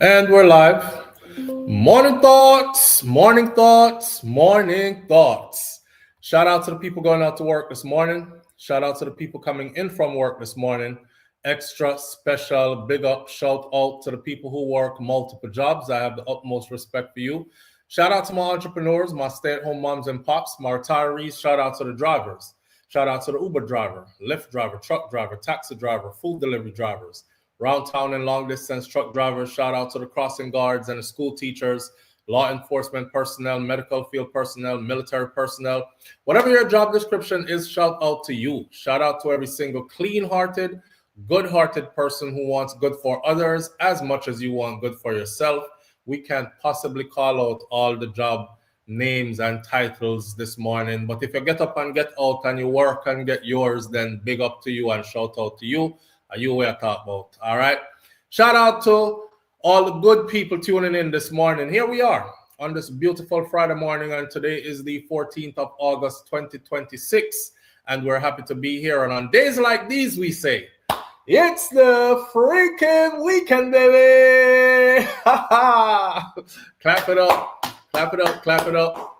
And we're live. Morning thoughts, morning thoughts, morning thoughts. Shout out to the people going out to work this morning. Shout out to the people coming in from work this morning. Extra special big up shout out to the people who work multiple jobs. I have the utmost respect for you. Shout out to my entrepreneurs, my stay at home moms and pops, my retirees. Shout out to the drivers. Shout out to the Uber driver, Lyft driver, truck driver, taxi driver, food delivery drivers, round town and long distance truck drivers. Shout out to the crossing guards and the school teachers, law enforcement personnel, medical field personnel, military personnel. Whatever your job description is, shout out to you. Shout out to every single clean-hearted, good-hearted person who wants good for others as much as you want good for yourself. We can't possibly call out all the job names and titles this morning, but if you get up and get out and you work and get yours, then big up to you and shout out to you. Are you where I talk about? All right. Shout out to all the good people tuning in this morning. Here we are on this beautiful Friday morning, and today is the 14th of August, 2026, and we're happy to be here. And on days like these, we say, it's the freaking weekend, baby! Clap it up, clap it up, clap it up.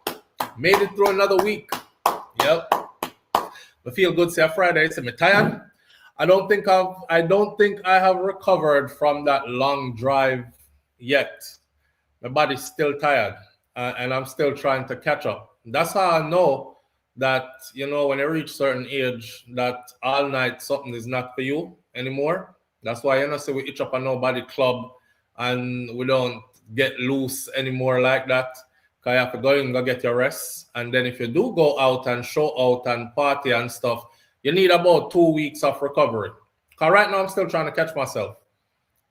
Made it through another week. Yep. I feel good. Say Friday. It's me tired. I don't think I have recovered from that long drive yet. My body's still tired, and I'm still trying to catch up. That's how I know that, when you reach certain age, that all night something is not for you anymore. That's why, say we itch up a nobody club and we don't get loose anymore like that. Because you have to go in and go get your rest. And then if you do go out and show out and party and stuff, you need about 2 weeks of recovery. Because right now I'm still trying to catch myself.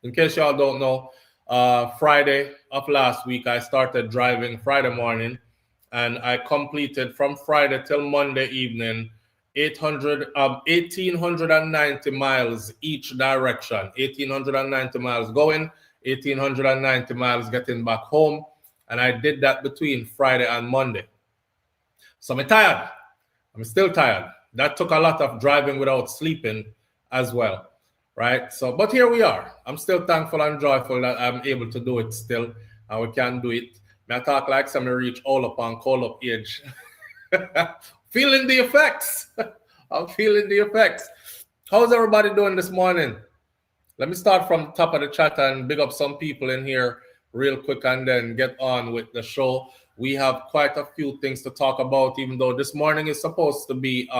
In case y'all don't know, Friday of last week, I started driving Friday morning, and I completed from Friday till Monday evening 1,890 miles each direction. 1,890 miles going, 1,890 miles getting back home. And I did that between Friday and Monday. So I'm tired. I'm still tired. That took a lot of driving without sleeping as well, right? So, but here we are. I'm still thankful and joyful that I'm able to do it still, and we can do it. I talk like some reach all up on call up age. Feeling the effects. I'm feeling the effects. How's everybody doing this morning? Let me start from the top of the chat and big up some people in here real quick and then get on with the show. We have quite a few things to talk about, even though this morning is supposed to be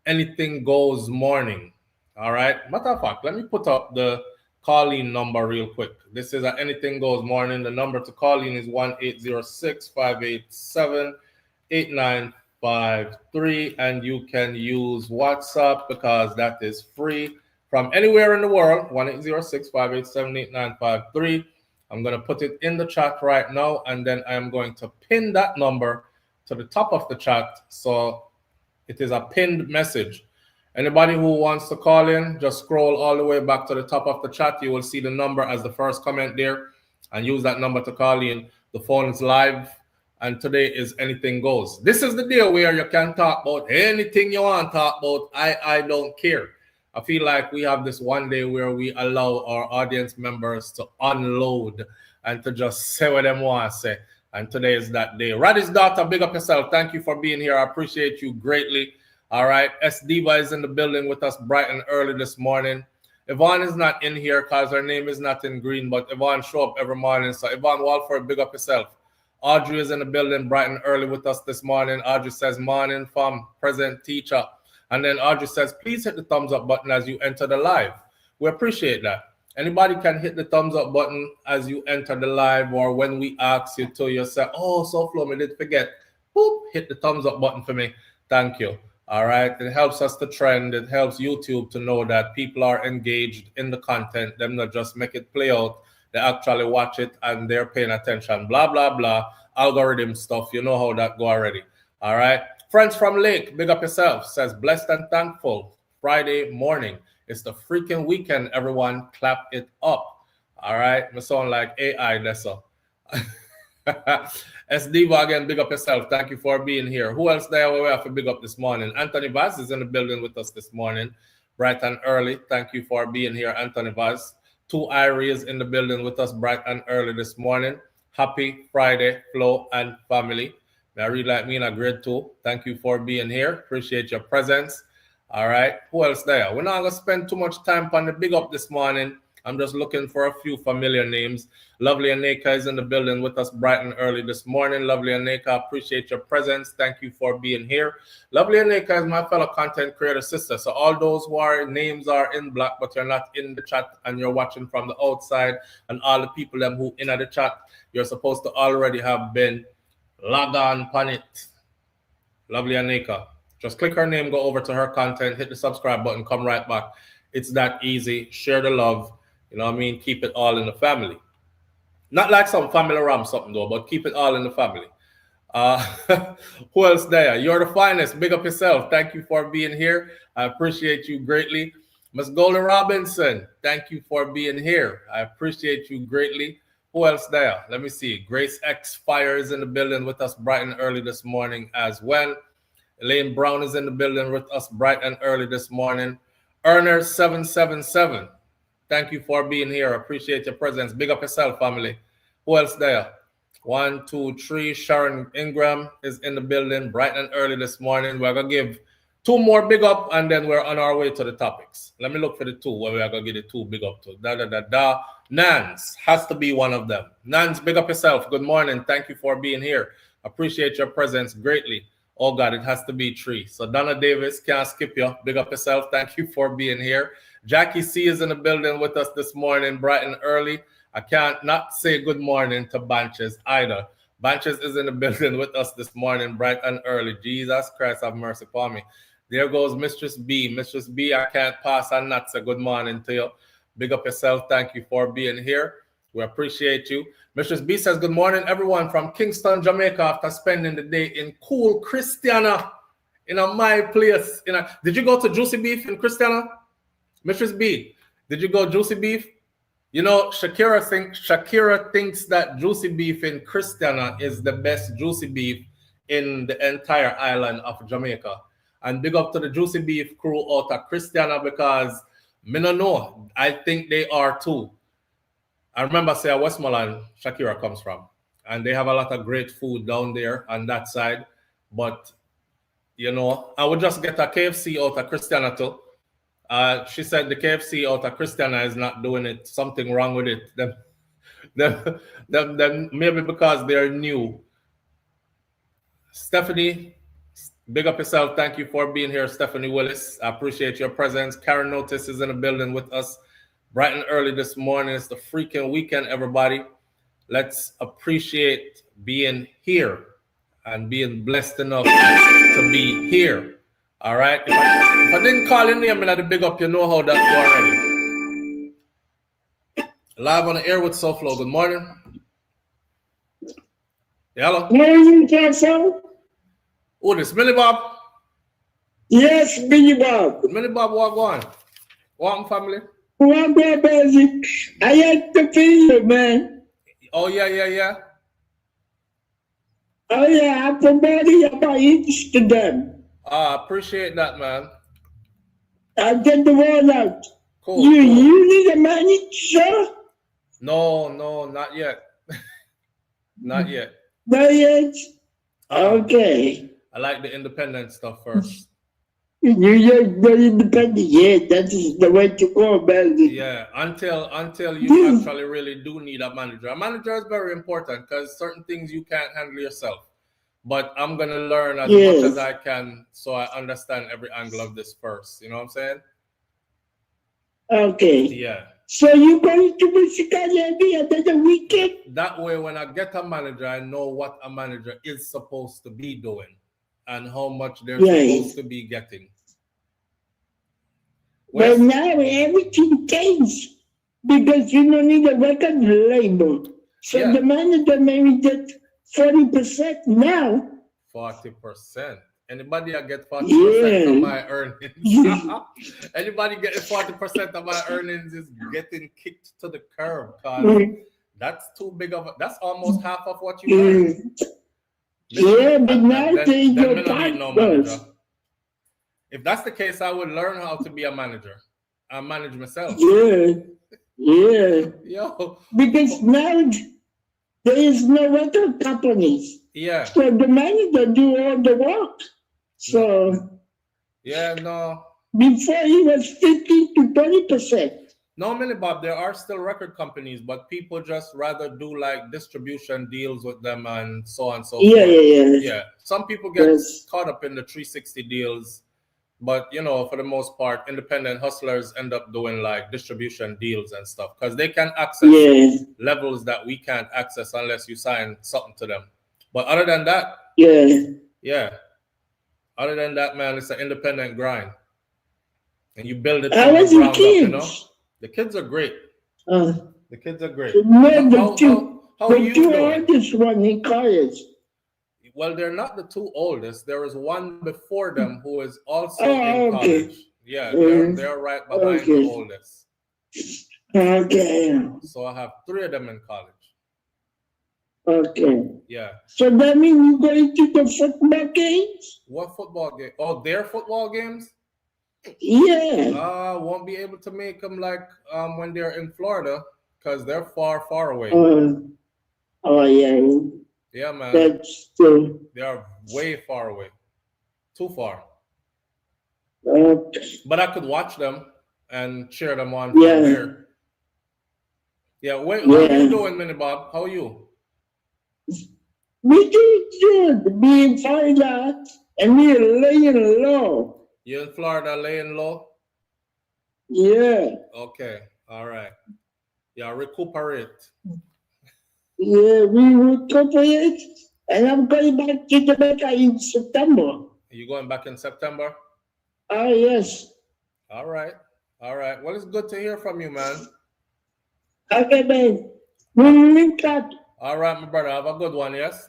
anything goes morning. All right. Matter of fact, let me put up the call-in number real quick. This is anything goes morning. The number to call in is 1-806-587-8953, and you can use WhatsApp because that is free from anywhere in the world. 1-806-587-8953. I'm going to put it in the chat right now, and then I'm going to pin that number to the top of the chat, so it is a pinned message. Anybody who wants to call in, just scroll all the way back to the top of the chat. You will see the number as the first comment there, and use that number to call in. The phone is live, and today is anything goes. This is the deal where you can talk about anything you want to talk about. I don't care. I feel like we have this one day where we allow our audience members to unload and to just say what they want to say. And today is that day. Raddy's daughter, big up yourself. Thank you for being here. I appreciate you greatly. All right. S. Diva is in the building with us bright and early this morning. Yvonne is not in here because her name is not in green, but Yvonne show up every morning. So Yvonne Walford, big up yourself. Audrey is in the building bright and early with us this morning. Audrey says, morning from present teacher. And then Audrey says, please hit the thumbs up button as you enter the live. We appreciate that. Anybody can hit the thumbs up button as you enter the live, or when we ask you to, you say, oh, SouFLo, me did forget. Boop, hit the thumbs up button for me. Thank you. All right. It helps us to trend. It helps YouTube to know that people are engaged in the content. Them not just make it play out. They actually watch it and they're paying attention. Blah, blah, blah. Algorithm stuff. You know how that go already. All right. Friends from Lake, big up yourself, says blessed and thankful Friday morning. It's the freaking weekend, everyone. Clap it up. All right. I sound like AI, that's all. S. Diva again, big up yourself. Thank you for being here. Who else there we have to big up this morning? Anthony Vaz is in the building with us this morning, bright and early. Thank you for being here, Anthony Vaz. Two Iries in the building with us bright and early this morning. Happy Friday, Flo and family. I really like me in a grade 2. Thank you for being here. Appreciate your presence. All right. Who else there? We're not going to spend too much time on the big up this morning. I'm just looking for a few familiar names. Lovely Aneka is in the building with us bright and early this morning. Lovely Aneka, appreciate your presence. Thank you for being here. Lovely Aneka is my fellow content creator sister. So all those who are names are in black, but you're not in the chat and you're watching from the outside, and all the people them who in at the chat, you're supposed to already have been logged on it. Lovely Aneka. Just click her name, go over to her content, hit the subscribe button, come right back. It's that easy. Share the love. You know what I mean? Keep it all in the family. Not like some family ram something though, but keep it all in the family. Who else there? You're the finest. Big up yourself. Thank you for being here. I appreciate you greatly. Miss Golden Robinson, thank you for being here. I appreciate you greatly. Who else there? Let me see. Grace X Fire is in the building with us bright and early this morning as well. Elaine Brown is in the building with us bright and early this morning. Earner 777. Thank you for being here. Appreciate your presence. Big up yourself, family. Who else there? 1, 2, 3. Sharon Ingram is in the building bright and early this morning. We're going to give 2 more big up, and then we're on our way to the topics. Let me look for the 2 where we are going to give the 2 big up to. Nance has to be one of them. Nance, big up yourself. Good morning. Thank you for being here. Appreciate your presence greatly. Oh, God, it has to be 3. So Donna Davis, can't skip you. Big up yourself. Thank you for being here. Jackie C is in the building with us this morning, bright and early. I can't not say good morning to Banches either. Banches is in the building with us this morning, bright and early. Jesus Christ, have mercy upon me. There goes Mistress B. Mistress B, I can't pass and not say good morning to you. Big up yourself. Thank you for being here. We appreciate you. Mistress B says, good morning, everyone from Kingston, Jamaica, after spending the day in cool Christiana, in my place. Did you go to Juicy Beef in Christiana? Mistress B, did you go Juicy Beef? You know, Shakira thinks that Juicy Beef in Christiana is the best Juicy Beef in the entire island of Jamaica. And big up to the Juicy Beef crew out of Christiana, because me no know, I think they are too. I remember say Westmoreland Shakira comes from, and they have a lot of great food down there on that side. But you know, I would just get a KFC out of Christiana too. She said the KFC out of Christiana is not doing it. Something wrong with it. Them maybe because they're new. Stephanie, big up yourself. Thank you for being here, Stephanie Willis. I appreciate your presence. Karen Notice is in the building with us bright and early this morning. It's the freaking weekend, everybody. Let's appreciate being here and being blessed enough to be here. All right. If I didn't call your name and I had to big up, you know how that go already. Live on the air with SouFLo. Good morning. Hello. Morning, Kartel. Oh, this Millie Bob. Yes, Beenie Bob. Millie Bob, what going? What family? What basic? I had to feel you, man. Oh yeah. Oh yeah, I'm somebody about to them. Appreciate that, man. I'll get the word out. Cool. You need a manager? No, not yet. Not yet. Not yet? Okay. I like the independent stuff first. You're not independent yet. That is the way to go about it. Yeah, until you actually really do need a manager. A manager is very important because certain things you can't handle yourself. But I'm going to learn as much as I can so I understand every angle of this first. You know what I'm saying? Okay. Yeah. So you're going to Masicka every other weekend? That way, when I get a manager, I know what a manager is supposed to be doing and how much they're supposed to be getting. Well, now everything changed because you don't need a record label. So the manager maybe get 40% now. 40%. Anybody that get 40% of my earnings? Anybody getting 40% of my earnings is getting kicked to the curb, because that's too big of a, that's almost half of what you earn. Yeah, but now they don't no manager. If that's the case, I would learn how to be a manager. I manage myself. Yeah. Yeah. Yo, Because now there is no record companies. yeah. So the manager do all the work. So Yeah, no. before he was 15 to 20%. Normally, Bob, there are still record companies, but people just rather do like distribution deals with them and so on and so Yeah, forth. yeah, yeah. Yeah. Some people get Yes. caught up in the 360 deals, but you know, for the most part, independent hustlers end up doing like distribution deals and stuff because they can access Yeah, levels that we can't access unless you sign something to them. But other than that, yeah. yeah. Other than that, man, it's an independent grind. And you build it How from the was the ground up, you know? kids? The kids are great. Uh, The kids are great. no, How are the you two doing? oldest one in college. Well, they're not the two oldest. There is one before them who is also in Oh, okay. college. Yeah, Uh, they're right behind the okay. oldest. Okay. So I have three of them in college. Okay. Yeah. So that means you're going to the football games? What football game? Oh, their football games? Yeah. Won't be able to make them like when they're in Florida because they're far, far away. Oh, yeah. Yeah, man. That's true. They are way far away. Too far. Okay. But I could watch them and cheer them on Yeah. from there. Yeah, how are Yeah. you doing, Minnie Bob? How are you? We do good being Florida and we're laying low. You in Florida laying low? Yeah. Okay, all right. Yeah, recuperate. Yeah, we recuperate and I'm going back to Jamaica in September. Are you going back in September? Oh, yes. All right. All right. Well, it's good to hear from you, man. Okay, man. We'll link up. All right, my brother. Have a good one, yes?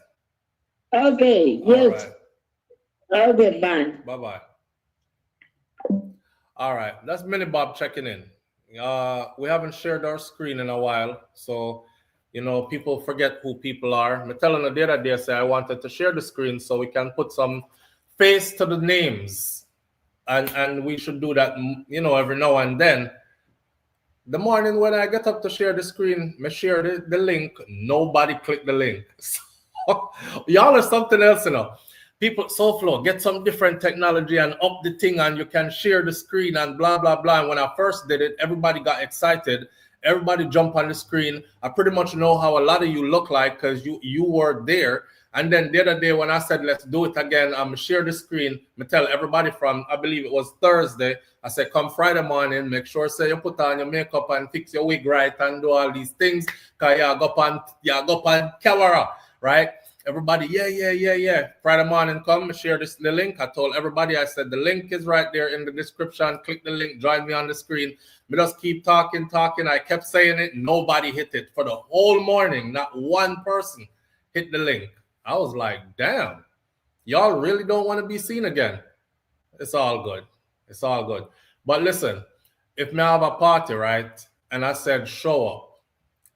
Okay, All yes. right. Okay, bye. Bye-bye. All right. That's Minnie Bob checking in. We haven't shared our screen in a while, so you know, people forget who people are. I'm telling the other day, say I wanted to share the screen so we can put some face to the names. And we should do that, you know, every now and then. The morning when I get up to share the screen, I share the link. Nobody click the link. So, y'all are something else, you know. People, SouFLo, get some different technology and up the thing and you can share the screen and blah, blah, blah. And when I first did it, everybody got excited. Everybody jump on the screen. I pretty much know how a lot of you look like because you were there. And then the other day when I said, let's do it again, I'm share the screen. I tell everybody from, I believe it was Thursday, I said, come Friday morning, make sure say you put on your makeup and fix your wig right and do all these things. Because you go on camera, right? Everybody, yeah. Friday morning, come share the link. I told everybody, I said, the link is right there in the description. Click the link, join me on the screen. We just keep talking. I kept saying it. Nobody hit it for the whole morning. Not one person hit the link. I was like, damn, y'all really don't want to be seen again. It's all good. It's all good. But listen, if me have a party, right, and I said show up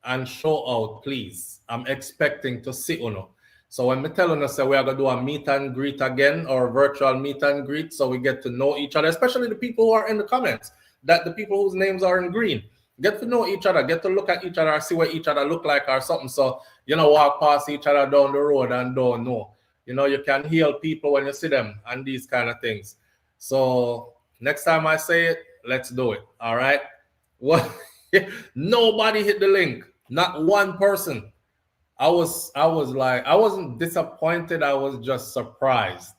and show out, please, I'm expecting to see you. So when me tell you, say we are going to do a meet and greet again or virtual meet and greet so we get to know each other, especially the people who are in the comments, that the people whose names are in green. Get to know each other, get to look at each other, see what each other look like or something. So, you know, walk past each other down the road and don't know. You know, you can heal people when you see them and these kind of things. So next time I say it, let's do it. All right. What? Nobody hit the link. Not one person. I was like, I wasn't disappointed. I was just surprised.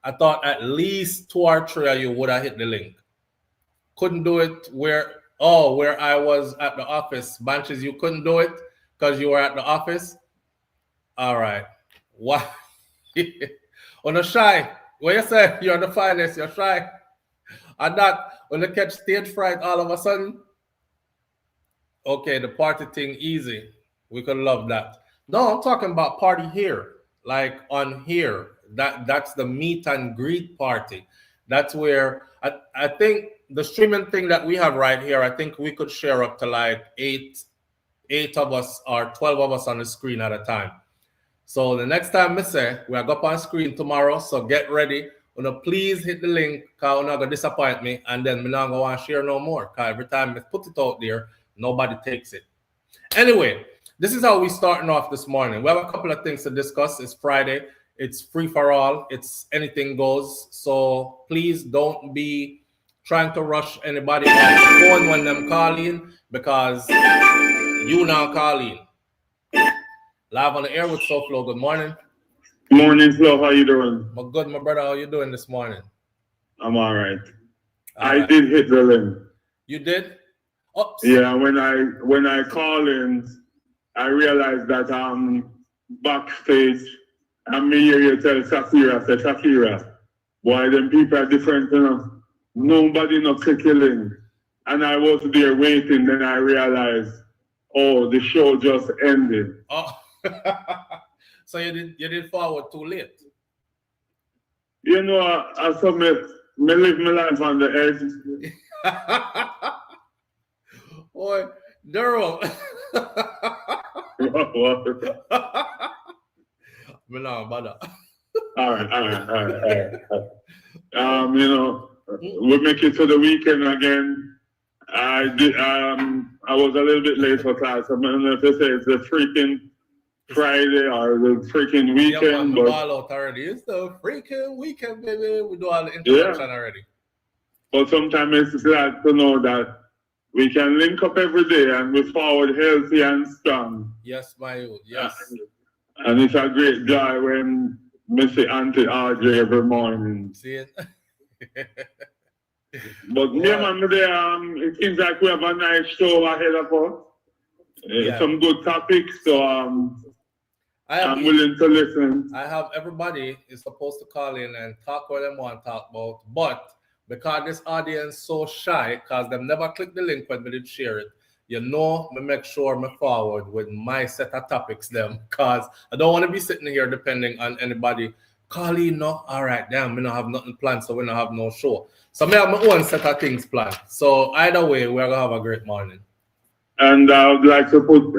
I thought at least 2 or 3 of you would have hit the link. Couldn't do it where I was at the office. Bunches, you couldn't do it because you were at the office. All right. What? On the shy. What you say? You're the finest. You're shy. And that when you catch stage fright all of a sudden. Okay, the party thing easy. We could love that. No, I'm talking about party here, like on here. That's the meet and greet party. That's where I think the streaming thing that we have right here, I think we could share up to like eight of us or 12 of us on the screen at a time. So the next time I say we'll go up on screen tomorrow, so get ready. Please hit the link because you're not going to disappoint me, and then I'm not going to share no more because every time I put it out there, Nobody takes it. Anyway, this is how we starting off this morning. We have a couple of things to discuss. It's Friday. It's free for all. It's anything goes. So please don't be trying to rush anybody on the phone when them calling, because you now calling. Live on the air with SouFLo. Good morning. Morning, Flo. How you doing? I'm good, my brother. How you doing this morning? I'm all right. All right. Did hit the link. You did? Oops. Yeah, when I call in, I realized that backstage, and me hear you tell Shakira, boy, them people are different, you know. Nobody not killing. And I was there waiting, then I realized, oh, the show just ended. Oh. So you did forward too late. You know, I submit, me live my life on the edge. Boy, Daryl. No, bother. All right. You know, we make it to the weekend again. I was a little bit late for class. I don't know if they say it's the freaking Friday or the freaking weekend. Yeah, man, but ball out already. It's the freaking weekend, baby. We do all the introduction already. But sometimes it's glad to know that we can link up every day and we forward healthy and strong. Yes, my youth. Yes. And it's a great joy when we see Auntie Audrey every morning. See it? But yeah, man, it seems like we have a nice show ahead of us. Some good topics, so I'm willing to listen. I have everybody is supposed to call in and talk what they want to talk about, but because this audience so shy, because them never click the link when we did share it, you know, me make sure me forward with my set of topics them, because I don't want to be sitting here depending on anybody. Call in, no? All right, damn, we don't have nothing planned, so we don't have no show. So I have my own set of things planned. So either way, we're gonna have a great morning. And I would like to put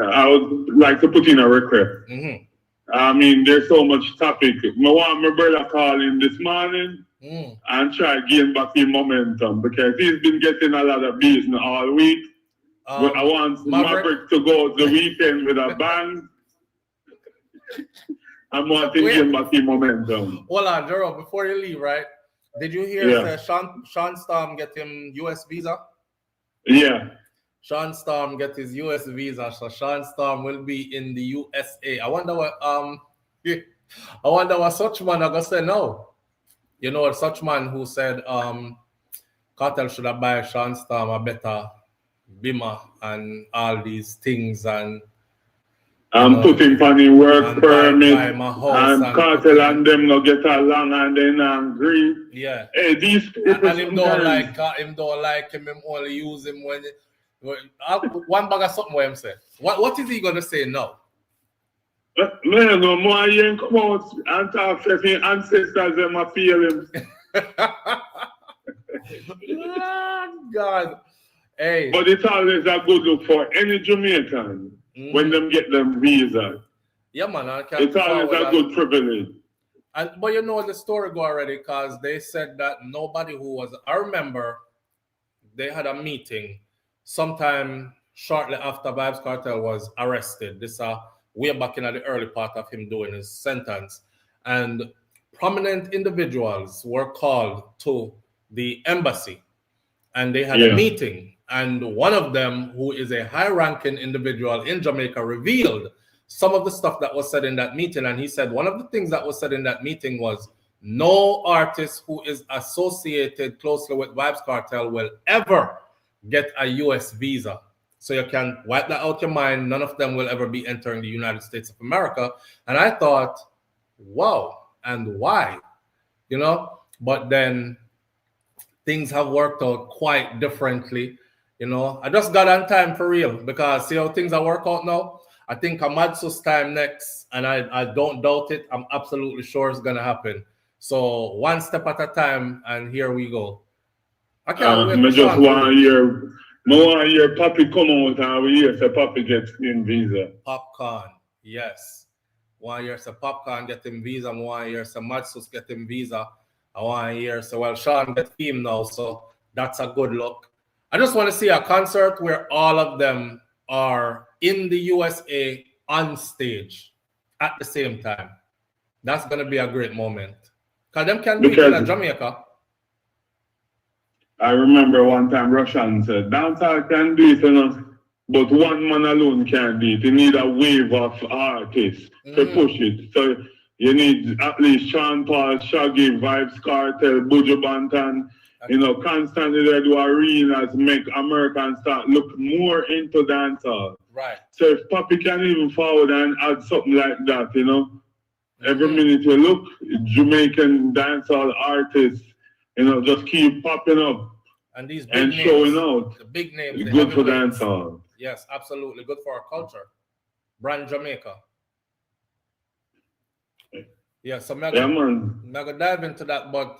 in a request. Mm-hmm. I mean, there's so much topic. I want my brother call in this morning and try gain back his momentum, because he's been getting a lot of business all week. I want Maverick to go the weekend with a bang. I'm wanting to gain back his momentum. Hold on, Gerald, before you leave, right? Did you hear Sean Storm get him US visa? Yeah. Sean Storm get his US visa, so Sean Storm will be in the USA. I wonder what such man are gonna say no. You know, such man who said Kartel should have buy Sean Storm a better Bima and all these things, and putting funny work permit and Kartel and them not get along and then agree. Yeah. Hey, these people and him don't like him only use him when one bag of something what him say. What is he gonna say now? Man, no more you come out and talk to his ancestors them a feel him. God. Hey. But it's always a good look for any Jamaican when them get them visa. Yeah, man. It's always a good privilege. But you know the story go already, because they said that nobody who was, I remember they had a meeting sometime shortly after Vybz Kartel was arrested. This way back in the early part of him doing his sentence. And prominent individuals were called to the embassy and they had a meeting. And one of them, who is a high-ranking individual in Jamaica, revealed some of the stuff that was said in that meeting. And he said one of the things that was said in that meeting was no artist who is associated closely with Vybz Kartel will ever get a US visa. So you can wipe that out your mind. None of them will ever be entering the United States of America. And I thought, wow, and why? You know, but then things have worked out quite differently. You know, I just got on time for real, because see how things are work out now. I think Amadsu's time next, and I don't doubt it. I'm absolutely sure it's gonna happen. So one step at a time, and here we go. I can't wait. I just want to hear Papi come out and we hear say Papi get him visa. Popcorn, yes. 1 year say Popcorn get him visa. 1 year say Madsus get him visa. I want to hear say well Sean get him now, so that's a good look. I just want to see a concert where all of them are in the USA on stage at the same time. That's gonna be a great moment. Cause them can do it in Jamaica. I remember one time Russian said, dancehall can do it, you know, but one man alone can't do it. You need a wave of artists to push it. So you need at least Sean Paul, Shaggy, Vibes, Kartel, Buju Banton, you know, constantly they do arenas, make Americans start look more into dancehall. Right. So if Papi can even forward and add something like that, you know, every minute you look, Jamaican dancehall artists, you know, just keep popping up and these big and names, showing out. The big names. It's good for dancehall. Yes, absolutely. Good for our culture. Brand Jamaica. Yeah, so I'm gonna dive into that, but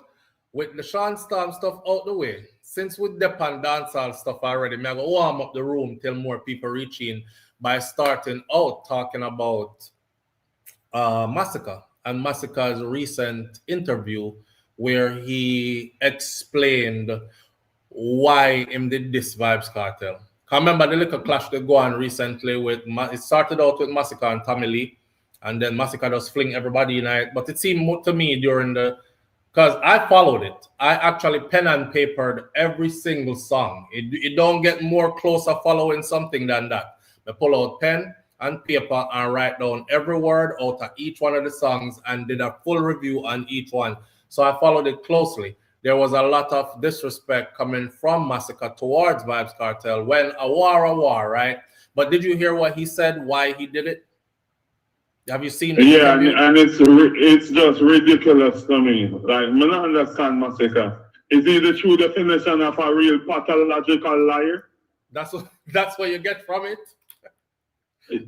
with the Sean Storm stuff out the way, since we depend on dancehall stuff already, I'm gonna warm up the room till more people reach in by starting out talking about Masicka and Masicka's recent interview where he explained why him did this Vibes Kartel. I remember the little clash that go on recently with, it started out with Masicka and Tommy Lee, and then Masicka just fling everybody in it. But it seemed to me during the, because I followed it, I actually pen and papered every single song. It don't get more closer following something than that. I pull out pen and paper and write down every word out of each one of the songs and did a full review on each one. So I followed it closely. There was a lot of disrespect coming from Masicka towards Vibes Kartel when a war, right? But did you hear what he said, why he did it? Have you seen it? Yeah, and it's just ridiculous to me. Like, I don't understand Masicka. Is he the true definition of a real pathological liar? That's what you get from it?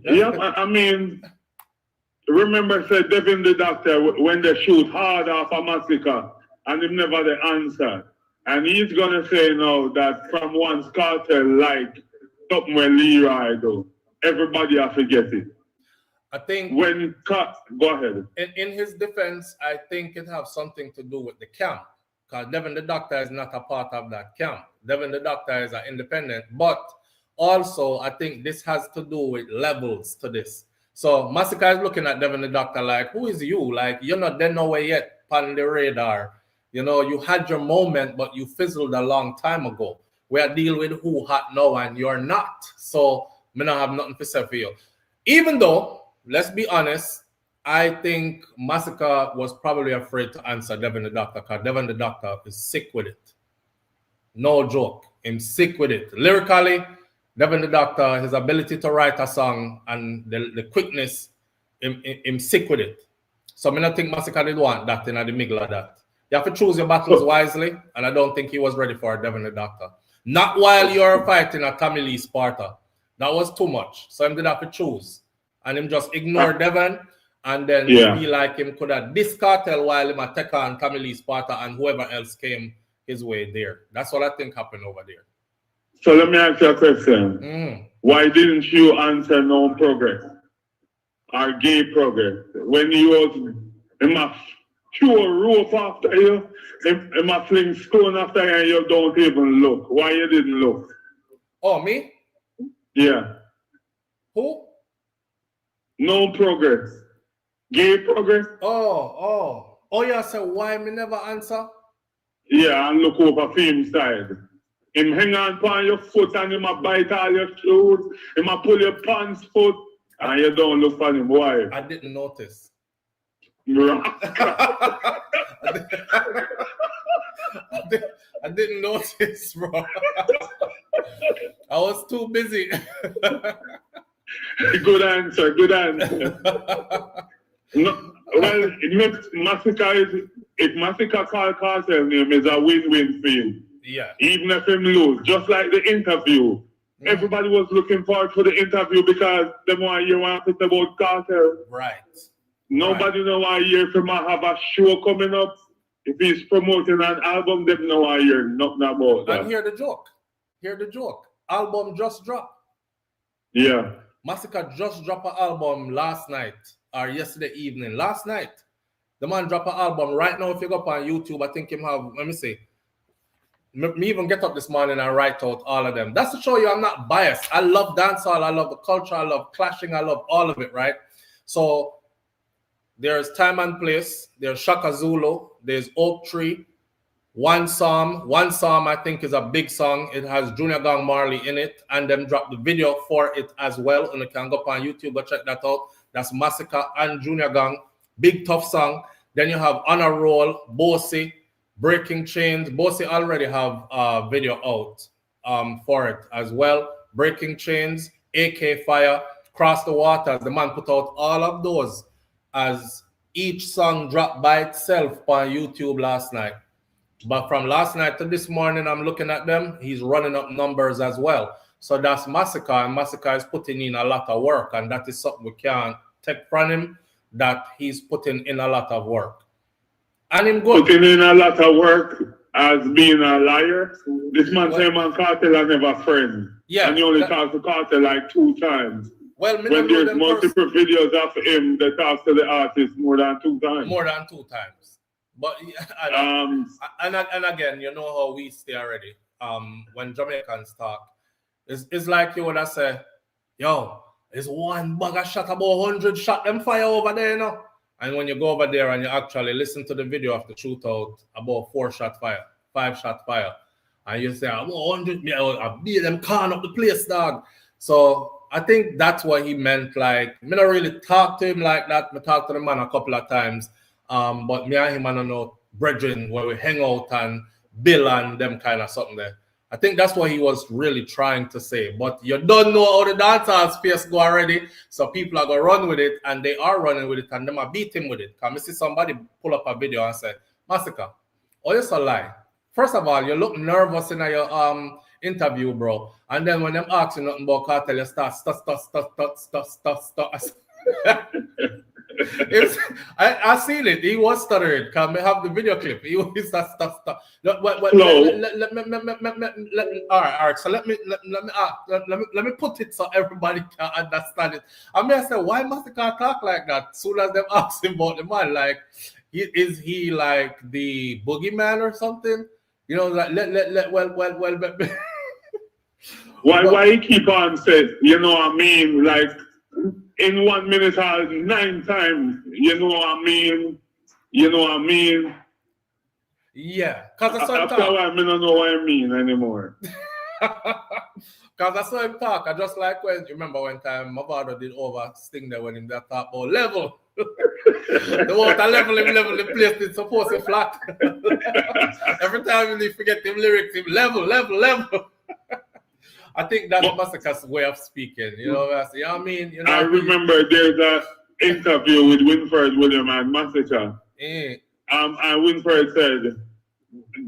Yeah, I mean, remember said Devin the Doctor when they shoot hard off a Masicka and him never the answer. And he's gonna say now that from once Kartel like something when Leroy do, everybody have to get it. I think when go ahead. In his defense, I think it has something to do with the camp. Because Devin the Doctor is not a part of that camp. Devin the Doctor is an independent, but also I think this has to do with levels to this. So Masicka is looking at Devin the Doctor like, who is you? Like, you're not there nowhere yet on the radar. You know, you had your moment, but you fizzled a long time ago. We are dealing with who hot now and you're not. So I don't have nothing to say for you. Even though, let's be honest, I think Masicka was probably afraid to answer Devin the Doctor because Devin the Doctor is sick with it. No joke. I'm sick with it. Lyrically, Devin the Doctor, his ability to write a song and the quickness, I'm sick with it. So I don't think Masicka did want that in the middle of that. You have to choose your battles wisely, and I don't think he was ready for Devin the Doctor. Not while you're fighting a Tommy Lee Sparta. That was too much. So him did have to choose. And him just ignore Devin, and then be like him could have this Kartel while him take on Tommy Lee Sparta and whoever else came his way there. That's what I think happened over there. So let me ask you a question. Why didn't you answer no progress or gay progress? When you was in my pure rope after you, in my fling stone after you, and you don't even look. Why you didn't look? Oh, me? Yeah. Who? No progress. Gay progress? Oh, yeah, so why me never answer? Yeah, and look over film side. Him hang on upon your foot and him a bite all your shoes. Him a pull your pants foot and you don't look for him. Why? I didn't notice. I didn't notice, bro. I was too busy. Good answer. No, well, Masicka if Masicka call Kartel name is a win-win for him. Yeah. Even if him lose, just like the interview. Everybody was looking forward for the interview because they want to hear what about Kartel. Right. Nobody know why hear him have a show coming up. If he's promoting an album, they know why hear nothing about that. And hear the joke. Album just dropped. Yeah. Masicka just dropped an album last night or yesterday evening. Last night. The man dropped an album right now. If you go up on YouTube, I think him have, let me see. me even get up this morning and write out all of them. That's to show you I'm not biased. I love dancehall, I love the culture, I love clashing, I love all of it, right? So there's Time and Place, there's Shaka Zulu, there's Oak Tree, One Psalm I think is a big song. It has Junior Gang Marley in it, and them drop the video for it as well, and you can go up on YouTube, go check that out. That's Masicka and Junior Gang, big tough song. Then you have Honor Roll, Bossy, Breaking Chains. Bossy already have a video out for it as well. Breaking Chains, AK Fire, Cross the Waters. The man put out all of those as each song dropped by itself on YouTube last night. But from last night to this morning, I'm looking at them. He's running up numbers as well. So that's Masicka, and Masicka is putting in a lot of work, and that is something we can't take from him, that he's putting in a lot of work. And him good. Putting in a lot of work as being a liar. This man say man Kartel are never friends. Yeah. And you only talk to Kartel like 2 times. Well, when there's multiple videos of him that talks to the artist more than 2 times. More than 2 times. But and again, you know how we stay already. When Jamaicans talk, it's like you would have said, yo, it's one bag of shot, about 100 shot them fire over there, you know. And when you go over there and you actually listen to the video of the shootout, about 4 shot fire, 5 shot fire, and you say, about 100, I beat them can up the place, dog. So I think that's what he meant. Like, me not really talk to him like that. I talked to the man a couple of times. But me and him, I don't know, brethren, where we hang out and bill and them kind of something there. I think that's what he was really trying to say. But you don't know how the dancehall space go already. So people are going to run with it, and they are running with it, and them are beat him with it. Because I see somebody pull up a video and say, Masicka, oh, it's a lie. First of all, you look nervous in your interview, bro. And then when them ask you nothing about Kartel, you start stuff. I seen it. He was stuttering. Can we have the video clip? He was stuff. All right. So let me put it so everybody can understand it. I mean, I said, why must the car talk like that? As soon as them ask him about the man, like, is he like the boogeyman or something? You know, like Why he keep on saying, you know what I mean? Like, in 1 minute or 9 times, you know what I mean? You know what I mean? Yeah. Because I saw him after a while, I don't know what I mean anymore. Because I saw him talk. I just like when, you remember one time my father did over Sting there when him that talk about level. The water level, the place is supposed to flat. Every time he forget him lyrics, him level. I think that's Masicka's way of speaking. You know what I mean? You know I remember there's an interview with Winfred William and Masicka. And Winfred said,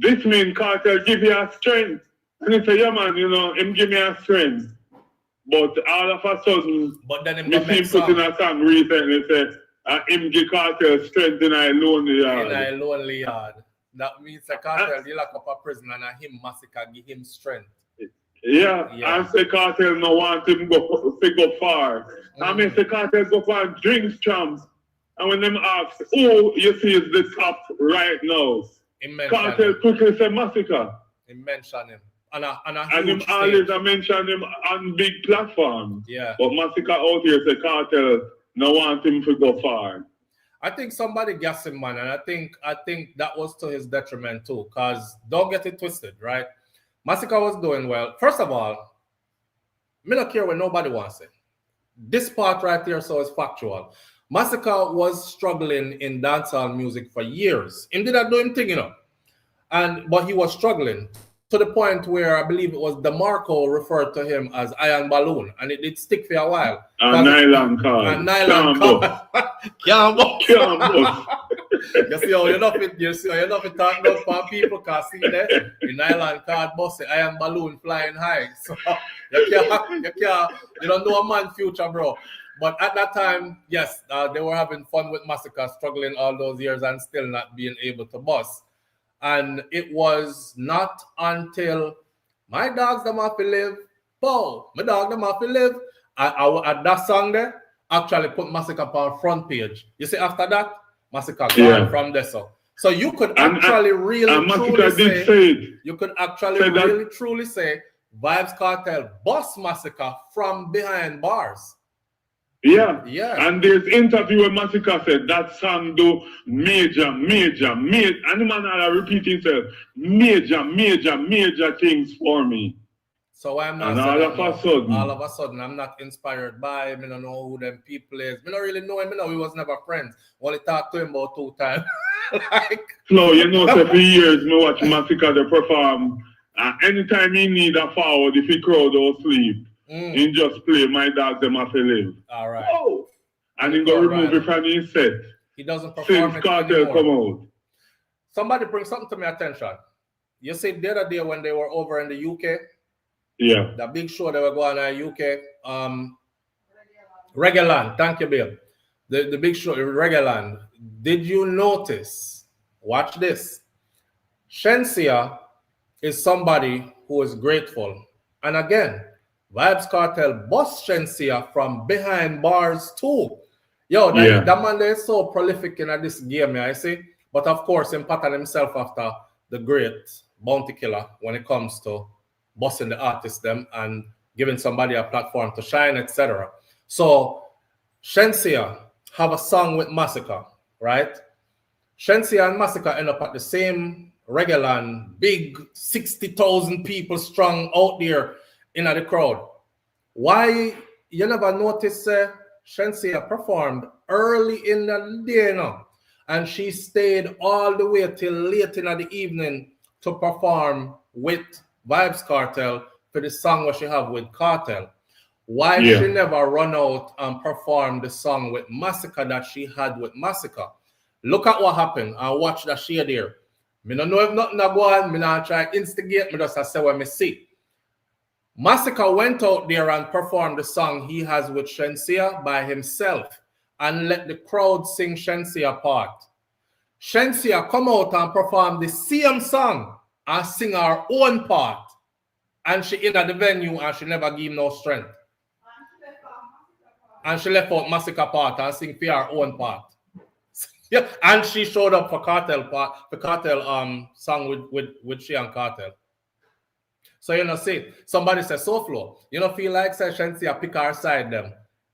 this mean Kartel give you a strength. And he said, yeah man, you know, him give me a strength. But all of a sudden, me see him put in a song recently, said, him give Kartel strength in a lonely yard. In a lonely yard. That means the Kartel, he lock up a prison and him, Masicka, give him strength. Yeah, and say Kartel no want him go far. I mean, say Kartel go for drinks champs. And when them ask, who you see is the top right now? Kartel quickly say Masicka. He mention him. And him always mention him on big platforms. Yeah. But Masicka out here say Kartel no want him to go far. I think somebody gassed him, man, and I think that was to his detriment too. Cause don't get it twisted, right? Masicka was doing well. First of all, me don't care what nobody wants it. This part right here, so is factual. Masicka was struggling in dancehall music for years. He did not do him thing, you know. But he was struggling to the point where I believe it was DeMarco referred to him as Iron Balloon, and it did stick for a while. A nylon card. Cambo. You see how you're not talking about people can see there. The nylon card boss, the Iron Balloon flying high. So you don't know a man's future, bro. But at that time, yes, they were having fun with Masicka, struggling all those years and still not being able to bust. And it was not until my dogs them have to live, my dog them have to live. At that song there, actually put Masicka on front page. You see, after that, Masicka gone from there. So So you could actually really truly say, you could actually really truly say Vybz Kartel boss Masicka from behind bars. Yeah. Yeah. And there's interview where Masicka said that song do major. And the man all repeat himself, major things for me. So I'm not, and all of a sudden I'm not inspired by him. I don't know who them people is. I don't really know him. We was never friends. Only talked to him about 2 times. No, you know, so for years me watch Masicka they perform. Anytime he need a forward, if he crowd or sleep, he just play My Dog Them Have to Live. All right. Oh. And he go remove it from his set. He doesn't perform since Kartel come out. Somebody bring something to my attention. You see the other day when they were over in the UK. Yeah. The big show they were going on in the UK. Reggaeland. Thank you, Bill. The big show, Reggaeland. Did you notice? Watch this. Shenseea is somebody who is grateful. And again, Vybz Kartel boss Shenseea from behind bars too. Yo, that man there is so prolific in this game, I see. But of course, he patterned himself after the great Bounty Killer when it comes to bossing the artist them and giving somebody a platform to shine, etc. So Shenseea have a song with Masicka, right? Shenseea and Masicka end up at the same Reggaeland, big 60,000 people strong out there in the crowd. Why you never notice Shenseea performed early in the day now, and she stayed all the way till late in the evening to perform with Vybz Kartel for the song what she have with Kartel. Why she never run out and perform the song with Masicka that she had with Masicka? Look at what happened and watch that she there. Me don't know if nothing go on, me not try instigate, me just say what me see. Masicka went out there and performed the song he has with Shenseea by himself and let the crowd sing Shenseea part. Shenseea come out and perform the same song and sing her own part. And she in at the venue and she never give no strength. And she left out Masicka part and sing for her own part. Yeah, and she showed up for Kartel part, the Kartel song with she and Kartel. So you know, see, somebody says SouFlo. You know, feel like Shenseea pick her side them.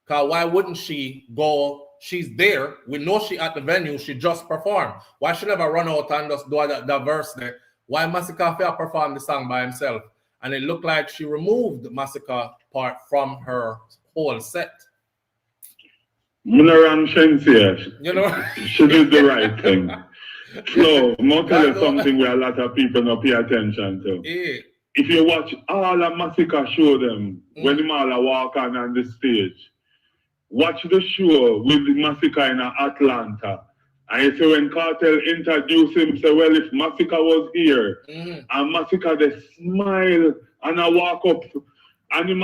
Cause why wouldn't she go? She's there. We know she at the venue. She just performed. Why she never run out and just do that verse there? Why Masicka perform the song by himself? And it looked like she removed the Masicka part from her whole set. Munaran Shenseea, you know, she did the right thing. So, I'm going to tell you something where a lot of people don't pay attention to. Yeah. If you watch all of Masicka show them, when the Mala walk on the stage, watch the show with Masicka in Atlanta. And you see when Kartel introduced him, say, well, if Masicka was here, and Masicka they smile and I walk up and him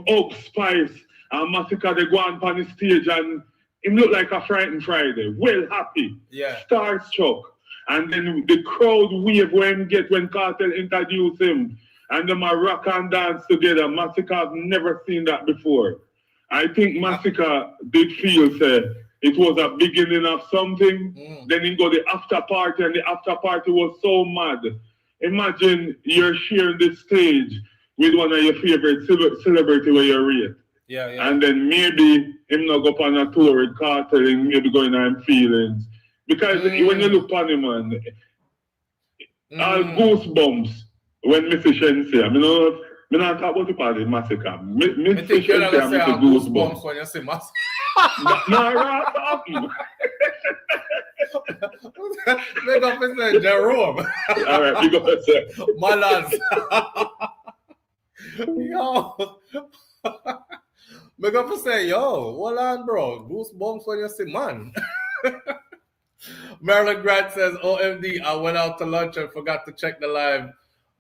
hug Spice, and Masicka they go on the stage and him look like a Frightened Friday, well happy, starstruck. And then the crowd wave when him get when Kartel introduce him. And them a rock and dance together. Masicka have never seen that before. I think Masicka did feel say it was a beginning of something. Then he go the after party and the after party was so mad. Imagine you're sharing the stage with one of your favorite celebrity where you rate. Yeah. And then maybe him not go on a tour with Kartel and maybe going on feelings. Because when you look on him, man, all goosebumps when Mrs. Shenseea. I not talk about the party Masicka. I think you're not going to say goosebumps when you say Masicka. No, Make up and say Jerome. All right, you go ahead, sir. Malas. Yo. Make up and say, yo, hold on, bro. Goosebumps when you say man. Marilyn Grant says, OMD, I went out to lunch and forgot to check the live.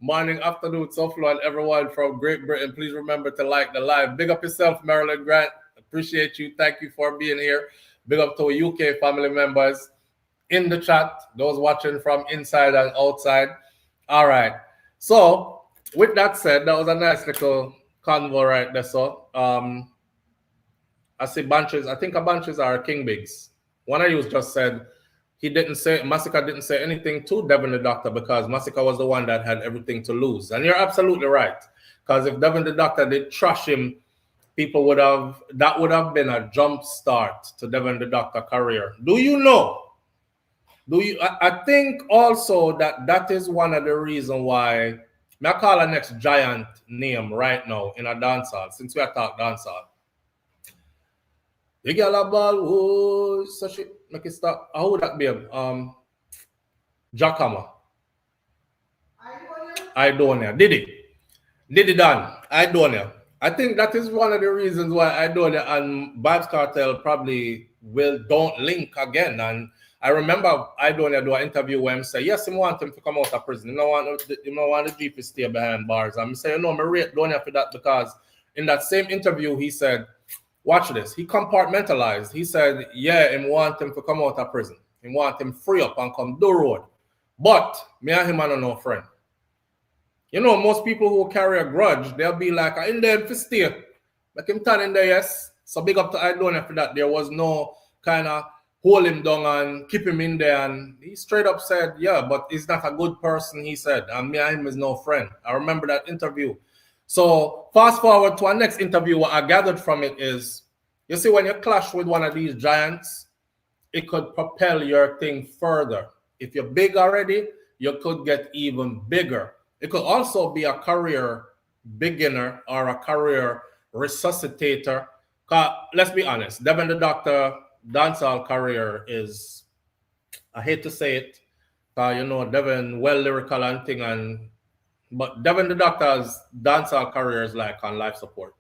Morning, afternoon, SouFlo and everyone from Great Britain. Please remember to like the live. Big up yourself, Marilyn Grant. Appreciate you. Thank you for being here. Big up to UK family members in the chat, those watching from inside and outside. All right. So, with that said, that was a nice little convo right there. So, I see bunches. I think a bunches are King Bigs. One of you just said Masicka didn't say anything to Devin the Doctor because Masicka was the one that had everything to lose. And you're absolutely right. Because if Devin the Doctor did trash him, that would have been a jump start to Devin the Doctor career. I think also that is one of the reasons why I call a next giant name right now in a dancehall, since we are talking dancehall. The girl ball, oh, such it, make it stop. How would that be? Jackhammer. I don't know. Did it done. I don't know. I think that is one of the reasons why I don't know, and Vybz Kartel probably don't link again. And I remember I don't know do an interview where him say, yes, he want him to come out of prison. You don't want the G to stay behind bars. I'm saying, no, I rate don't have for that, because in that same interview he said, watch this. He compartmentalized. He said, yeah, him want him to come out of prison. He want him free up and come do road. But me and him are no friend. You know, most people who carry a grudge, they'll be like, in there for stay. Like him turn in there, yes. So big up to I don't for that. There was no kind of hold him down and keep him in there. And he straight up said, yeah, but he's not a good person, he said. And me and him is no friend. I remember that interview. So fast forward to our next interview, what I gathered from it is, you see, when you clash with one of these giants, it could propel your thing further. If you're big already, you could get even bigger. It could also be a career beginner or a career resuscitator. Let's be honest, Devin the Doctor dancehall career is, I hate to say it, you know, Devin well lyrical and thing, but Devin the Doctor's dancehall career is like on life support.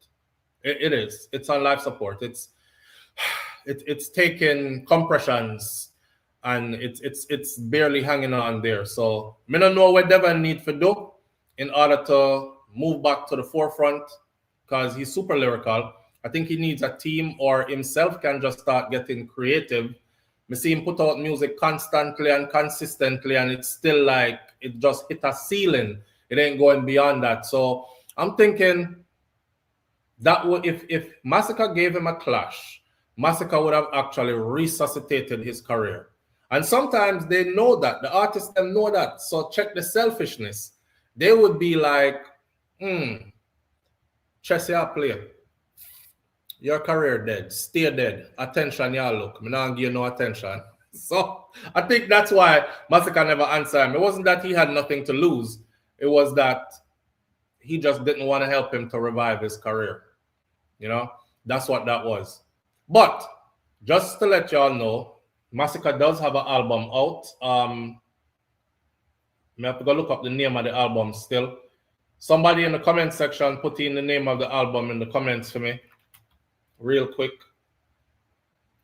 It is. It's on life support. It's taking compressions and it's barely hanging on there. So I don't know what Devin need to do in order to move back to the forefront, because he's super lyrical. I think he needs a team, or himself can just start getting creative. I see him put out music constantly and consistently, and it's still like it just hit a ceiling. It ain't going beyond that. So I'm thinking that if Masicka gave him a clash, Masicka would have actually resuscitated his career. And sometimes they know that. The artists them know that. So check the selfishness. They would be like, Chessy player. Your career dead. Stay dead. Attention, y'all look. I'm not give you no attention. So I think that's why Masicka never answered him. It wasn't that he had nothing to lose. It was that he just didn't want to help him to revive his career. You know, that's what that was. But just to let y'all know, Masicka does have an album out. I have to go look up the name of the album still. Somebody in the comment section put in the name of the album in the comments for me, real quick.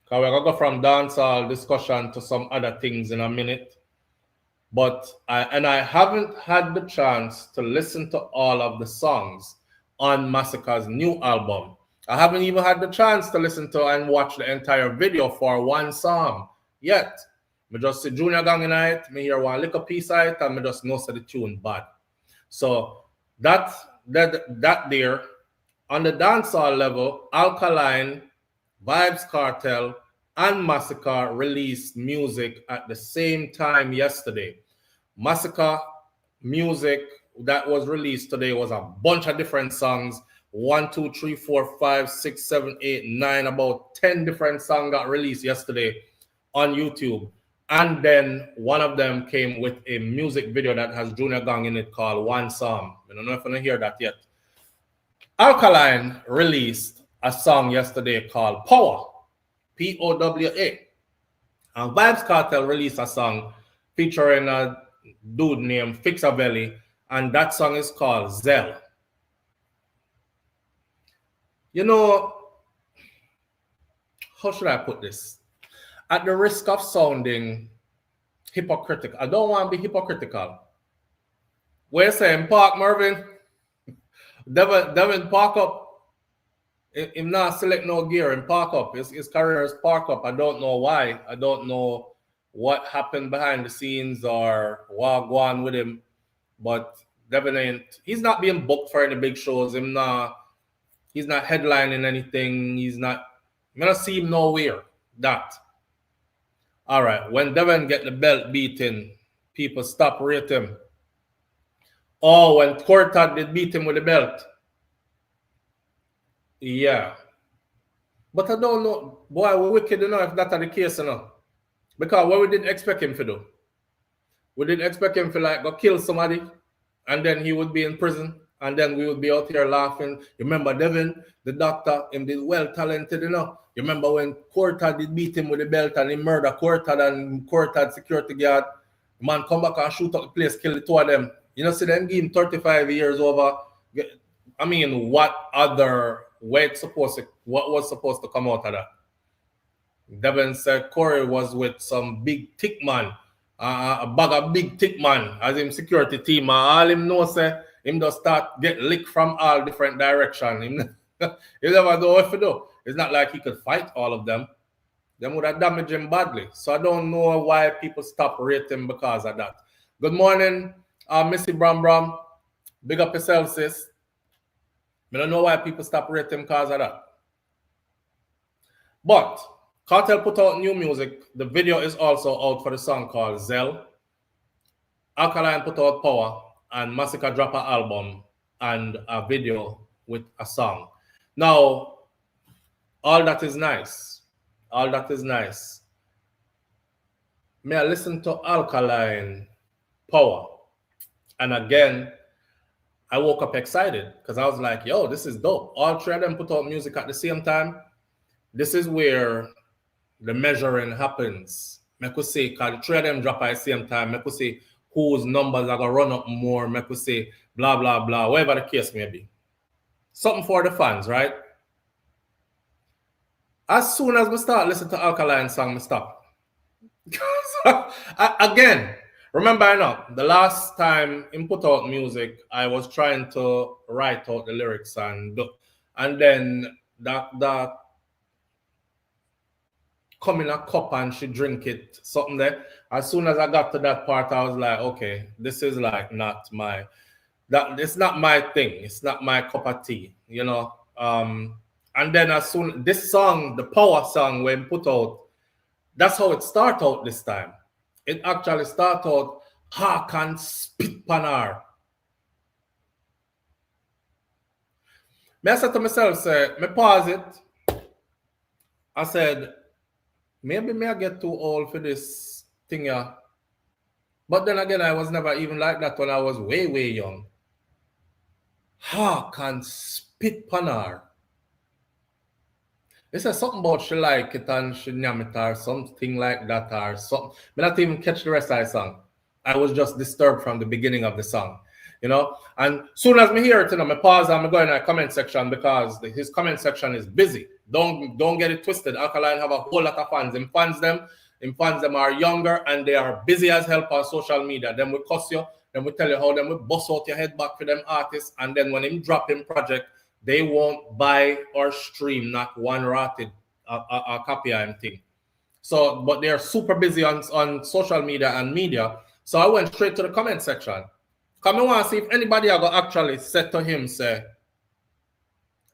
Because we're going to go from dancehall discussion to some other things in a minute. But I haven't had the chance to listen to all of the songs on Masicka's new album. I haven't even had the chance to listen to and watch the entire video for one song yet. I just see Junior Gang in it, I hear one little piece of it, and I just know so the tune bad. So that there, on the dancehall level, Alkaline, Vybz Kartel, and Masicka released music at the same time yesterday. Masicka music that was released today was a bunch of different songs. 1, 2, 3, 4, 5, 6, 7, 8, 9, about 10 different songs got released yesterday on YouTube. And then one of them came with a music video that has Junior Gang in it called One Song. I don't know if you don't hear that yet. Alkaline released a song yesterday called Power, P-O-W-A. And Vybz Kartel released a song featuring a dude named Fixavelli, and that song is called Zell. You know, how should I put this? At the risk of sounding hypocritical, I don't want to be hypocritical. Where you saying, Park Mervyn? Devin park up. Him not select no gear and park up. His career is park up. I don't know why. I don't know what happened behind the scenes or what go on with him. But Devin he's not being booked for any big shows. He's not headlining anything. I'm gonna see him nowhere. That. All right. When Devin get the belt beaten, people stop rate him. Oh, when Kartel did beat him with the belt. Yeah. But I don't know. Boy, we're wicked enough if that's the case, you know. Because what we didn't expect him to do. We didn't expect him to like go kill somebody and then he would be in prison and then we would be out here laughing. You remember Devin, the doctor, him did well talented, you know. You remember when Kartel did beat him with the belt and he murdered Kartel and Kartel security guard. The man come back and shoot up the place, kill the two of them. You know, see them give him 35 years over. I mean, what was supposed to come out of that? Devin said Corey was with some big thick man, a bag of big thick man as him security team. All him know say him just start get licked from all different directions. He never know what to do. It's not like he could fight all of them. Them would have damaged him badly. So I don't know why people stop rating because of that. Good morning, Missy Bram Bram. Big up yourself, sis. I don't know why people stop rating because of that. But Kartel put out new music. The video is also out for the song called Zell. Alkaline put out Power, and Masicka drop an album and a video with a song. Now, all that is nice. All that is nice. May I listen to Alkaline Power? And again, I woke up excited because I was like, yo, this is dope. All three of them put out music at the same time. This is where the measuring happens. I could say, because the three of them drop at the same time, I could say whose numbers are going to run up more. I could say blah, blah, blah, whatever the case may be. Something for the fans, right? As soon as we start listening to Alkaline song, I stop. Again, remember now, the last time he put out music, I was trying to write out the lyrics and then that come in a cup and she drink it, something there. As soon as I got to that part, I was like, okay, this is like it's not my thing. It's not my cup of tea, you know. And then as soon this song, the Power song, when put out, that's how it start out this time. It actually start out, Hark and spit panar. I said to myself, me pause it. I said, maybe I get too old for this thing, yeah. But then again, I was never even like that when I was way, way young. Hark and spit panar. It says something about she like it and she nyam it or something like that or something. I not even catch the rest of the song. I was just disturbed from the beginning of the song, you know. And soon as me hear it, you know, I pause and I go in the comment section because his comment section is busy. Don't get it twisted. Alkaline have a whole lot of fans. Him fans them are younger and they are busy as hell on social media. Then we cuss you, then we tell you how them we bust out your head back for them artists, and then when him drop him project, they won't buy or stream not one rotted a copy of him thing. So, but they're super busy on social media and media. So I went straight to the comment section. Come I want to see if anybody ever actually said to him, say,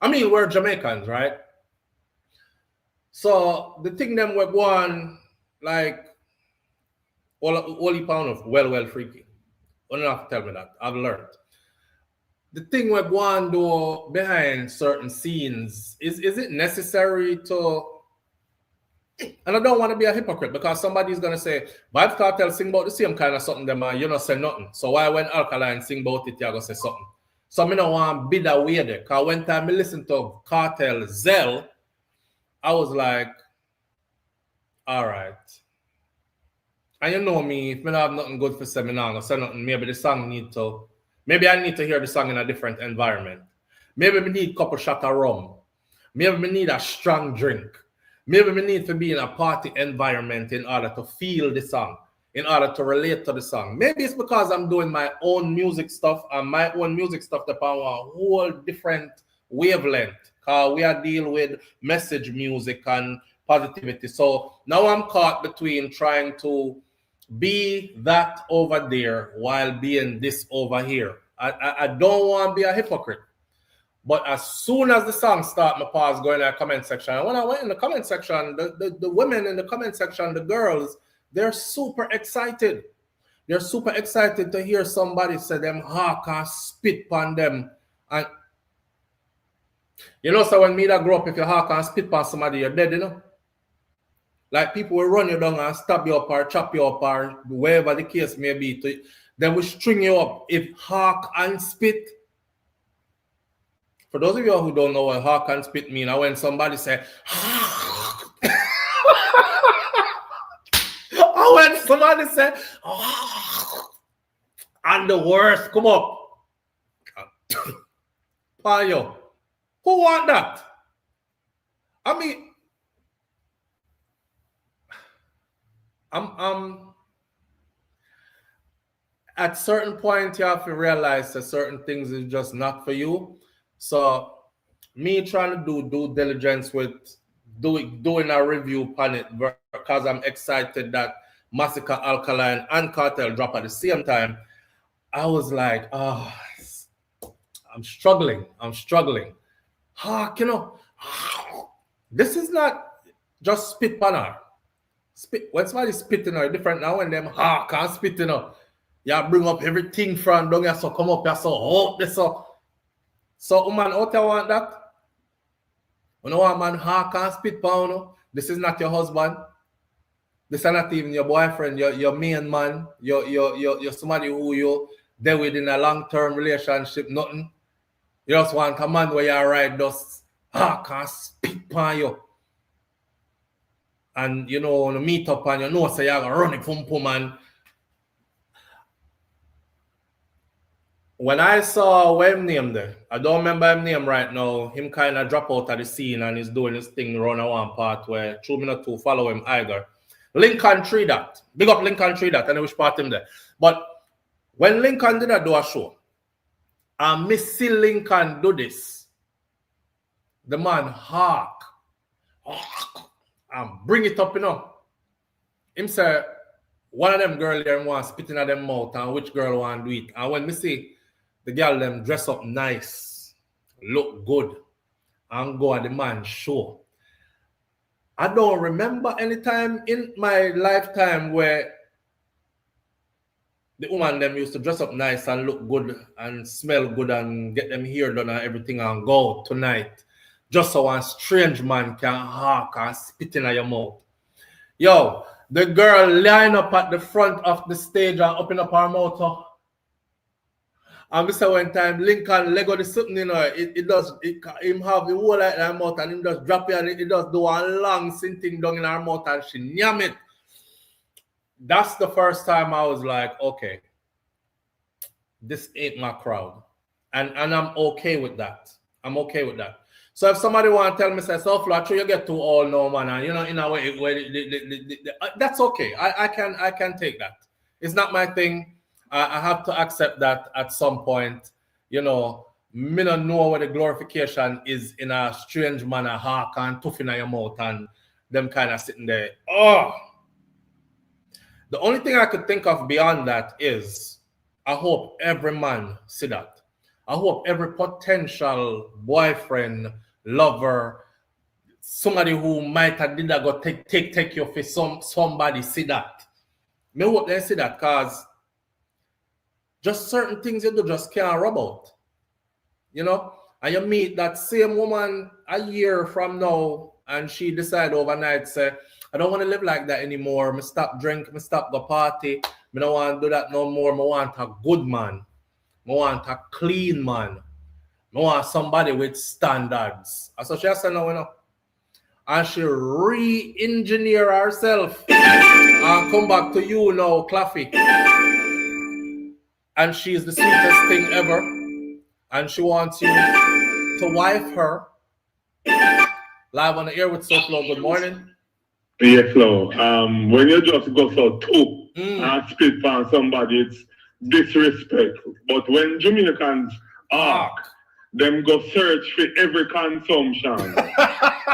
I mean, we're Jamaicans, right? So the thing them were going like only pound of well freaky. You don't have to tell me that. I've learned. The thing we're going to do behind certain scenes, is it necessary to, and I don't want to be a hypocrite because somebody's going to say, Vybz Kartel sing about the same kind of something, them, you don't say nothing. So why when Alkaline sing about it, you're going to say something? So I don't want to be that way there. Because when time I listen to Kartel Zell, I was like, all right. And you know me, if I don't have nothing good for seminar, I'm going to say nothing. Maybe I need to hear the song in a different environment. Maybe we need a couple shots of rum. Maybe we need a strong drink. Maybe we need to be in a party environment in order to feel the song, in order to relate to the song. Maybe it's because I'm doing my own music stuff, and my own music stuff depends on a whole different wavelength. Because we are dealing with message music and positivity. So now I'm caught between trying to be that over there while being this over here. I don't want to be a hypocrite. But as soon as the song starts, my pause going in the comment section. And when I went in the comment section, the women in the comment section, the girls, They're super excited. They're super excited to hear somebody say them hawk and spit on them. And you know, so when me that grow up, if you hawk and spit on somebody, you're dead, you know? Like people will run you down and stab you up or chop you up or wherever the case may be. They will string you up. If hawk and spit, for those of you who don't know what hawk and spit mean, or when somebody say, or when somebody say, and the worst come up. Payo, who want that? I mean, I'm at certain point you have to realize that certain things is just not for you. So me trying to do due diligence with doing a review on it because I'm excited that Masicka, Alkaline, and Kartel drop at the same time. I was like, oh, I'm struggling. You know, this is not just spit on her. Spit, when somebody spitting her, different now when them can't spit, you know. You bring up everything from down here, so come up here, so this so man, out there want that? You know what, man, can't spit pound, no? This is not your husband. This is not even your boyfriend, your main man, you're somebody who you there within a long-term relationship, nothing. You just want a man where you ride just can't spit on you. And you know, when you meet up and you know, so you're gonna run it pum and when I saw what him name there, I don't remember him name right now. Him kind of drop out of the scene and he's doing his thing around one part where true me not to follow him either. Lincoln Tree that. Big up Lincoln Tree that. I know which part him there. But when Lincoln did do a show, and Missy Lincoln do this, the man hark and bring it up, you know. Him say, one of them girl there want spitting at them mouth and which girl want do it. And when me see the girl them dress up nice, look good, and go at the man show. I don't remember any time in my lifetime where the woman them used to dress up nice and look good and smell good and get them hair done and everything and go tonight. Just so one strange man can hawk and spit in your mouth. Yo, the girl line up at the front of the stage and open up her mouth. And we say one time, Lincoln Lego the something, you know, him have the whole like that mouth and him just drop it and it does do a long thing down in her mouth and she yam it. That's the first time I was like, okay, this ain't my crowd. And I'm okay with that. I'm okay with that. So if somebody want to tell me, say, SouFLoTV, you get too old now, man, and you know, in a way, that's okay. I can take that. It's not my thing. I have to accept that at some point. You know, me don't know what the glorification is in a strange manner, hawk and tough in your mouth and them kind of sitting there. Oh, the only thing I could think of beyond that is I hope every man see that. I hope every potential boyfriend, lover, somebody who might have did that go take you for somebody see that. Me hope they see that because just certain things you do just can't rub out. You know? And you meet that same woman a year from now and she decide overnight, say, I don't want to live like that anymore. Me stop drink, me stop the party. Me don't want to do that no more. Me want a good man. Me want a clean man. Me want somebody with standards. That's what she said now, you know. And she re-engineer herself and come back to you now, Claffy. And she's the sweetest thing ever. And she wants you to wife her. Live on the air with SouFLoTV. Good morning. Yeah, Flo. When you just go so too and spit on somebody, it's disrespect. But when Jamaicans them go search for every consumption,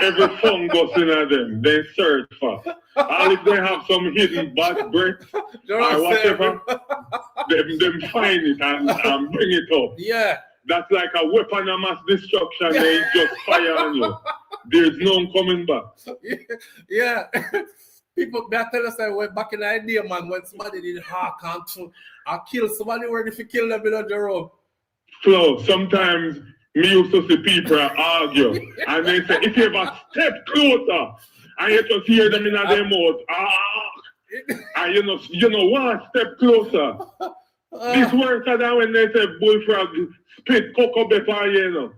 every fungus in them, they search for. And if they have some hidden bad breath or whatever, them find it and bring it up. Yeah. That's like a weapon of mass destruction. They just fire on you. There's no coming back. Yeah. People, I tell us that way back in the idea, man, when somebody did hack and kill somebody ready to kill them in the road. Flo, sometimes me used to see people argue, and they say, if you ever step closer, and you just hear them in their mouth, and you know what, step closer. This works than when they say bullfrog spit cocoa pepper, you know.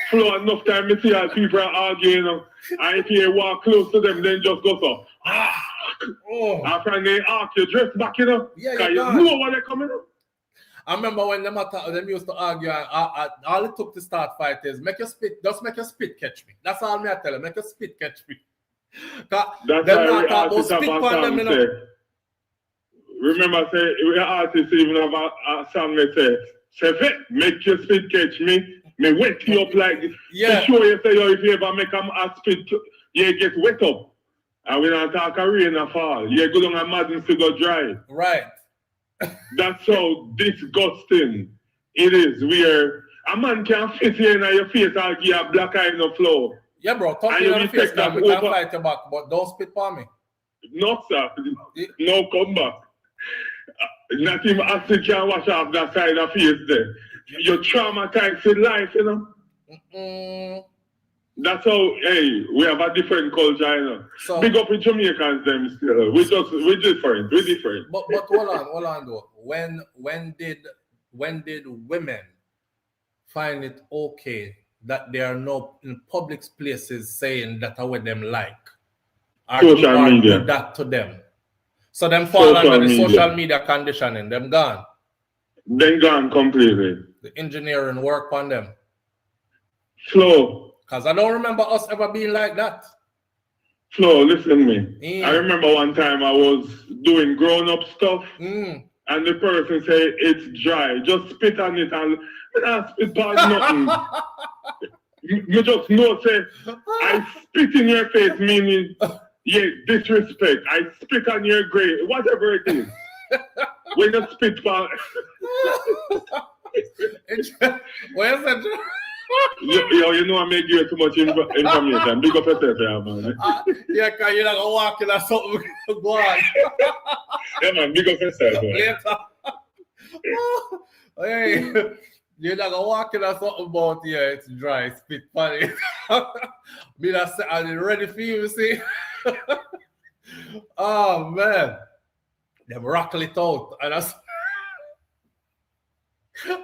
Flo, enough time me see how people argue, you know, and if you walk close to them, then just go so, after they arc, you dress back, you know, because you know what they're coming up. I remember when them used to argue, and all it took to start fight is make your spit catch me. That's all me I tell them, make your spit catch me. That's why we artists have a song say. Remember, say we artists even have a song that say, make your spit catch me wet you up like this. To show you say, if you ever make a spit, you get wet up. And we don't talk a rain or fall. You go down and madness to go dry. Right. That's how disgusting it is. Where a man can fit you in your face and give you a black eye in the floor. Yeah, bro. Talk to you in the face that we can fight you back, but don't spit for me. No, sir. No, come back. Not even acid can wash off that side of face there. You're traumatized in life, you know. That's how, hey, we have a different culture, you know. So, big up with Jamaicans, them still. We're different. But hold on though. When did women find it okay that they are not in public places saying that what them like? Social media. Do that to them. So them fall under the social media conditioning. Them gone. Then gone completely. The engineering work on them. Flo. Because I don't remember us ever being like that. Flo, listen to me. I remember one time I was doing grown-up stuff. And the person said, it's dry. Just spit on it and not spit on nothing. You just know, say, I spit in your face, meaning, yeah, disrespect. I spit on your grave, whatever it is. When you spit on... Where's that? You know I make you too much information. Big up yourself, man. Yeah, because you're not going to walk in or something. Go on. Yeah, man, big up yourself, man. Later. Hey, you're not going to walk in or something about here. It's dry. Spit funny. I'm ready for you, see? Oh, man. Them rockle it out. And that's...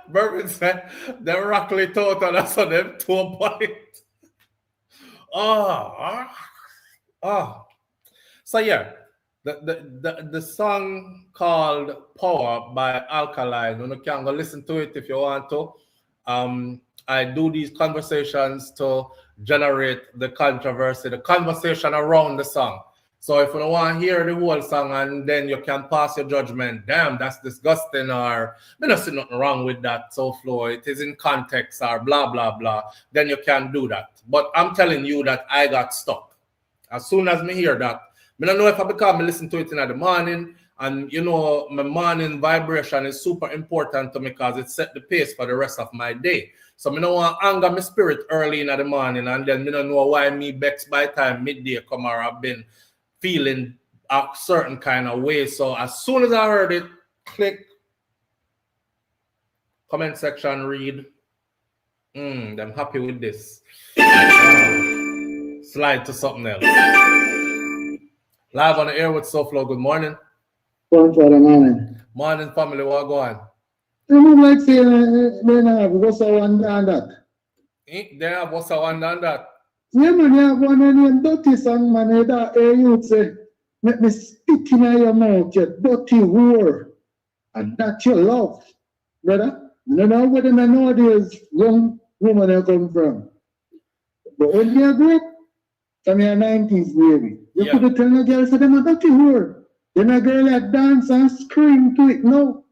Bourbon said, they rockle it out and I saw them 2 points. So yeah, the song called Power by Alkaline, you can go listen to it if you want to. I do these conversations to generate the controversy, the conversation around the song. So if you don't want to hear the whole song and then you can pass your judgment, damn, that's disgusting, or I don't see nothing wrong with that, SouFLo, it is in context, or blah, blah, blah, then you can do that. But I'm telling you that I got stuck. As soon as me hear that, I don't know if I listen to it in the morning, and you know, my morning vibration is super important to me because it set the pace for the rest of my day. So I don't want to anger my spirit early in the morning, and then I don't know why me vex by time midday come or I've been feeling a certain kind of way. So as soon as I heard it, click, comment section, read. I'm happy with this. Slide to something else. Live on the air with SouFLo. Good morning. Morning. Morning, family. What going? I would like to say, they have what's a one and that. They have what's a one and that. Yeah, man, you have one of them dirty song, man, that you say, let me spit in your mouth, you dirty whore. And that's your love, brother. You know where them nowadays young woman they come from. But when they grew up, from your 90s, baby, you could tell a girl, say, them a dirty whore. Then a girl that dance and scream to it, no.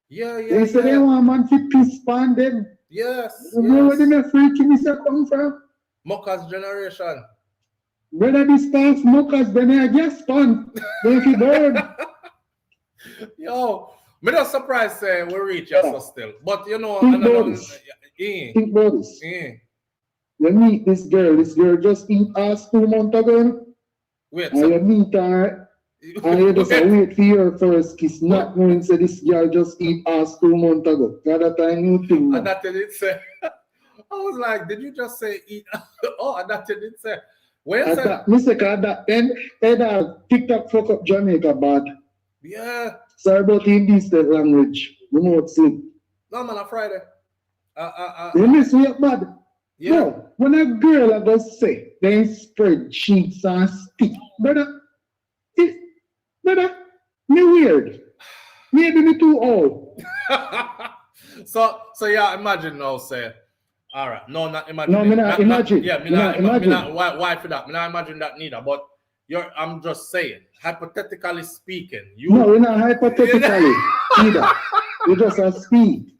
They say they want a man to piss on them. Yes. You know where them freaking is come from? Mocha's generation. Whether this time's Mocha's, then I just fun. They keep burn. Yo, I'm not surprised we reach so still. But you know, think about this. You meet this girl just eat ass 2 months ago. Wait, And you meet her, and you just wait for your first kiss, not knowing say this girl just eat ass 2 months ago. That time you think. And that didn't say. I was like, did you just say eat? Oh, and that didn't say. Where is it? Masicka, that then TikTok fuck up Jamaica bad. Yeah. Sorry about the indecent language. You know what's it? No, man, on Friday. You miss me up bad. Yeah. No, when a girl I go say, they spread cheeks and stick. Brother, me weird. Maybe me too old. so yeah, imagine now, say, all right, no, not imagine. No, me not imagine. Yeah, me not imagine. Why for that? Me not imagine that neither. But I'm just saying, hypothetically speaking, you. No, we're not hypothetically either. We just a speed.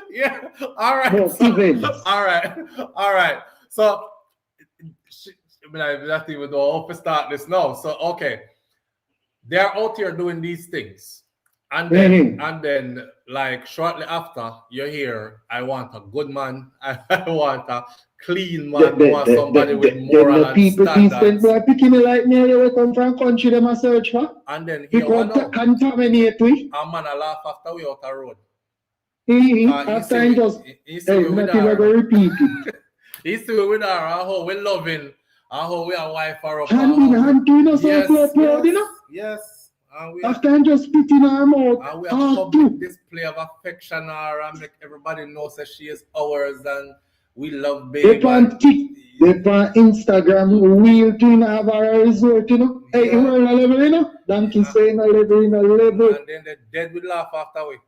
Yeah. All right. No, all right. So, I mean, I not even know how to start this now. So, okay, they're out here doing these things, and then like shortly after, you hear, I want a good man, I want a clean man, I want somebody with moral and people standards. People picking me like me, they come from country, them a search for. And then here we contaminate we. A man a laugh after we out the road. After he just, hey, not even go repeat it. He's still with her, and how we loving, and how we are wife her up. Hand in hand, you know, so proud, you know? Yes. After I'm just spitting her mouth. And we have public display of affection her and make everybody know that she is ours and we love baby. They on Instagram, we'll to have a resort, you know? Hey, we're in a level, you know? Donkey saying a level, in a level. And then they're dead with laugh after we.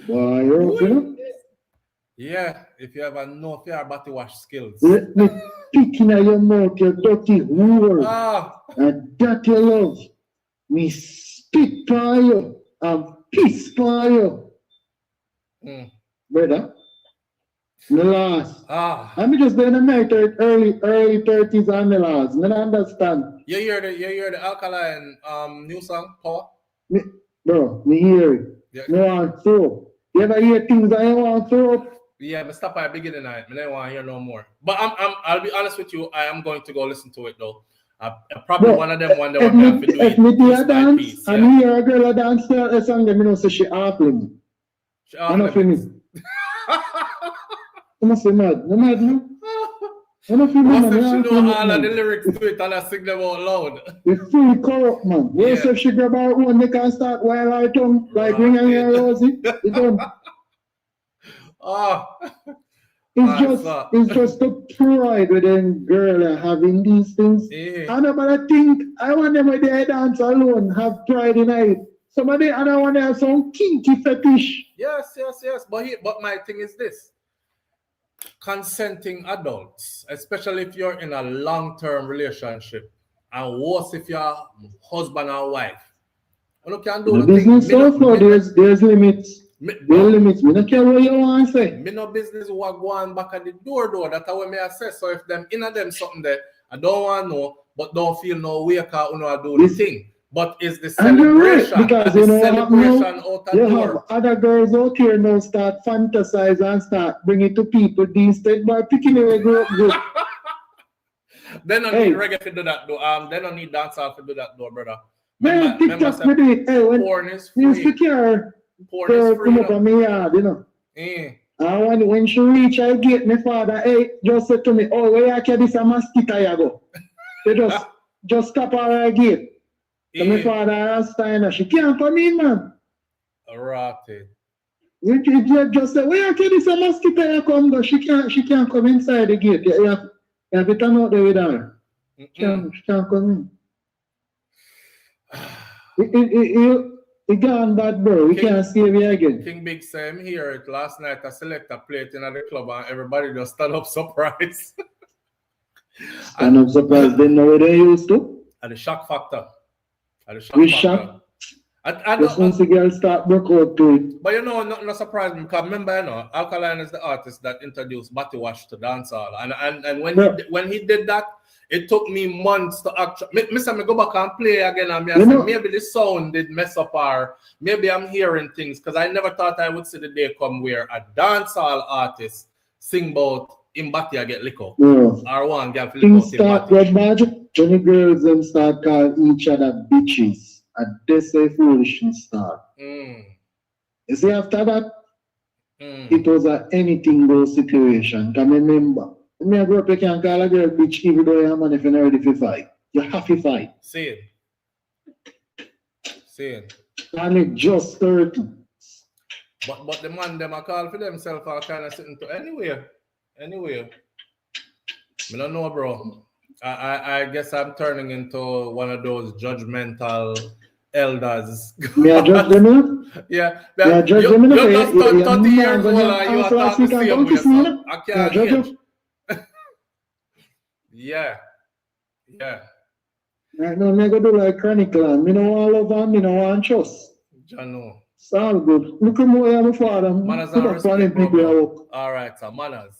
Boy, you know? Yeah, if you ever know if you have body wash skills. Let me pick in your mouth, you dirty whore. And that you love. Me spit by you and piss by you. Brother, the last. I'm just going to make it early 30s and the last. I don't understand. You hear the Alkaline new song, Paul? Bro, me hear it. Yeah. No want throw. You ever hear things I want throw? Yeah, but stop at the beginning of it. I don't want to hear no more. But I'll be honest with you. I am going to go listen to it though. Probably one of them one day want to do it. If me do a dance and hear a girl a dance to a song, then I know say she awful. I know for me. I must be mad. No mad, no? I know for me. What if she know all of the lyrics to it and I sing them out loud? It's fully corrupt, man. What if she grab her own, they can start while I tongue, like ring and your Rosie? It don't. It's just the pride within girl having these things. Yeah. And I think I want them with their dance alone have pride in it. Somebody and I want to have some kinky fetish. Yes. But my thing is this: consenting adults, especially if you're in a long-term relationship, and worse if you're husband and wife. You can do the business SouFLo, there's limits. Limits. Me don't care what you want to say. Me no business what go on back at the door. That's how me I say. So if them in them something there, I don't want to know, but don't feel no way because you know I do the thing. But it's the celebration. Right, because you know celebration out the you door. Have other girls out here now start fantasize and start bring it to people instead by picking it up good. They don't need reggae to do that though. They don't need dancehall to do that though, brother. Man, TikTok with it. Hey, when porn is free. Porn is free. Come up on me yard, you know. And when she reach I get my father, hey, just said to me, oh, where you carry this a mosquito you go? They just stop her at gate. So my father asked her, she can't come in, man. Rotted. You just say, where you carry this a mosquito you come go? She can't come inside the gate. You have to turn out there with her. She can't come in. It gone bad, bro. We can't see me again. King Big Sam here it last night. I select a plate in the club and everybody just stand up surprised. Stand up surprised. They know what they used to. And the shock factor. Shock. Just once the girl start broke out to it. But you know, not surprised me because remember, you know, Alkaline is the artist that introduced Body Wash to dancehall, and when he did that, it took me months to actually. Me go back and play again, and maybe the sound did mess up, or maybe I'm hearing things because I never thought I would see the day come where a dancehall artist sing about in Batty I get liquor. Yeah. Or one get liquor Things in start Batty. get bad. Johnny girls them start call each other bitches. And they say foolishness start. Mm. You see, after that, Mm. it was a anything goes situation. Can remember. When I grew up, you can't call a girl bitch even though you're a man if you're not ready to fight. You have to fight. See it. See it. And it just 30. But the man them a call for themselves all kind of sitting to anywhere. Anywhere. I don't know, bro. I guess I'm turning into one of those judgmental elders. Me a judge them, Yeah. Me a judge You them, just turned 30 you years old and you are talking the same way. So I can't judge age. them. Yeah. Yeah. Right now, me go do like Chronicle. Me no want love and me no want trust. Jano. It's all good. Look at me, I'm a father. Manners Put and up respect, on it, people bro. I work. All right, so manners.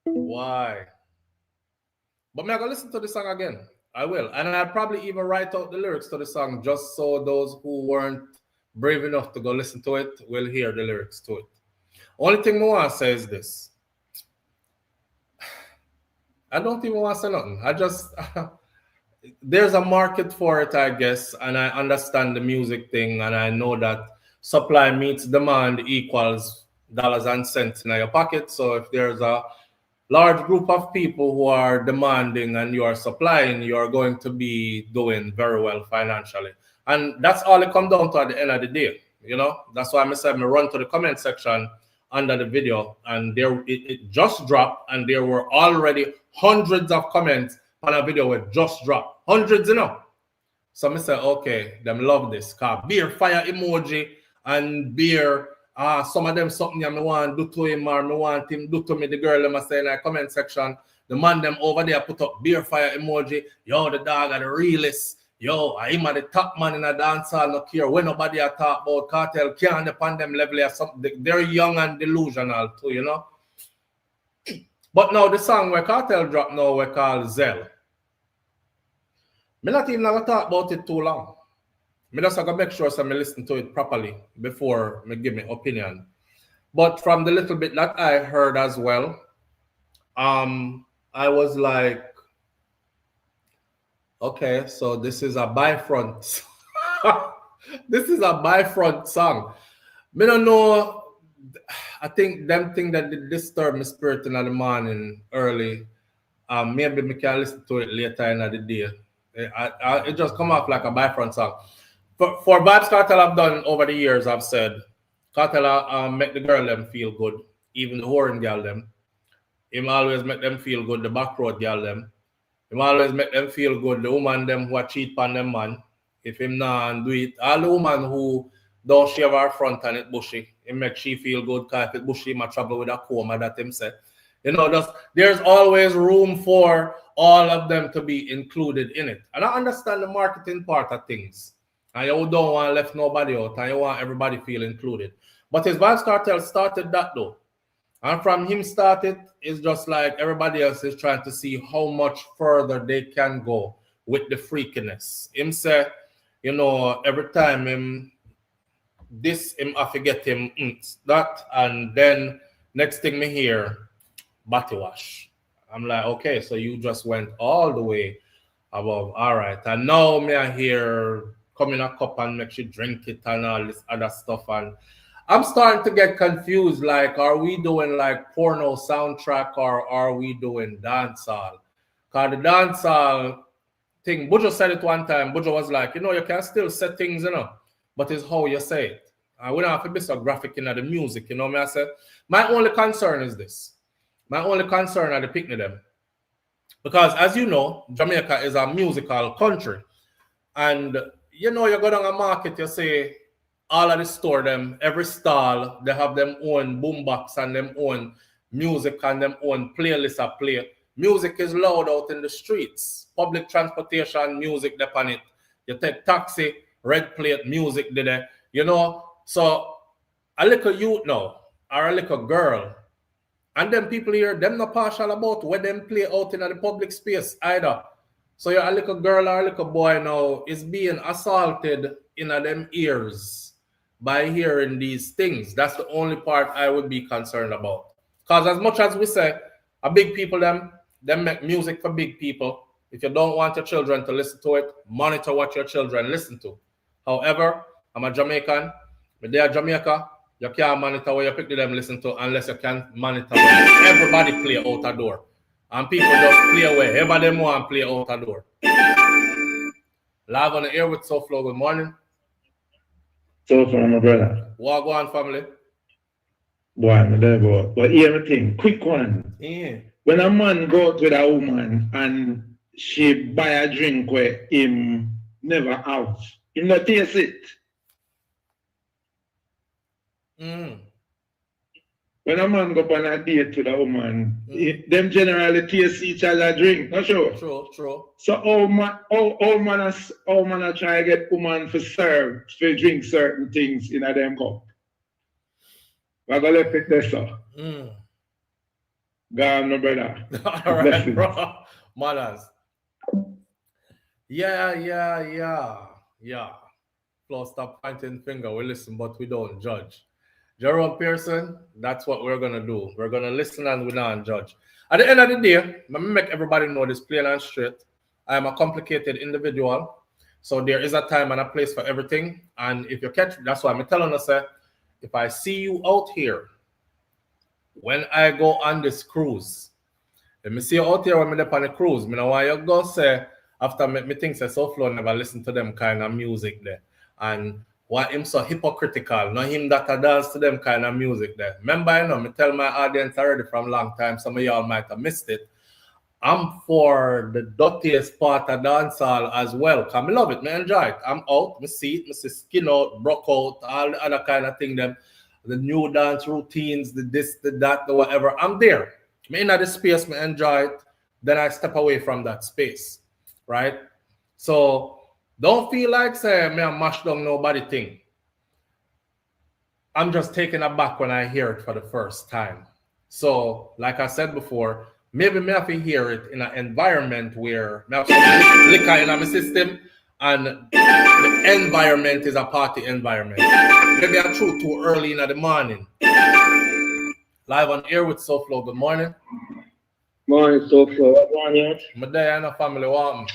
Why? But me I go listen to the song again. I will. And I'll probably even write out the lyrics to the song just so those who weren't brave enough to go listen to it will hear the lyrics to it. Only thing I want to say is this. I don't even want to say nothing. I just... there's a market for it, I guess, and I understand the music thing, and I know that supply meets demand equals dollars and cents in your pocket. So if there's a large group of people who are demanding and you are supplying, you are going to be doing very well financially. And that's all it comes down to at the end of the day. You know, that's why I said I run to the comment section under the video, and there it just dropped, and there were already hundreds of comments on a video where just dropped. Hundreds, you know. So I said, okay, them love this. Cause beer fire emoji and beer, some of them something I want to do to him or I want him do to me. The girl them I say in the comment section. The man them over there put up beer fire emoji. Yo, the dog are the realest. Yo, I'm the top man in a dance hall, no care when nobody a talk about Kartel, can't depend them level or something. They're young and delusional too, you know. But now the song where Kartel drop now we call Zell. Me not even gonna talk about it too long. Me just gonna make sure I listen to it properly before me give my opinion. But from the little bit that I heard as well, I was like, okay, so this is a Bifront. This is a Bifront song. Me don't know. I think them thing that did disturb my spirit in the morning early. Maybe me can listen to it later in the day. It just come off like a Bifront song. For Vibes Kartel I've done over the years, I've said Kartel make the girl them feel good, even the whoring girl them. Him always make them feel good, the back road girl them. Him always make them feel good, the woman them who cheat on them man. If him not do it, all the woman who don't shave her front and it bushy, it make she feel good because if it bushy, he might trouble with a comb that him said. You know, there's always room for all of them to be included in it. And I understand the marketing part of things. And you don't want to left nobody out and you want everybody feel included. But his Vibes Kartel started that though. And from him started, it's just like everybody else is trying to see how much further they can go with the freakiness. Him say, you know, every time him I forget him that, and then next thing me hear, body wash. I'm like, okay, so you just went all the way above. All right. And now me I hear come in a cup and make you drink it and all this other stuff. And I'm starting to get confused. Like, are we doing like porno soundtrack or are we doing dancehall? Because the dancehall thing, Bujo said it one time. Bujo was like, you know, you can still say things, you know, but it's how you say it. And we don't have to be so graphic in the music, you know what I said? My only concern is this. My only concern are the picnic them. Because as you know, Jamaica is a musical country. And you know, you go down a market, you say all of the store them, every stall, they have them own boombox and them own music and them own playlist of play. Music is loud out in the streets. Public transportation, music upon it. You take taxi, red plate, music there. You know, so a little youth now, or a little girl, and them people here, them not partial about where them play out in the public space either. So you're a little girl or a little boy now is being assaulted in them ears by hearing these things. That's the only part I would be concerned about. Because as much as we say, a big people them make music for big people. If you don't want your children to listen to it, monitor what your children listen to. However, I'm a Jamaican. When they are Jamaica, you can't monitor what you pick them listen to unless you can monitor what everybody play out the door. And people just play wherever they want play out the door. Live on the air with SouFLo. Good morning. SouFLo, my brother. What go on, family? Boy, my there go. But hear me thing, quick one. Yeah. When a man go out with a woman and she buy a drink where him never have, he not taste it. When a man go on a date with a woman, them generally taste each other drink, not sure. True. So all man a try to get woman for serve, for drink certain things in a them cup. We're gonna let it there, so. Go on, my brother. All right, bro. Mothers. Yeah. Flo, stop pointing finger. We listen, but we don't judge. Jerome Pearson, that's what we're going to do. We're going to listen and we don't judge. At the end of the day, let me make everybody know this plain and straight. I am a complicated individual. So there is a time and a place for everything. And if you catch, that's why I'm telling us, if I see you out here, when I go on this cruise, let me see you out here when I'm on the cruise. I know why you go say, after me think say SouFLo never listen to them kind of music there. And why him so hypocritical, not him that I dance to them kind of music there. Remember, you know, me tell my audience already from a long time, some of y'all might have missed it. I'm for the dirtiest part of dancehall as well. Cause I love it, I enjoy it. I'm out, I see it, I see skin out, broke out, all the other kind of thing, them, the new dance routines, the this, the that, the whatever. I'm there. Me in the space, I enjoy it. Then I step away from that space, right? So don't feel like say me a mash down nobody thing. I'm just taken aback when I hear it for the first time. So, like I said before, maybe me have to hear it in an environment where me have some liquor in my system and the environment is a party environment. Maybe I'm too early in the morning. Live on air with SouFLo. Good morning. Morning, SouFLo. What morning? My day and a family warm.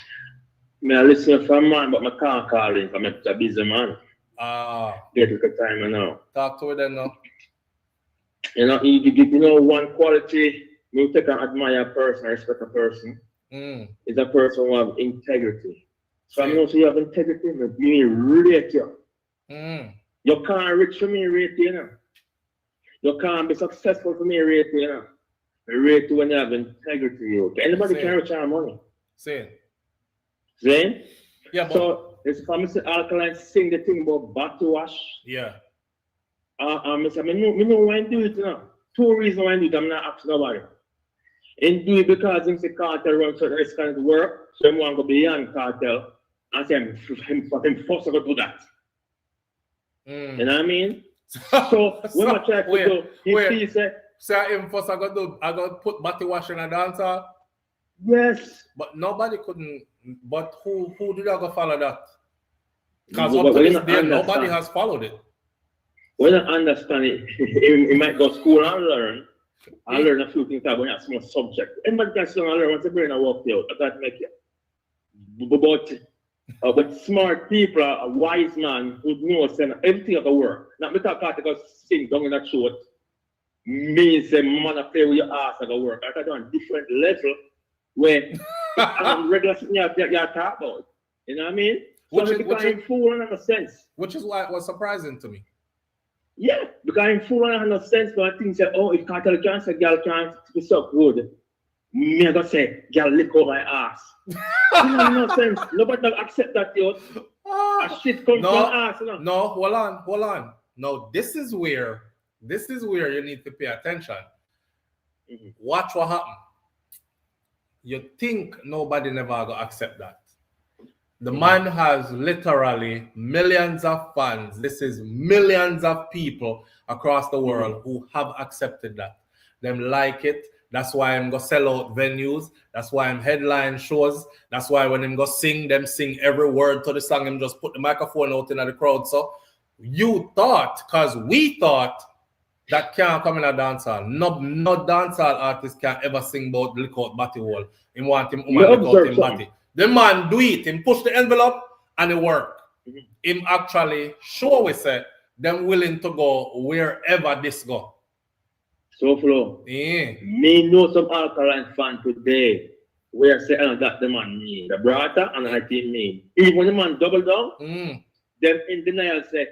I listen from man, but I can't call in because I'm a busy man. Get a time now. Talk to them now. You know, one quality you take and admire a person, respect a person, is a person who have integrity. So I know so you have integrity, but me rate you. You can't reach for me, rate you, know. You can't be successful for me, rate you, know. Rate you when you have integrity. You. Anybody can reach our money. Same. See? Yeah, but so it's for Mr. Alkaline sing the thing about back to wash. Yeah. I know why I do it now. Two reasons why I do it, I'm not asking nobody. And do it because him say Kartel run certain risk kind of work, so him want to go beyond Kartel and say him forced to go do that. You know what I mean? So when I try to do, he say, him first I got put body wash in a dancer. Yes. But nobody couldn't. But who did I go follow that? Because up to this day, nobody has followed it. When I understand it, he might go to school and learn a few things about a small subject. Everybody can still learn once the brain work out. I can't make it. But smart people, a wise man who knows everything of the work. Not because I go sing down in that short means a man play with your ass at the work. I got on a different level where regular thing you talk about. You know what I mean? So which is fool in a sense. Which is why it was surprising to me. Yeah, because I'm fool in a sense, but I think say, oh, if Kartel can't say girl can't be so good, me I gotta say, girl lick over my ass. No sense. Nobody will accept that, yo. A shit comes from your ass, you know? No, hold on. No, this is where you need to pay attention. Watch what happens. You think nobody never gonna accept that. The man has literally millions of fans. This is millions of people across the world who have accepted that. Them like it. That's why I'm gonna sell out venues. That's why I'm headline shows. That's why when I'm gonna sing, them sing every word to the song. I'm just put the microphone out in the crowd. So you thought, because we thought, that can't come in a dancehall. No dancehall artist can ever sing about lick out body hole. Him want him woman lick out him body. The man do it. Him push the envelope and it work. Him actually show we say them willing to go wherever this go. SouFLo. Yeah. Me know some alkaline fan today where say that the man mean. The brother and I think me. Even when the man double down, them in denial say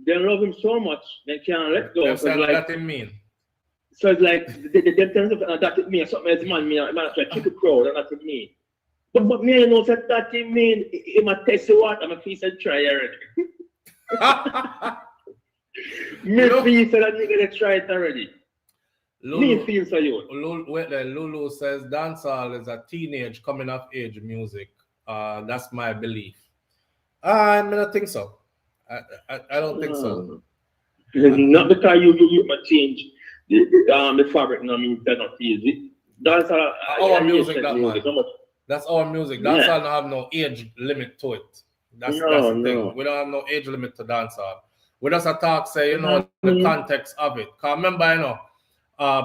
they love him so much they can't let go. Them say like, that him mean. So it's like they tell them that it mean something else man mean. Man try to trick the crowd and that it mean. But me you know that it mean it might test you what I'm a piece and try already. Me feel so that nigga they try it already. Lulu, feel so you. Lulu says dancehall is a teenage coming of age music. That's my belief. I don't think so. I don't think so. Not because you might change the fabric. No, I mean they're not easy. That's our music, that man. That's our music. Dancehall don't have no age limit to it. That's the thing. We don't have no age limit to dancehall. We just talk, say, you know, the context of it. Cause remember, you know,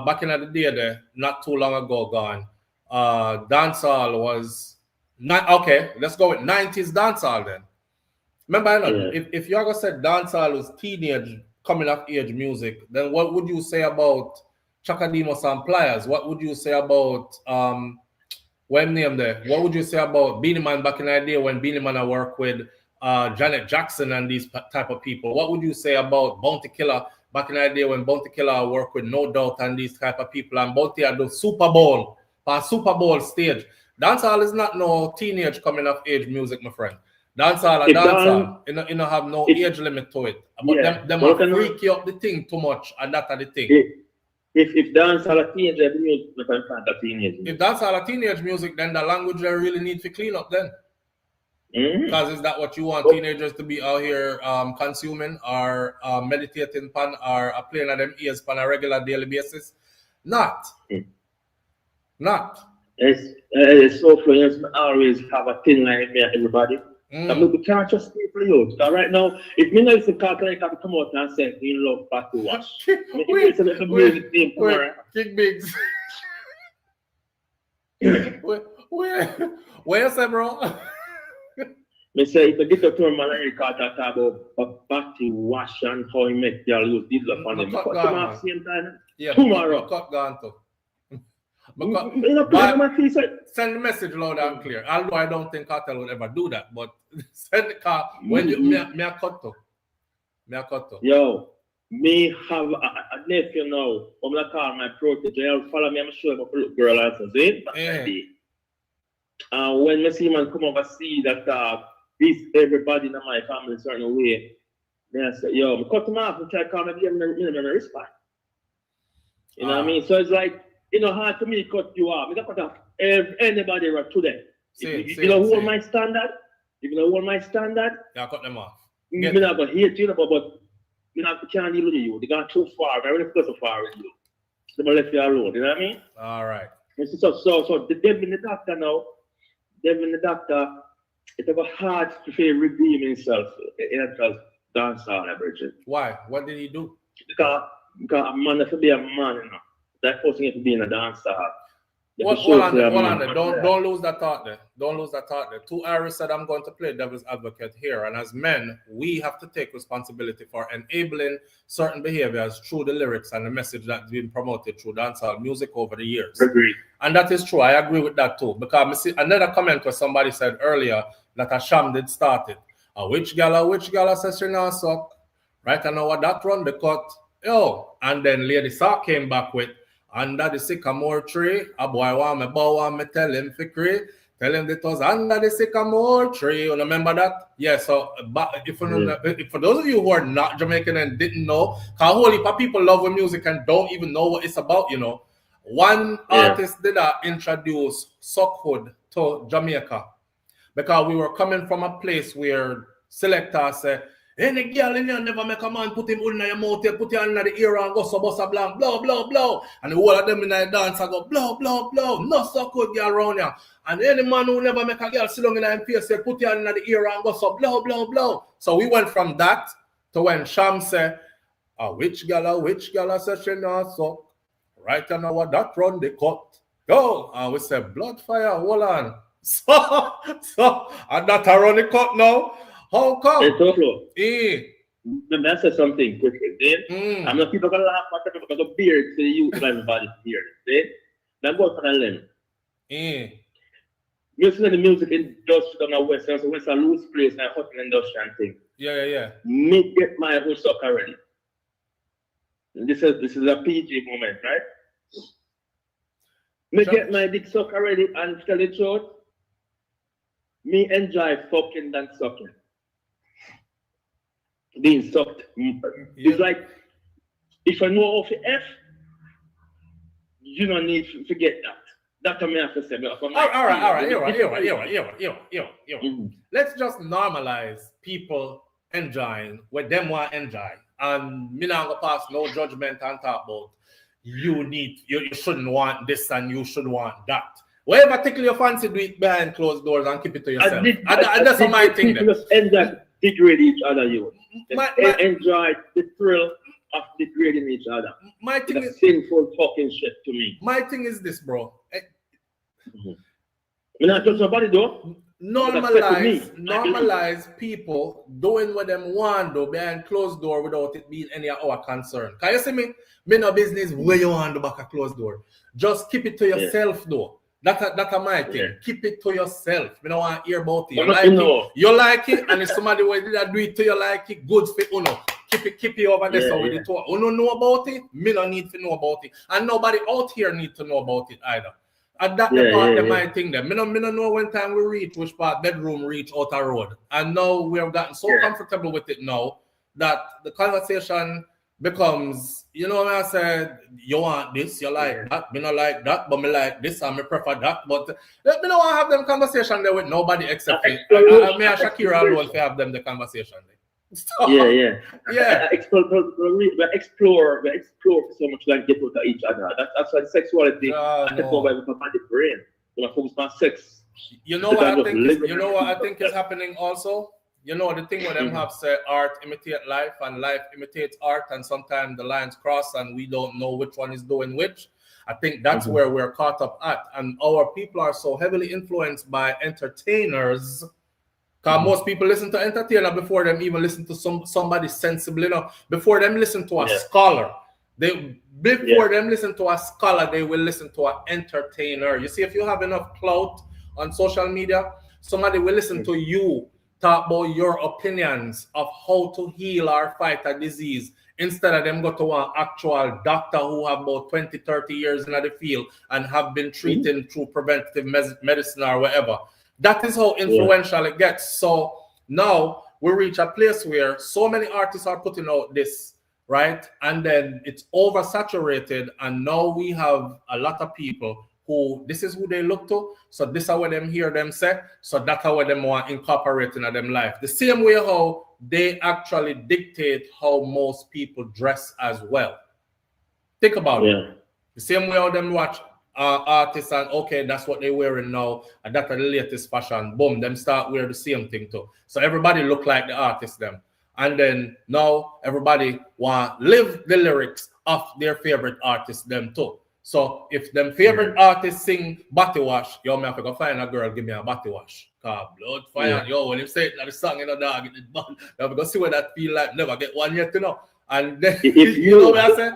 back in the day there, not too long ago gone, dancehall was not okay. Let's go with 90s dancehall then. Remember, you know, if you're gonna say dancehall was teenage coming of age music, then what would you say about Chakademos and Pliers? What would you say about what name there? What would you say about Beenie Man back in the day when Beenie Man worked with Janet Jackson and these type of people? What would you say about Bounty Killer back in the day when Bounty Killer worked with No Doubt and these type of people, and Bounty had the Super Bowl stage? Dancehall is not no teenage coming of age music, my friend. Dancehall and dancehall, you know have no age limit to it. But them freak you up the thing too much, and that's the thing. If dancehall a teenage music, if dancehall a teenage music, then the language they really need to clean up then. Because is that what you want teenagers to be out here consuming or meditating pan or playing at them ears on a regular daily basis? Not. It's so funny. I always have a thin line in me at everybody. I mean, we can't just people you. So right now, if me know it's a Kartel, I can come out and say, "You love back to watch." Wait, King Biggs. Where you say, bro? Me say, if you get to man and Kartel talk about back to wash and how he make y'all use these up on them. Cut them off same time. Yeah, tomorrow. Cut gone too. Send the message loud and clear. Although I don't think Kartel would ever do that, but send the car when you me a cut to. Yo, me have a nephew now. I'm gonna call my protege. I'll follow me. I'm sure I'm a little girl also. When me see man come over see that this everybody in my family a certain way, then I say, yo, I cut him off and try to call me give me respect. You know what I mean? So it's like, you know, hard for me to cut you off. I don't cut off anybody right today. If you don't hold my standard, yeah, cut them off. I'm not going to hate you, but you know, can't deal with you. They got too far. I really go so far with you. They're going to let you alone. You know what I mean? All right. So the devil in the doctor now, it's ever hard to redeem himself in a dancehall average. Why? What did he do? Because a man has to be a man, you know. That forcing it to be in a dancehall. Hold on there. Don't lose that thought there. To Iris said, I'm going to play devil's advocate here. And as men, we have to take responsibility for enabling certain behaviors through the lyrics and the message that's been promoted through dancehall music over the years. Agreed. And that is true. I agree with that too. Because I see another comment where somebody said earlier that a sham did start it. Which gala says she now suck? Right? I know what that run the cut. Yo. And then Lady Sark came back with, under the sycamore tree, a boy want me bow me tell him fikri. Tell him it was under the sycamore tree. You remember that? Yeah, so if for those of you who are not Jamaican and didn't know, because a whole heap of people love the music and don't even know what it's about, you know. One artist did introduce Sockhood to Jamaica because we were coming from a place where selectors say, any girl in here never make a man put him under your mouth, put your under the ear and go so bust a blank, blow, blow, blow. And the whole of them in the dance I go, blow, blow, blow. No so good girl around here. And any man who never make a girl sit down in her face, say, put your under the ear and go so blow, blow, blow. So we went from that to when Sham said, Which gala says she not suck. Right now, what that run they cut. Go. And we say, blood fire, hold on. So, and that a run the cut now. How come? It's SouFlo. Eh. Let me say something quickly. I'm not people gonna laugh at the because of beard to you to everybody here. Now go for the limb. Listen to the music industry on the West, so it's a loose place and hotel industry and thing. Yeah. Me get my whole suck already. This is a PG moment, right? Me get my dick suck already and tell the truth. Me enjoy fucking than sucking. Being sucked. It's like if I know of F, you don't need to forget that. That's what I have to say. All right. Let's just normalize people enjoying what them want enjoy. And me not gonna pass no judgment and talk about you shouldn't want this and you should want that. Whatever tickle your fancy, do it behind closed doors and keep it to yourself. That's my thing. People just degrade each other, you. Enjoy the thrill of degrading each other. My thing is sinful fucking shit to me. My thing is this, bro. We're not judging nobody though. Normalize people doing what them want though behind closed door without it being any of our concern. Can you see me? Me no business where you want the back of closed door. Just keep it to yourself though. That's my thing. Yeah. Keep it to yourself. Me don't want to hear about it. You like it, and if somebody will do it to you like it, good for you know. Keep it over there so with it. You don't know about it, me don't need to know about it. And nobody out here need to know about it either. And that's the part of my thing there. Me don't know when time we reach, which part bedroom reach outer road. And now we have gotten so comfortable with it now that the conversation becomes, you know what I said, you want this, you like that, me not like that, but me like this and me prefer that. But me don't want to have them conversation there with nobody except me and Shakira alone to have them the conversation there. So, we explore so much like get out of each other. That's why sexuality take over the brain. You know, focus on sex. You know what I think is happening also? You know, the thing with them have said art imitate life and life imitates art, and sometimes the lines cross and we don't know which one is doing which. I think that's where we're caught up at. And our people are so heavily influenced by entertainers. Because most people listen to entertainer before them even listen to somebody sensible, you know, before them listen to a scholar. Them listen to a scholar, they will listen to an entertainer. You see, if you have enough clout on social media, somebody will listen to you talk about your opinions of how to heal or fight a disease instead of them go to an actual doctor who have about 20, 30 years in the field and have been treating through preventative medicine or whatever. That is how influential it gets. So now we reach a place where so many artists are putting out this, right? And then it's oversaturated. And now we have a lot of people who, this is who they look to. So this is how them hear them say. So that's how them want incorporating in them life. The same way how they actually dictate how most people dress as well. Think about it. The same way how them watch artists and okay, that's what they're wearing now, and that's the latest fashion. Boom, them start wearing the same thing too. So everybody look like the artist them, and then now everybody want live the lyrics of their favorite artist them too. So if them favorite artists sing body wash, yo, me have to go find a girl give me a body wash. Blood fire, yo, when you say it, the song in the dog, it is bad. You have to go see what that feel like. Never get one yet, you know. And then if you know what I say.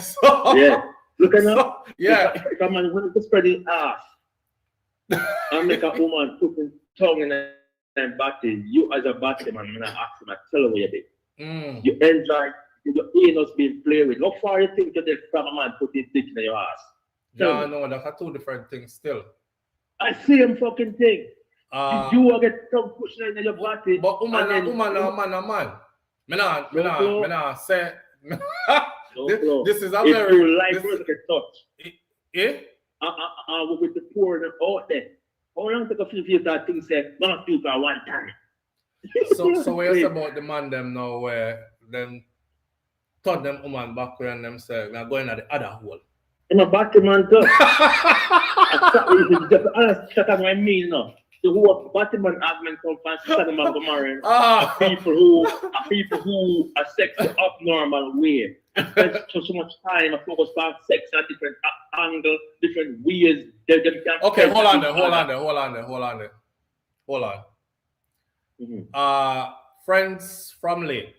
So, look at now. If a man wants to spread his ass and make a woman put his tongue in and body, you as a body man, I'm ask him, I tell you what you did. You enjoy your anus being played with. How far you think you did from a man put his dick in your ass? No, that's two different things still. I see him fucking thing. You will get tongue pushing in your body. But man. Me nah say. This is a if very. You like to get touch. With the poor and out there. How long take a few years that thing say, not do for one time? So what you say about the man them now where them turn them woman back and them say we are going at the other hole. I'm a batty man too. That's what I mean now. the whole Batman argument come from Sodom and Gomorrah. Ah. People who are sex the abnormal way. Spend so much time and focus on sex at different angle, different ways. Okay, hold on there. Mm-hmm. Friends from Lake.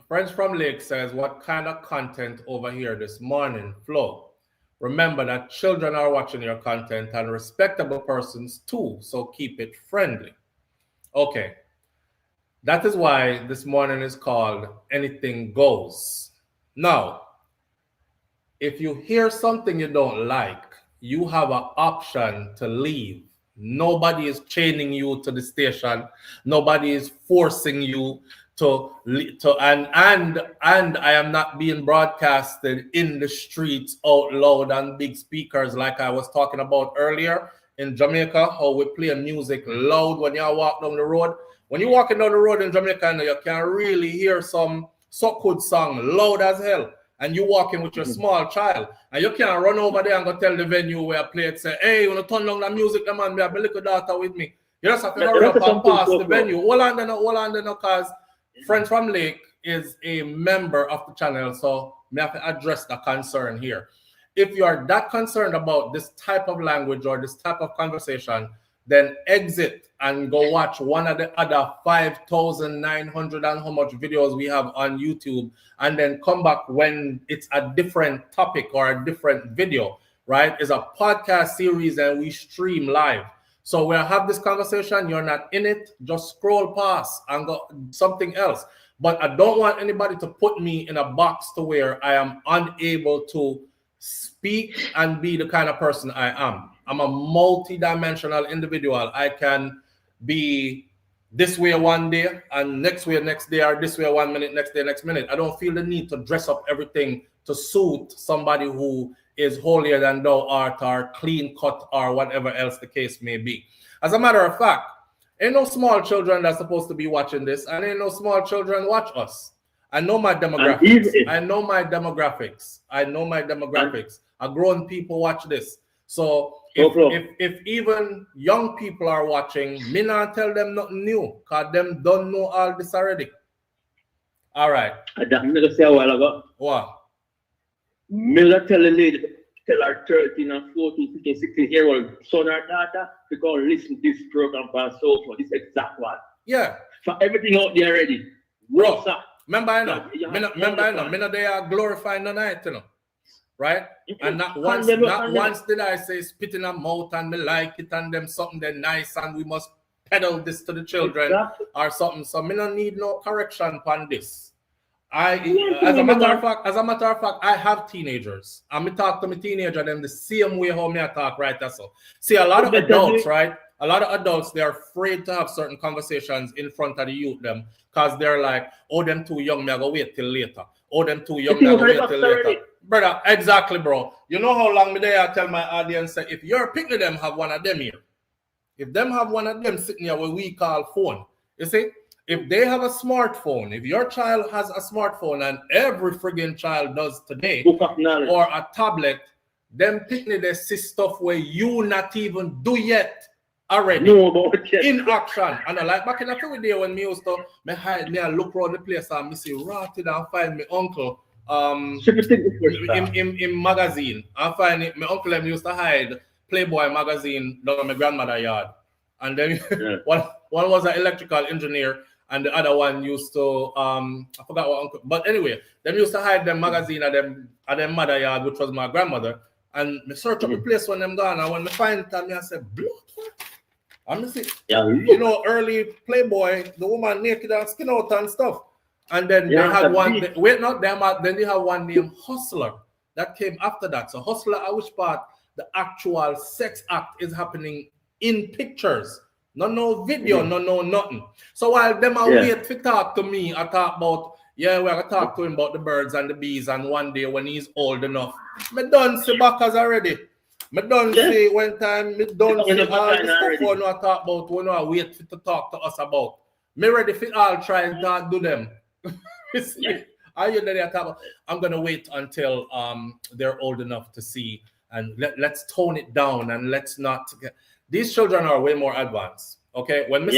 Friends from Lake says, what kind of content over here this morning, Flo? Remember that children are watching your content and respectable persons too, so keep it friendly. Okay. That is why this morning is called Anything Goes. Now, if you hear something you don't like, you have an option to leave. Nobody is chaining you to the station. Nobody is forcing you and I am not being broadcasted in the streets out loud on big speakers like I was talking about earlier in Jamaica, how we play music loud when you walk down the road. When you're walking down the road in Jamaica, you can really hear some Sockwood song loud as hell. And you're walking with your small child. And you can't run over there and go tell the venue where I play it, say, hey, you want to turn down the music, the man, I have my little daughter with me. You just have to hurry up and pass the venue. Hold on there, because Friends from Lake is a member of the channel, so we have to address the concern here. If you are that concerned about this type of language or this type of conversation, then exit and go watch one of the other 5,900 and how much videos we have on YouTube, and then come back when it's a different topic or a different video, right? It's a podcast series and we stream live. So we'll have this conversation, you're not in it, just scroll past and go something else. But I don't want anybody to put me in a box to where I am unable to speak and be the kind of person I am. I'm a multi-dimensional individual. I can be this way one day and next day, or this way 1 minute, next day, next minute. I don't feel the need to dress up everything to suit somebody who is holier than thou art or clean cut or whatever else the case may be. As a matter of fact, ain't no small children that's supposed to be watching this, and ain't no small children watch us. I know my demographics. I know my demographics. Grown people watch this. So if even young people are watching, me not tell them nothing new, because them don't know all this already. All right. I'm going to say a while ago. What? Me not tell a lady, tell her 13 and 14, 15, 16-year-old son or daughter to go and listen to this program for SouFLoTV. This exact one. Yeah. For everything out there already. Bro, remember I know. Me know they are glorifying the night, you know. Right? And not once did I say spit in a mouth and me like it and them something they nice and we must peddle this to the children or something. So me don't need no correction on this. As a matter of fact, I have teenagers. And me talk to my teenager them the same way how me I talk right that's all. See, a lot of adults, right? A lot of adults, they're afraid to have certain conversations in front of the youth them because they're like, oh, them too young, me I go wait till later. Oh, them too young, me I go wait till later. Brother, exactly, bro. You know how long me there I tell my audience that if you're picking them, have one of them here. If them have one of them sitting here what we call phone, you see? If they have a smartphone, if your child has a smartphone, and every friggin' child does today, or a tablet, them picking they see stuff where you not even do yet already. In action. And I like back in the day when me used to me hide me and look around the place and me see rotted and find my uncle in magazine. I find it my uncle them used to hide Playboy magazine down in my grandmother's yard. And then one was an electrical engineer. And the other one used to, I forgot what uncle, but anyway, them used to hide them magazine at them mother yard, which was my grandmother. And me search up the place when them gone. And when me find it, I said, blood. I'm see, you know, early Playboy, the woman naked and skin out and stuff. And then they had one, then they have one named Hustler that came after that. So Hustler, at which part the actual sex act is happening in pictures. No video, no nothing. So while them are wait to talk to me, I talk about, we're going to talk to him about the birds and the bees, and one day when he's old enough, me done see backers already. Me done see one time, me done see all the stuff we know talk about, we know wait to talk to us about. Me ready for all try and talk to them. Are you ready to talk about? I'm going to wait until they're old enough to see and let's tone it down and let's not get. These children are way more advanced. Okay, when we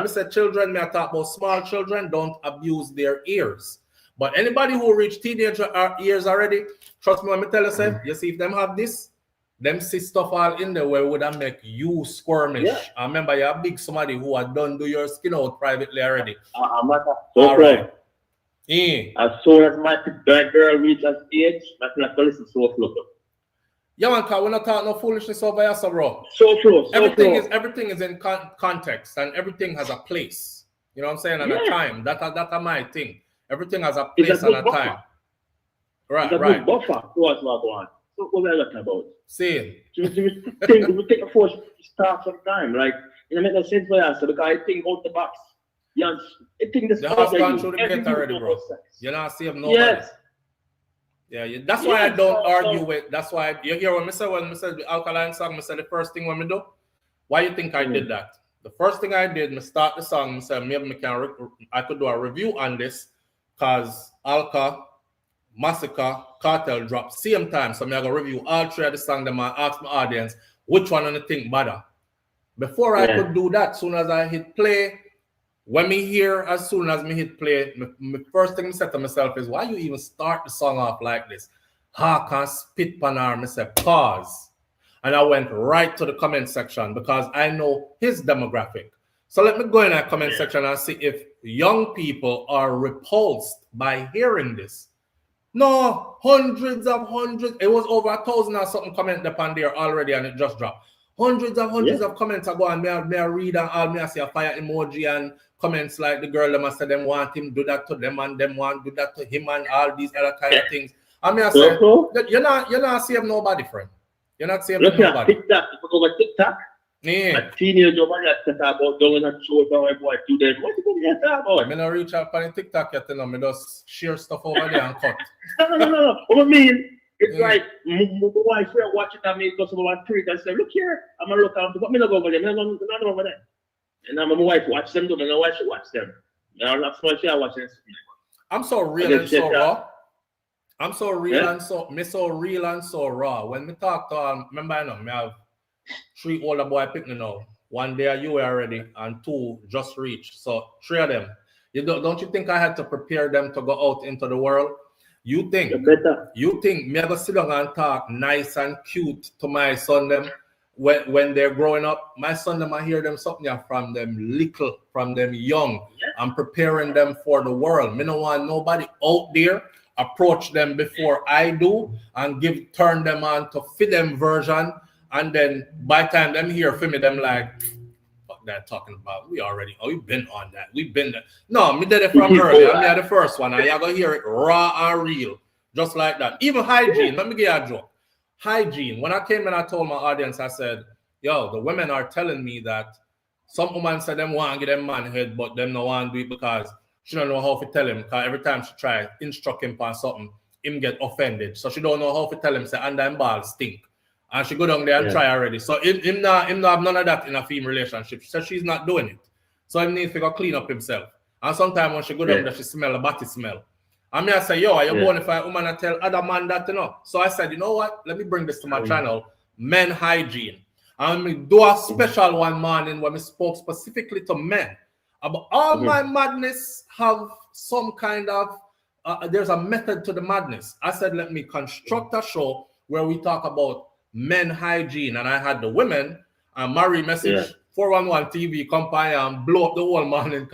say children, me I talk about small children. Don't abuse their ears. But anybody who reach teenager years already, trust me when me tell you, say, you see if them have this, them see stuff all in there where would that make you squirmish. Yeah. I remember you're a big somebody who had done do your skin out privately already. So right. Yeah. As soon as my girl reaches that age, I feel like to listen to SouFLoTV. Yeah, man, cause we're not talking no foolishness over here, so bro. Everything is in context, and everything has a place. You know what I'm saying? And a time. That's my thing. Everything has a place and a time. Right, it's a right. good buffer to what's going on. So what we're talking about. See. We take a force start some time. Like it make no sense for us because I think out the box. Yeah, I think the house gone through the gate already, bro. You're not seeing nobody. Yes. Yeah, that's why I don't argue with. That's why you hear when I say the alkaline song, I said the first thing when I do. Why you think I did that? The first thing I did, I start the song and said maybe I could do a review on this because Alka, Masicka, Kartel dropped same time. So I'm gonna review all three of the songs and ask my audience which one I think better. Before I could do that, soon as I hit play. When me hear, as soon as me hit play, my first thing I said to myself is, why you even start the song off like this? I can't spit pan her. I said, pause. And I went right to the comment section because I know his demographic. So let me go in that comment section and see if young people are repulsed by hearing this. No, hundreds. It was over 1,000 or something comment upon there already and it just dropped. Hundreds of comments ago and me I read and all me I see a fire emoji and comments like the girl them I said them want him do that to them and them want do that to him and all these other kind of things. I mean I said you're not saving nobody, friend. You're not saving nobody. TikTok, if you go over TikTok, a teenager over there talk about doing a show about boy do that. What you talk about? I'm not reach out on TikTok yet, you know, me just share stuff over there and cut. No. What I mean, it's like my wife here watching that me because someone tweet and say, look here, I'm gonna look out, but me not go over there, I'm not over there. And now my wife watch them, but my wife should watch them. Now that's why she watching. I'm so real and so raw. I'm so real and so raw. When me talk to remember I know me have 3 older boy picking now. 1 day you already and 2 just reached. So 3 of them. Don't you think I had to prepare them to go out into the world? You think me ever sit down and talk nice and cute to my son them when they're growing up? My son them I hear them something from them little, from them young. I'm preparing them for the world. Me don't want nobody out there approach them before I do and turn them on to fit them version. And then by the time them hear from me, them like, fuck that talking about. We've been on that. We've been there. No, me did it from earlier. I'm the first one. And you're going to hear it raw and real. Just like that. Even hygiene. Let me give you a joke. Hygiene. When I came and I told my audience, I said, yo, the women are telling me that some women say them want to get them man head, but them no want to do it because she don't know how to tell him. Because every time she try instruct him on something, him get offended. So she don't know how to tell him, say, under him balls stink. And she go down there and try already. So him not have none of that in a female relationship. She said she's not doing it. So he needs to go clean up himself. And sometimes when she go down there, she smell a body smell. And me I say, yo, are you going if a woman and tell other man that, you know? So I said, you know what? Let me bring this to my channel, men hygiene. And we do a special one morning when we spoke specifically to men. But all my madness have some kind of, there's a method to the madness. I said, let me construct a show where we talk about men hygiene. And I had the women and Marie message 411 TV company and blow up the whole morning.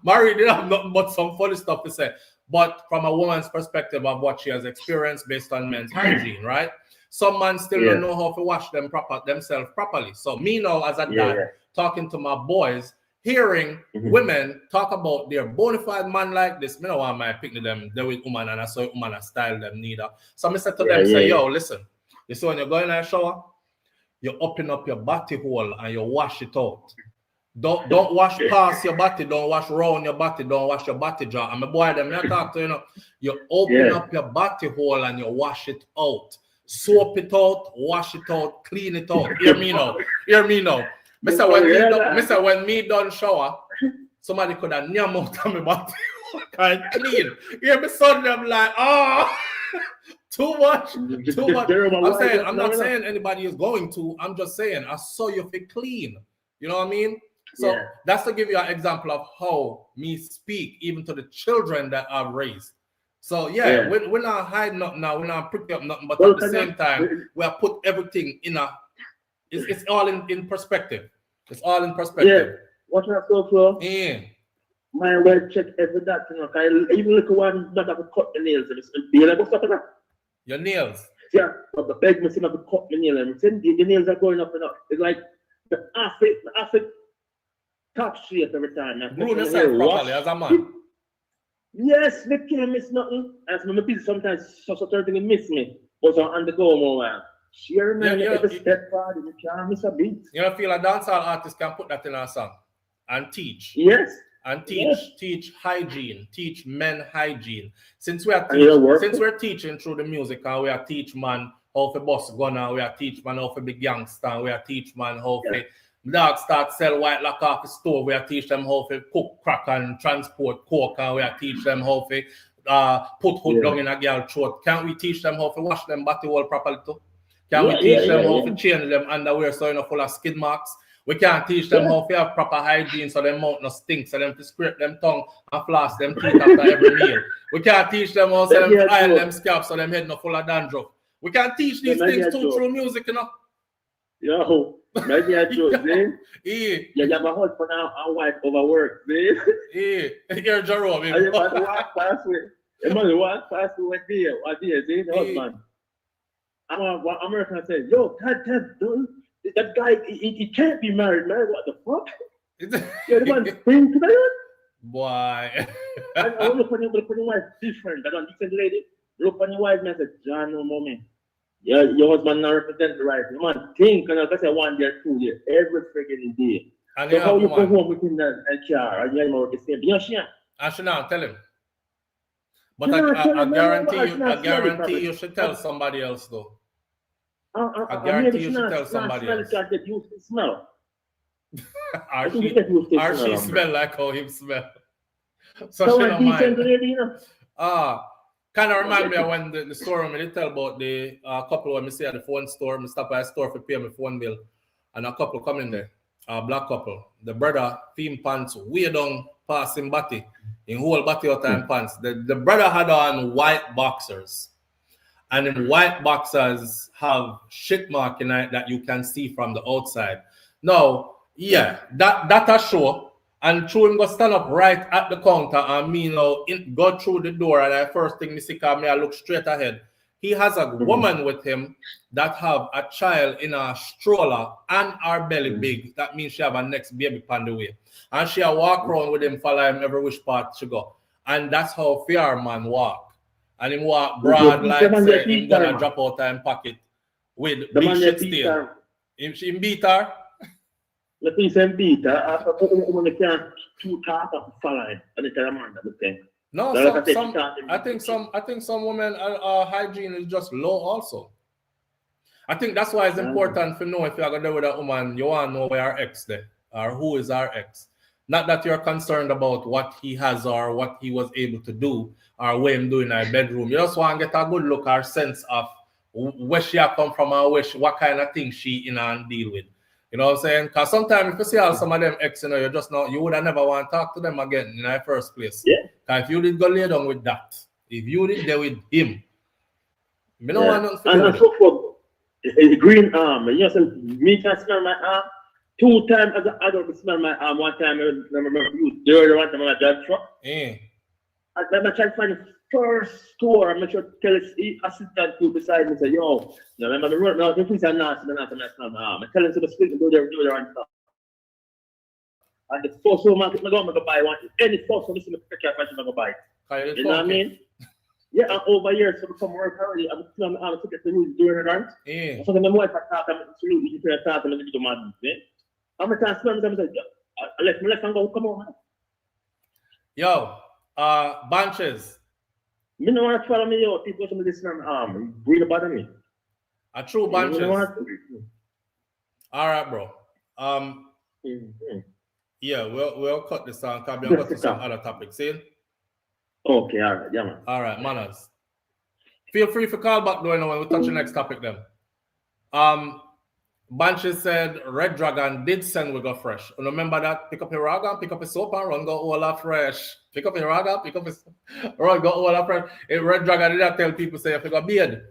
Marie didn't have nothing but some funny stuff to say. But from a woman's perspective of what she has experienced based on men's hygiene, right? Some men still don't know how to wash themselves properly. So me now as a dad, talking to my boys, hearing women talk about their bona fide man like this, me don't want my picking them there with woman and I saw woman and style them neither. So I said to them, yo, listen, you see when you're going in a shower, you open up your body hole and you wash it out. Don't wash past your body, don't wash around your body, don't wash your body jaw. And my boy, them not talk to you open up your body hole and you wash it out. Soap it out, wash it out, clean it out. Hear me now. Mister, when me done shower, somebody could have nyam out of my body and clean. Hear me son them like, Too much. Too much. I'm not No. saying anybody is going to. I'm just saying I saw you feel clean. You know what I mean? So Yeah. that's to give you an example of how me speak even to the children that I've raised. So yeah. We're not hiding nothing now. We're not pretty up nothing. But Well, at the same time, we have put everything in a. It's all in perspective. It's all in perspective. Yeah. Watch that SouFlo. Yeah. My well check every that, you know. Cause even look one that have to cut the nails. You like what's up with that? Your nails. Yeah, but the beg me to cut my nail and the nails are going up and up. It's like the acid top straight every time. Groom yourself properly as a man. Yes, they can't miss nothing. As my busy sometimes so certain thing miss me. But I'm on the go more. Share man every step forward, you can't miss a beat. You know, feel a dancehall artist can put that in a song and teach. Yes. And teach hygiene, teach men hygiene. Since we're teaching through the music, and we are teach man how to bust gun, and we are teach man how to be gangster, and we are teach man how to dog start sell white lock off the store, we are teach them how to cook crack and transport coke, and we are teach them how to put hood down in a girl throat. Can't we teach them how to wash them body hole properly too? Can we teach them how to change them underwear so you're not full of skid marks? We can't teach them how to have proper hygiene so their mouth not stink, so them to scrape them tongue and floss them teeth after every meal. We can't teach them how to iron them scalps so them head not full of dandruff. We can't teach these things too through music, you know. Yo, maybe I do, see? You have a husband and wife overwork, see? Yeah, you're Jerome. And you must walk past me. You must walk past me one day, see? The husband. One American said, yo, don't. That guy, he can't be married, man. What the fuck? Yeah, the man thinks about it. Boy. I look on your wife different. I don't listen, lady. Look on your wife, man. I said, John, no moment. Yeah, your husband not represent the right. The man think, and I said 1 day, 2 days, every freaking day. And so how you go home within that car and you know the same? You know, I should not tell him. But I guarantee you should tell somebody else though. I guarantee you should tell somebody else. Get used to smell. or she smell like how him smell. So she don't mind. Lady, you know? Kind of remind me of when the store me they tell about the couple when I see at the phone store. I stop at a store for pay my phone bill, and a couple come in there. A black couple. The brother theme pants way down past him body, in whole body out time pants. The brother had on white boxers. And in white boxers have shit mark in it that you can see from the outside. Now, yeah, that a show. And through him go stand up right at the counter and me go through the door and the first thing Masicka, I look straight ahead. He has a woman with him that have a child in a stroller and her belly big. That means she have a next baby on the way. And she walk around with him, follow him every which part she go. And that's how fair man walk. And him walk broad like say him gonna drop out in pocket with the big shit still. Him beat her. The piece him beat her. When they can't too talk of following and they tell a man that the thing. No, I think some women hygiene is just low also. I think that's why it's important to know if you're gonna do with a woman, you want to know where our ex there or who is our ex. Not that you're concerned about what he has or what he was able to do or what him doing in our bedroom. You just want to get a good look or sense of where she come from and what kind of things she in and deal with. You know what I'm saying? Because sometimes if you see how some of them ex, you just know you would have never want to talk to them again in the first place. Yeah. Because if you did go lay down with that, if you did there with him, you don't want nothing to do. And so for a green arm, you know, so me can smell my arm. 2 times as an adult, I smell my arm. 1 time, I remember you dirty one time on a drive truck. Yeah. I'm trying to find the first store. I'm not sure to tell his assistant to beside me say, yo, remember the road now, if we say nasty, then I smell my arm. I tell him to the street and do there and stuff. And the first supermarket, I go buy one. Any first one, this is the picture I go buy. You know what I mean? Yeah, I'm over here, so come work already. I'm still on the ticket to who's doing it, right? Yeah. So then my wife I talk, I'm absolutely you can talk and I'm to mad. I'm gonna transfer them. I let me go. Come on, man. Yo, bunches. Me no want to follow me. Yo, people to listen on really bother me. A true bunches. All right, bro. Yeah, we'll cut this down. Because we'll go to some other topics. See? Okay, all right, yeah, man. All right, manners. Feel free to call back though, when we touch the next topic then. Banshee said Red Dragon did send we go fresh. And remember that? Pick up your raga, pick up your soap and run go all fresh. Pick up your raga, pick up your run go all fresh. Red Dragon did not tell people say if you got beard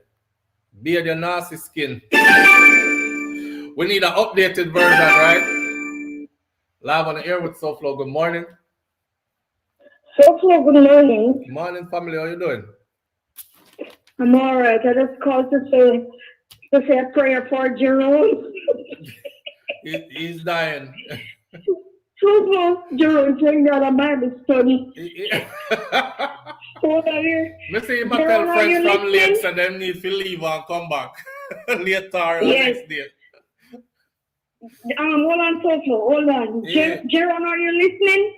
your nasty skin. We need an updated version, right? Live on the air with SouFLo. Good morning. SouFLo, good morning. Morning, family. How you doing? I'm all right. I just called to say a prayer for Jerome. He's dying. SouFLo, Jerome saying that a Bible study. Hold on here. Me see him tell friends from Lakes and them need to leave and come back later or next day. Hold on, SouFLo. Hold on. Yeah. Jerome, are you listening?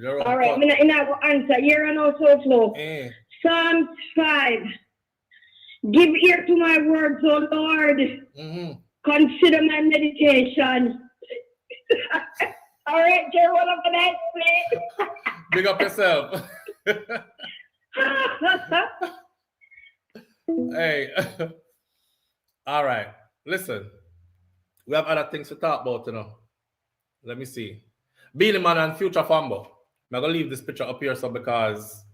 Jerome, all right. I'm going to answer. Here and now, SouFLo. Yeah. Psalm 5. Give ear to my words, O Lord. Mm-hmm. Consider my meditation. All right, Jerry, what up for that, please? Big up yourself. Hey. All right. Listen. We have other things to talk about, Let me see. Beenie Man and Future Fambo. I'm going to leave this picture up here because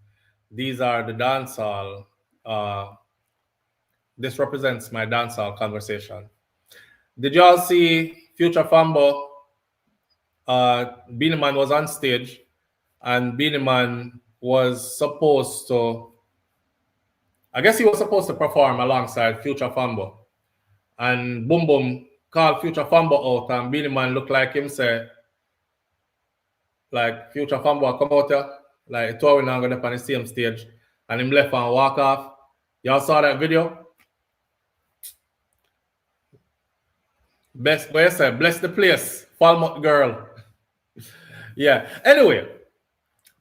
these are the dancehall. This represents my dancehall conversation. Did y'all see Future Fambo? Beenie Man was on stage and Beenie Man was supposed to, I guess he was supposed to perform alongside Future Fambo. And Boom Boom called Future Fambo out and Beenie Man looked like him said, like Future Fambo come out here, like 2 hours now going up on the same stage and him left and walk off. Y'all saw that video? Best, bless the place. Falmouth girl. Yeah. Anyway,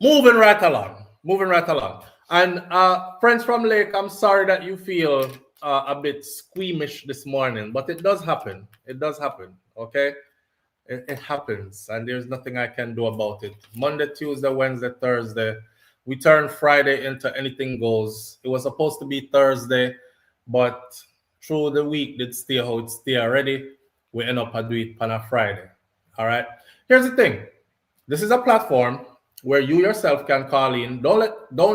moving right along. And friends from Lake, I'm sorry that you feel a bit squeamish this morning, but it does happen. Okay? It happens, and there's nothing I can do about it. Monday, Tuesday, Wednesday, Thursday. We turn Friday into anything goes. It was supposed to be Thursday, but through the week, did stay how it stay already. We end up do it on a Friday. All right. Here's the thing. This is a platform where you yourself can call in. Don't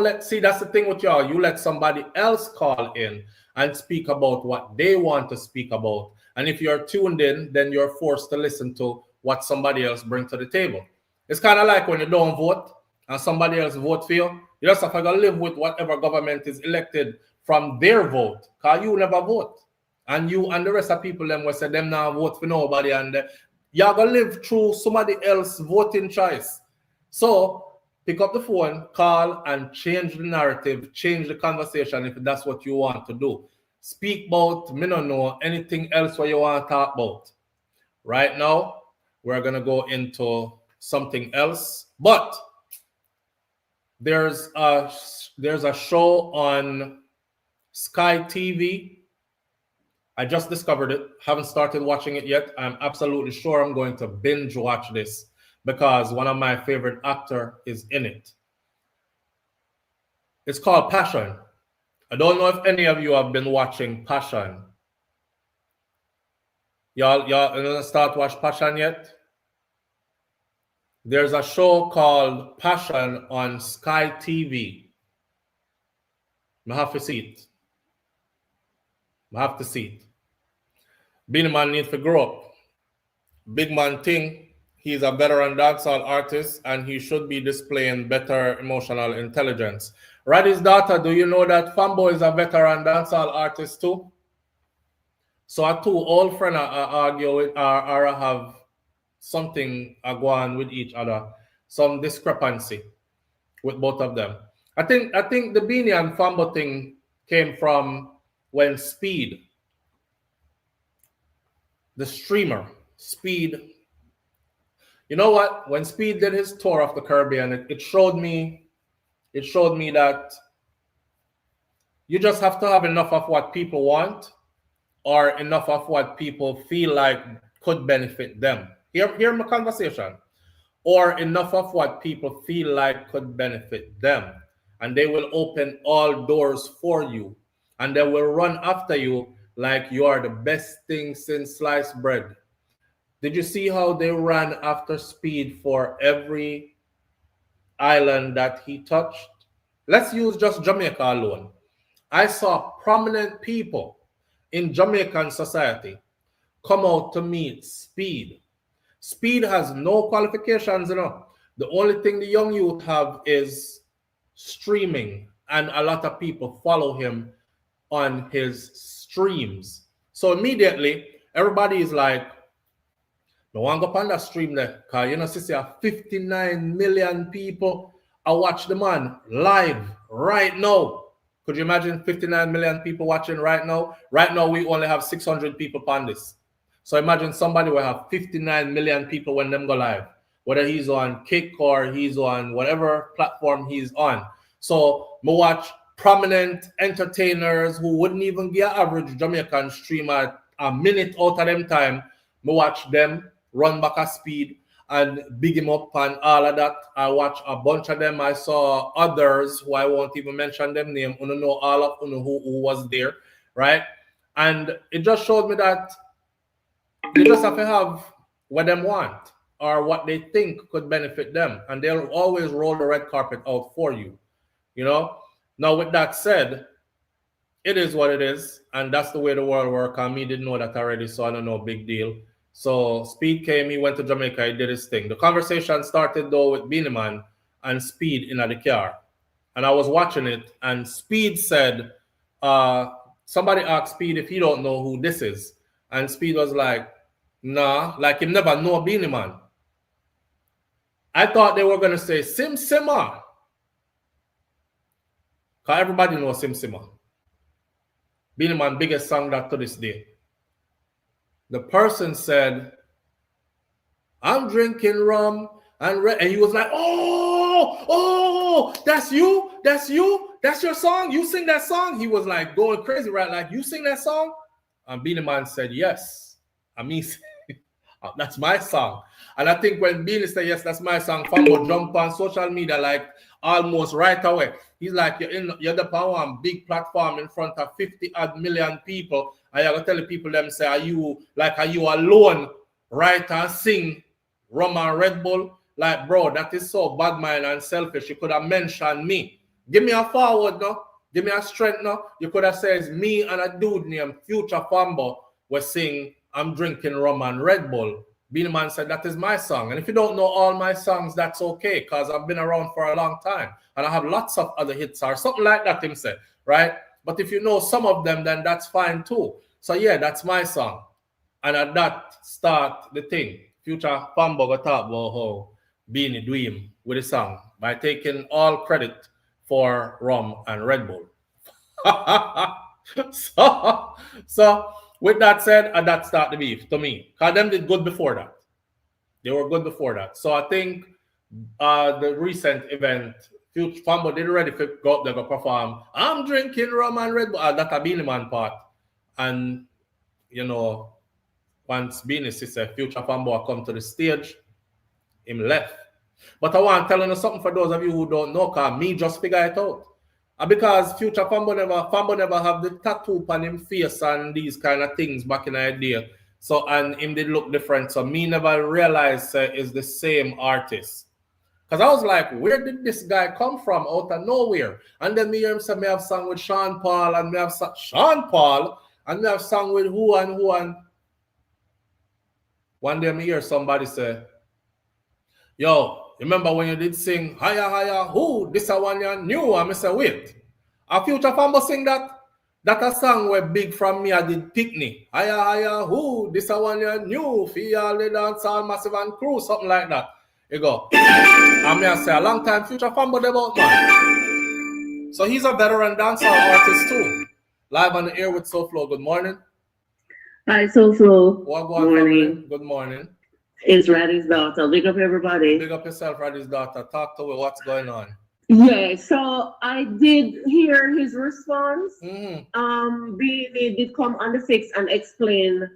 let see, that's the thing with y'all. You let somebody else call in and speak about what they want to speak about. And if you're tuned in, then you're forced to listen to what somebody else brings to the table. It's kind of like when you don't vote and somebody else vote for you. You just have to live with whatever government is elected from their vote, because you never vote. And you and the rest of people them will say them now vote for nobody, and you're gonna live through somebody else's voting choice. So pick up the phone, call, and change the narrative, change the conversation if that's what you want to do. Speak about, me don't know, anything else what you want to talk about. Right now, we're gonna go into something else, but there's a show on Sky TV. I just discovered it. Haven't started watching it yet. I'm absolutely sure I'm going to binge watch this because one of my favorite actors is in it. It's called Passion. I don't know if any of you have been watching Passion. Y'all gonna start watch Passion yet? There's a show called Passion on Sky TV. I have to see it. Beenie Man needs to grow up. Big man thing, he's a veteran dancehall artist and he should be displaying better emotional intelligence. Raddy's daughter, do you know that Fambo is a veteran dancehall artist too? So our two old friends are arguing or have something go on with each other, some discrepancy with both of them. I think the Beenie and Fambo thing came from when Speed, the streamer, Speed, you know what? When Speed did his tour of the Caribbean, it showed me that you just have to have enough of what people want or enough of what people feel like could benefit them. Hear my conversation. Or enough of what people feel like could benefit them. and they will open all doors for you, and they will run after you like you are the best thing since sliced bread. Did you see how they ran after Speed for every island that he touched? Let's use just Jamaica alone. I saw prominent people in Jamaican society come out to meet Speed. Speed has no qualifications, you know. The only thing the young youth have is streaming, and a lot of people follow him on his streams. So immediately, everybody is like, no one go on that stream there, because you know, see, 59 million people are watch the man live right now. Could you imagine 59 million people watching right now? Right now, we only have 600 people on this. So imagine somebody will have 59 million people when them go live, whether he's on Kick or he's on whatever platform he's on. So me watch prominent entertainers who wouldn't even get average Jamaican streamer a minute out of them time. Me watch them run back at Speed and big him up and all of that. I watch a bunch of them. I saw others who I won't even mention them name. You know all of you know who was there, right? And it just showed me that they just have to have what them want or what they think could benefit them, and they'll always roll the red carpet out for you, you know. Now, with that said, it is what it is, and that's the way the world works. And me didn't know that already, so I don't know, big deal. So Speed came, he went to Jamaica, he did his thing. The conversation started though with Beenie Man and Speed in the car, and I was watching it, and Speed said, somebody asked Speed if he don't know who this is, and Speed was like, nah, like him never know Beenie Man. I thought they were gonna say Sim Simma, because everybody knows Sim Simma. Beenie Man biggest song that to this day. The person said, I'm drinking rum and he was like, oh, that's you, that's your song, you sing that song. He was like going crazy, right? Like, you sing that song? And Beenie Man said, yes. I mean, that's my song. And I think when Beenie said, yes, that's my song, Fambo jumped on social media like almost right away. He's like, you're the power on big platform in front of 50-odd million people. And you're going to tell the people, them say, are you alone, write and sing Rum and Red Bull? Like, bro, that is so bad mind and selfish. You could have mentioned me. Give me a forward, no? Give me a strength, no? You could have said me and a dude named Future Fambo was sing, I'm drinking rum and Red Bull. Beenie Man said, that is my song. And if you don't know all my songs, that's okay, because I've been around for a long time. And I have lots of other hits or something like that, him said, right? But if you know some of them, then that's fine too. So yeah, that's my song. And at that start the thing. Future Fambo got talk about how Beenie do him with the song by taking all credit for rum and Red Bull. So with that said, and that start the beef to me. Because them did good before that. They were good before that. So I think the recent event, Fambo did ready to go up there to perform. I'm drinking rum and Red Bull. That's a Beenie Man part. And, you know, once Beenie said Future Fambo come to the stage, him left. But I want to tell you something for those of you who don't know, because me just figure it out. Because Future Fambo never have the tattoo on him face and these kind of things back in the day. So, and him did look different. So me never realized is the same artist. Because I was like, where did this guy come from out of nowhere? And then me hear him say, me have sung with Sean Paul, and me have Sean Paul, and me have sung with who and who. And one day me hear somebody say, yo, remember when you did sing Higher, Higher, who? This a one you knew. And I say, wait. A Future Fambo sing that? That a song where big from me I did Picnic. Higher, Higher, who? This a one you knew. Feel the dance all massive and crew. Something like that. You go. And me I say, a long time Future Fambo about man. So he's a veteran dancehall artist too. Live on the air with SouFLo. Good morning. Hi, SouFLo. What Good morning. Good morning. It's Raddy's daughter. Big up everybody. Big up yourself, Raddy's daughter. Talk to me. What's going on? Yeah, so I did hear his response. Mm-hmm. Beenie did come on the fix and explain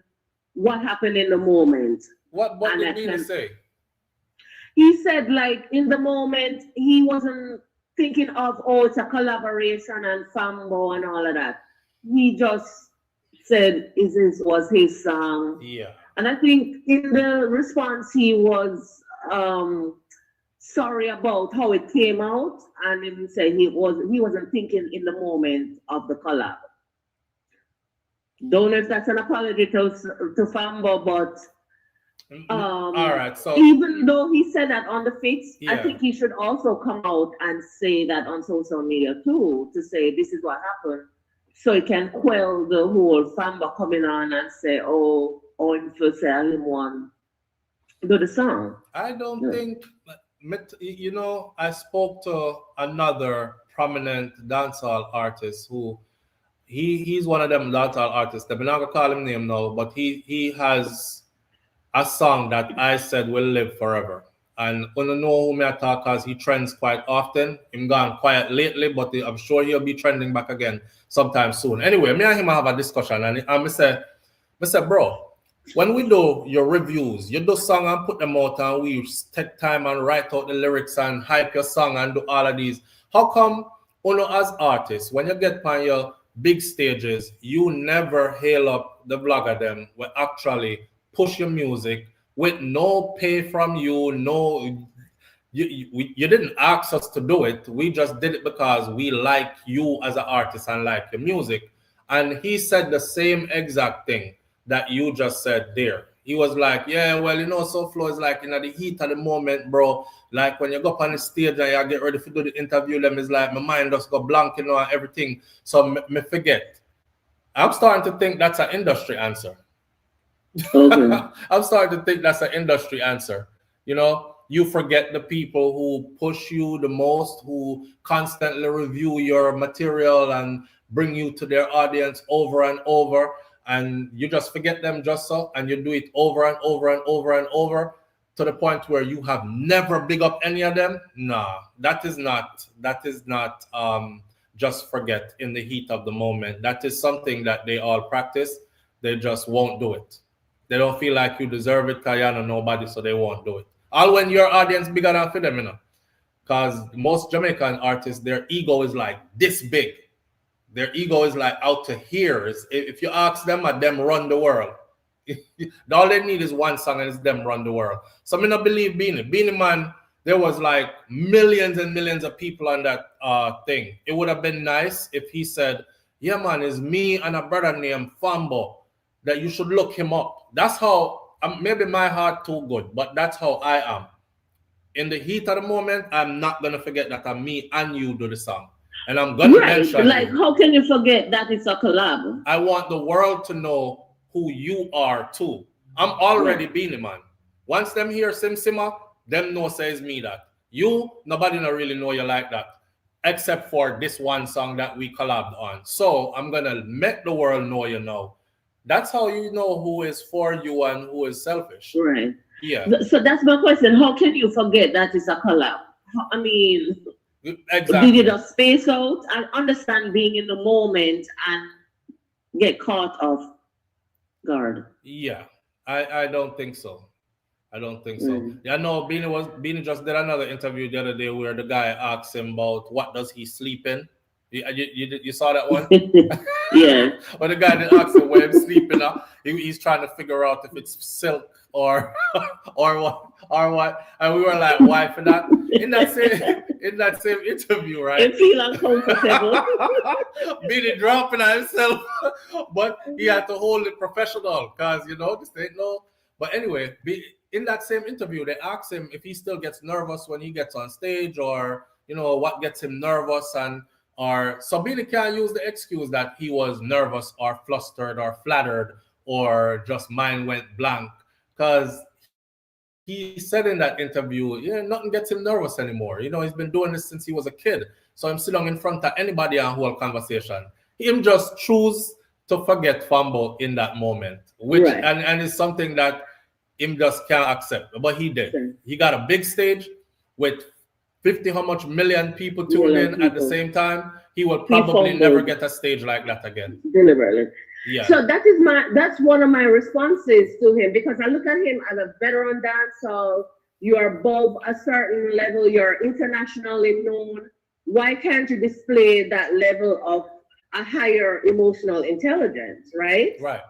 what happened in the moment. What did Beenie say? He said, like, in the moment, he wasn't thinking of, oh, it's a collaboration and Fambo and all of that. He just said was his song. Yeah. And I think in the response he was sorry about how it came out, and he said he wasn't thinking in the moment of the collab. Don't know if that's an apology to Fambo, but all right. So even though he said that on the fix, I Yeah. think he should also come out and say that on social media too, to say this is what happened, so it can quell the whole Fambo coming on and say, oh, him for say him one do the song. I don't Yeah. think, you know, I spoke to another prominent dancehall artist who he's one of them dancehall artists. I'm not gonna call him name now, but he has a song that I said will live forever. And I don't know who me I talk, because he trends quite often. Him gone quiet lately, but I'm sure he'll be trending back again sometime soon. Anyway, me and him have a discussion, and I say, bro, when we do your reviews, you do song and put them out, and we take time and write out the lyrics and hype your song and do all of these. How come, as artists, when you get on your big stages, you never hail up the vlogger them will actually push your music with no pay from you, you didn't ask us to do it. We just did it because we like you as an artist and like your music. And he said the same exact thing that you just said there. He was like, yeah, well, SouFLo is like, the heat of the moment, bro. Like when you go up on the stage and you get ready to do the interview, them is like, my mind just go blank, and everything. So me forget. I'm starting to think that's an industry answer. Okay. I'm starting to think that's an industry answer. You forget the people who push you the most, who constantly review your material and bring you to their audience over and over, and you just forget them just so, and you do it over and over and over and over to the point where you have never big up any of them. Nah, that is not just forget in the heat of the moment. That is something that they all practice. They just won't do it. They don't feel like you deserve it because you know nobody, so they won't do it. All when your audience bigger than for them, because most Jamaican artists, their ego is like this big. Their ego is like out to here. If you ask them, them run the world. All they need is one song and it's them run the world. So I don't believe Beenie. Beenie man, there was like millions and millions of people on that thing. It would have been nice if he said, yeah man, it's me and a brother named Fambo, that you should look him up. That's how, maybe my heart too good, but that's how I am. In the heat of the moment, I'm not going to forget that I'm me and you do the song. And I'm going to mention like, how can you forget that it's a collab? I want the world to know who you are too. I'm already Beenie man. Once them hear Sim Simma, them know says me that. You, nobody not really know you like that, except for this one song that we collabed on. So I'm going to make the world know you now. That's how you know who is for you and who is selfish. Right. Yeah. So that's my question. How can you forget that it's a collab? I mean, exactly. Did you just space out and understand being in the moment and get caught off guard? Yeah, I don't think so. I don't think so. Yeah, no, Beenie just did another interview the other day where the guy asked him about what does he sleep in. You saw that one? Yeah. When the guy did ask him where he's sleeping, he's trying to figure out if it's silk or what. And we were like, why for that? In that same interview, right? You feel uncomfortable. Beenie dropping on himself, but he had to hold it professional because this ain't no. But anyway, in that same interview, they asked him if he still gets nervous when he gets on stage, or what gets him nervous, so Beenie can't use the excuse that he was nervous or flustered or flattered or just mind went blank, because he said in that interview, nothing gets him nervous anymore. He's been doing this since he was a kid. So I'm sitting in front of anybody and whole conversation. Him just choose to forget Fambo in that moment, which Right. and it's something that him just can't accept. But he did. Sure. He got a big stage with 50 how much million people tuned in at the same time. He will probably never get a stage like that again. Deliberately. Yeah. So that's one of my responses to him, because I look at him as a veteran dancer. You are above a certain level. You're internationally known. why can't you display that level of a higher emotional intelligence, right? Right.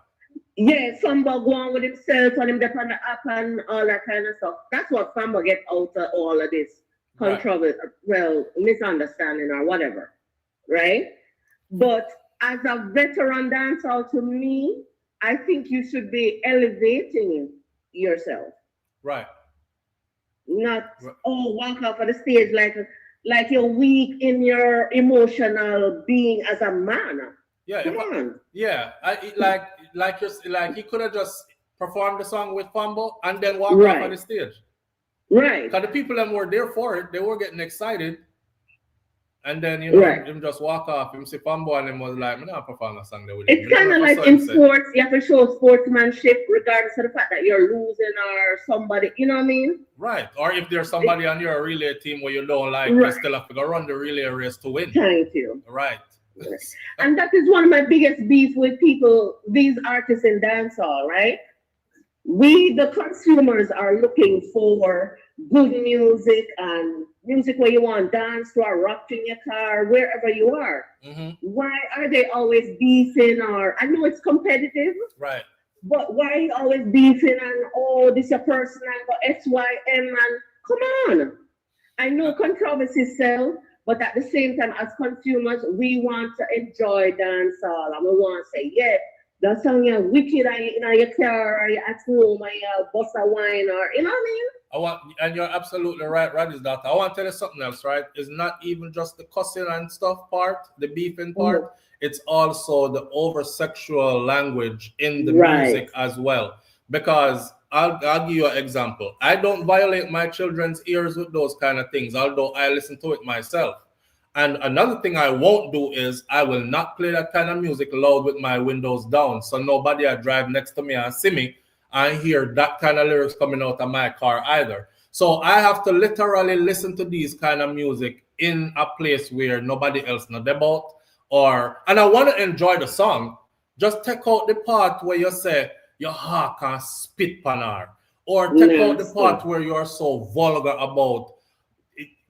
Yeah, Fambo go on with himself and him depend on the app and all that kind of stuff. That's what Fambo get out of all of this controversy, well, misunderstanding or whatever, right? But as a veteran dancer, to me, I think you should be elevating yourself. Right. Not walk off of the stage like you're weak in your emotional being as a man. Yeah. Come on. Yeah. Like he could have just performed the song with Fambo and then walk off of the stage. Right. Because the people that were there for it, they were getting excited. And then, you know, him just walk off. Him see Fambo and him was like, I'm not performing a song there with him. It's kind of like in sports, you have to show sportsmanship regardless of the fact that you're losing or somebody, you know what I mean? Right. Or if there's somebody on your relay team where you don't like, you still have to go run the relay race to win. Thank you. Right. And that is one of my biggest beef with people, these artists in dancehall, right? We, the consumers, are looking for good music and music where you want to dance to or rock in your car, wherever you are. Mm-hmm. Why are they always beefing? Or I know it's competitive, right? But why are you always beefing and this is your person and SYM and come on? I know controversy sell, but at the same time, as consumers, we want to enjoy dancehall and we want to say, yeah, that song you're wicked and you're in your car or you're at home and you're bust a wine or you know what I mean? And you're absolutely right, Raddy's daughter. I want to tell you something else, right? It's not even just the cussing and stuff part, the beefing part. Mm-hmm. It's also the over sexual language in the music as well. Because I'll give you an example. I don't violate my children's ears with those kind of things, although I listen to it myself. And another thing I won't do is I will not play that kind of music loud with my windows down. So nobody I drive next to me and see me and hear that kind of lyrics coming out of my car either. So I have to literally listen to these kind of music in a place where nobody else knows about. And I want to enjoy the song. Just take out the part where you say your heart can spit pan her. Or take out the part where you're so vulgar about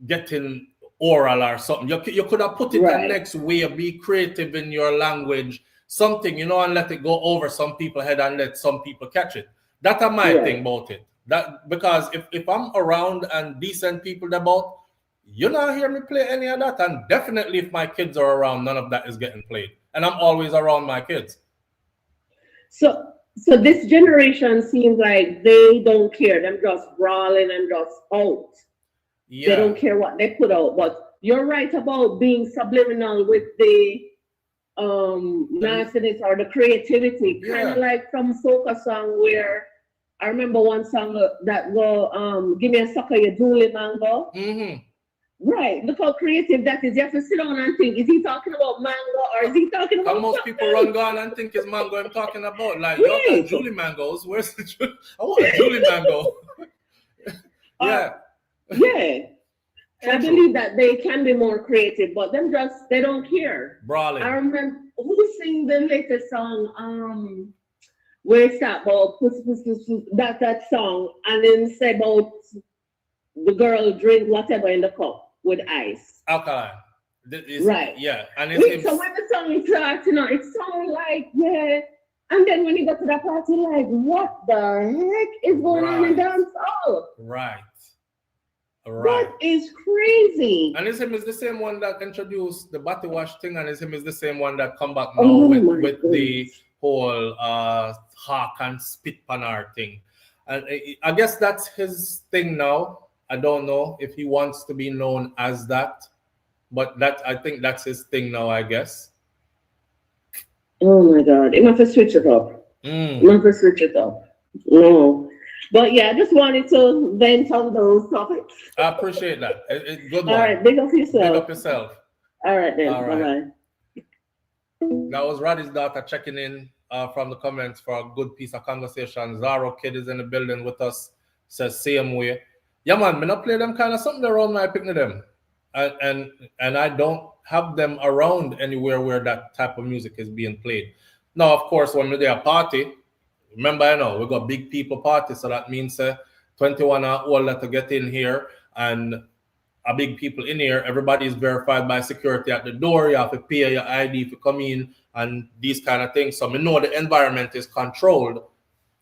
getting oral or something. You could have put it the next way, be creative in your language, something, and let it go over some people's head and let some people catch it. That's my thing about it. That because if I'm around and decent people about, you not hear me play any of that. And definitely if my kids are around, none of that is getting played. And I'm always around my kids. So this generation seems like they don't care. Them just brawling and just out. Yeah. They don't care what they put out. But you're right about being subliminal with the nastiness or the creativity. Kind of like from soca song where I remember one song that go, give me a sucker, you Julie Mango. Mm-hmm. Right. Look how creative that is. You have to sit down and think, is he talking about mango or is he talking about most people run gone and think it's mango I'm talking about. Like, you got Julie Mangoes. Where's the Julie? I want a Julie Mango. Yeah. Yeah. I believe that they can be more creative, but they don't care. Brawling. I remember who sing the latest song, where it's about that song, and then say about the girl drink whatever in the cup with ice. Alkaline. Right. Yeah. And so when the song starts, it sounds like, and then when you go to the party, like, what the heck is going on in dancehall? Right. That is crazy. And him is the same one that introduced the body wash thing, and him is the same one that come back now with the whole hawk and spit panar thing. And I guess that's his thing now. I don't know if he wants to be known as that, but I think that's his thing now, I guess. Oh my God. You have to switch it up. No. But yeah, I just wanted to vent on those topics. I appreciate that. Good one. All right, big up yourself. Big up yourself. All right then. All right. Bye-bye. That was Roddy's daughter checking in from the comments for a good piece of conversation. Zaro Kid is in the building with us. Says same way. Yeah, man, me not play them kind of something around my picnic them. And I don't have them around anywhere where that type of music is being played. Now, of course, when we're there party, remember, we got big people party, so that means 21 are older to get in here. And a big people in here. Everybody is verified by security at the door. You have to pay your ID to come in and these kind of things. So I know the environment is controlled.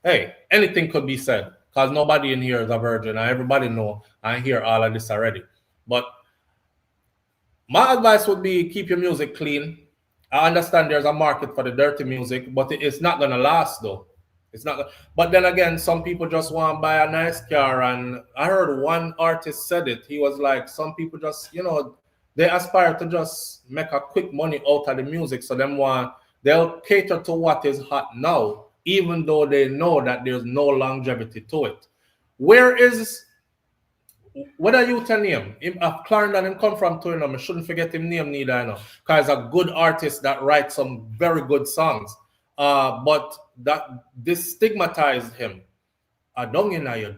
Hey, anything could be said because nobody in here is a virgin. And everybody know I hear all of this already. But my advice would be keep your music clean. I understand there's a market for the dirty music, but it's not gonna last though. It's not. But then again, some people just want to buy a nice car, and I heard one artist said it. He was like, some people just, they aspire to just make a quick money out of the music, so they'll cater to what is hot now, even though they know that there's no longevity to it. What are you telling him? If Clarendon him come from to I shouldn't forget him name neither, because he's a good artist that writes some very good songs. But this stigmatized him. Dung in your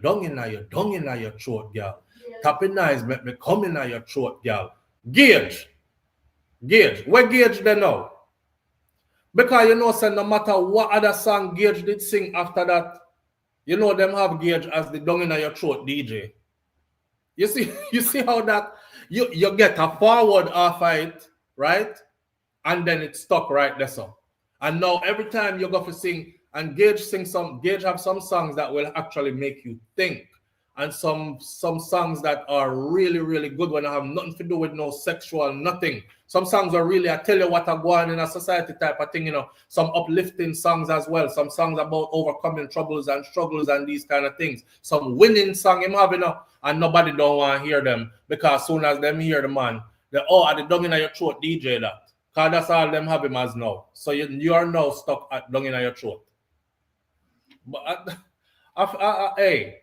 throat, girl. Tapping eyes make me come in your throat, girl. Gauge. Where Gauge they know? Because say no matter what other song Gauge did sing after that, them have Gauge as the dung in your throat DJ. You see how that you get a forward off of it, right? And then it's stuck right there. So. And now every time you go to sing, and Gauge have some songs that will actually make you think. And some songs that are really, really good when I have nothing to do with no sexual, nothing. Some songs are really, I tell you what are going in a society type of thing, some uplifting songs as well. Some songs about overcoming troubles and struggles and these kind of things. Some winning song him having and nobody don't want to hear them because as soon as them hear the man, they at the dung in your throat DJ that. Because that's all them have him as now. So you are now stuck at dung in your throat. But hey,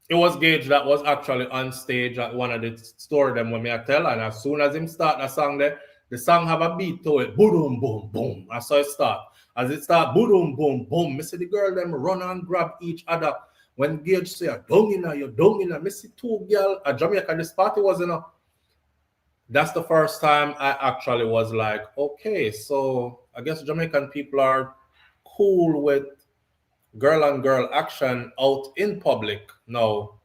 it was Gauge that was actually on stage at one of the store them when me I tell, and as soon as him start the song there, the song have a beat to it. Boom, boom, boom. I saw it start. As it start, boom, boom, boom. Me see the girl them run and grab each other. When Gauge say, dung in me see two girl at Jamaica, this party was that's the first time I actually was like, okay, so I guess Jamaican people are cool with girl on girl action out in public now,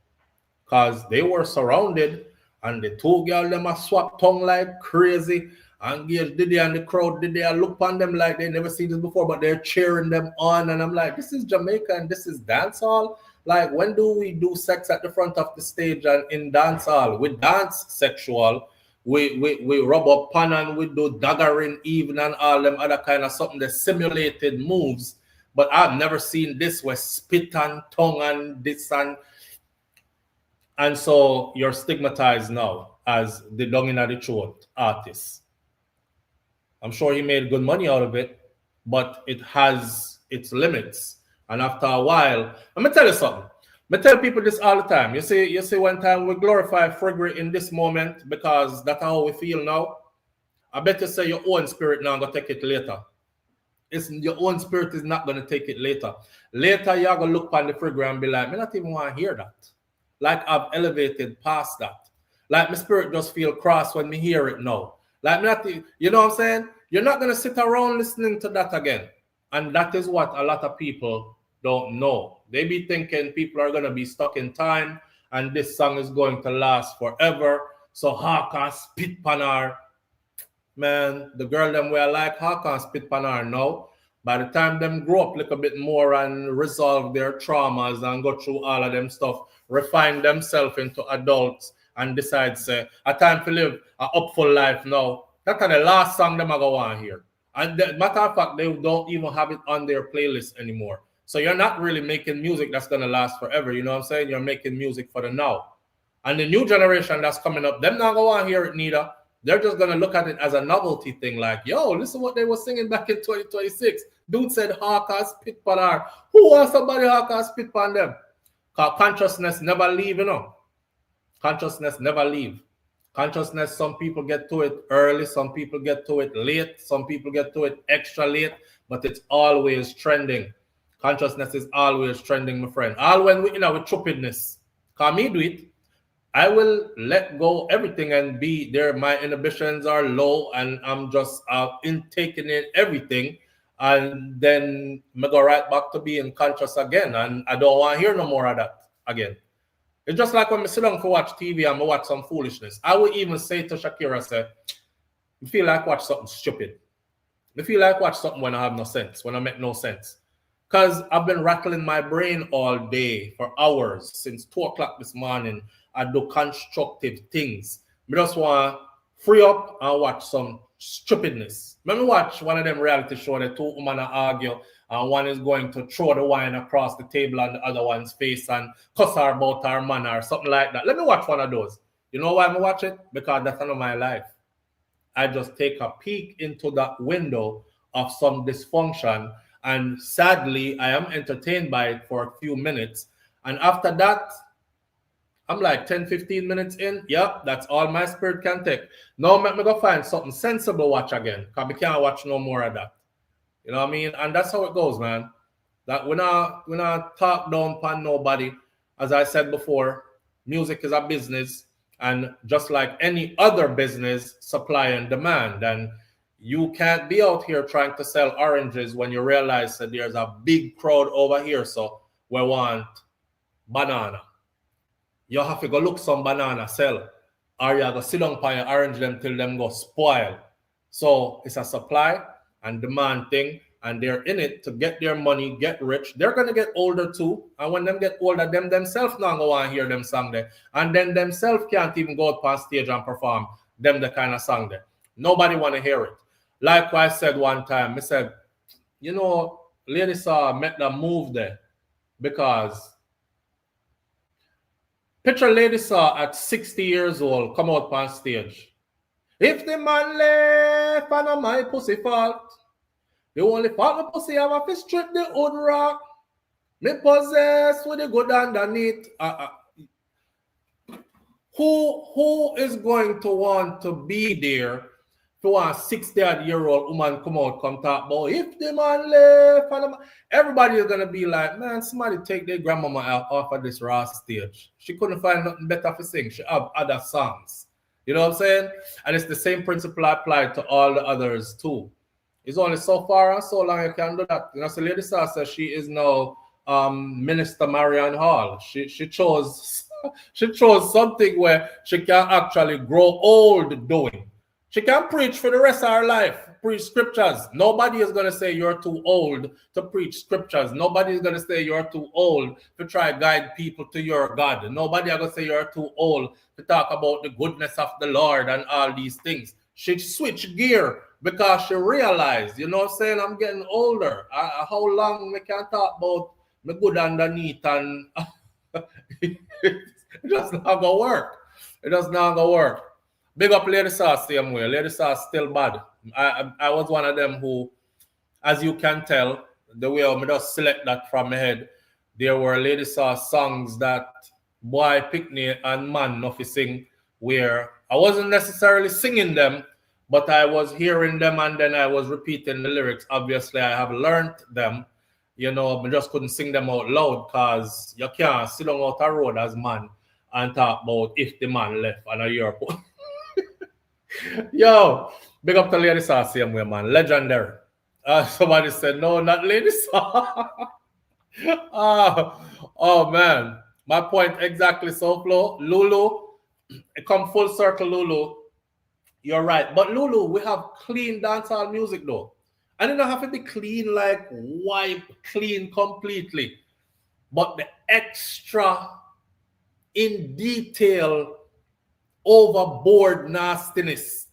because they were surrounded and the two girls them a swap tongue like crazy, and Gauge did they and the crowd did they look on them like they never seen this before, but they're cheering them on, and I'm like, this is Jamaica and this is dancehall. Like, when do we do sex at the front of the stage and in dancehall? We dance sexual. We rub up pan and we do daggering even and all them other kind of something, the simulated moves. But I've never seen this where spit and tongue and this and so you're stigmatized now as the dung in the throat artist. I'm sure he made good money out of it, but it has its limits. And after a while, let me tell you something. I tell people this all the time. You see, one time we glorify Friggery in this moment because that's how we feel now. I bet you say your own spirit now going to take it later. Your own spirit is not going to take it later. Later, you're going to look on the Friggery and be like, I not even want to hear that. Like, I've elevated past that. Like, my spirit just feel cross when me hear it now. Like, you know what I'm saying? You're not going to sit around listening to that again. And that is what a lot of people don't know. They be thinking people are going to be stuck in time and this song is going to last forever. So Hawk spit panar. Man, the girl them were like Hawk spit panar now. By the time them grow up a little bit more and resolve their traumas and go through all of them stuff, refine themselves into adults and decide, say, a time to live a upful life now. That's the last song them are going to hear. And matter of fact, they don't even have it on their playlist anymore. So you're not really making music that's going to last forever. You know what I'm saying? You're making music for the now. And the new generation that's coming up, them not going to hear it neither. They're just going to look at it as a novelty thing. Like, yo, listen what they were singing back in 2026. Dude said, Hawk spit panar. Who wants somebody Hawk spit pan them? Because consciousness never leave, Consciousness never leave. Consciousness, some people get to it early, some people get to it late, some people get to it extra late, but it's always trending. Consciousness is always trending, my friend. All when we, with stupidness. Because me do it, I will let go everything and be there. My inhibitions are low and I'm just taking in everything. And then I go right back to being conscious again. And I don't want to hear no more of that again. It's just like when I sit down to watch TV and I watch some foolishness. I would even say to Shakira, say, I feel like watch something stupid. I feel like watch something when I have no sense, when I make no sense. Because I've been rattling my brain all day for hours since 2 o'clock this morning. I do constructive things. I just want to free up and watch some stupidness. Let me watch one of them reality shows where 2 women argue and one is going to throw the wine across the table on the other one's face and cuss her about her man or something like that. Let me watch one of those. You know why I watch it? Because that's not my life. I just take a peek into that window of some dysfunction, and sadly, I am entertained by it for a few minutes. And after that, I'm like 10, 15 minutes in. Yep, that's all my spirit can take. Now let me go find something sensible watch again, because we can't watch no more of that. You know what I mean? And that's how it goes, man. That we're not talk down upon nobody. As I said before, music is a business, and just like any other business, supply and demand. And you can't be out here trying to sell oranges when you realize that there's a big crowd over here, so we want banana. You have to go look some banana sell, or you have to sit down by your orange them till them go spoil. So it's a supply and demand thing, and they're in it to get their money, get rich. They're gonna get older too, and when them get older, them themselves not gonna want to hear them song there, and then themselves can't even go up on stage and perform them the kind of song there. Nobody want to hear it. Like I said one time, I said, you know, Lady Saw make the move there because picture Lady Saw at 60 years old come out on stage. If the man left and my pussy fault, the only fault my pussy have to strip the old rock. Me possess with the good underneath. Who is going to want to be there to a 60-year-old woman come out, come talk about if the man left? And everybody is going to be like, man, somebody take their grandmama off of this raw stage. She couldn't find nothing better to sing. She have other songs. You know what I'm saying? And it's the same principle applied to all the others too. It's only so far and so long you can do that. You know, so Lady Saw says she is now Minister Marianne Hall. She chose something where she can actually grow old doing. She can preach for the rest of her life, preach scriptures. Nobody is going to say you're too old to preach scriptures. Nobody is going to say you're too old to try to guide people to your God. Nobody is going to say you're too old to talk about the goodness of the Lord and all these things. She switched gear because she realized, you know what I'm saying, I'm getting older. How long we can talk about the good underneath and it just not going to work. It does not going to work. Big up Lady Saw same way. Lady Saw still bad. I was one of them who, as you can tell, the way I just select that from my head, there were Lady Saw songs that boy picnic and man nothing sing, where I wasn't necessarily singing them, but I was hearing them and then I was repeating the lyrics. Obviously, I have learned them. You know, I just couldn't sing them out loud because you can't sit on out a road as man and talk about if the man left on a airport. Yo, big up to Lady Saw same way, man. Legendary. Somebody said, no, not Lady Saw. Oh, man. My point exactly, SouFLo. Lulu, it come full circle, Lulu. You're right. But Lulu, we have clean dancehall music, though. And it don't have to be clean, like wipe clean completely. But the extra in detail overboard nastiness,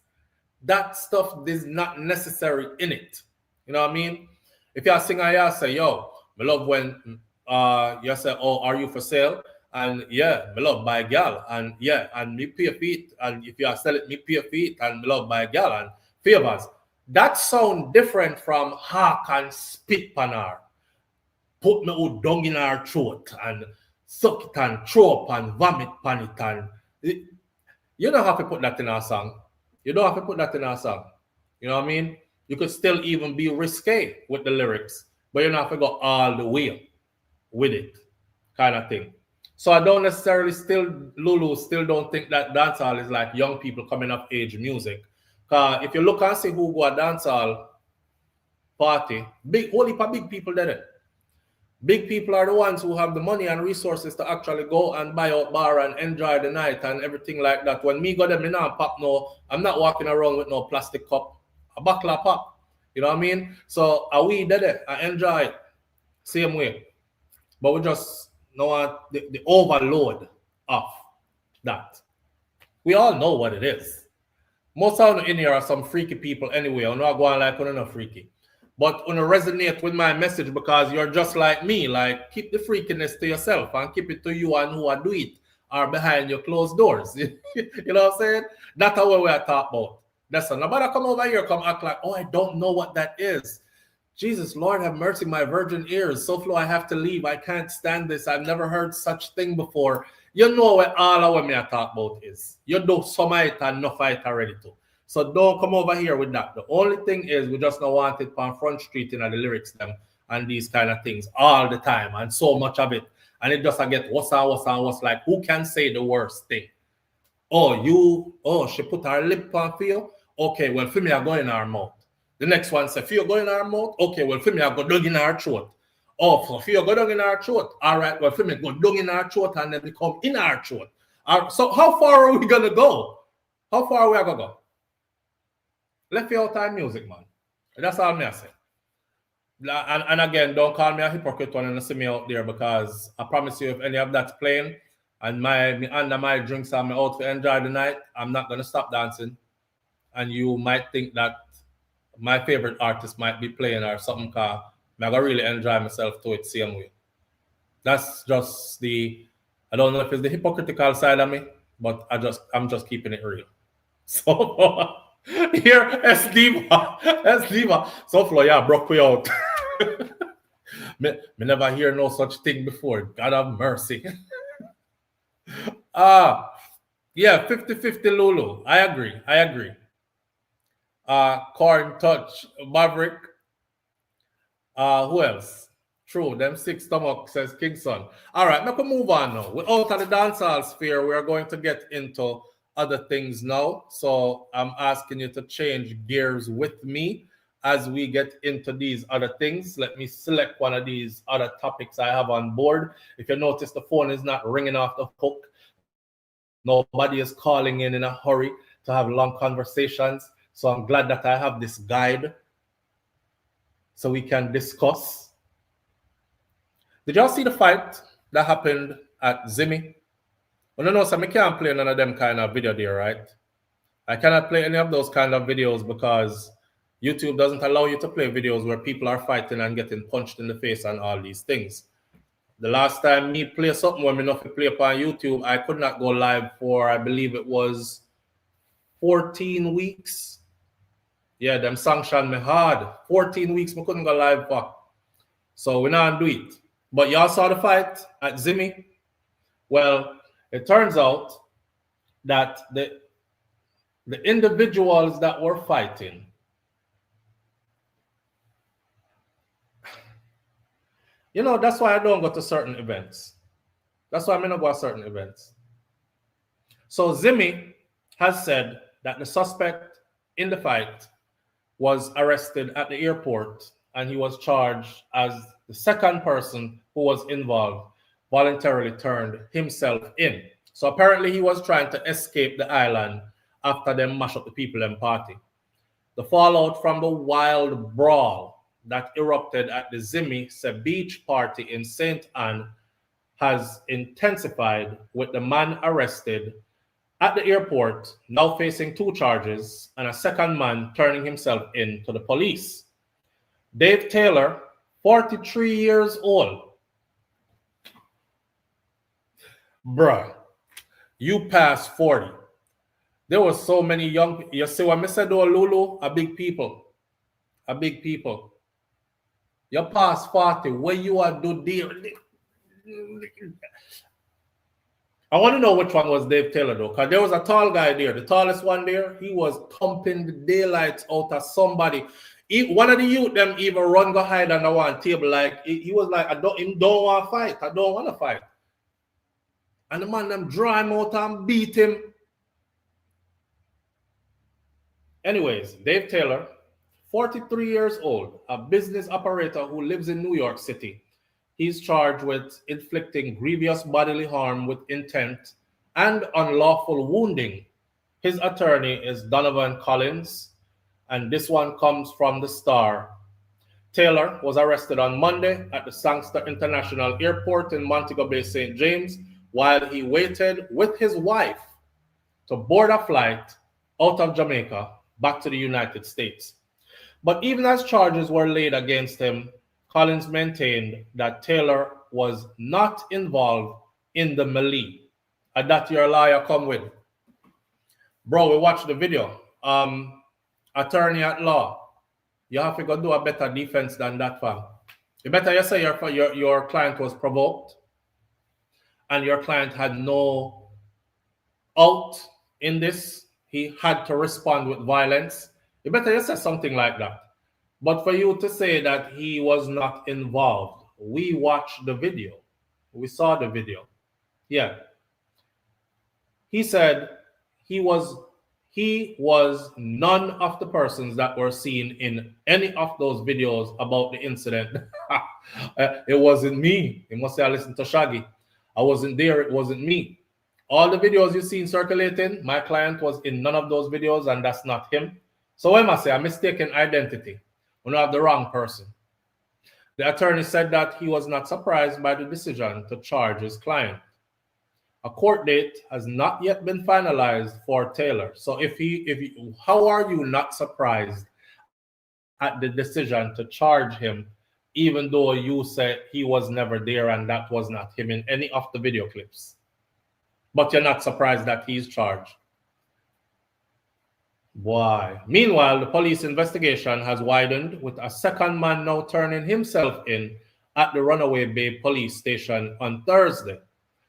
that stuff is not necessary in it. You know what I mean? If you're a singer, you say, yo, I love when you say, oh, are you for sale? And yeah, I love buy gal. And yeah, and me pay feet. And if you are selling, me pay feet. And I love buy gal and favors. That sound different from hark and spit pan her. Put me out dung in her throat and suck it and throw up and vomit pan it. And you don't have to put that in our song. You don't have to put that in our song. You know what I mean? You could still even be risque with the lyrics, but you don't have to go all the way with it, kind of thing. So I don't necessarily Lulu still don't think that dancehall is like young people coming of age music. Because if you look and see who go a dancehall party, big, whole heap of big people did it. Big people are the ones who have the money and resources to actually go and buy out bar and enjoy the night and everything like that. When me go them, me not pop no, I'm not walking around with no plastic cup, a buckler pop. You know what I mean? So we did it. I enjoy it. Same way. But we just don't want the overload of that. We all know what it is. Most of them in here are some freaky people anyway. I'm not going like we're not freaky. But when you resonate with my message because you're just like me, like keep the freakiness to yourself and keep it to you and who are do it are behind your closed doors. You know what I'm saying? That's what we're talking about. That's nobody come over here, come act like, oh, I don't know what that is. Jesus, Lord, have mercy, my virgin ears. SouFlo, I have to leave. I can't stand this. I've never heard such thing before. You know what all of what me I talk about is. You do some of it and no fight already too. So don't come over here with that. The only thing is we just don't want it on Front Street in the lyrics them and these kind of things all the time and so much of it. And it just get what's like, who can say the worst thing? Oh, she put her lip on for you? Okay, well, for me, I go in her mouth. The next one says, for you go in her mouth? Okay, well, for me, I go down in her throat. Oh, for you go down in her throat? All right, well, for me, go down in her throat and then become in her throat. So how far are we going to go? How far are we going to go? Left you out time music, man. That's all me I say. And again, don't call me a hypocrite when you see me out there because I promise you, if any of that's playing and me under my drinks and me out to enjoy the night, I'm not gonna stop dancing. And you might think that my favorite artist might be playing or something, cause I'm gonna really enjoy myself to it same way. That's just I don't know if it's the hypocritical side of me, but I'm just keeping it real. So here, S Diva. SouFlo, yeah, broke me out. me never hear no such thing before. God have mercy. Yeah, 50-50 Lulu. I agree. Corn Touch, Maverick. Who else? True, them 6 stomach, says Kingston. All right, now we move on now. We're out of the dancehall sphere. We're going to get into other things now. So I'm asking you to change gears with me as we get into these other things. Let me select one of these other topics I have on board. If you notice, the phone is not ringing off the hook. Nobody is calling in a hurry to have long conversations. So I'm glad that I have this guide so we can discuss. Did y'all see the fight that happened at Zimmy? Well, no, so I can't play none of them kind of video there, right? I cannot play any of those kind of videos because YouTube doesn't allow you to play videos where people are fighting and getting punched in the face and all these things. The last time me play something when me not play upon YouTube, I could not go live for, I believe it was 14 weeks. Yeah, them sanctioned me hard. 14 weeks, we couldn't go live for. So we not do it. But y'all saw the fight at Zimmy? Well, it turns out that the individuals that were fighting, you know, that's why I don't go to certain events. That's why I don't go to certain events. So Zimmy has said that the suspect in the fight was arrested at the airport and he was charged as the second person who was involved voluntarily turned himself in. So apparently he was trying to escape the island after them mash up the people and party. The fallout from the wild brawl that erupted at the Zimmy beach party in St. Anne has intensified, with the man arrested at the airport now facing 2 charges and a second man turning himself in to the police. Dave Taylor, 43 years old. Bruh, you passed 40. There were so many young people. You see what I said, though, Lulu? A big people. You passed 40. Where you are do deal? I want to know which one was Dave Taylor, though, because there was a tall guy there. The tallest one there, he was thumping the daylights out of somebody. One of the youth, them even run go hide on the one table. Like, he was like, I don't want to fight. I don't want to fight. And the man, them draw him out and beat him. Anyways, Dave Taylor, 43 years old, a business operator who lives in New York City. He's charged with inflicting grievous bodily harm with intent and unlawful wounding. His attorney is Donovan Collins, and this one comes from the Star. Taylor was arrested on Monday at the Sangster International Airport in Montego Bay, St. James, while he waited with his wife to board a flight out of Jamaica back to the United States. But even as charges were laid against him, Collins maintained that Taylor was not involved in the melee. And that your lawyer come with. Bro, we watched the video. Attorney at law. You have to go do a better defense than that, fam. You better you say your client was provoked and your client had no out in this. He had to respond with violence. You better you say something like that. But for you to say that he was not involved, we watched the video. We saw the video. Yeah. He said he was none of the persons that were seen in any of those videos about the incident. It wasn't me. You must say I listened to Shaggy. I wasn't there. It wasn't me. All the videos you've seen circulating, my client was in none of those videos, and that's not him. So I must say, a mistaken identity. We don't have the wrong person. The attorney said that he was not surprised by the decision to charge his client. A court date has not yet been finalized for Taylor. So how are you not surprised at the decision to charge him, even though you said he was never there and that was not him in any of the video clips? But you're not surprised that he's charged. Why? Meanwhile, the police investigation has widened, with a second man now turning himself in at the Runaway Bay police station on Thursday.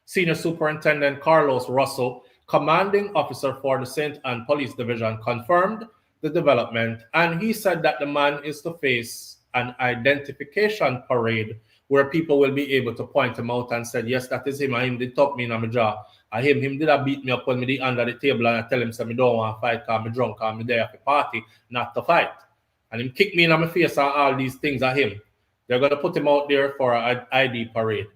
Senior Superintendent Carlos Russell, commanding officer for the St. Anne Police Division, confirmed the development, and he said that the man is to face an identification parade where people will be able to point him out and say, yes, that is him. I him did top me in my jaw. I him did a beat me up when me under the table, and I tell him, say, me don't want to fight because I'm drunk, because I'm there for party, not to fight. And him kick me in my face and all these things are him. They're going to put him out there for an ID parade.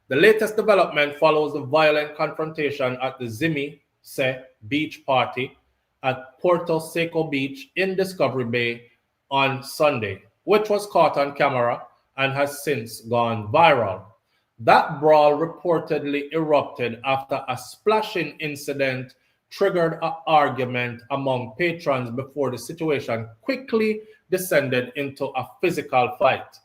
The latest development follows the violent confrontation at the Zimi Se beach party at Puerto Seco Beach in Discovery Bay on Sunday, which was caught on camera and has since gone viral. That brawl reportedly erupted after a splashing incident triggered an argument among patrons before the situation quickly descended into a physical fight.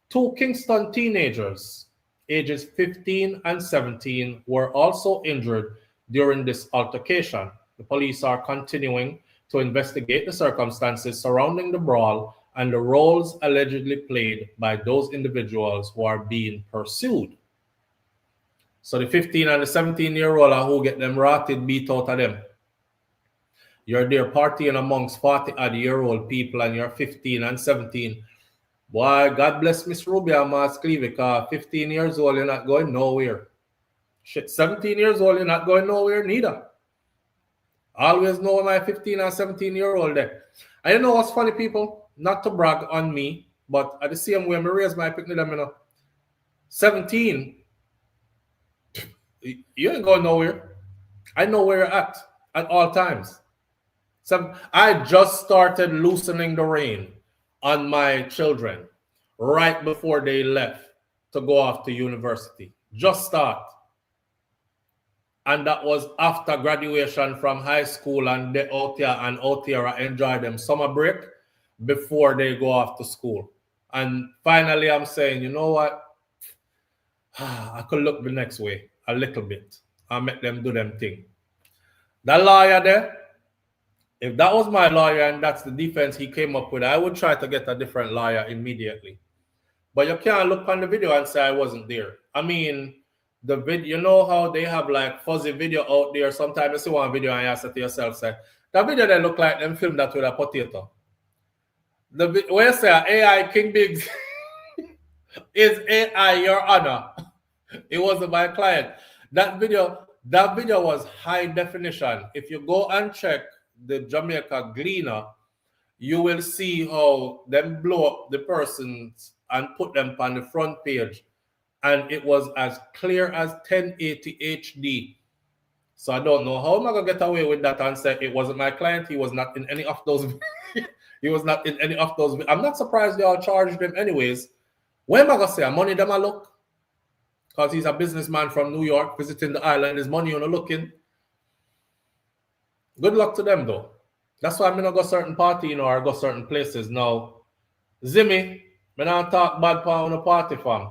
Two Kingston teenagers, ages 15 and 17, were also injured during this altercation. The police are continuing to investigate the circumstances surrounding the brawl and the roles allegedly played by those individuals who are being pursued. So the 15 and the 17-year-old are who get them rotted beat out of them. You're there partying amongst 40-odd-year-old people and you're 15 and 17. Boy, God bless Miss Ruby and Mas Cleve, because 15 years old, you're not going nowhere. Shit, 17 years old, you're not going nowhere neither. I always know my 15 and 17-year-old there. And you know what's funny, people? Not to brag on me, but at the same way, I raise my picnic them, you know. 17, you ain't going nowhere. I know where you're at all times. So I just started loosening the rein on my children right before they left to go off to university. Just start. And that was after graduation from high school, and they out here enjoy them summer break before they go off to school. And finally, I'm saying, you know what? I could look the next way a little bit. I'll make them do them thing. That lawyer there, if that was my lawyer and that's the defense he came up with, I would try to get a different lawyer immediately. But you can't look on the video and say I wasn't there. I mean, the video, you know how they have like fuzzy video out there. Sometimes you see one video and you say to yourself, say, that video they look like them filmed that with a potato. When you say AI King Biggs is AI your honor. It wasn't my client. That video was high definition. If you go and check the Jamaica Gleaner, you will see how them blow up the persons and put them on the front page and it was as clear as 1080 HD. So I don't know how am I gonna get away with that and say it wasn't my client. He was not in any of those. He was not in any of those. I'm not surprised they all charged him anyways. Where am I gonna say? Money them I look, because he's a businessman from New York visiting the island. His money on the looking. Good luck to them though. That's why I'm gonna go certain party, or go certain places now. Zimmy, when I talk bad on a party fam.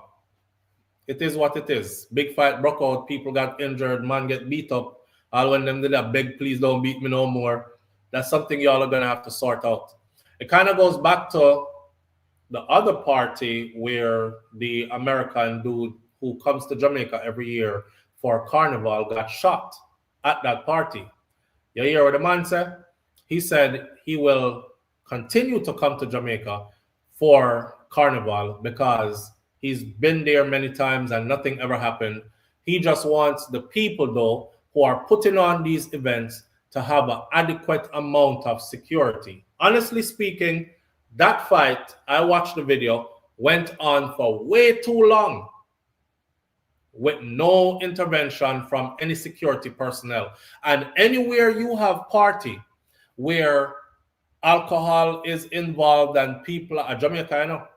It is what it is. Big fight broke out. People got injured. Man get beat up. All when them did that beg, please don't beat me no more. That's something y'all are gonna have to sort out. It kind of goes back to the other party where the American dude who comes to Jamaica every year for Carnival got shot at that party. You hear what the man said? He said he will continue to come to Jamaica for Carnival because he's been there many times and nothing ever happened. He just wants the people, though, who are putting on these events to have an adequate amount of security. Honestly speaking, that fight, I watched the video, went on for way too long with no intervention from any security personnel. And anywhere you have party where alcohol is involved and people are Jamaica, you know,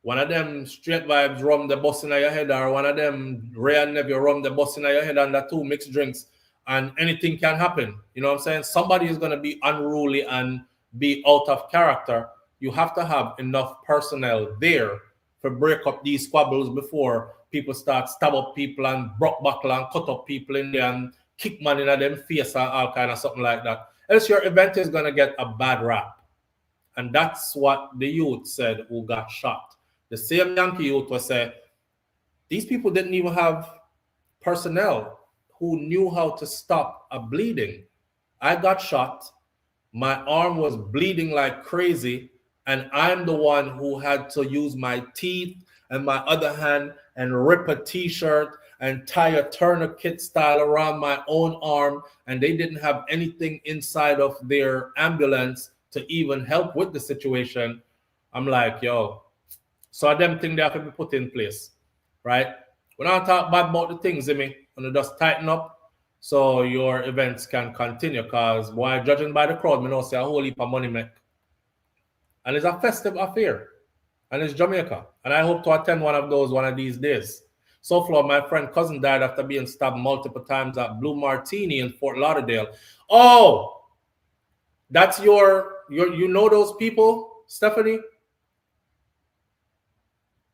one of them straight vibes rum the bus in your head, or one of them Ray and Neville rum the bus in your head, and the two mixed drinks, and anything can happen. You know what I'm saying? Somebody is going to be unruly and be out of character. You have to have enough personnel there to break up these squabbles before people start stab up people and broke buckle and cut up people in there and kick man in them face and all kind of something like that. Else your event is going to get a bad rap. And that's what the youth said who got shot. The same Yankee youth was saying, these people didn't even have personnel who knew how to stop a bleeding. I got shot. My arm was bleeding like crazy. And I'm the one who had to use my teeth and my other hand and rip a t-shirt and tie a tourniquet style around my own arm. And they didn't have anything inside of their ambulance to even help with the situation. I'm like, yo, so them things they have to be put in place, right? When I talk bad about the things, Jimmy, and just tighten up so your events can continue. Because boy, judging by the crowd, I know say a whole heap of money make. And it's a festive affair. And it's Jamaica. And I hope to attend one of these days. SouFLo, my friend cousin died after being stabbed multiple times at Blue Martini in Fort Lauderdale. Oh, that's you know those people, Stephanie?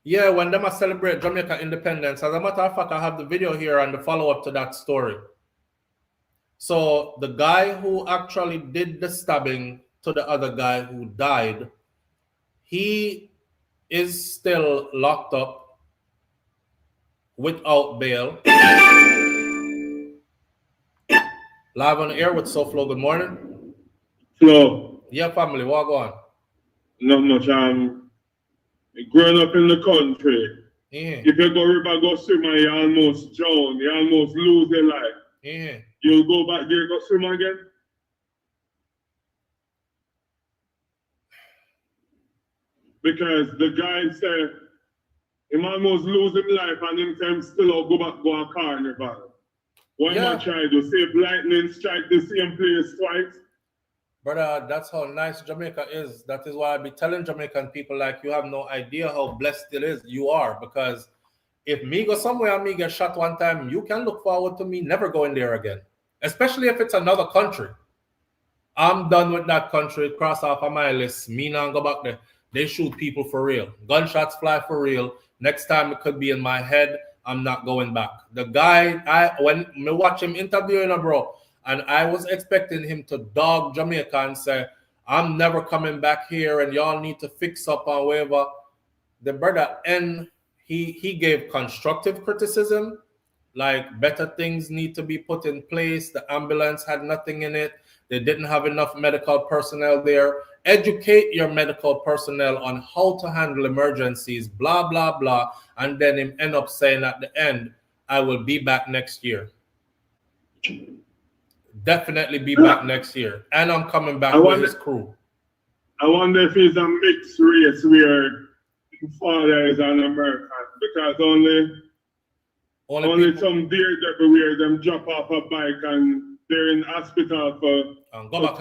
Yeah, when them celebrate Jamaica independence. As a matter of fact, I have the video here and the follow-up to that story. So the guy who actually did the stabbing to the other guy who died, he is still locked up without bail. Live on the air with SouFLo. Good morning. Flo. Yeah, family, what go on? Not much. Growing up in the country, if you go river, go swim and you almost drown, you almost lose your life. You'll go back there, go swim again? Because the guy said, he almost lose his life and him still go back, go a carnival. Why not try to see if lightning strike the same place twice? Brother, that's how nice Jamaica is. That is why I be telling Jamaican people, like, you have no idea how blessed it is. You are. Because if me go somewhere and me get shot one time, you can look forward to me never going there again. Especially if it's another country. I'm done with that country. Cross off of my list. Me not go back there. They shoot people for real. Gunshots fly for real. Next time it could be in my head. I'm not going back. The guy, when me watch him interviewing a bro, and I was expecting him to dog Jamaica and say, I'm never coming back here and y'all need to fix up or whatever. The brother, and he gave constructive criticism, like better things need to be put in place. The ambulance had nothing in it. They didn't have enough medical personnel there. Educate your medical personnel on how to handle emergencies, blah, blah, blah. And then him end up saying at the end, I will be back next year. Definitely be back next year. And I'm coming back with his crew. I wonder if it's a mixed race where father is an American because only some deer everywhere them drop off a bike and they're in hospital for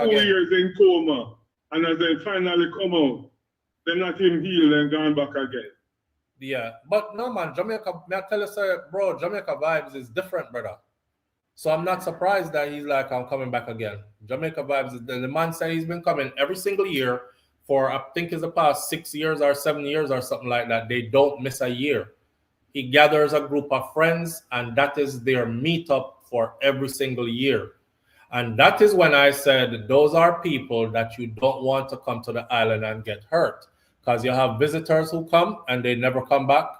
2 years in coma. And as they finally come out, they're not even healed and gone back again. Yeah, but no man, Jamaica, may I tell you, sir, bro, Jamaica vibes is different, brother. So I'm not surprised that he's like, I'm coming back again. Jamaica vibes, the man said he's been coming every single year for, I think it's the past 6 years or 7 years or something like that. They don't miss a year. He gathers a group of friends and that is their meetup for every single year. And that is when I said, those are people that you don't want to come to the island and get hurt. Because you have visitors who come and they never come back.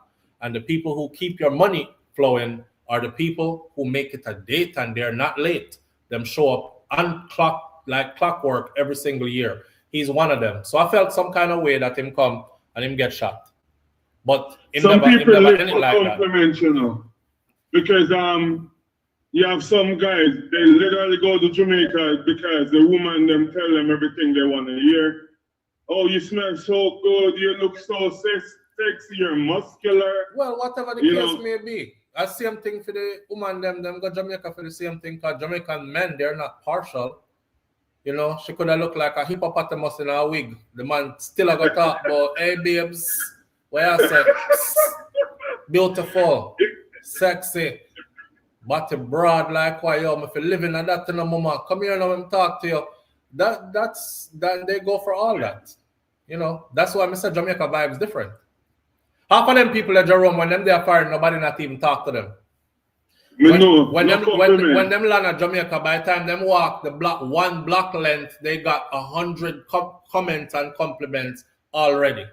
And the people who keep your money flowing are the people who make it a date and they're not late. Them show up on clock, like clockwork every single year. He's one of them. So I felt some kind of way that him come and him get shot. But some people never live anything for like compliments, you know. Because you have some guys, they literally go to Jamaica because the woman them tell them everything they want to hear. Oh, you smell so good, you look so sexy, you're muscular. Well, whatever the case may be. The same thing for the woman, them go Jamaica for the same thing, because Jamaican men, they're not partial. You know, she could have looked like a hippopotamus in a wig. The man still got talk about, hey babes, where I say, beautiful, sexy, body broad like why yo, if you living in that in a mama, come here now and talk to you. That they go for all that. You know, that's why Mr. Jamaica vibes different. Half of them people at Jerome, when them they are fired, nobody not even talk to them. When them land at Jamaica, by the time them walk the block, 1 block length, they got 100 comments and compliments already.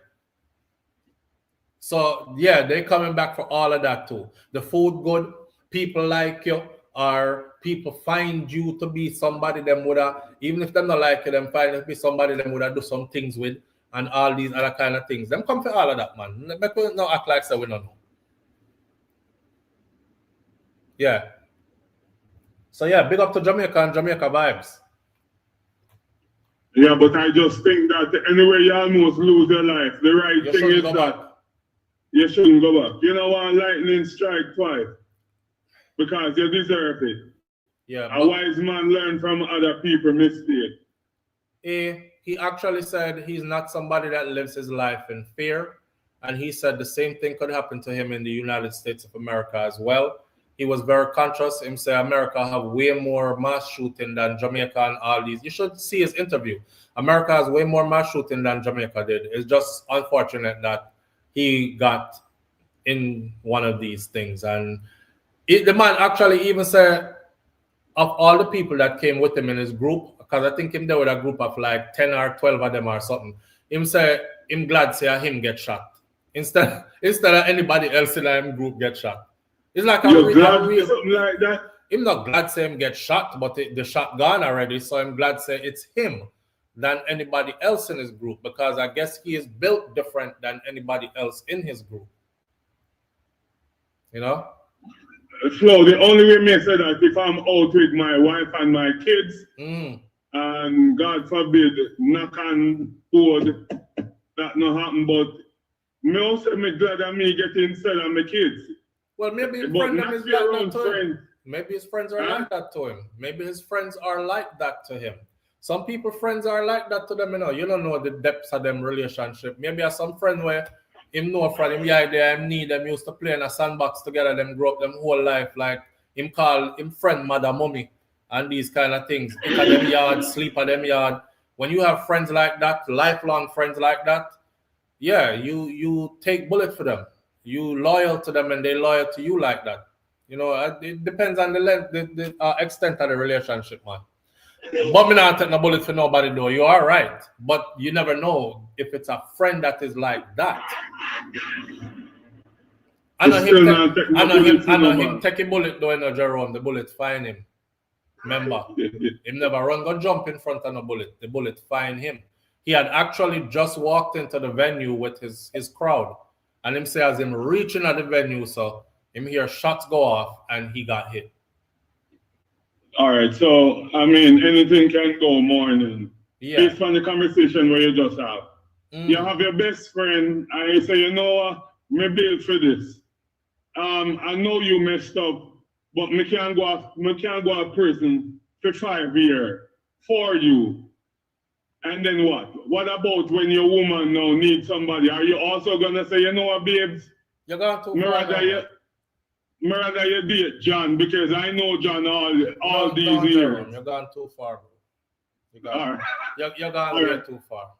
So yeah, they coming back for all of that too. The food good, people like you, or people find you to be somebody them would have, even if them not like you, them find it to be somebody them would have do some things with, and all these other kind of things. Them come for all of that, man. Make we not act like so we don't know. Yeah. So yeah, big up to Jamaica and Jamaica vibes. Yeah, but I just think that anyway you almost lose your life. The right thing is that you shouldn't go back. You know why lightning strike twice? Because you deserve it. Yeah. A wise man learns from other people's mistakes. He actually said he's not somebody that lives his life in fear. And he said the same thing could happen to him in the United States of America as well. He was very conscious. Him say America have way more mass shooting than Jamaica and all these. You should see his interview. America has way more mass shooting than Jamaica did. It's just unfortunate that he got in one of these things. And the man actually even said of all the people that came with him in his group, because I think him there with a group of like 10 or 12 of them or something, him say him glad say him get shot. Instead of anybody else in him group get shot. It's like something like that. I'm not glad say him get shot, but the shot gone already. So I'm glad say it's him than anybody else in his group, because I guess he is built different than anybody else in his group. You know? Flo, the only way me say that if I'm out with my wife and my kids, and God forbid, knock on wood, that no happen, but me also me glad that me get instead of my kids. Well, maybe his friend is like that to him. Maybe his friends are like that to him. Maybe his friends are like that to him. Some people friends are like that to them, you know. You don't know the depths of them relationship. Maybe have some friend where him know from him idea him need them used to play in a sandbox together, them grow up them whole life, like him call him friend mother mommy and these kind of things. Eat at them yard, sleep at them yard. When you have friends like that, lifelong friends like that, yeah, you take bullet for them. You loyal to them and they loyal to you like that. You know, it depends on the length, the extent of the relationship, man. But me not take no bullet for nobody though. You are right. But you never know if it's a friend that is like that. I know him take a bullet though in a Jerome. The bullet find him. Remember, him never run go jump in front of no bullet. The bullet find him. He had actually just walked into the venue with his crowd. And him say as him reaching at the venue, so him hear shots go off and he got hit. All right, so I mean anything can go morning. Yeah. Based on the conversation where you just have. You have your best friend, and you say, you know what, me build for this. I know you messed up, but me can't go to prison for 5 years for you. And then what? What about when your woman now needs somebody? Are you also gonna say, you know what, babes? You're going too Me far. rather you date John because I know John all these Don't, years. Jerome, you're going too far, bro. All right. You're going way too far.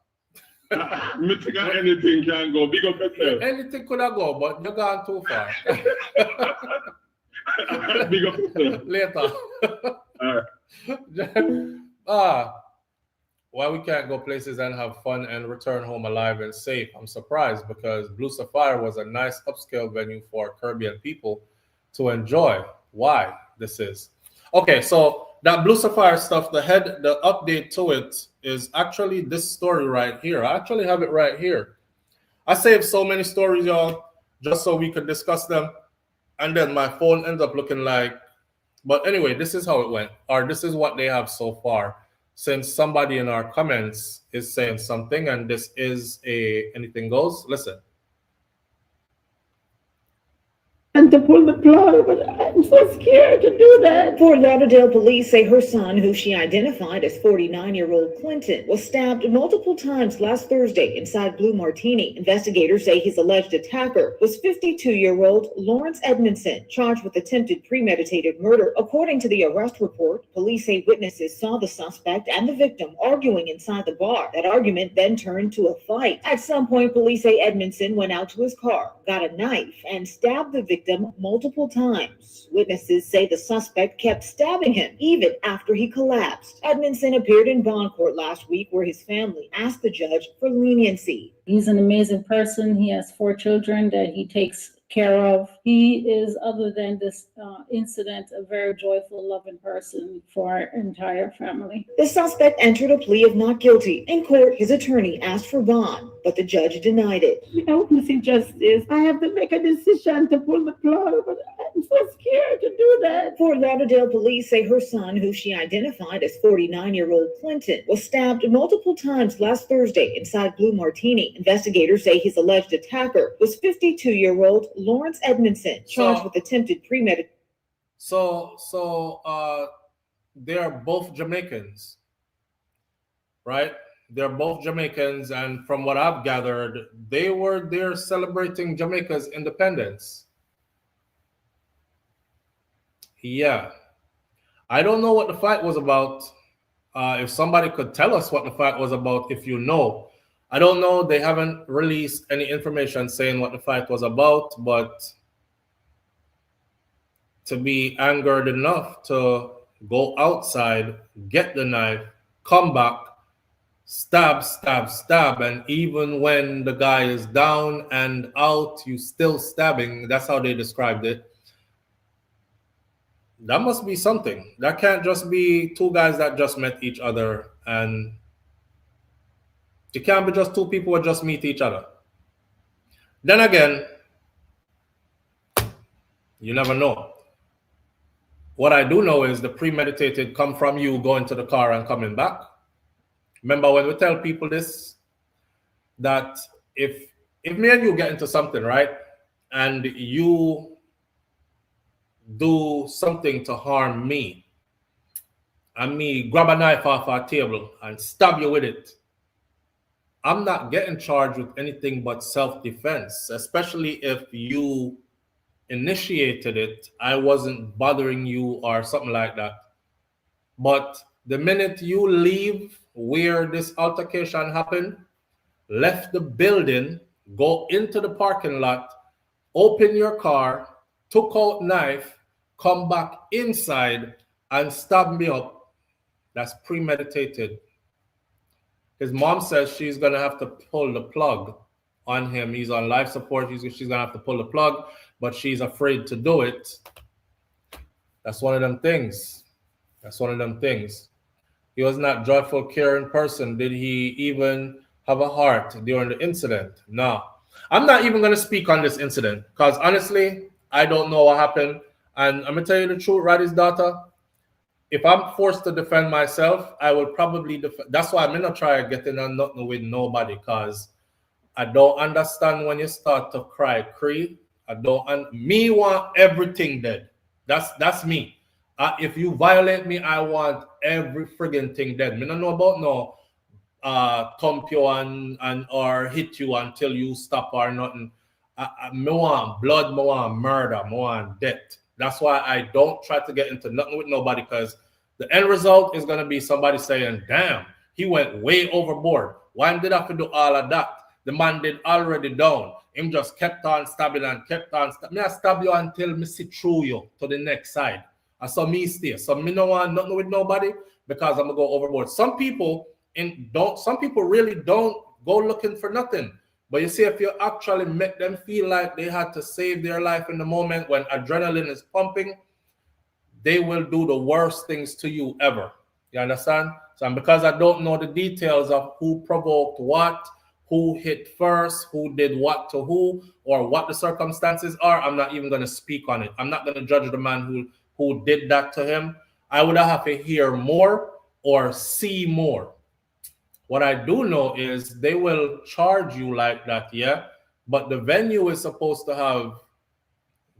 Me think anything can go. Big up yourself. Anything could have go, but you're going too far. Big up yourself. Later. All right. Why we can't go places and have fun and return home alive and safe? I'm surprised because Blue Sapphire was a nice upscale venue for Caribbean people to enjoy. Why this is? Okay, so that Blue Sapphire stuff, the update to it is actually this story right here. I actually have it right here. I saved so many stories, y'all, just so we could discuss them. And then my phone ends up looking like, but anyway, this is how it went, or this is what they have so far. Since somebody in our comments is saying something, and this is anything goes, listen. And to pull the plug, but I'm so scared to do that. Fort Lauderdale police say her son, who she identified as 49-year-old Clinton, was stabbed multiple times last Thursday inside Blue Martini. Investigators say his alleged attacker was 52-year-old Lawrence Edmondson, charged with attempted premeditated murder. According to the arrest report, police say witnesses saw the suspect and the victim arguing inside the bar. That argument then turned to a fight. At some point, police say Edmondson went out to his car, got a knife, and stabbed the victim multiple times. Witnesses say the suspect kept stabbing him even after he collapsed. Edmondson appeared in bond court last week where his family asked the judge for leniency. He's an amazing person. He has 4 children that he takes care of. He is, other than this incident, a very joyful, loving person for our entire family. The suspect entered a plea of not guilty. In court, his attorney asked for bond, but the judge denied it. Without missing justice, I have to make a decision to pull the plug, but I'm so scared to do that. Fort Lauderdale police say her son, who she identified as 49-year-old Clinton, was stabbed multiple times last Thursday inside Blue Martini. Investigators say his alleged attacker was 52-year-old Lawrence Edmondson, charged with attempted premeditation. They're both Jamaicans, right? They're both Jamaicans, and from what I've gathered, they were there celebrating Jamaica's independence. Yeah. I don't know what the fight was about. If somebody could tell us what the fight was about, if you know. I don't know. They haven't released any information saying what the fight was about, but to be angered enough to go outside, get the knife, come back, stab, and even when the guy is down and out, you still stabbing. That's how they described it. That must be something. That can't just be 2 guys that just met each other, and it can't be just 2 people who just meet each other. Then again, you never know. What I do know is the premeditated come from you going to the car and coming back. Remember when we tell people this, that if me and you get into something, right, and you do something to harm me, and me grab a knife off our table and stab you with it, I'm not getting charged with anything but self-defense, especially if you initiated it. I wasn't bothering you or something like that. But the minute you leave where this altercation happened, left the building, go into the parking lot, open your car, took out knife, come back inside and stab me up, that's premeditated. His mom says she's going to have to pull the plug on him. He's on life support. She's going to have to pull the plug, but she's afraid to do it. That's one of them things. He was not joyful, caring person. Did he even have a heart during the incident? No. I'm not even going to speak on this incident because honestly, I don't know what happened. And I'm going to tell you the truth, Roddy's daughter. If I'm forced to defend myself, I will probably defend. That's why I'm going to try getting on nothing with nobody, because I don't understand when you start to cry, Cree. Me want everything dead. That's me. If you violate me, I want every friggin' thing dead. Me don't know about no thump you and or hit you until you stop or nothing. Me want blood, me want murder, me want death. That's why I don't try to get into nothing with nobody, because the end result is gonna be somebody saying, damn, he went way overboard. Why did I have to do all of that? The man did already down. Him just kept on stabbing and kept on stabbing. Me I stab you until me see through you to the next side. I saw me stay. So me no want nothing with nobody because I'm gonna go overboard. Some people really don't go looking for nothing. But you see, if you actually make them feel like they had to save their life in the moment when adrenaline is pumping, they will do the worst things to you ever. You understand? So, and because I don't know the details of who provoked what, who hit first, who did what to who, or what the circumstances are, I'm not even going to speak on it. I'm not going to judge the man who did that to him. I would have to hear more or see more. What I do know is they will charge you like that, yeah, but the venue is supposed to have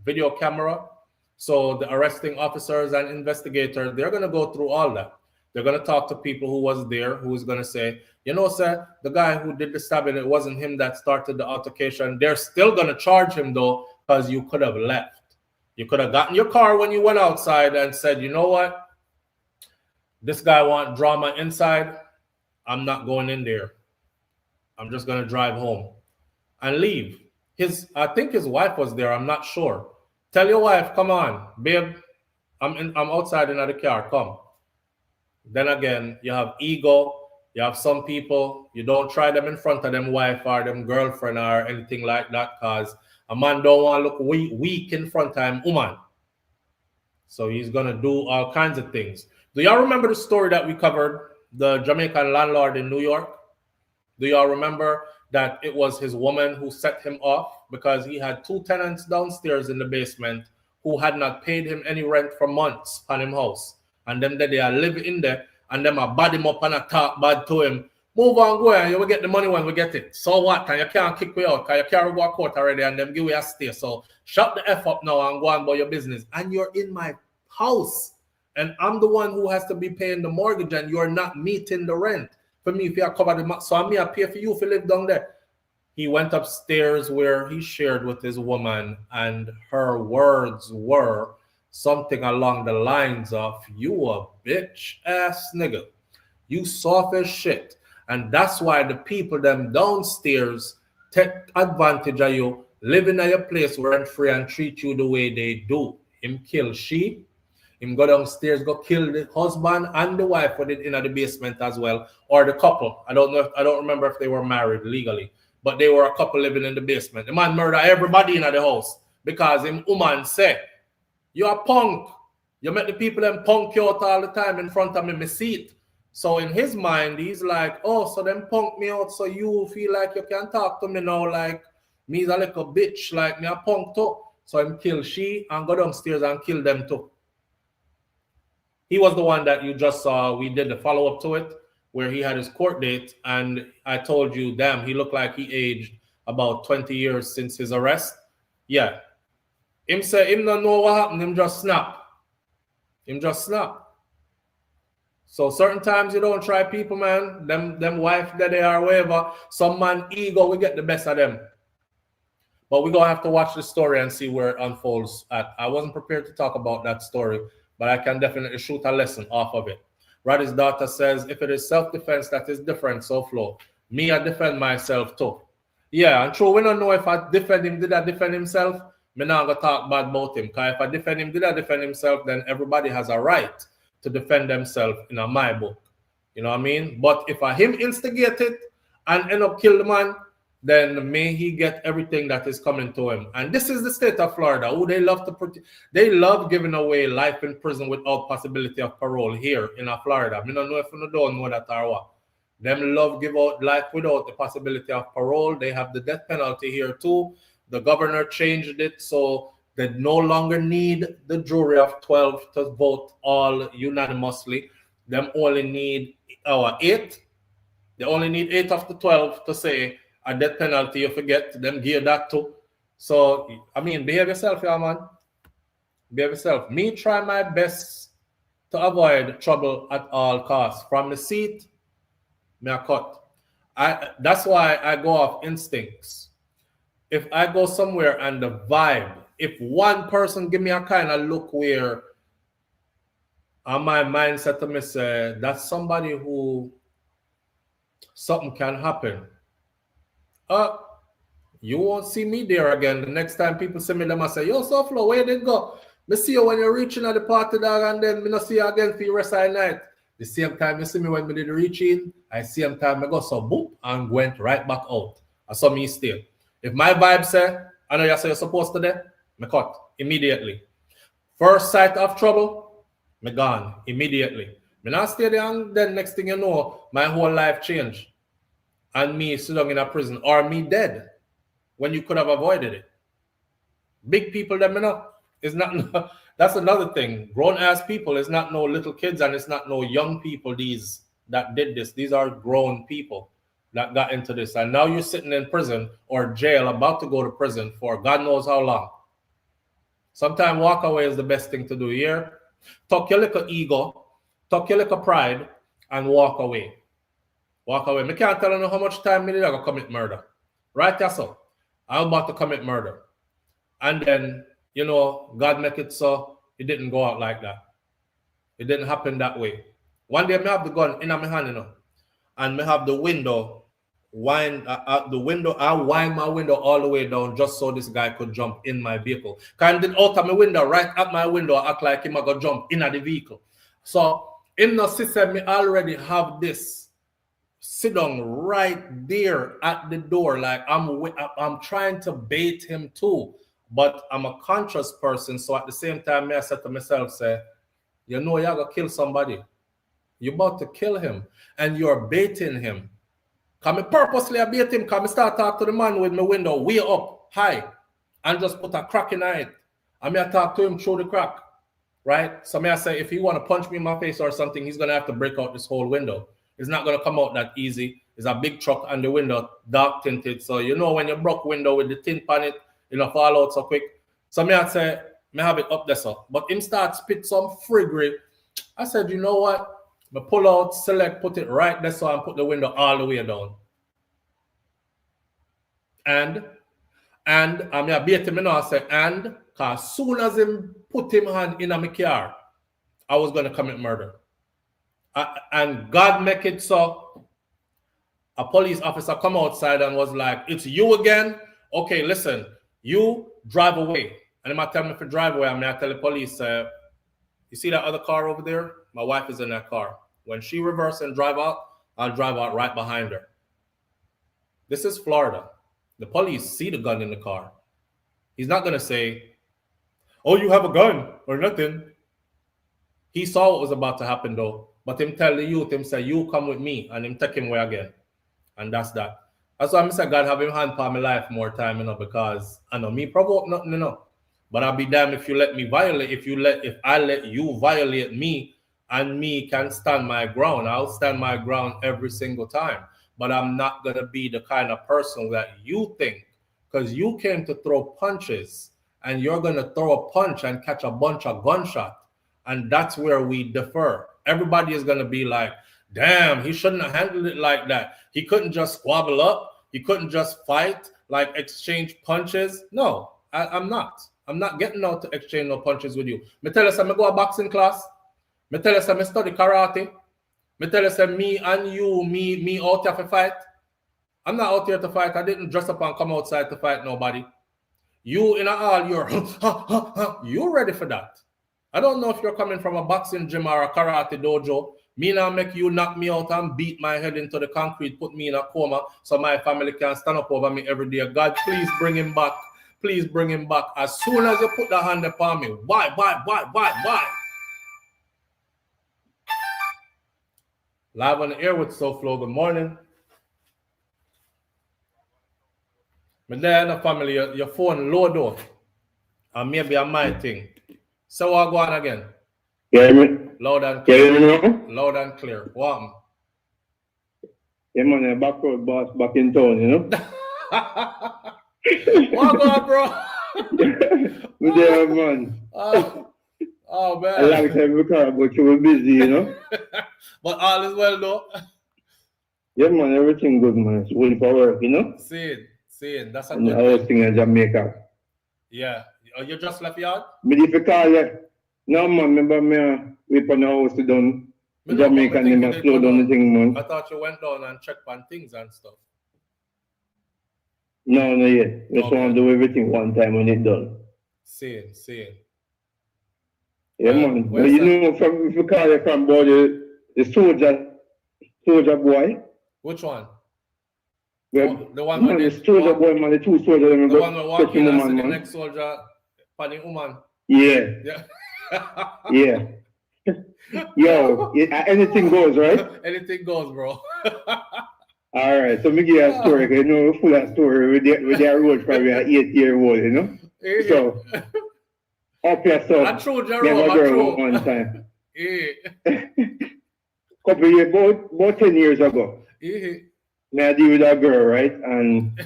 video camera. So the arresting officers and investigators, they're going to go through all that. They're going to talk to people who was there, who is going to say, you know, sir, the guy who did the stabbing, it wasn't him that started the altercation. They're still going to charge him, though, because you could have left. You could have gotten your car when you went outside and said, you know what? This guy wants drama inside. I'm not going in there. I'm just going to drive home and leave. I think his wife was there. I'm not sure. Tell your wife, come on, babe. I'm outside in the car. Come. Then again, you have ego. You have some people, you don't try them in front of them wife or them girlfriend or anything like that, because a man don't want to look weak in front of him woman. So he's going to do all kinds of things. Do y'all remember the story that we covered, the Jamaican landlord in New York? Do y'all remember that it was his woman who set him off because he had 2 tenants downstairs in the basement who had not paid him any rent for months on his house? And them that they are living in there, and them are bad him up and a talk bad to him. Move on, go and you will get the money when we get it. So what? And you can't kick me out because you can't go to court already and them give you a stay. So shut the F up now and go on about your business. And you're in my house. And I'm the one who has to be paying the mortgage and you're not meeting the rent. For me, if you are covered the so I pay for you if you live down there. He went upstairs where he shared with his woman, and her words were something along the lines of, you a bitch ass nigga. You soft as shit. And that's why the people them downstairs take advantage of you, living at your place rent free and treat you the way they do. Him kill she, him go downstairs, go kill the husband and the wife with it in the basement as well, or the couple. I don't remember if they were married legally, but they were a couple living in the basement. The man murder everybody in the house because him woman say, you're a punk. You make the people them punk you out all the time in front of me see it. So in his mind, he's like, oh, so them punk me out so you feel like you can talk to me now like me's a little bitch, like me a punk too. So him kill she and go downstairs and kill them too. He was the one that you just saw. We did the follow-up to it where he had his court date, and I told you, damn, he looked like he aged about 20 years since his arrest. Yeah. Him say him don't know what happened, him just snap. Him just snap. So certain times you don't try people, man. Them wife that they are, whatever. Some man ego, we get the best of them. But we're gonna have to watch the story and see where it unfolds at. I wasn't prepared to talk about that story, but I can definitely shoot a lesson off of it. Roddy's daughter says, if it is self-defense, that is different, SouFLo. Me, I defend myself too. Yeah, and true, we don't know if I defend him, did I defend himself? Me not gonna talk bad about him. Because if I defend him, did I defend himself, then everybody has a right to defend themselves in my book. You know what I mean? But if I him instigate it and end up kill the man, then may he get everything that is coming to him. And this is the state of Florida. Oh, they love to they love giving away life in prison without possibility of parole here in Florida. I don't know if you don't know that or what. Them love give out life without the possibility of parole. They have the death penalty here too. The governor changed it so they no longer need the jury of 12 to vote all unanimously. Them only need 8. They only need 8 of the 12 to say a death penalty, you forget them give that too. So, I mean, behave yourself, yeah, man. Behave yourself. Me try my best to avoid trouble at all costs. From the seat, me a cut. That's why I go off instincts. If I go somewhere and the vibe, if one person give me a kind of look where on my mindset to me say that's somebody who something can happen. You won't see me there again. The next time people see me, they must say, yo, SouFlo, where did go? Me see you when you're reaching at the party, dog, and then me not see you again for the rest of the night. The same time you see me when me did reach in, I same time I go so boop and went right back out. I saw me still. If my vibe say, I know you say you're supposed to there, me cut immediately. First sight of trouble, me gone immediately. Me not stay there, and then next thing you know, my whole life changed. And me sit down in a prison or me dead when you could have avoided it. Big people that me know. It's not, that's another thing. Grown ass people, it's not no little kids and it's not no young people these that did this. These are grown people that got into this. And now you're sitting in prison or jail, about to go to prison for God knows how long. Sometimes walk away is the best thing to do here. Tuck your little ego, tuck your little pride, and walk away. Walk away. Me can't tell you how much time me did I go commit murder. Right, that's all. I'm about to commit murder. And then, you know, God make it so it didn't go out like that. It didn't happen that way. One day, I have the gun in my hand, you know, and I have the window, I wind my window all the way down just so this guy could jump in my vehicle. Kind of out of my window, right at my window, act like him going to jump in the vehicle. So, in the system, I already have this sit down right there at the door, like I'm trying to bait him too. But I'm a conscious person, so at the same time, I said to myself, say, you know you're going to kill somebody. You're about to kill him, and you're baiting him. Come purposely bait him, come start talk to the man with my window way up, high, and just put a crack in it. I may talk to him through the crack, right? So I say, if he want to punch me in my face or something, he's going to have to break out this whole window. It's not going to come out that easy. It's a big truck and the window dark tinted. So you know when you broke window with the tint on it, it'll fall out so quick. So I say, I have it up there, so. But him start spit some friggery. I said, you know what? I pull out, select, put it right there, so and put the window all the way down. And I'm beat him, I say, and as soon as him put him hand in my car, I was going to commit murder. And God make it so a police officer come outside and was like, it's you again? Okay, listen, you drive away. And he might tell me if I drive away, I tell the police, you see that other car over there? My wife is in that car. When she reverse and drive out, I'll drive out right behind her. This is Florida. The police see the gun in the car. He's not going to say, oh, you have a gun or nothing. He saw what was about to happen though. But him tell the youth, him say, you come with me, and him take him away again. And that's that. That's why I say God have him hand for my life more time, you know, because I know me provoke nothing, you know. But I'll be damned if you let me violate, if I let you violate me, and me can stand my ground. I'll stand my ground every single time. But I'm not gonna be the kind of person that you think, because you came to throw punches, and you're gonna throw a punch and catch a bunch of gunshot. And that's where we differ. Everybody is going to be like, damn, he shouldn't have handled it like that. He couldn't just squabble up. He couldn't just fight, like exchange punches. No, I'm not. I'm not getting out to exchange no punches with you. Me tell you, I go a boxing class. Me tell you, I study karate. Me tell you, me and you, me out here to fight. I'm not out here to fight. I didn't dress up and come outside to fight nobody. You in all, you're ready for that. I don't know if you're coming from a boxing gym or a karate dojo. Me now make you knock me out and beat my head into the concrete, put me in a coma so my family can stand up over me every day. God, please bring him back. Please bring him back. As soon as you put the hand upon me, why? Live on the air with SouFlo. Good morning. But then the family, your phone low though. And maybe a my thing. So I'll go on again. Yeah, me. Loud and Can you clear. hear me now? Loud and clear. What? Yeah, man, a back road boss back in town, you know? What on, bro? Me there, man. Oh I man. like to have a car, but you were busy, you know? But all is well though. Yeah, man, everything good, man. It's only for work, you know? Seeing. That's a And the good house thing. thing in Jamaica. Yeah. Oh, you just left yard? But if you call it, no, man, remember me, we put the house down. Me know, but me Jamaica, think and you them did slow go down the down. thing, man. I thought you went down and checked on things and stuff. No, not yet. Just Okay. want to do everything one time when it's done. Seeing. Yeah, Well, man. where's But you that? know, from if you call it from boy, the soldier boy. Which one? Well, The one man, where the they soldier walk, boy, man, the two soldiers, them the go one where touch walk him, in and see man, the man. next soldier panning woman. Yeah, Yeah. yeah. Yo, anything goes, right? Anything goes, bro. All right, so me give you a story, 'cause you know, we're full of story with their road probably an 8-year-old, you know? So, up here, so, I true, we have Jerome, a I girl true. one time. Yeah. Couple of years, about 10 years ago, Yeah. me I deal with a girl, right? And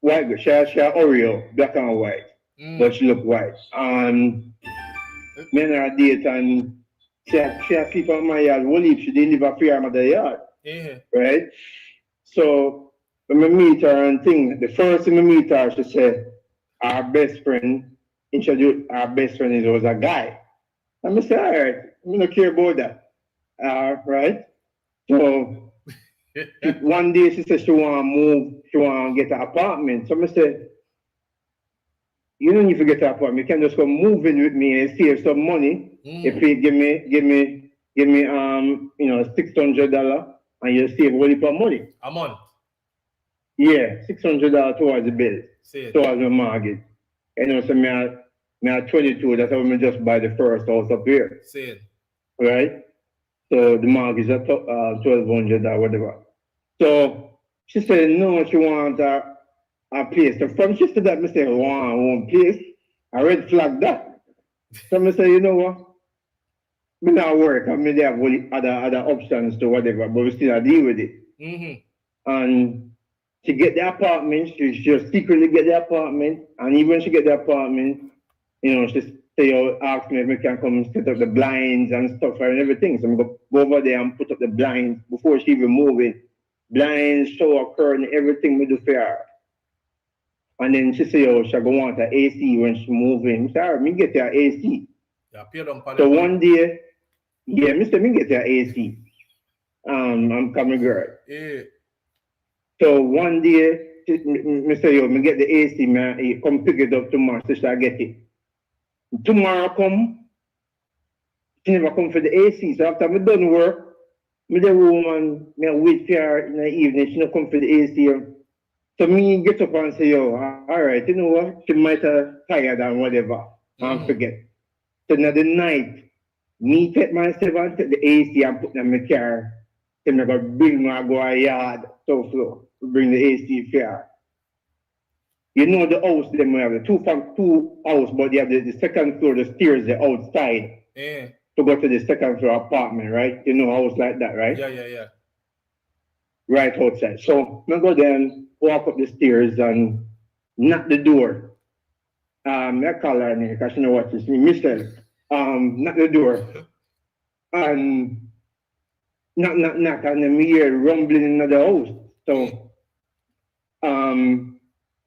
white girl, she a Oreo, black and white, but she look white. And me and her date, and she a sleep on my yard. Only if she didn't live a free arm of the yard, Yeah. right? So when I meet her and thing, the first thing I meet her, she said, our best friend, introduced our best friend was a guy. And I said, all right, I don't care about that. Right? So one day she said she want to move, she want to get an apartment. So I said, you don't need to get an apartment. You can just come move in with me and save some money. If you give me $600 and you save only for money. A month. Yeah, $600 towards the bill. See Towards my mortgage. You know, so me at 22, that's how I just buy the first house up here. See Right? So the mortgage is $1,200 or whatever. So she said no, she wants a place. So from she said that, I said, wow, one place. I red flag that. So I said, you know what? Me not work. I mean, they have other options to whatever, but we still deal with it. And she get the apartment, she just secretly get the apartment, and even when she get the apartment, you know, she say, ask me if we can come set up the blinds and stuff and everything. So I'm go over there and put up the blinds before she even move it. Blinds, shower curtain, everything we do for her. And then she say, she go want her AC when she move in. I say, all right, me get her AC. Yeah, so one day, yeah, me say, me get her AC. I'm coming girl. Yeah. So one day, me say, me get the AC, man, come pick it up tomorrow, so I get it. Tomorrow come, she never come for the AC. So after me done work, me the room and me wait for her in the evening, she not come for the AC. So me get up and say, all right, you know what? She might have tired and whatever, and forget. So now the night, me take myself and take the AC and put it in my car. Then I go bring my go a yard, SouFLo, bring the AC for her. You know the house, them have the two house, but they have the second floor, the stairs, the outside. Yeah. To go to the second floor apartment, right? You know a house like that, right? Yeah. Right outside. So I go there and walk up the stairs and knock the door. I call her name because she know what it's me, Michelle. Knock the door. And knock, and then we hear rumbling in the house. So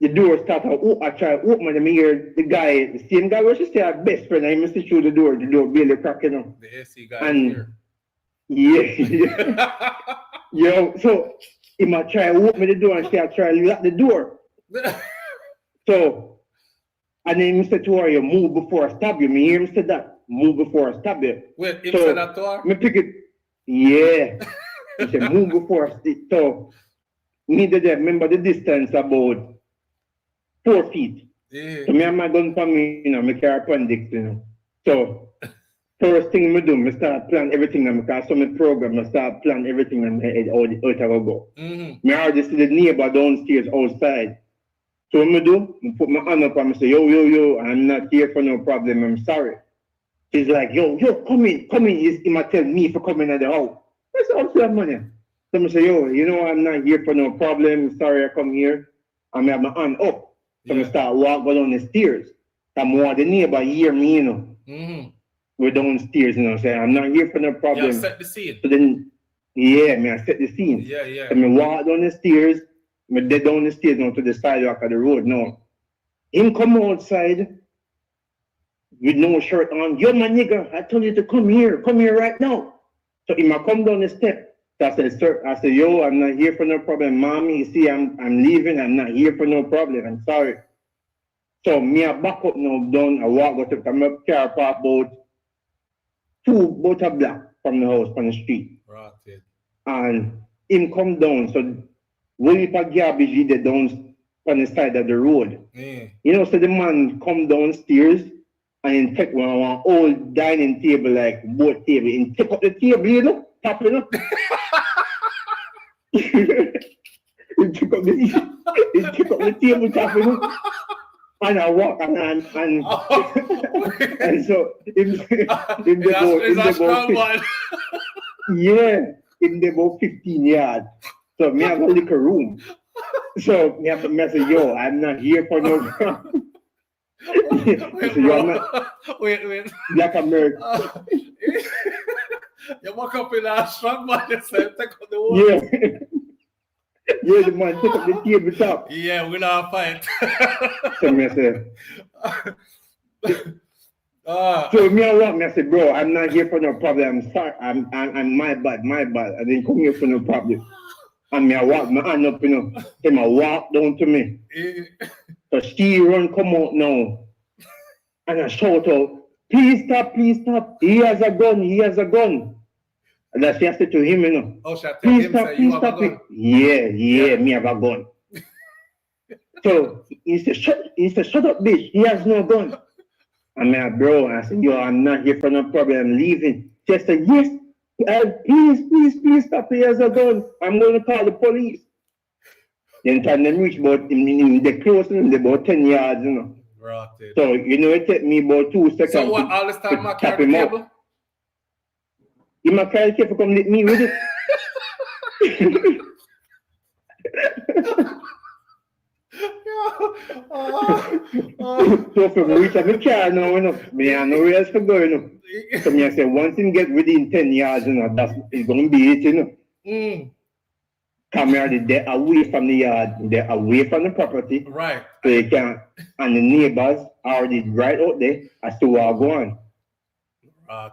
the door started I try to open it, and I hear the guy, the same guy where she say her best friend, I must see through the door barely cracking up. The AC guy and here. Yeah. Yo, so he might try to open the door and she try to lock the door. So, and then Mr. to her, you move before I stab you. Me hear him say that. Move before I stab you. Wait, him so, said that to her? Me pick it. Yeah. He said, move before I stab. So, me did that. Remember the distance about 4 feet. Yeah. So me and my gun for me, you know, me carry appendix, you know. So, first thing I do, I start plan everything in my car. So my program, I start plan everything in my head, how it will go. I already see the neighbor downstairs outside. So what I do, I put my hand up and I say, yo, I'm not here for no problem, I'm sorry. He's like, yo, come in. He might tell me for coming at the house. I said, I'm still money. So I say, yo, you know, I'm not here for no problem. Sorry, I come here. I have my hand up. So I start walking down the stairs. I'm more the neighbor hear me, you know. Mm-hmm. We're downstairs, you know, saying I'm not here for no problem. You set the scene. So then, yeah, I set the scene. Yeah, yeah. So I walk down the stairs. I dead down the stairs now to the sidewalk of the road now. Him come outside with no shirt on. Yo, my nigga, I told you to come here right now. So he might come down the step. So I said, sir, I said, yo, I'm not here for no problem. Mommy, you see, I'm leaving. I'm not here for no problem. I'm sorry. So me I back up now down. I walk out to my car park about a block from the house on the street. Right. And him come down. So when he put garbage, he did down on the side of the road. Mm. You know, so the man come downstairs and he take one old dining table, like boat table, and take up the table, you know, tap it up. He took up the table, tap it up. And I walk and and so in the about 15 yards. So me have a little room. So me have to message, yo, I'm not here for no Wait. Black American. You walk up in a strong man, you say, take up the wall. Yeah. Yeah, the man take up the table top. Yeah, we're not fight. So me say, so me I walk, me I say, bro, I'm not here for no problem. I'm sorry, I'm my bad. I didn't come here for no problem. And me I walk my hand up, you know. Then I walk down to me. So she run come out now. And I shout out, please stop. He has a gun. And that's what I said to him, you know. Oh, shall I tell him, say, you have a gun? Yeah, me have a gun. So he said, shut up, bitch. He has no gun. And me, bro, I said, yo, I'm not here for no problem. I'm leaving. She said, yes, please stop. He has a gun. I'm going to call the police. Then time them reach about, they're close to them, they're about 10 yards, you know. Right. So, you know, it take me about 2 seconds. So what, all this time I carry the cable? You might carry the cable, come let me with it. So from reach of the car now, you know, me have nowhere else to go, you know. So me I say, once him get within 10 yards, you know, it's going to be it, you know. Come here, they're away from the yard, they're away from the property. Right. So you can't, and the neighbors are already right out there as to what go on.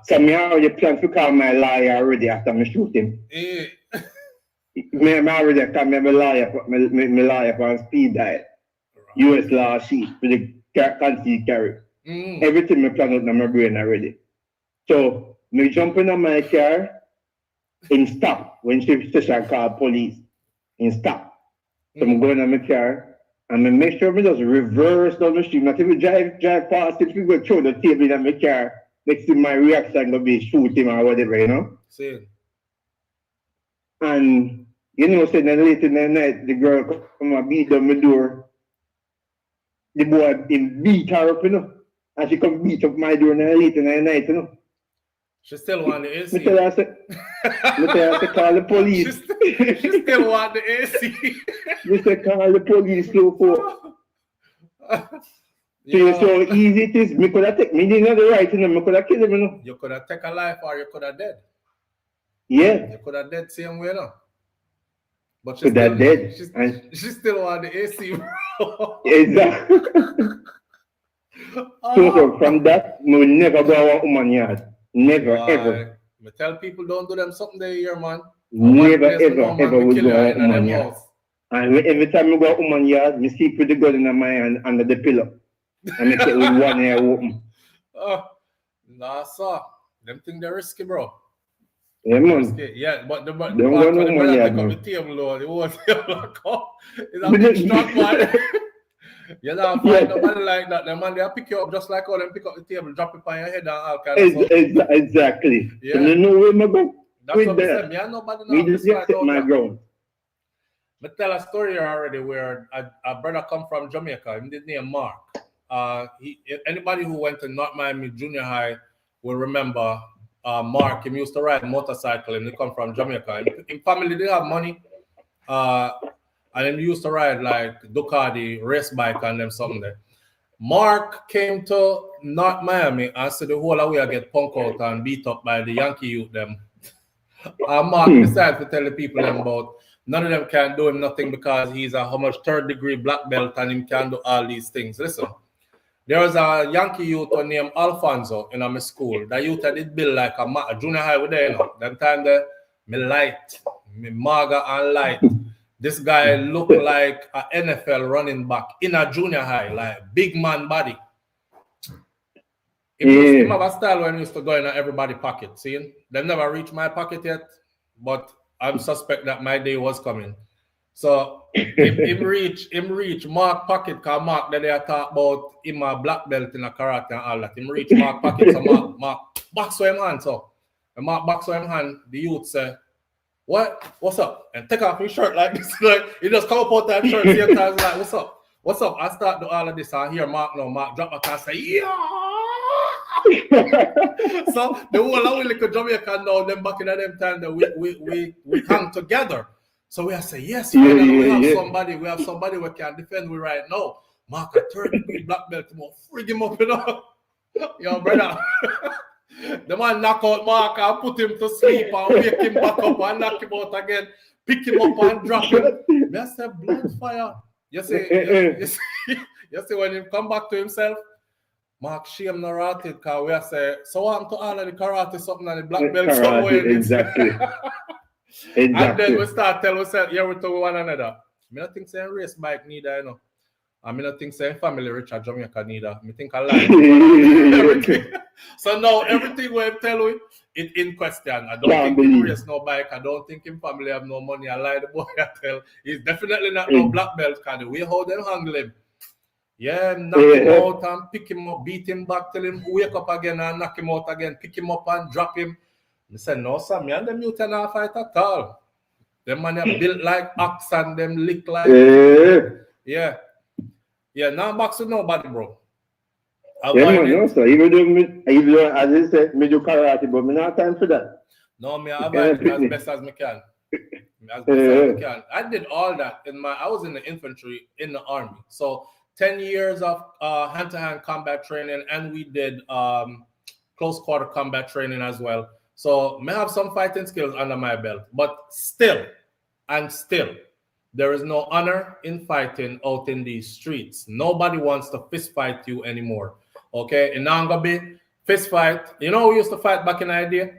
So me already plan to call my lawyer already after me shoot him. Me already call my lawyer for speed dial. US law sheet with the concealed carry. Everything me plan out in my brain already. So me jump in on my car and stop when she station call police. And stop. So I'm going on my car and I make sure I just reverse down the street. Not if we drive past, if we go through the table in my car, next to my reaction gonna be shoot him or whatever, you know? See. And you know, saying that late in the night, the girl come and beat down my door. The boy him beat her up, you know. And she come beat up my door late in the night, you know. She still want the AC. Me tell her, I say, call the police. She still want the AC. Me say, call the police, slow for. Yeah. So easy it is. Me could have taken, me didn't have the right, you know. Me could have killed him, you know. You could have taken a life or you could have dead. Yeah. You could have dead same way, no? But she Could have dead. She still want the AC, bro. Exactly. So from that, we will never go our woman yard. Never, ever. I tell people don't do them something they hear, man. Never, ever would go our woman yard. And every time we go woman yard, we sleep with the gun in my hand under the pillow. And I take with one ear open. Nah, sir. Them things they're risky, bro. Yeah, man. Risky. Yeah, but the don't go no woman yard, man. The table, Lord. The whole table come. It's a big strong man. You know, find nobody like that. The man, they'll pick you up just like how them pick up the table, drop it on your head and all kind of stuff. Exactly. Yeah. You know where I go? That's what I'm saying. Me and nobody we just set my ground. I tell a story here already where a brother come from Jamaica. His name Mark. Anybody who went to North Miami Junior High will remember Mark, him used to ride motorcycle and he come from Jamaica. In family, they have money. And then he used to ride like Ducati race bike and them something there. Mark came to North Miami and said the whole of way I get punk out and beat up by the Yankee youth them. Mark decided to tell the people them about none of them can do him nothing because he's a how much 3rd degree black belt and him can do all these things. Listen, there was a Yankee youth named Alfonso in my school. That youth I did build like a junior high with them. That time me light, me maga and light. This guy looked like an NFL running back in a junior high, like big man body. He have a style when he used to go in everybody's pocket. See, they never reached my pocket yet, but I'm suspect that my day was coming. So him reach Mark pocket, because Mark that they talk about him a black belt in a karate and all that. Him reach Mark pocket, so Mark box with him hand. So when Mark box with him hand, the youth say, What's up? And take off his shirt like this. Like he just come up out that shirt same time like, what's up? What's up? I start do all of this. I hear Mark drop my car and say, yeah. So the whole of little Jamaican now, them back in them time that we hang together. So we say, yes, we have somebody we can defend we right now. Mark a 3rd degree black belt, frig him up, you know. Yo, brother. The man knock out Mark and put him to sleep and wake him back up and knock him out again, pick him up and drop him. That's a blood fire. You see, when he come back to himself, Mark shame no rotted because we say, so I'm to all of the karate something and the black belt somewhere. Exactly. And then we start telling ourselves, yeah, we talk one another. I don't think saying race bike neither, you know. I don't think saying family rich at Jamaica neither. I think I lie. So now everything we tell you, it in question. I don't think he race no bike. I don't think him family have no money. I lie the boy I tell. He's definitely not no black belt kind of way how them handle him. Yeah, knock him out and pick him up, beat him back, tell him wake up again and knock him out again, pick him up and drop him. I said, no, sir, me and them you cannot fight at all. Them man are built like ox and them lick like yeah. Now box with nobody, bro. No, sir. Even though, as I said, me do karate, but me not time for that. No, me avoid it as best as me can. I did all that I was in the infantry in the army. So 10 years of hand-to-hand combat training, and we did close quarter combat training as well. So may have some fighting skills under my belt, but still, there is no honor in fighting out in these streets. Nobody wants to fist fight you anymore. Okay, in Nangabe, fist fight. You know, we used to fight back in the day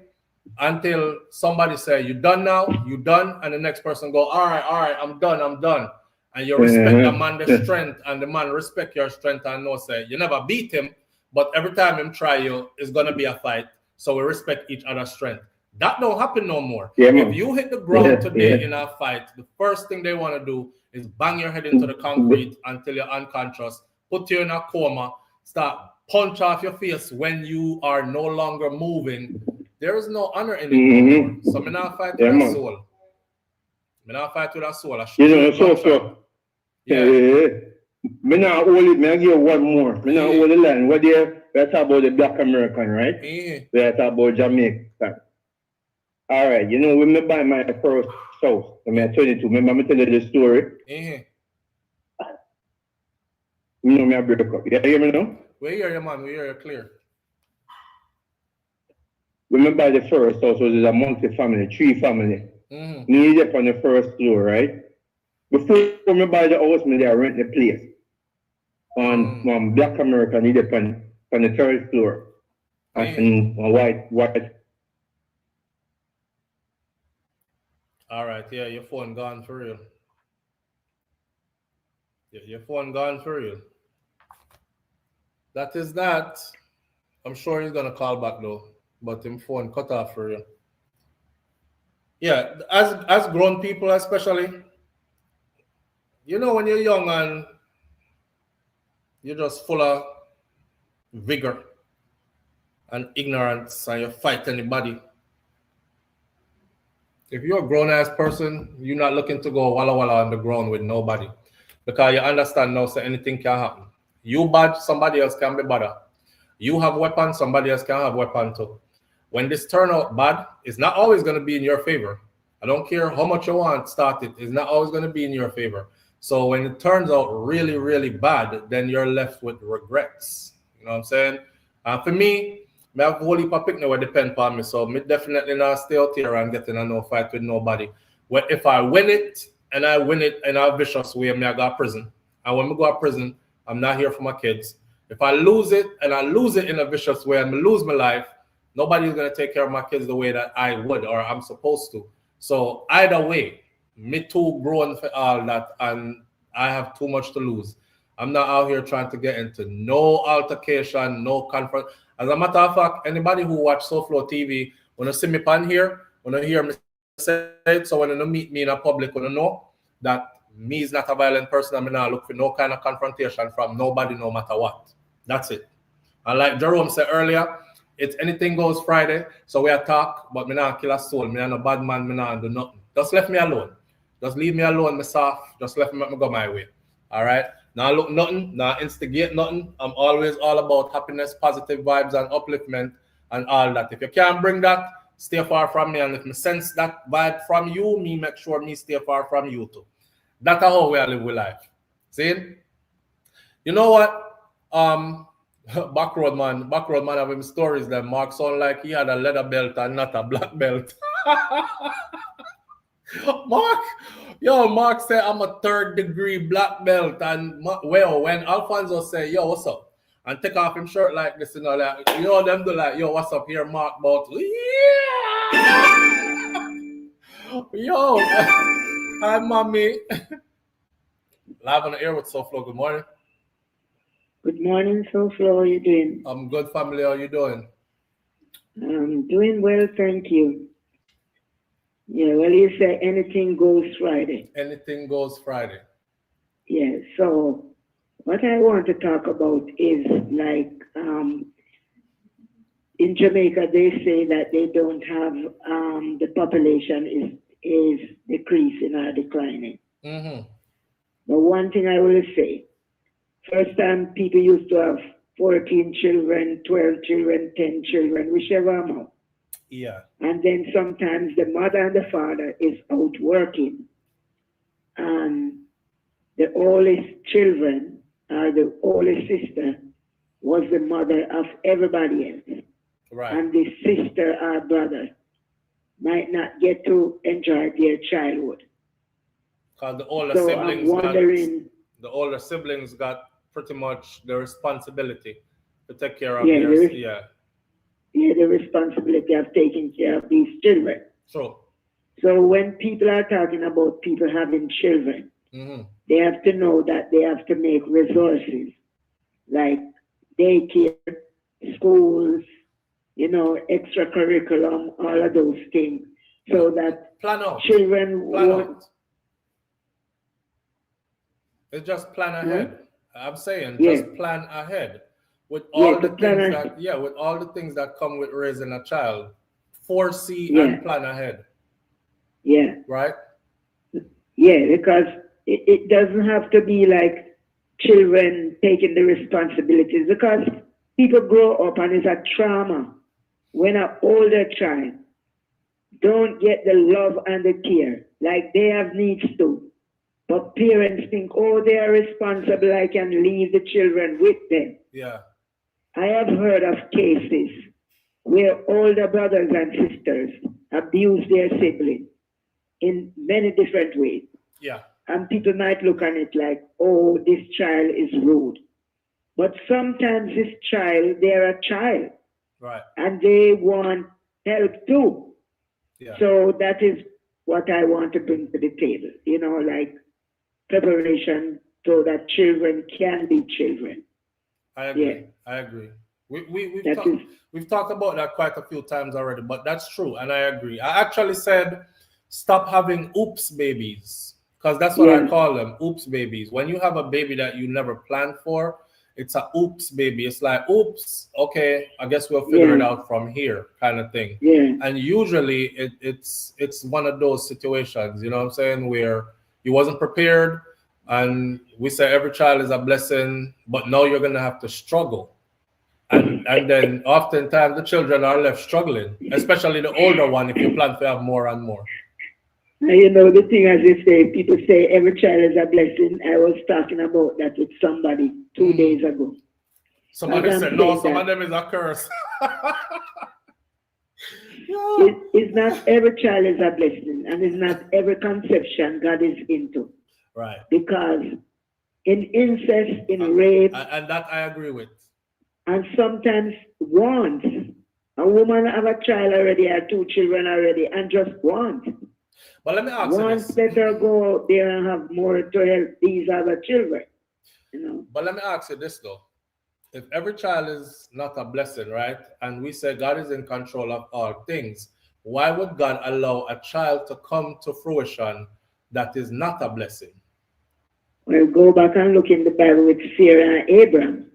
until somebody say, "You done now? You done?" And the next person go, "All right, I'm done." And you respect the man's strength, and the man respect your strength and know say you never beat him, but every time him try you, it's gonna be a fight. So we respect each other's strength. That don't happen no more. If you hit the ground today in a fight, the first thing they want to do is bang your head into the concrete until you're unconscious, put you in a coma, start punch off your face when you are no longer moving. There is no honor in it anymore. So me not fight with a soul. Me not fight with a soul. Me not hold it. Me I give you one more. Me not hold the line. What there? We talk about the Black American, right? We talk about Jamaica. All right, you know, when I buy my first house, when I 22, remember me tell you the story? You know me, I break up. You hear me now? We hear you, man. We hear you clear. When I buy the first house, so there's a multi-family, 3 family. Me up on the first floor, right? Before I buy the house, me there rent the place. On Black America, need up on the 3rd floor. And white. All right, yeah, your phone gone for real. Yeah, your phone gone for real. That is that. I'm sure he's gonna call back though, but him phone cut off for real. Yeah, as grown people especially, you know when you're young and you're just full of vigor and ignorance and you fight anybody. If you're a grown-ass person, you're not looking to go walla walla on the ground with nobody. Because you understand now, so anything can happen. You bad, somebody else can be bad. You have weapons, somebody else can have weapon too. when this turn out bad, it's not always going to be in your favor. I don't care how much you want started, it's not always going to be in your favor. So when it turns out really, really bad, then you're left with regrets. You know what I'm saying? For me, I have a whole heap of picnic where depend on me. So me definitely not stay out here and get in a no fight with nobody. Well, if I win it and I win it in a vicious way, I go to prison. And when I go to prison, I'm not here for my kids. If I lose it and I lose it in a vicious way and I lose my life, nobody's going to take care of my kids the way that I would or I'm supposed to. So either way, me too grown for all that, and I have too much to lose. I'm not out here trying to get into no altercation, no confront. As a matter of fact, anybody who watch SouFLoTV, when you see me on here, when you hear me say it, so when you meet me in a public, when you know that me is not a violent person, I'm not look for no kind of confrontation from nobody, no matter what. That's it. And like Jerome said earlier, it's anything goes Friday, so we are talk, but me not kill a soul. Me not no bad man, me not do nothing. Just left me alone. Just leave me alone, me soft. Just let me go my way. All right? Now look nothing, now instigate nothing. I'm always all about happiness, positive vibes, and upliftment, and all that. If you can't bring that, stay far from me. And if me sense that vibe from you, me make sure me stay far from you too. That's how we live with life. See? You know what? Backroad man having stories that Mark sound like he had a leather belt and not a black belt. Mark said I'm a 3rd degree black belt, and well, when Alfonso say, yo, what's up? And take off him shirt like this, you know, like, you know, them do like, yo, what's up here, Mark? But yeah, yo, hi, mommy. Live on the air with SouFLo. Good morning. Good morning, SouFLo. How are you doing? I'm good, family. How are you doing? I'm doing well, thank you. Yeah, well, you say anything goes Friday. Anything goes Friday. Yeah, so what I want to talk about is like in Jamaica, they say that they don't have the population is decreasing or declining. Mm-hmm. But one thing I will say, first time people used to have 14 children, 12 children, 10 children, whichever amount. Yeah. And then sometimes the mother and the father is out working. And the oldest children or the oldest sister was the mother of everybody else. Right. And the sister or brother might not get to enjoy their childhood. Because the older So siblings I'm wondering, got pretty much the responsibility to take care of the responsibility of taking care of these children. True. So when people are talking about people having children, mm-hmm. they have to know that they have to make resources like daycare, schools, you know, extra curriculum, all of those things, so that children won't. It's just plan ahead. I'm saying just plan ahead. With all the things that come with raising a child, foresee and plan ahead. Yeah. Right? Yeah, because it doesn't have to be like children taking the responsibilities, because people grow up and it's a trauma when an older child don't get the love and the care like they have needs to. But parents think, oh, they are responsible, I can leave the children with them. Yeah. I have heard of cases where older brothers and sisters abuse their siblings in many different ways. Yeah. And people might look at it like, oh, this child is rude. But sometimes this child, they're a child. Right. And they want help too. Yeah. So that is what I want to bring to the table, you know, like preparation so that children can be children. I agree. Yeah. I agree. We've talked about that quite a few times already, but that's true, and I agree. I actually said stop having oops babies, because that's what I call them, oops babies. When you have a baby that you never planned for, it's a oops baby. It's like, oops, okay, I guess we'll figure it out from here, kind of thing. Yeah. And usually it's one of those situations, you know what I'm saying, where you wasn't prepared, and we say every child is a blessing, but now you're gonna have to struggle. And and then oftentimes the children are left struggling, especially the older one if you plan to have more and more. You know, the thing as you say, people say every child is a blessing. I was talking about that with somebody 2 days ago. Somebody said, no, some of them is a curse. It's not every child is a blessing, and it's not every conception God is into. Right. Because in incest, in rape, and that I agree with. and sometimes wants. A woman have a child already, or 2 children already, and just want. But let me ask you Wants this. let her go out there and have more to help these other children. You know. But let me ask you this though. If every child is not a blessing, right? And we say God is in control of all things, why would God allow a child to come to fruition that is not a blessing? Well, go back and look in the Bible with Sarah and Abraham.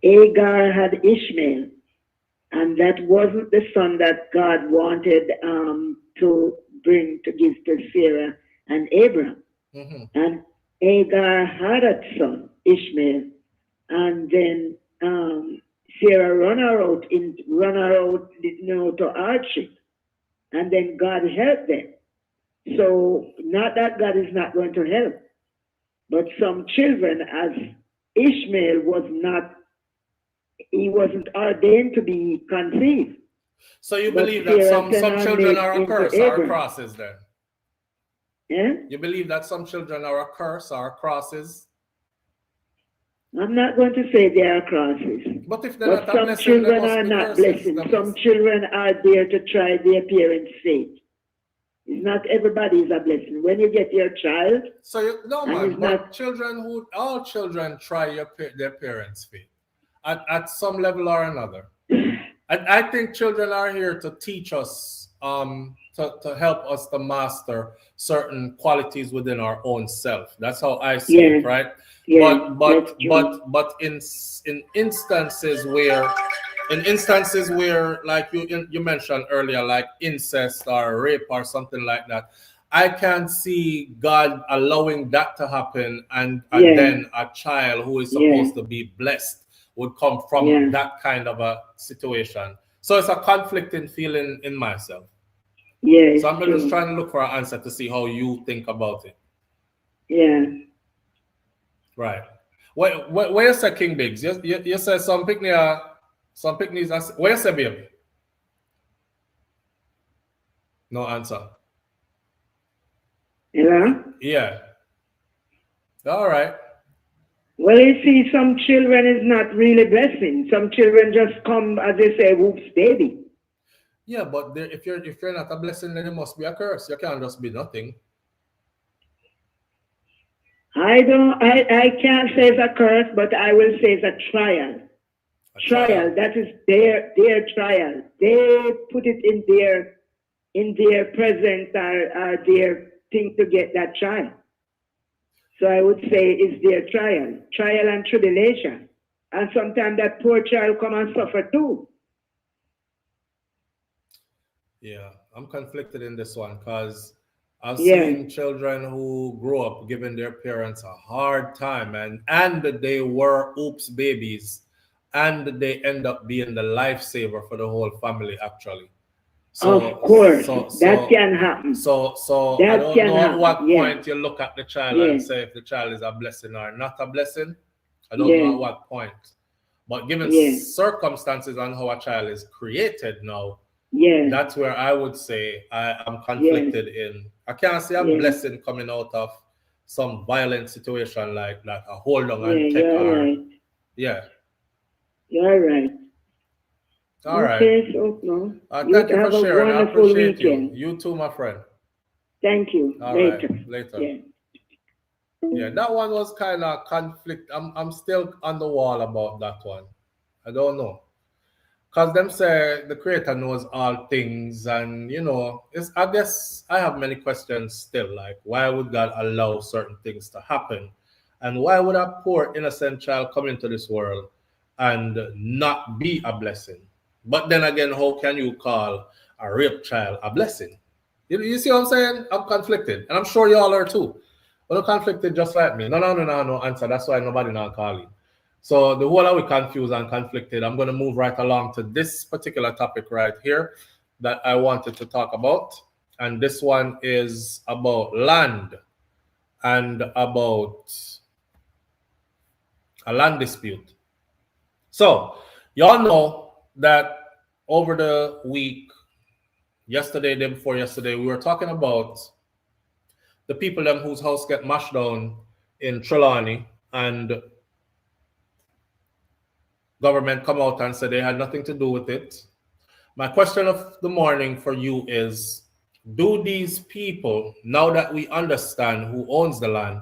Hagar had Ishmael, and that wasn't the son that God wanted to bring to give to Sarah and Abraham. And Hagar had a son, Ishmael, and then Sarah run her out, to hardship, and then God helped them. So not that God is not going to help, but some children, as Ishmael he wasn't ordained to be conceived. So you believe that some children are a curse or crosses then? Yeah? You believe that some children are a curse or crosses? I'm not going to say they are crosses. But if they're not a some blessing, children they must are be not curses. blessings. Some children are there to try their parents' fate. It's not everybody is a blessing. When you get your child, so no man, but all children try their parents' fate at some level or another. I think children are here to teach us, to help us to master certain qualities within our own self. That's how I see it, right? Yeah, but in instances where, like you mentioned earlier, like incest or rape or something like that, I can see God allowing that to happen, and then a child who is supposed to be blessed would come from that kind of a situation. So it's a conflicting feeling in myself. Yeah. So I'm just trying to look for an answer to see how you think about it. Yeah. Right. Where you say King Biggs? You say some picnics. Where you say baby? No answer. Yeah. Yeah. All right. Well, you see, some children is not really blessing. Some children just come, as they say, whoops, baby. Yeah, but if you're not a blessing, then it must be a curse. You can't just be nothing. I can't say it's a curse, but I will say it's a trial. Trial. That is their trial. They put it in their presence or their thing to get that child. So I would say it's their trial and tribulation. And sometimes that poor child come and suffer too. Yeah, I'm conflicted in this one because I've seen children who grow up giving their parents a hard time, and they were oops babies, and they end up being the lifesaver for the whole family actually. So, of course, that can happen. So I don't know at what point you look at the child and say if the child is a blessing or not a blessing. I don't know at what point. But given circumstances and how a child is created now, that's where I would say I'm conflicted in. I can't see a blessing coming out of some violent situation like that. A hold on and take her. Yeah. You're right. All right. Okay, so no. Thank you for sharing. I appreciate you. You too, my friend. Thank you. All right. Later. Yeah, that one was kind of conflict. I'm still on the wall about that one. I don't know. Because them say the creator knows all things, and I guess I have many questions still, like why would God allow certain things to happen? And why would a poor innocent child come into this world and not be a blessing? But then again, how can you call a rape child a blessing? You see what I'm saying? I'm conflicted, and I'm sure you all are too. But I'm conflicted just like me. No answer. That's why nobody now calling. So the whole of we confused and conflicted. I'm going to move right along to this particular topic right here that I wanted to talk about. And this one is about land and about a land dispute. So y'all know that over the week, yesterday, day before yesterday, we were talking about the people them whose house get mashed down in Trelawney, and government come out and said they had nothing to do with it. My question of the morning for you is, do these people, now that we understand who owns the land,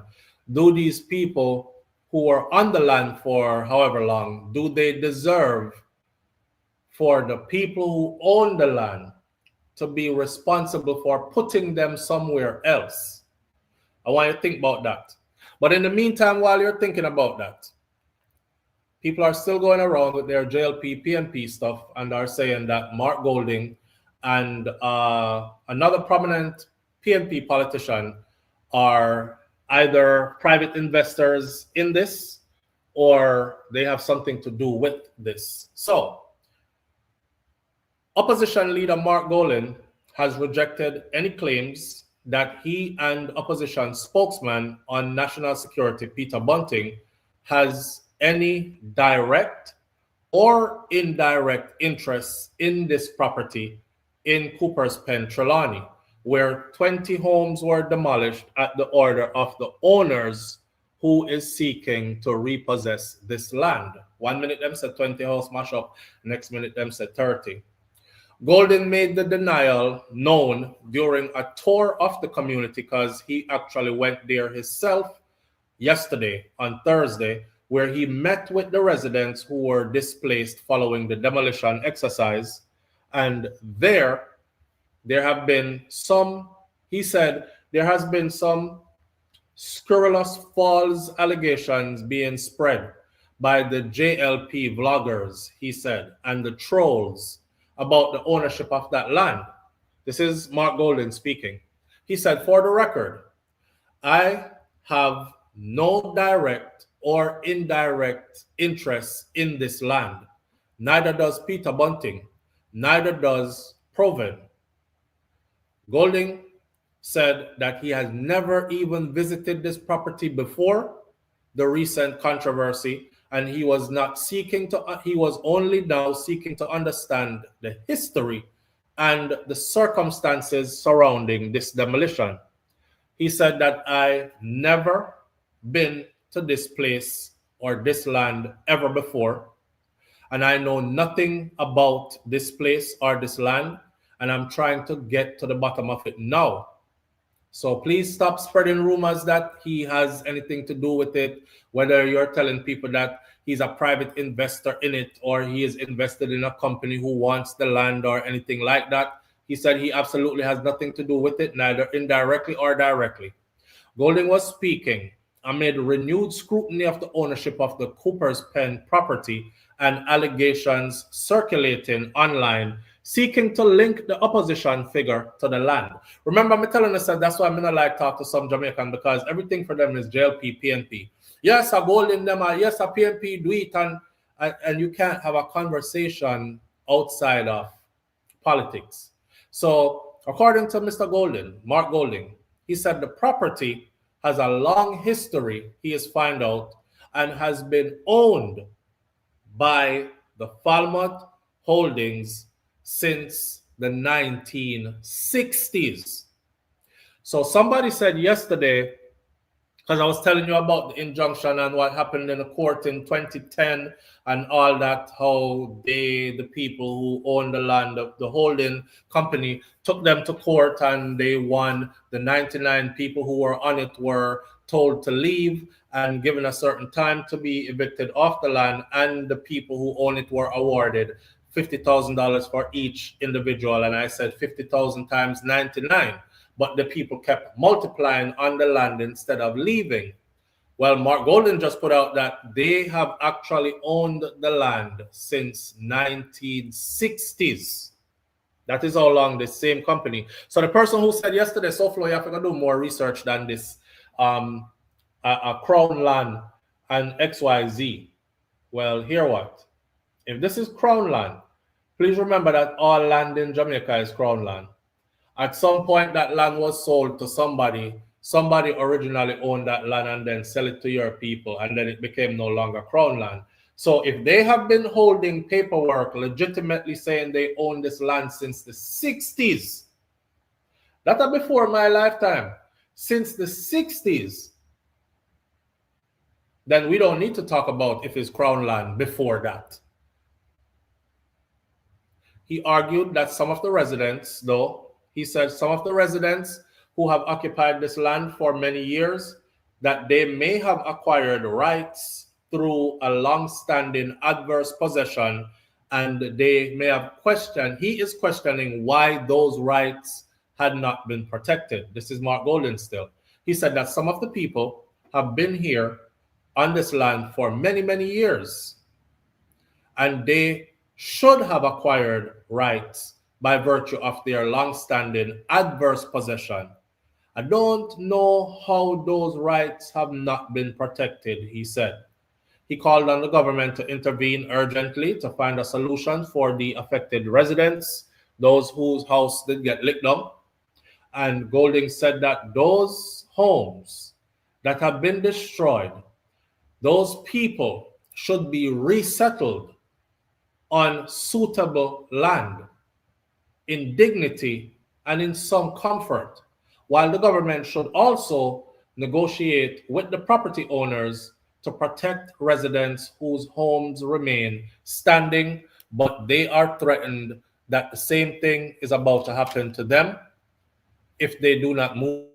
do these people who are on the land for however long, do they deserve for the people who own the land to be responsible for putting them somewhere else? I want you to think about that. But in the meantime, while you're thinking about that, people are still going around with their JLP, PNP stuff and are saying that Mark Golding and another prominent PNP politician are either private investors in this or they have something to do with this. So, opposition leader Mark Golding has rejected any claims that he and opposition spokesman on national security Peter Bunting has any direct or indirect interests in this property in Cooper's Pen, Trelawney, where 20 homes were demolished at the order of the owners who is seeking to repossess this land. 1 minute them said 20 house mash up, next minute them said 30. Golding made the denial known during a tour of the community because he actually went there himself yesterday on Thursday, where he met with the residents who were displaced following the demolition exercise. And there have been some, he said, there has been some scurrilous false allegations being spread by the JLP vloggers, he said, and the trolls about the ownership of that land. This is Mark Golding speaking. He said, for the record, I have no direct or indirect interest in this land. Neither does Peter Bunting, neither does Proven. Golding said that he has never even visited this property before the recent controversy, and he was not seeking to, he was only now seeking to understand the history and the circumstances surrounding this demolition. He said that I never been to this place or this land ever before, and I know nothing about this place or this land, and I'm trying to get to the bottom of it now. So please stop spreading rumors that he has anything to do with it, whether you're telling people that he's a private investor in it or he is invested in a company who wants the land or anything like that. He said he absolutely has nothing to do with it, neither indirectly or directly. Golding was speaking amid renewed scrutiny of the ownership of the Cooper's Pen property and allegations circulating online seeking to link the opposition figure to the land. Remember, I'm telling us that that's why I'm not like talk to some Jamaican, because everything for them is JLP, PNP. Yes, a Golding them, yes, a PNP do it, and you can't have a conversation outside of politics. So, according to Mr. Golding, Mark Golding, he said the property has a long history, he has found out, and has been owned by the Falmouth Holdings since the 1960s. So somebody said yesterday, because I was telling you about the injunction and what happened in the court in 2010 and all that, how the people who own the land of the holding company took them to court and they won. The 99 people who were on it were told to leave and given a certain time to be evicted off the land, and the people who own it were awarded $50,000 for each individual. And I said 50,000 times 99. But the people kept multiplying on the land instead of leaving. Well, Mark Golding just put out that they have actually owned the land since 1960s. That is how long the same company. So the person who said yesterday, SouFLo, you have to do more research than this, a Crown Land and XYZ. Well, hear what? If this is crown land, please remember that all land in Jamaica is crown land. At some point, that land was sold to somebody. Somebody originally owned that land and then sell it to your people, and then it became no longer crown land. So if they have been holding paperwork legitimately saying they own this land since the 60s, that are before my lifetime, since the 60s, then we don't need to talk about if it's crown land before that. He argued that some of the residents, though, he said some of the residents who have occupied this land for many years, that they may have acquired rights through a long-standing adverse possession, and they may have questioned, he is questioning why those rights had not been protected. This is Mark Golden still. He said that some of the people have been here on this land for many, many years, and they should have acquired rights by virtue of their long-standing adverse possession. I don't know how those rights have not been protected, he said. He called on the government to intervene urgently to find a solution for the affected residents, those whose house did get licked down. And Golding said that those homes that have been destroyed, those people should be resettled on suitable land in dignity and in some comfort, while the government should also negotiate with the property owners to protect residents whose homes remain standing, but they are threatened that the same thing is about to happen to them if they do not move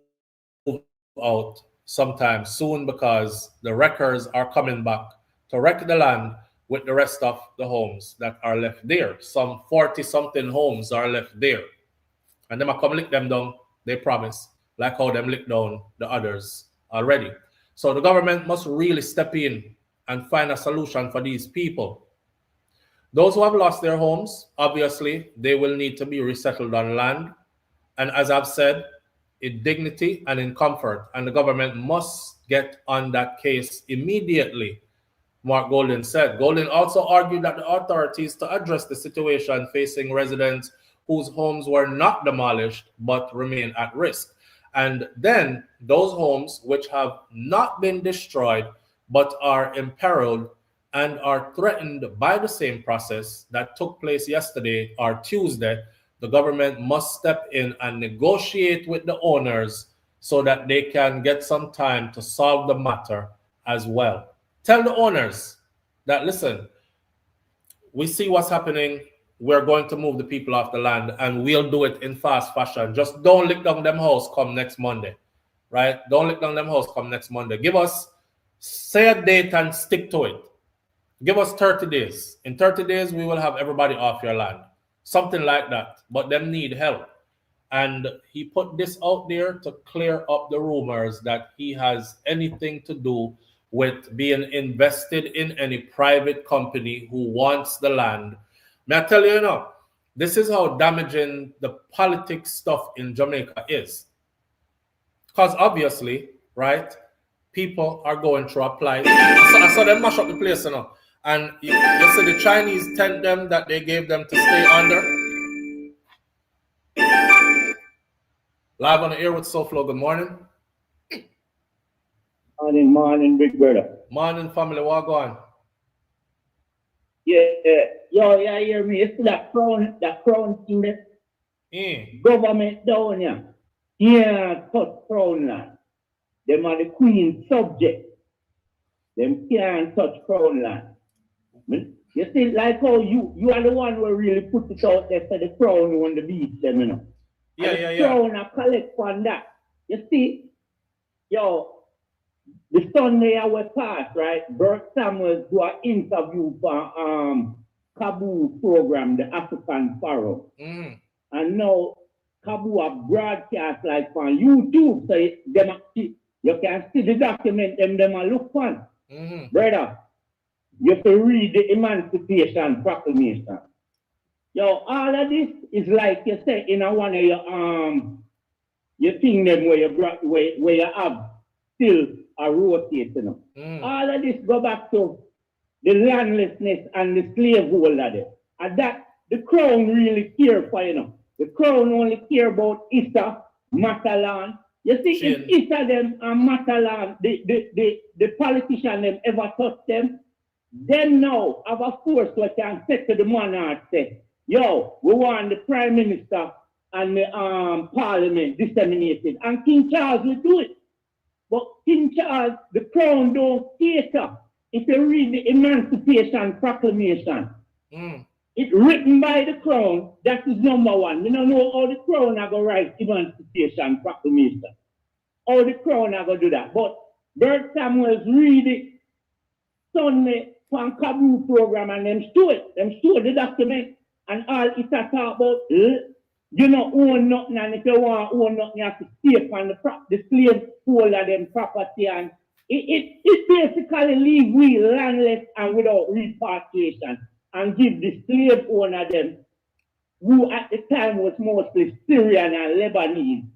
out sometime soon, because the wreckers are coming back to wreck the land with the rest of the homes that are left there. Some 40-something homes are left there. And them are come lick them down, they promise, like how them lick down the others already. So the government must really step in and find a solution for these people. Those who have lost their homes, obviously, they will need to be resettled on land. And as I've said, in dignity and in comfort. And the government must get on that case immediately, Mark Golden said. Golden also argued that the authorities to address the situation facing residents whose homes were not demolished but remain at risk. And then those homes which have not been destroyed but are imperiled and are threatened by the same process that took place yesterday or Tuesday, the government must step in and negotiate with the owners so that they can get some time to solve the matter as well. Tell the owners that, listen, we see what's happening. We're going to move the people off the land, and we'll do it in fast fashion. Just don't lick down them house come next Monday, right? Don't lick down them house come next Monday. Give us, say a date and stick to it. Give us 30 days. In 30 days, we will have everybody off your land. Something like that. But them need help. And he put this out there to clear up the rumors that he has anything to do with being invested in any private company who wants the land. May I tell you, this is how damaging the politics stuff in Jamaica is. Because obviously, right, people are going through a plight. I saw them mash up the place, And you see the Chinese tent them that they gave them to stay under. Live on the air with SouFLo. Good morning. Morning, big brother. Morning, family. What going? Yeah, yo, yeah, hear me. You see that crown thing there? Government down here. Yeah, touch crown land. Them are the queen subject. Them can't touch crown land. You see, like how you are the one who really put it out there for the crown on the beach, them, Yeah. Crown a collect on that. You see, yo, the Sunday I was past, right? Bert Samuels do an interview for Kabu program, the African Pharaoh. And now Kabu a broadcast like on YouTube, so you can see the document them a look on. Brother, you have to read the Emancipation Proclamation. Yo, all of this is like you say in a one of your thing them where you have still a rotate, All of this go back to the landlessness and the slaveholder there. And that the crown really care for, you know. The crown only care about Issa, Matalan. You see, if Issa them and Matalan, the politician them ever touch them, then now have a force what can say to the monarch, say, yo, we want the prime minister and the parliament disseminated. And King Charles will do it. But King Charles, the crown don't cater. If you read the Emancipation Proclamation, it's written by the crown, that is number one. You don't know how the crown are going to write Emancipation Proclamation. How the crown are going to do that. But Bert Samuels read it Sunday from Kabul program and them store the document and all it a talk about, you know, own nothing, and if you want to own nothing, you have to stay on the slave holder them property, and it basically leave we landless and without repatriation and give the slave owner them, who at the time was mostly Syrian and Lebanese.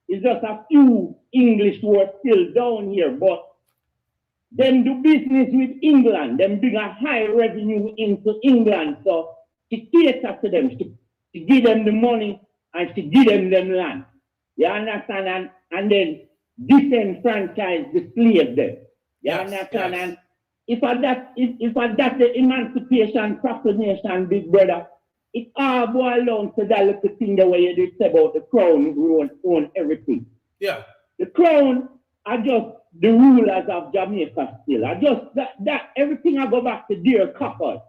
It's just a few English words still down here, but them do business with England, them bring a high revenue into England, so to cater to them, to give them the money and to give them land. You understand? And then disenfranchise the slaves them. You understand? Yes. And if that the Emancipation Proclamation, big brother, it all boils down to that little thing the way you did say about the crown who own everything. Yeah. The crown are just the rulers of Jamaica still. I just that everything I go back to dear couple.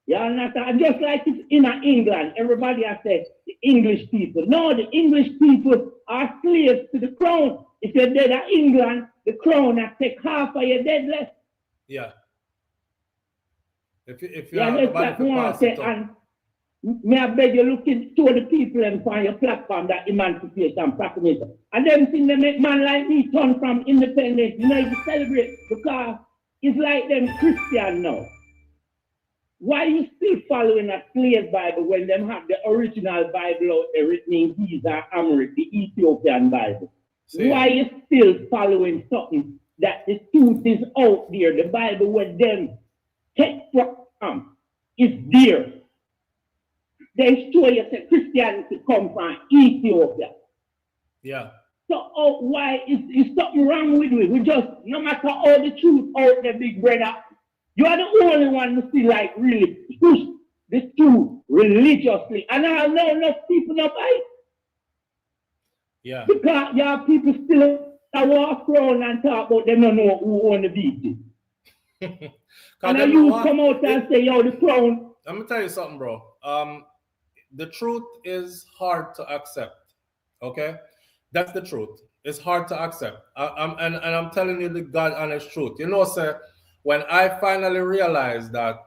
You understand? Just like it's in England, everybody has said the English people. No, the English people are slaves to the crown. If you're dead at England, the crown has take half of your dead left. Yeah. If you just like one say, and may I beg you look into the people and find your platform, that Emancipation Proclamation. And then thing they make man like me turn from independence, you know, to celebrate, because it's like them Christian now. Why you still following a slave Bible when them have the original Bible out there written in Giza, Amharic, the Ethiopian Bible? Why you still following something that the truth is out there, the Bible where them take from is there? They show you that Christianity come from Ethiopia. Yeah. So why is something wrong with it? We just, no matter all the truth out there, big brother, you are the only one who see like really push the truth religiously. And I know enough people not buy it. Yeah. Because you have people still walk around and talk about them don't know who own the beach. And then you come out and say, yo, the crown. Let me tell you something, bro. The truth is hard to accept. Okay? That's the truth. It's hard to accept. And I'm telling you the God honest truth. You know, sir, when I finally realized that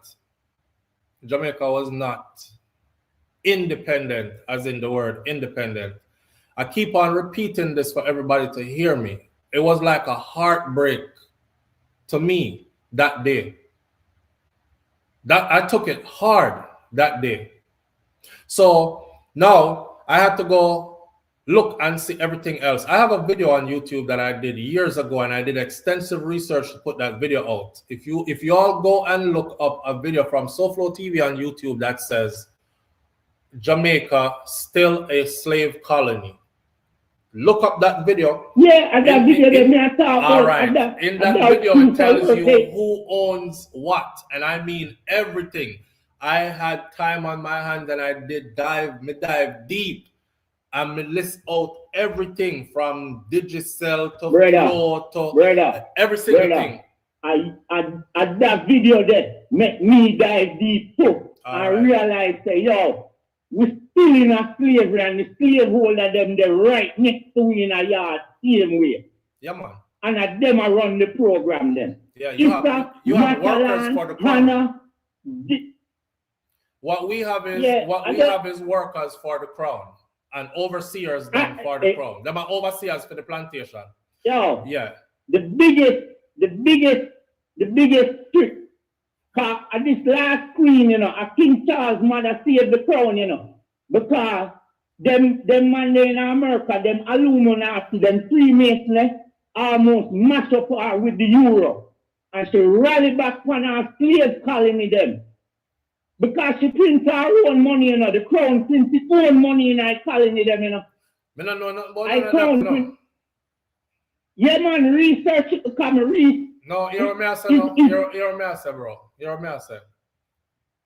Jamaica was not independent, as in the word independent, I keep on repeating this for everybody to hear me. It was like a heartbreak to me that day. That I took it hard that day. So now I had to go look and see everything else. I have a video on YouTube that I did years ago, and I did extensive research to put that video out. If you all go and look up a video from SouFLoTV on YouTube that says Jamaica still a slave colony, look up that video. Yeah, and that video that me talk about. All right. In that video, it tells you who owns what, and I mean everything. I had time on my hands, and I did dive deep. And me list out everything from Digicel to Flow to every single thing. I that video there make me dive deep too. I realized say, yo, we're still in a slavery, and the slaveholder them they're right next to me in a yard, same way. Yeah, man. And at them I run the program then. Yeah, you have workers for the crown. What we have is workers for the crown. And overseers them for the crown. Them are overseers for the plantation. Yo, yeah. The biggest trick. Cause this last queen, you know, a King Charles mother saved the crown, you know. Because them man there in America, them Illuminati, them Freemasons almost mash up her with the euro. and she rallied back on our slave colony them. Because she prints her own money, you know, the crown prints its own money in our colony them, you know. Me don't know nothing about I none of crown that, print. no. Yeah, man, research it to come read. No, you know what me I say, no? You know what me I say, bro? You know what me I say?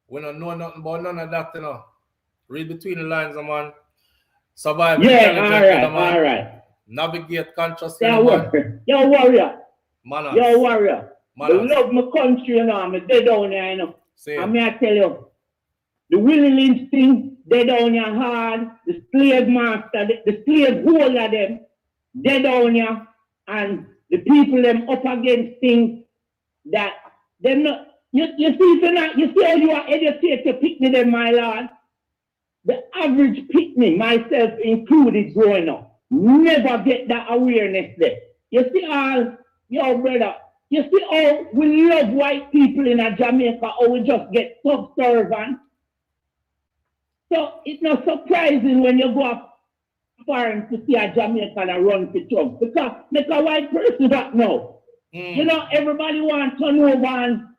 We don't know nothing about none of that, you know. Read between the lines, man. Survive intelligently, man. All right. Navigate consciously, Yeah, man. Yo, warrior. Manners. Yo, warrior. I Manners. love my country, you know. I'm dead down here, you know. Same. I mean, I tell you, the Willie Lynch thing, dead down here hard. The slave master, the slave holder, them, dead down here. And the people, them up against things that, them not, you see how you are educated, pick me them, my lord. The average picnic, myself included growing up, never get that awareness there. You see all, yo brother, you see how we love white people in a Jamaica, or we just get subservient. So it's not surprising when you go up foreign to see a Jamaican run for drugs, because make a white person that know. You know, everybody wants to know man,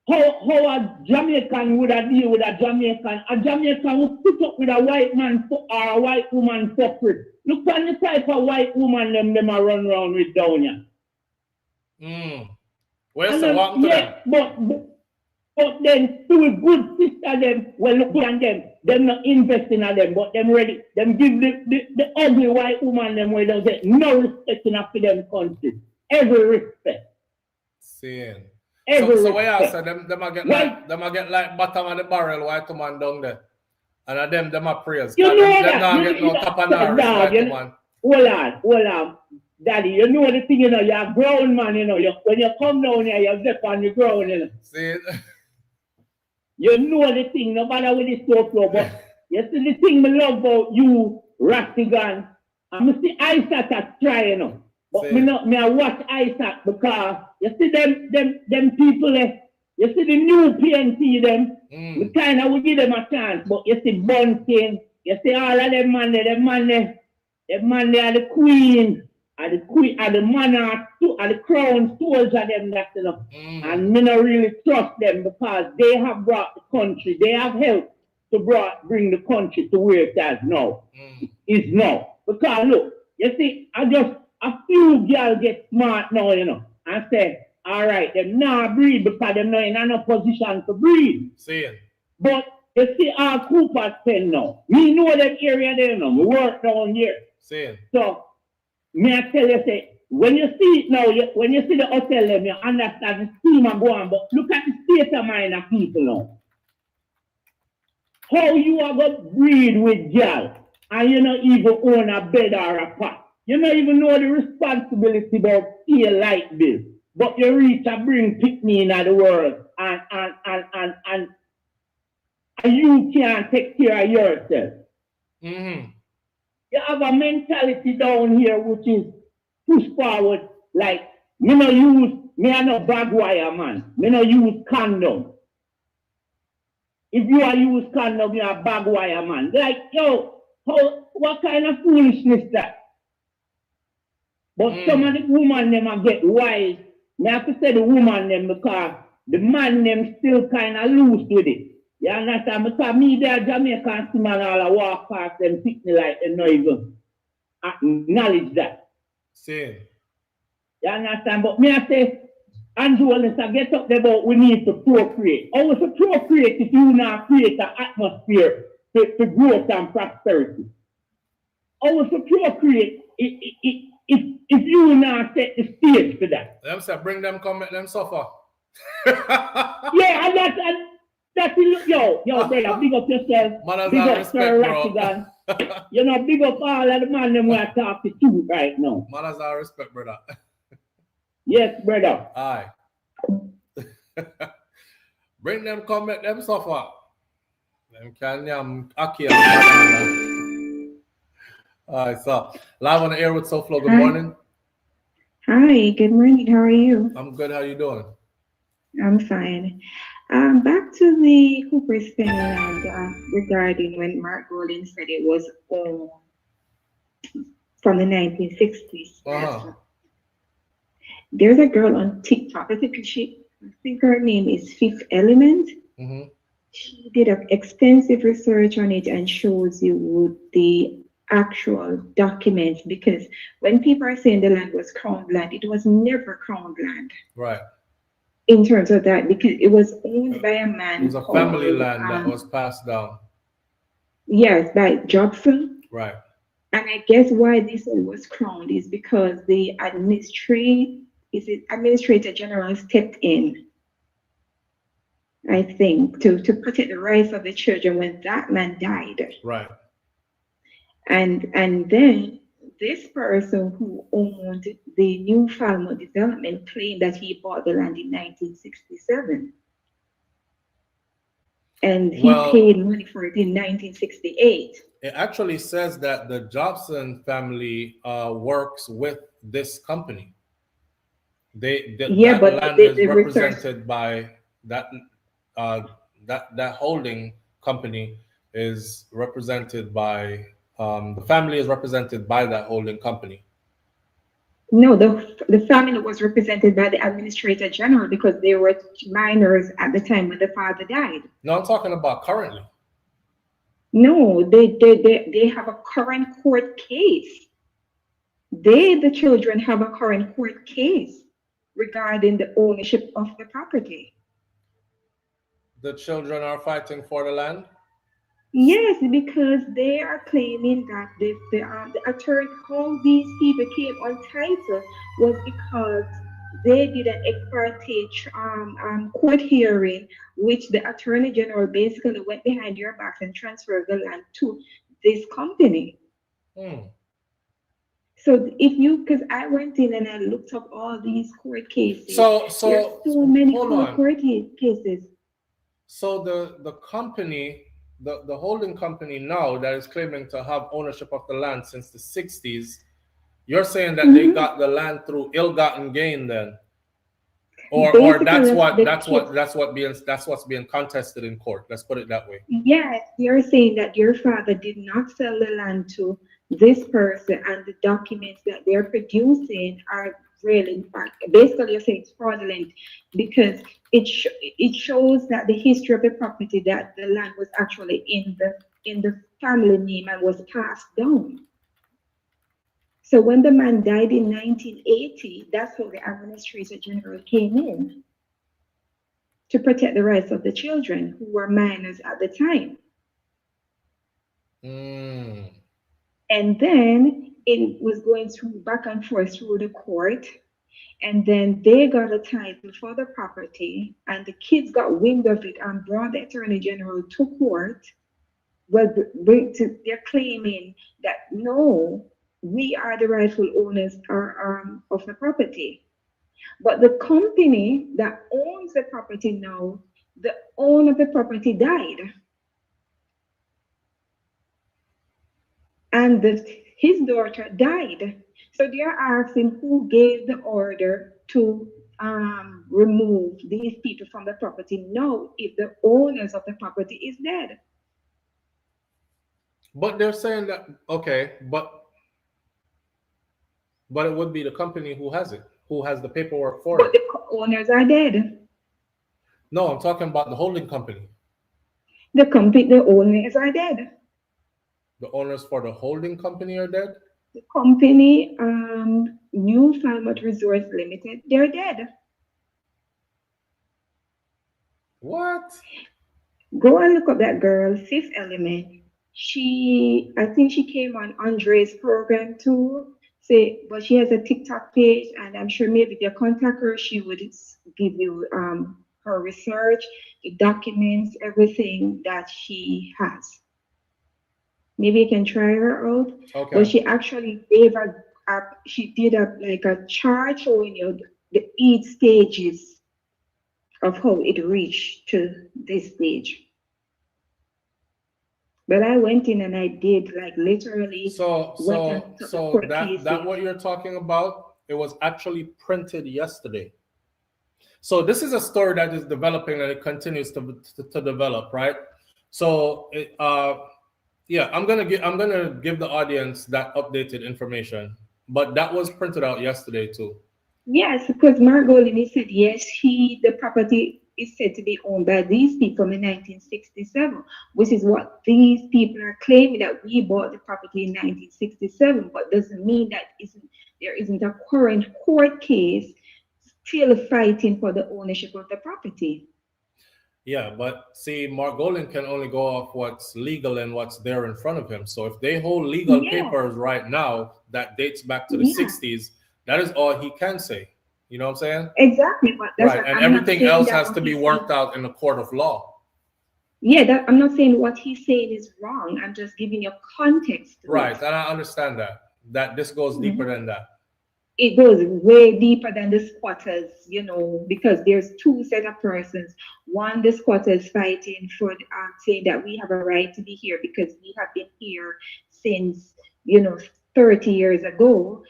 how a Jamaican would deal with a Jamaican. A Jamaican would put up with a white man or a white woman separate. Look at the type of white woman them are run around with down here. Where's the walk to yeah, them? but then to a good sister them, well look at them not investing in them, but them ready, them give the ugly white woman them where they get no respect enough for them country. Every respect. Seeing. Every So what you respect. say, them a get like bottom of the barrel white woman down there. And them a praise. You know them that. not get no top and white woman. Hold on. Daddy, you know the thing, you know, you're a grown man, you know. When you come down here, you're step on the ground, you know. See? You know the thing, no matter with the SouFLo, but you see the thing me love about you, Rastigan. I see Isaac a try, you know. But me I watch Isaac because you see them people there. You see the new PNC them. We kind of will give them a chance, but you see Bunting, you see all of them man there, them man there are the queen, and the monarch, and the crown soldier them that, you know. And me not really trust them because they have brought the country, they have helped to bring the country to where it is now. It's now. Because look, you see, a few girls get smart now, you know, and say, all right, them now breed because they're not in a position to breed. See. But you see our Cooper's Pen now. Me know that area there now. We work down here. See. So, me I tell you, say, when you see it now, when you see the hotel them, you understand the scheme and go on. But look at the state of mind of people now. How you are going to breed with girls and you don't even own a bed or a pot. You don't even know the responsibility about pay light bill. But you reach and bring picnic in the world and you can't take care of yourself. You have a mentality down here which is push forward, like me I no bag wire man. Me no use condom. If you are use condom, you are bag wire man. Like, yo, what kind of foolishness that? But some of the women them a get wise. Me have to say the woman them because the man them still kind of loose with it. You understand? Because me there Jamaican man all a walk past them pick me like they not even acknowledge that. See. You understand? But me I say, Andrew, let's get up there about we need to procreate. How we to procreate if you not create an atmosphere for growth and prosperity? How we to procreate if you not set the stage for that? Them say bring them come make them suffer. Yeah, and that's yo, brother, big up yourself. Big up Sir Rattigan. You know, big up all of the man them we are talking to right now. Manners and respect, brother. Yes, brother. Aye. Bring them come make them suffer. Them can aki. Alright, so live on the air with SouFLo. Good morning. Hi, good morning. How are you? I'm good. How you doing? I'm fine. Back to the Cooper's Pen land regarding when Mark Golden said it was from the 1960s. There's a girl on TikTok. I think her name is Fifth Element. Mhm. She did an extensive research on it and shows you the actual documents, because when people are saying the land was crowned land, it was never crowned land Right. in terms of that, because it was owned by a man It was a called, family land that was passed down. yes, by Jobson. Right. And I guess why this was crowned is because the administrator general stepped in, I think, to protect the rights of the children when that man died. Right. And then this person who owned the new Fambo development claimed that he bought the land in 1967. And he paid money for it in 1968. It actually says that the Jobson family works with this company. That land is represented by that holding company is represented by the family is represented by that holding company. No, the family was represented by the administrator general because they were minors at the time when the father died. No, I'm talking about currently. No, they have a current court case. The children have a current court case regarding the ownership of the property. The children are fighting for the land? Yes, because they are claiming that the attorney, how these people came on title was because they did an ex parte court hearing, which the attorney general basically went behind your backs and transferred the land to this company. So because I went in and I looked up all these court cases. There's so many court cases. So the company, the holding company now that is claiming to have ownership of the land since the 60s, you're saying that they got the land through ill-gotten gain then? Or that's what's being contested in court. Let's put it that way. Yes, you're saying that your father did not sell the land to this person, and the documents that they're producing are really, basically you're saying it's fraudulent because it shows that the history of the property, that the land was actually in the family name and was passed down. So when the man died in 1980, that's how the administrator general came in to protect the rights of the children who were minors at the time. And then it was going through back and forth through the court. And then they got a title for the property, and the kids got wind of it and brought the attorney general to court. Well, they're claiming that no, we are the rightful owners of the property. But the company that owns the property now, the owner of the property died. And his daughter died. So they are asking who gave the order to remove these people from the property now if the owners of the property is dead. But they're saying that, okay, but it would be the company who has it, who has the paperwork for it. But the owners are dead. No, I'm talking about the holding company. The owners are dead. The owners for the holding company are dead? The company, New Fambo Resorts Limited, they're dead. What? Go and look up that girl, Fifth Element. I think she came on Andre's program too. But she has a TikTok page, and I'm sure maybe if you contact her, she would give you her research, the documents, everything that she has. Maybe you can try her out. Okay. But she actually gave she did a chart showing you the 8 stages of how it reached to this stage. But I went in and I did literally. So that what you're talking about, it was actually printed yesterday. So this is a story that is developing and it continues to develop, right? So yeah, I'm gonna give the audience that updated information, but that was printed out yesterday too. Yes, because Margolini said yes, the property is said to be owned by these people in 1967, which is what these people are claiming, that we bought the property in 1967, but doesn't mean that there isn't a current court case still fighting for the ownership of the property. Yeah, but see, Margolin can only go off what's legal and what's there in front of him. So if they hold legal Yeah, papers right now that dates back to the yeah, 60s, that is all he can say. You know what I'm saying? exactly. But that's Right. what And I'm not everything saying else that has what to be he's saying. worked out in the court of law. Yeah, that I'm not saying what he's saying is wrong. I'm just giving you context to Right. it. And I understand that this goes deeper Mhm. than that. It goes way deeper than the squatters, because there's two set of persons. One, the squatters fighting for saying that we have a right to be here because we have been here since, 30 years ago.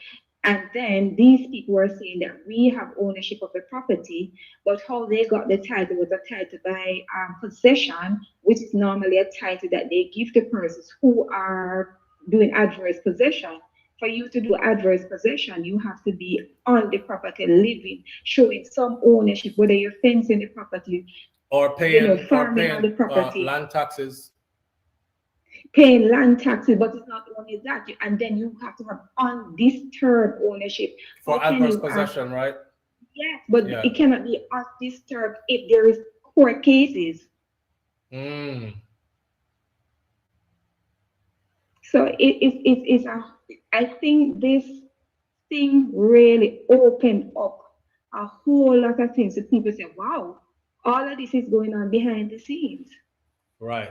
And then these people are saying that we have ownership of the property, but how they got the title was a title by possession, which is normally a title that they give to persons who are doing adverse possession. For you to do adverse possession, you have to be on the property living, showing some ownership, whether you're fencing the property, Or paying farming on the property, land taxes paying land taxes, but it's not only that. And then you have to have undisturbed ownership. How for can adverse you ask? possession, right? Yes, but Yeah. it cannot be undisturbed if there is court cases. Mm. So I think this thing really opened up a whole lot of things. So people say, wow, all of this is going on behind the scenes. Right.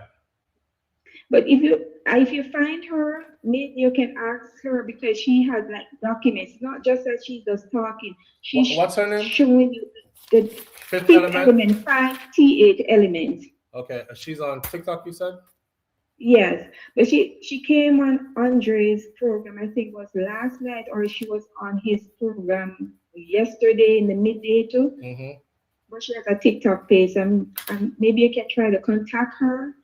But if you find her, maybe you can ask her because she has like documents, not just that she's just talking. She's What's her name? showing you the Fifth fifth element? element, 5T8 element. Okay. She's on TikTok, you said? Yes, but she came on Andre's program. I think it was last night, or she was on his program yesterday in the midday too. Mm-hmm. But she has a TikTok page, and maybe you can try to contact her.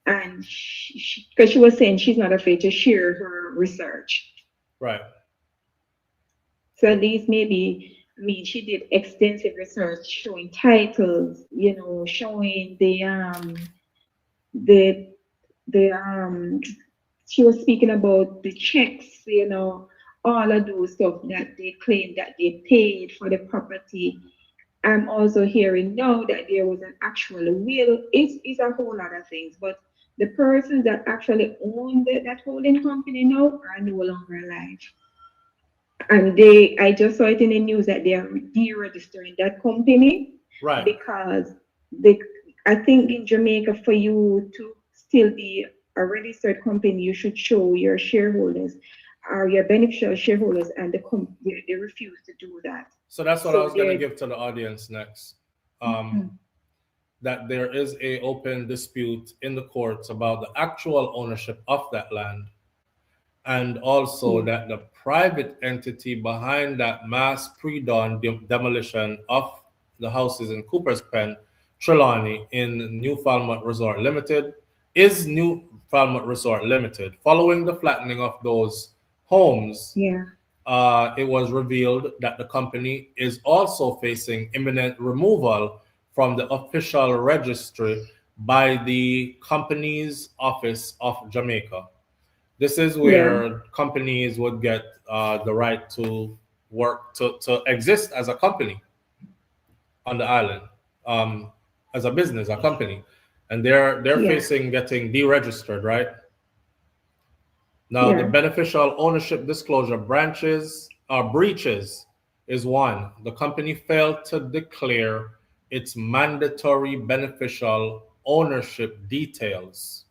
And because she was saying she's not afraid to share her research. Right. So at least maybe, I mean, she did extensive research showing titles, showing the she was speaking about the checks, all of those stuff that they claimed that they paid for the property. I'm also hearing now that there was an actual will. It's a whole lot of things, but the persons that actually own that holding company now are no longer alive. And I just saw it in the news that they are deregistering that company Right. because I think in Jamaica, for you to still be a registered company, you should show your shareholders or your beneficial shareholders, and they refuse to do that. So that's what I was going to give to the audience next. Mhm. That there is a open dispute in the courts about the actual ownership of that land, and also that the private entity behind that mass pre-dawn demolition of the houses in Cooper's Pen, Trelawney in New Falmouth Resort Limited is New Falmouth Resort Limited. Following the flattening of those homes, Yeah. it was revealed that the company is also facing imminent removal from the official registry by the Companies Office of Jamaica. This is Yeah. where companies would get the right to work to exist as a company on the island, as a business, a company, and they're Yeah. facing getting deregistered, right? Now, the Yeah. beneficial ownership disclosure breaches is one. The company failed to declare its mandatory beneficial ownership details.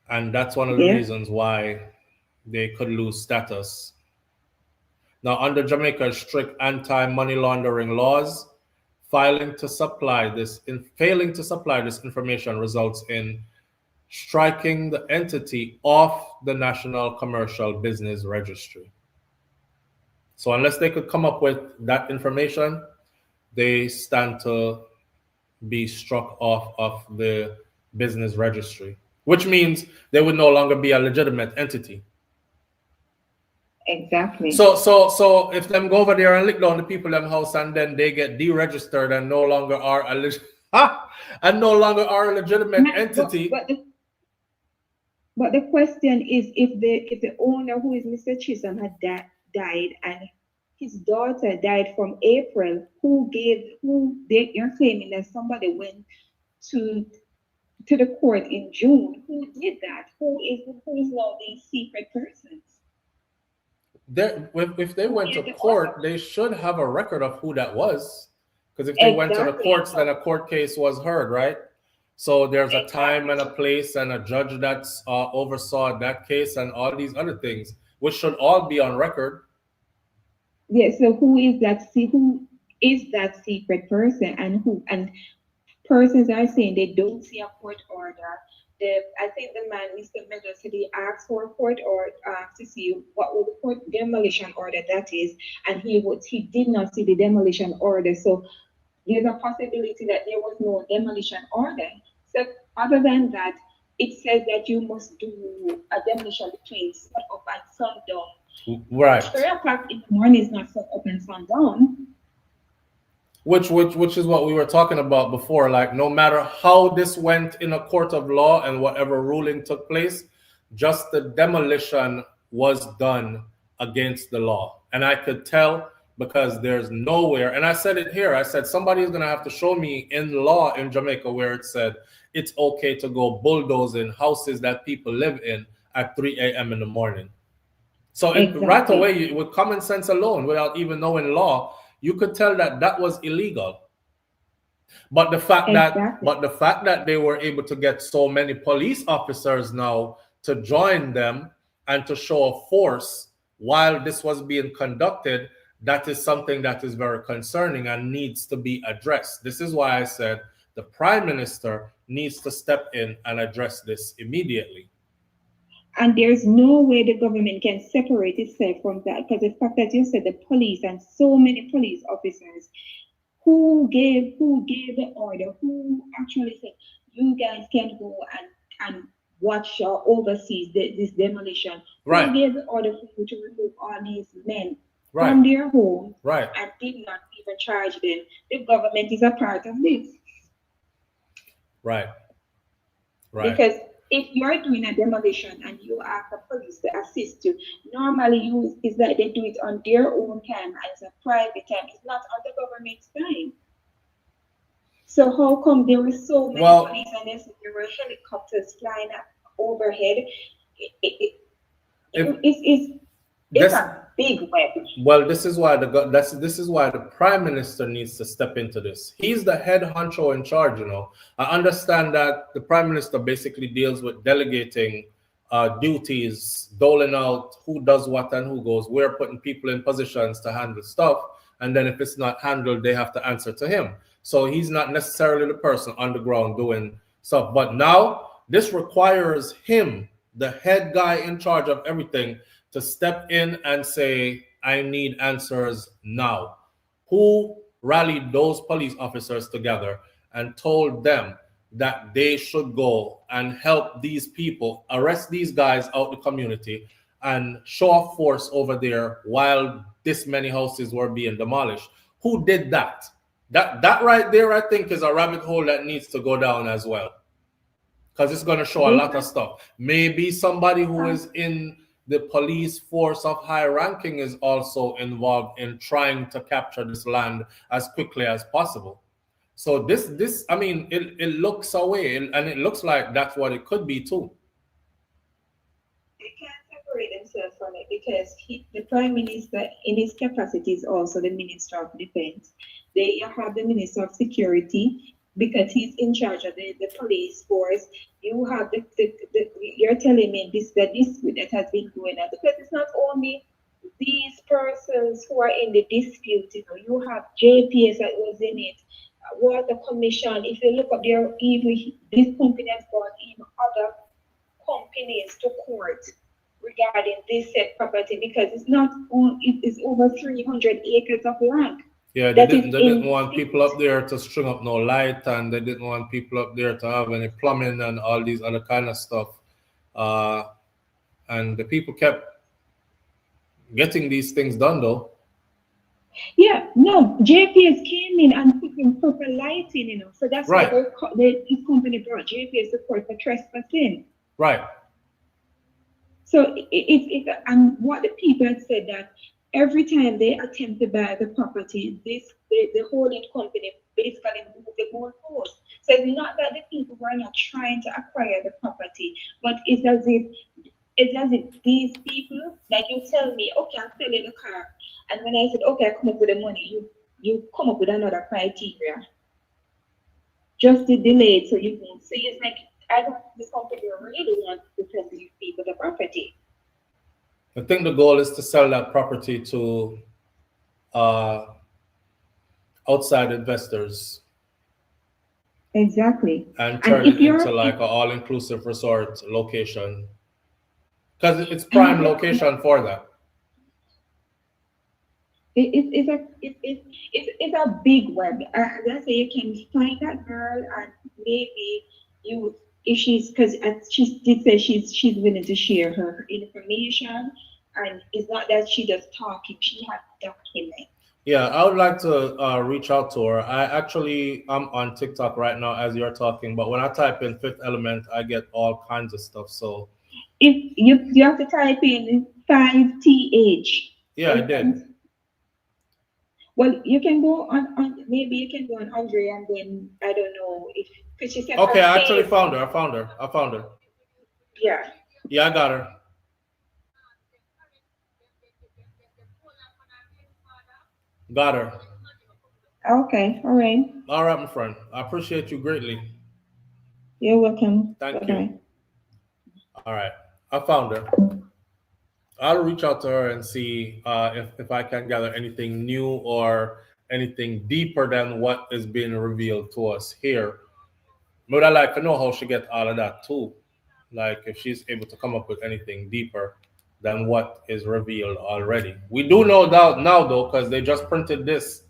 And that's one of the Yeah. reasons why they could lose status. Now, under Jamaica's strict anti-money laundering laws, failing to supply this information results in striking the entity off the National Commercial Business Registry. So unless they could come up with that information, they stand to be struck off of the business registry, which means they would no longer be a legitimate entity. Exactly. So if them go over there and lick down the people them house and then they get deregistered and no longer are a legitimate entity. But the question is, if the owner, who is Mr. Chisholm, had died and his daughter died from April, you're claiming that somebody went to the court in June. Who did that? Who is now these secret persons? If they went to court, they should have a record of who that was. Because if they went to the courts, then a court case was heard, right? So there's a time and a place and a judge that's oversaw that case and all these other things, which should all be on record. Yeah. So who is that secret person, and persons are saying they don't see a court order. I think the man, Mr. Meadows, said he asked for a court order to see what was the court demolition order that is, and he did not see the demolition order. So there's a possibility that there was no demolition order. So other than that, it says that you must do a demolition between sun up and sundown. Right. 3 o'clock in the morning is not sun up and sundown. Which is what we were talking about before. Like, no matter how this went in a court of law and whatever ruling took place, just the demolition was done against the law. And I could tell because there's nowhere, and I said it here, I said somebody is going to have to show me in law in Jamaica where it said it's okay to go bulldozing houses that people live in at 3 a.m. in the morning. So right away, with common sense alone, without even knowing law, you could tell that that was illegal. But the fact that they were able to get so many police officers now to join them and to show a force while this was being conducted, that is something that is very concerning and needs to be addressed. This is why I said the Prime Minister needs to step in and address this immediately. And there's no way the government can separate itself from that, because the fact that you said the police and so many police officers who gave the order, who actually said you guys can go and watch or oversee this demolition. Right. Who gave the order for you to remove all these men right. from their homes right. and did not even charge them? The government is a part of this. Right. Right. Because if you're doing a demolition and you ask the police to assist you, normally is that they do it on their own time as a private time. It's not on the government's time. So how come there were so many police and there were helicopters flying up overhead? It's a big web. Well, this is why the Prime Minister needs to step into this. He's the head honcho in charge. You know, I understand that the Prime Minister basically deals with delegating duties, doling out who does what and who goes where, putting people in positions to handle stuff, and then if it's not handled, they have to answer to him. So he's not necessarily the person on the ground doing stuff. But now this requires him, the head guy in charge of everything, to step in and say, I need answers now. Who rallied those police officers together and told them that they should go and help these people, arrest these guys out the community and show a force over there while this many houses were being demolished? Who did that? That right there, I think, is a rabbit hole that needs to go down as well. Because it's going to show a lot of stuff. Maybe somebody who is in the police force of high ranking is also involved in trying to capture this land as quickly as possible. So this, I mean, it looks away, and it looks like that's what it could be too. They can't separate themselves from it because the Prime Minister, in his capacity, is also the Minister of Defense. They have the Minister of Security because he's in charge of the police force. You have you're telling me that has been going on, because it's not only these persons who are in the dispute. You know, you have JPS that was in it, Water Commission. If you look up there, even this company has brought even other companies to court regarding this said property, because it's not on. It is over 300 acres of land. Yeah, they didn't want people up there to string up no light, and they didn't want people up there to have any plumbing and all these other kind of stuff. And the people kept, getting these things done, though. Yeah, no, JPS came in and put in proper lighting, you know. So that's Right. why this company brought JPS to court for trespassing. Right. So and what the people had said that every time they attempt to buy the property, the holding company basically move the goalpost. So it's not that the people were not trying to acquire the property, but it's as if these people, like you tell me, okay, I'm selling the car, and when I said, okay, I come up with the money, you come up with another criteria just to delay it so you can see. It's like I don't think this company really wants to sell these people the property. I think the goal is to sell that property to outside investors Exactly. and turn it into like an all-inclusive resort location, because it's prime location for that. It's a big web. Let's say you can find that girl and maybe if she's, because she did say she's willing to share her information, and it's not that she does talking, she has documents. Yeah, I would like to reach out to her. I'm on TikTok right now as you're talking, but when I type in Fifth Element, I get all kinds of stuff. So if you have to type in 5TH. Yeah, I did. Well, you can go on maybe you can go on Andre, and then I don't know if, because she said. Okay, I actually found her. I found her. Yeah. Yeah, I got her. Got her. Okay, all right. All right, my friend. I appreciate you greatly. You're welcome. Thank you. All right, I found her. I'll reach out to her and see if I can gather anything new or anything deeper than what is being revealed to us here. But I'd like to know how she gets all of that too. Like if she's able to come up with anything deeper than what is revealed already. We do know that now though, because they just printed this,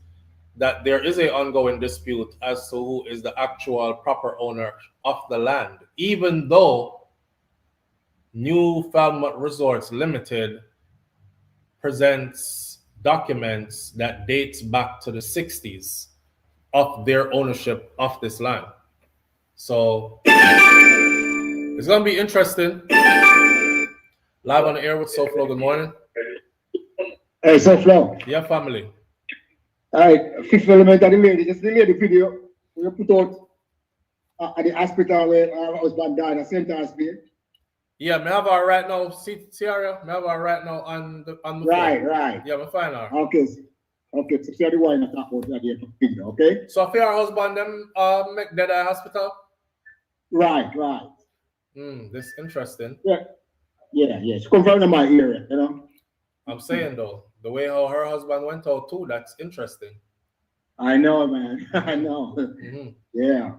that there is an ongoing dispute as to who is the actual proper owner of the land, even though New Falmouth Resorts Limited presents documents that dates back to the 60s of their ownership of this land. So it's going to be interesting. Live on the air with SouFLo. Good morning. Hey, SouFLo. Yeah, family. All right, Fifth Element of the lady. Just the lady video we put out at the hospital where our husband died at St. Hospital. Yeah, me have her right now. See her? Me have her right now on the Right, phone. right. Yeah, me find her. Okay, so see the wine I talk about that here video, okay? So if your husband them make dead at hospital? Right. This is interesting. Yeah. She come from my area, you know. I'm saying though, the way how her husband went out too, that's interesting. I know, man. I know. Yeah.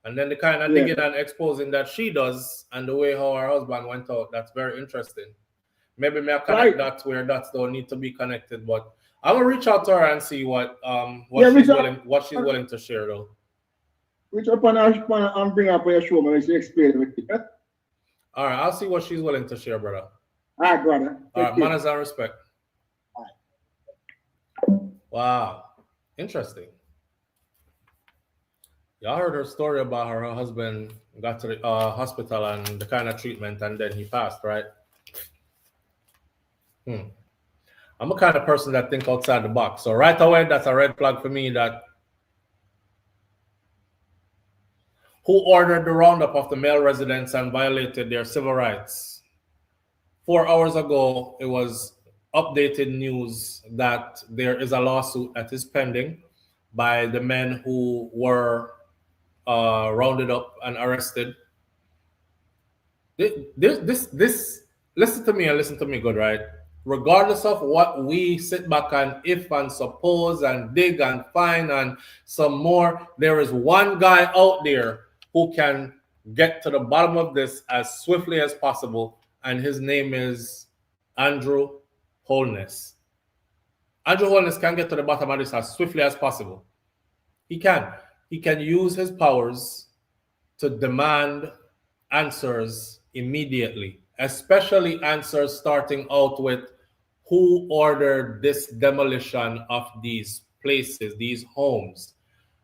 And then the kind of digging and exposing that she does, and the way how her husband went out, that's very interesting. Maybe me connect that where dots don't need to be connected, but I will reach out to her and see what she's willing to share though. Reach up on her and bring her up on your show, man. She explain everything. All right, I'll see what she's willing to share, brother. All right, brother. All right, manners and respect. All right. Wow, interesting. Y'all heard her story about her husband got to the hospital and the kind of treatment, and then he passed, right? I'm a kind of person that think outside the box. So right away, that's a red flag for me that who ordered the roundup of the male residents and violated their civil rights. 4 hours ago, it was updated news that there is a lawsuit that is pending by the men who were rounded up and arrested. This listen to me and listen to me good, right? Regardless of what we sit back and if and suppose and dig and find and some more, there is one guy out there who can get to the bottom of this as swiftly as possible, and his name is Andrew Holness. Andrew Holness can get to the bottom of this as swiftly as possible. He can use his powers to demand answers immediately, especially answers starting out with who ordered this demolition of these places, these homes,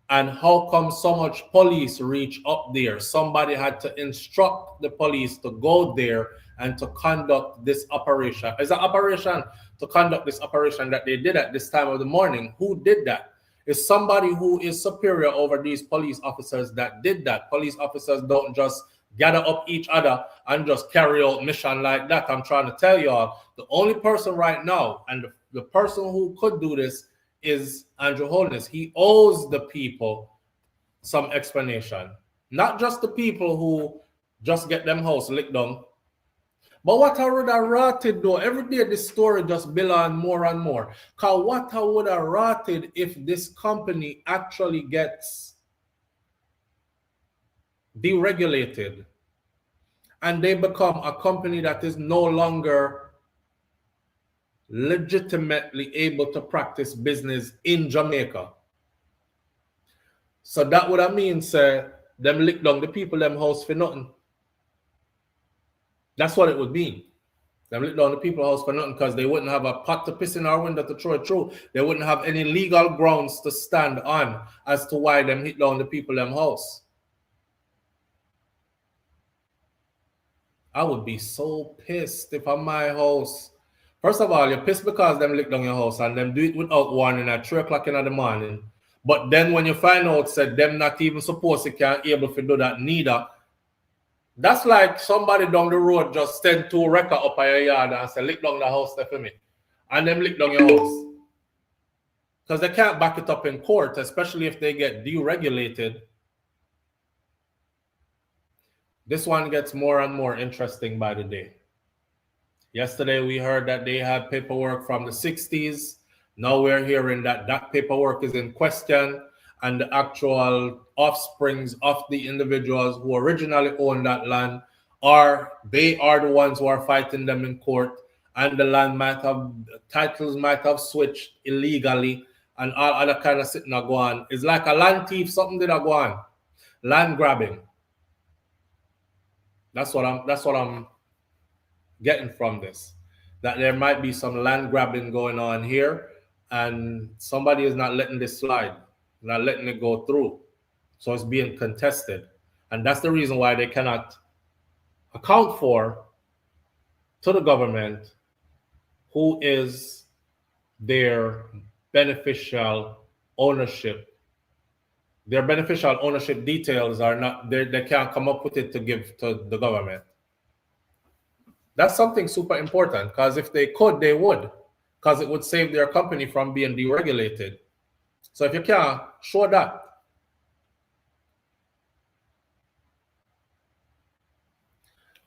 and how come so much police reach up there. Somebody had to instruct the police to go there and to conduct this operation. It's an operation to conduct this operation that they did at this time of the morning. Who did that? It's somebody who is superior over these police officers that did that. Police officers don't just gather up each other and just carry out mission like that. I'm trying to tell y'all, the only person right now, and the person who could do this, is Andrew Holness. He owes the people some explanation. Not just the people who just get them house licked down. But what I would have rotted though, every day this story just build on more and more. Because what I would have rotted if this company actually gets deregulated and they become a company that is no longer legitimately able to practice business in Jamaica. So that would have mean, say, them lick down the people them house for nothing. That's what it would mean. Them lick down the people house for nothing because they wouldn't have a pot to piss in our window to throw it through. They wouldn't have any legal grounds to stand on as to why them hit down the people them house. I would be so pissed if I'm my house. First of all, you're pissed because them lick down your house and them do it without warning at 3 o'clock in the morning. But then when you find out said them not even supposed to can't able to do that neither, that's like somebody down the road just send 2 wrecker up at your yard and say lick down the house there for me. And them lick down your house. Because they can't back it up in court, especially if they get deregulated. This one gets more and more interesting by the day. Yesterday, we heard that they had paperwork from the 60s. Now we're hearing that that paperwork is in question and the actual offsprings of the individuals who originally owned that land they are the ones who are fighting them in court, and the land titles might have switched illegally and all other kind of sitting go on. It's like a land thief, something did go on. Land grabbing. That's what I'm getting from this, that there might be some land grabbing going on here and somebody is not letting this slide, not letting it go through. So it's being contested. And that's the reason why they cannot account for to the government who is their beneficial ownership. Their beneficial ownership details are not, they can't come up with it to give to the government. That's something super important, because if they could, they would, because it would save their company from being deregulated. So if you can't, show that.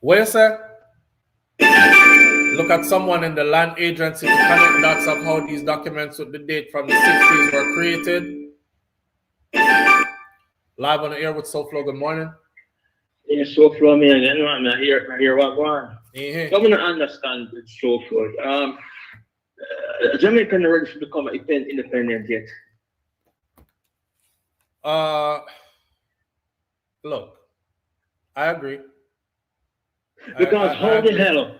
What you say? Look at someone in the land agency to connect dots of how these documents with the date from the 60s were created. Live on the air with SouFLo, good morning. Yeah, SouFLo, man, I hear what going on. I'm going to understand with SouFLo. Jamaica is ready to become independent yet. Look, I agree. Because how the hell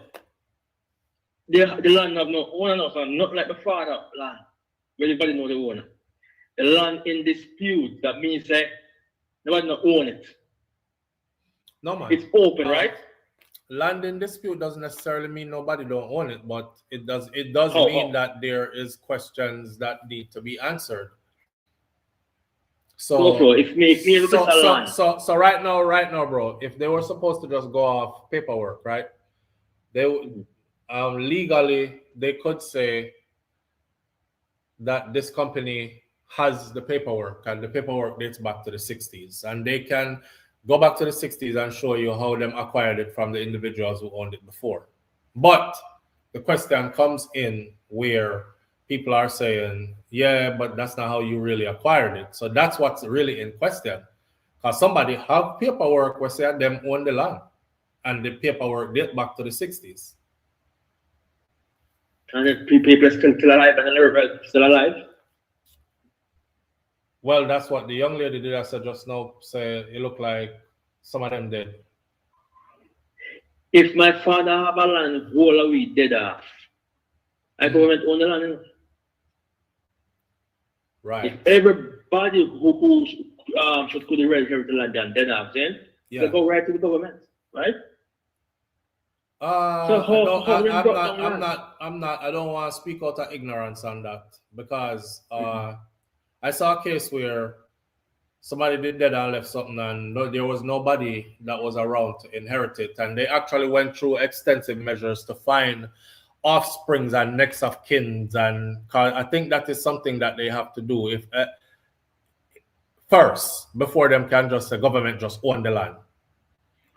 the land have no owner, not like the father land. Everybody know the owner. The land in dispute, that means that nobody don't own it. No, man. It's open, right? Land in dispute doesn't necessarily mean nobody don't own it, but it does mean that there is questions that need to be answered. So right now, bro, if they were supposed to just go off paperwork, right? They would legally they could say that this company has the paperwork, and the paperwork dates back to the 60s, and they can go back to the 60s and show you how them acquired it from the individuals who owned it before. But the question comes in where people are saying, yeah, but that's not how you really acquired it. So that's what's really in question. Because somebody have paperwork where say them own the land, and the paperwork dates back to the 60s. And if people are still alive and they're still alive? Well, that's what the young lady did. I said just now, say it looked like some of them dead. If my father have a land, whole of we dead off, And government own the land. You know? Right. If everybody who should could inherit the land and then have then they go right to the government, right? So I don't want to speak out of ignorance on that because I saw a case where somebody did that and left something and there was nobody that was around to inherit it, and they actually went through extensive measures to find offsprings and next of kins, and I think that is something that they have to do if first before them can just say government just own the land.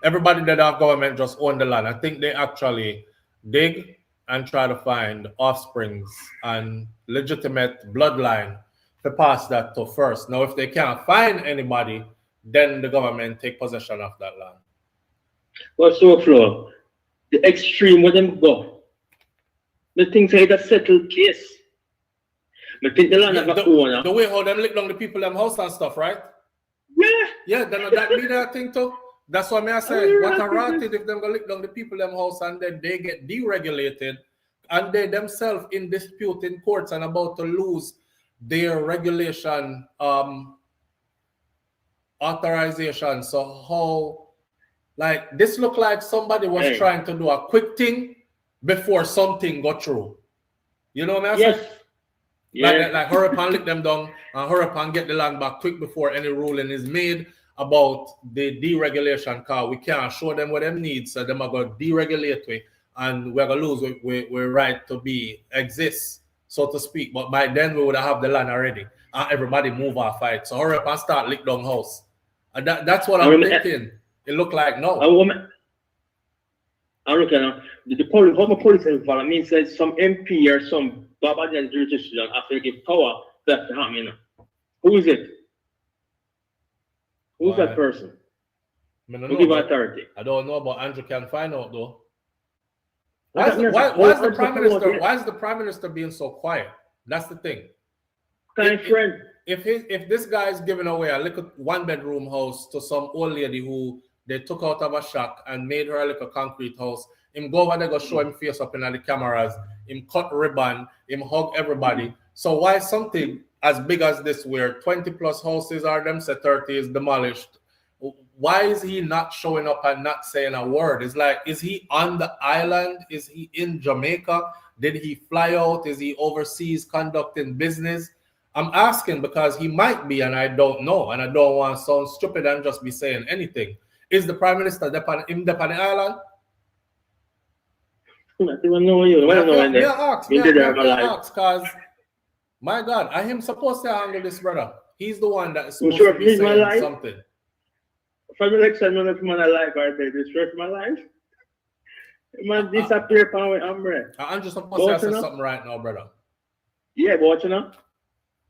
Everybody that have government just own the land. I think they actually dig and try to find offsprings and legitimate bloodline to pass that to first. Now, if they can't find anybody, then the government take possession of that land. Well, SouFLo, the extreme where them go, the things say that settled case. I think the land the way how them lick down the people them house and stuff, right? Yeah, then that be that thing too. That's what I say. What a rotted if them go lick down the people them house and then they get deregulated and they themselves in dispute in courts and about to lose their regulation authorization. So how, like, this look like somebody was trying to do a quick thing before something got through. You know what I mean? Yes. Like hurry up and lick them down and hurry up and get the land back quick before any ruling is made about the deregulation, because we can't show them what them need, so them are going to deregulate we, and we're going to lose we're right to exist, so to speak. But by then we would have the land already and everybody move our fight. So hurry up and start lick down house. And that's what I'm thinking. It look like no. I look at the police, how much police involved? I mean, says some MP or some Barbadian jurisdiction after give power that to happen. Who is it? Who's that person? Who give authority? I don't know, but Andrew can find out though. Why is the prime minister being so quiet? That's the thing. If this guy is giving away a little 1-bedroom house to some old lady who they took out of a shack and made her a little concrete house, him go over there, go show him face up in the cameras, him cut ribbon, him hug everybody. So why something as big as this, where 20 plus houses are them, say 30 is demolished, why is he not showing up and not saying a word? It's like, is he on the island? Is he in Jamaica? Did he fly out? Is he overseas conducting business? I'm asking because he might be, and I don't know, and I don't want to sound stupid and just be saying anything. Is the prime minister in the island? Because my God, I am supposed to handle this, brother. He's the one that is supposed to be saying something. From the next time, I'm alive, right there. This hurt my life. Man, disappear from my umbrella. I'm just supposed to say something right now, brother. Yeah, but you know,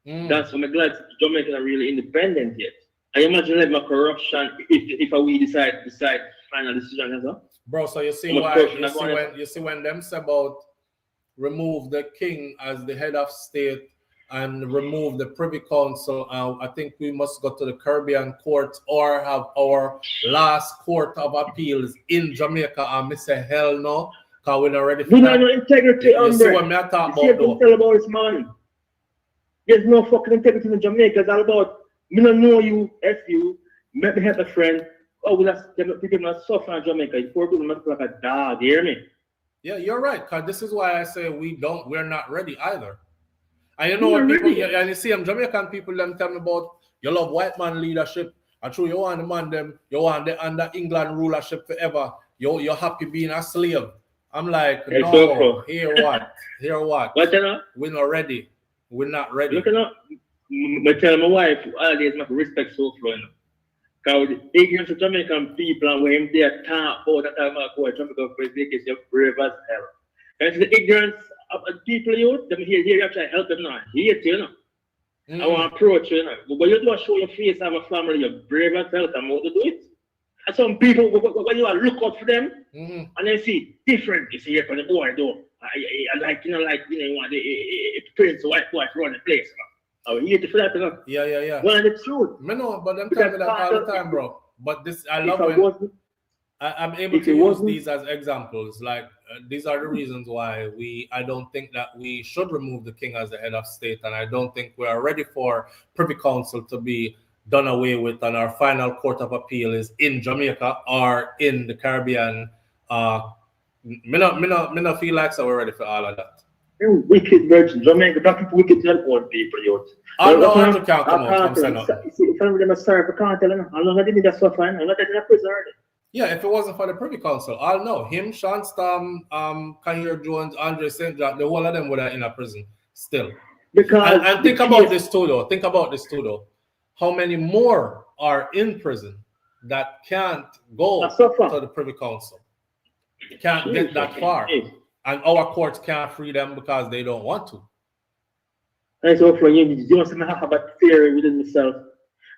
that's what I'm glad Jamaica are really independent yet. I imagine like my corruption if we decide final decision as well. Bro, so you see when them say about remove the king as the head of state and remove the Privy Council, I think we must go to the Caribbean court or have our last court of appeals in Jamaica. And I say hell no, because we're not ready for that. No integrity, you see what I talk about though? Tell about this man. There's no fucking integrity in Jamaica. It's all about me don't know you, F you, make me help a friend. Oh, people not suffer in Jamaica. Poor people must look like a dog, you hear me? Yeah, you're right. Because this is why I say we're not ready either. And you know what people, and you see them Jamaican people, them tell me about you love white man leadership. And true, you want the man them, you want the under England rulership forever. You're happy being a slave. I'm like, no, hear what? What you know? We're not ready. We're not ready. Look at that. I tell my wife, all days, I respect SouFLo. Because the ignorance of Jamaican people and when they are talk about that time I go to Jamaica for vacation, you're brave as hell. And the ignorance of people, them here, you try to help them now. Here, you know. I want to approach you, But you don't show your face, have a family, you're brave as hell, come out to do it. And some people, when you look out for them, and they see different, you see here from the boy, though. I like, you want the prince, white boy run the place, Oh, you get for that, you know? Yeah. Well, the truth. I know, but I'm telling you that all the time, bro. But this, I love when I'm able If to it use wasn't- these as examples. Like these are the reasons why I don't think that we should remove the king as the head of state, and I don't think we are ready for Privy Council to be done away with, and our final court of appeal is in Jamaica or in the Caribbean. Me not feel like so we're ready for all of that. You wicked virgin, Jamaica, black people wicked to their own people, youth. I know Andrew can't come out from Senate. Some of them are sorry for Kartel, and how long I did that suffer, and I'm not in a prison already. Yeah, if it wasn't for the Privy Council, I'll know him, Sean Storm, Kahir Jones, Andre St. John, the whole of them would have in a prison still. Because and think about this too, though. Think about this too, though. How many more are in prison that can't go to the Privy Council? Can't get that far, and our courts can't free them because they don't want to. And so, for you don't have a theory within myself.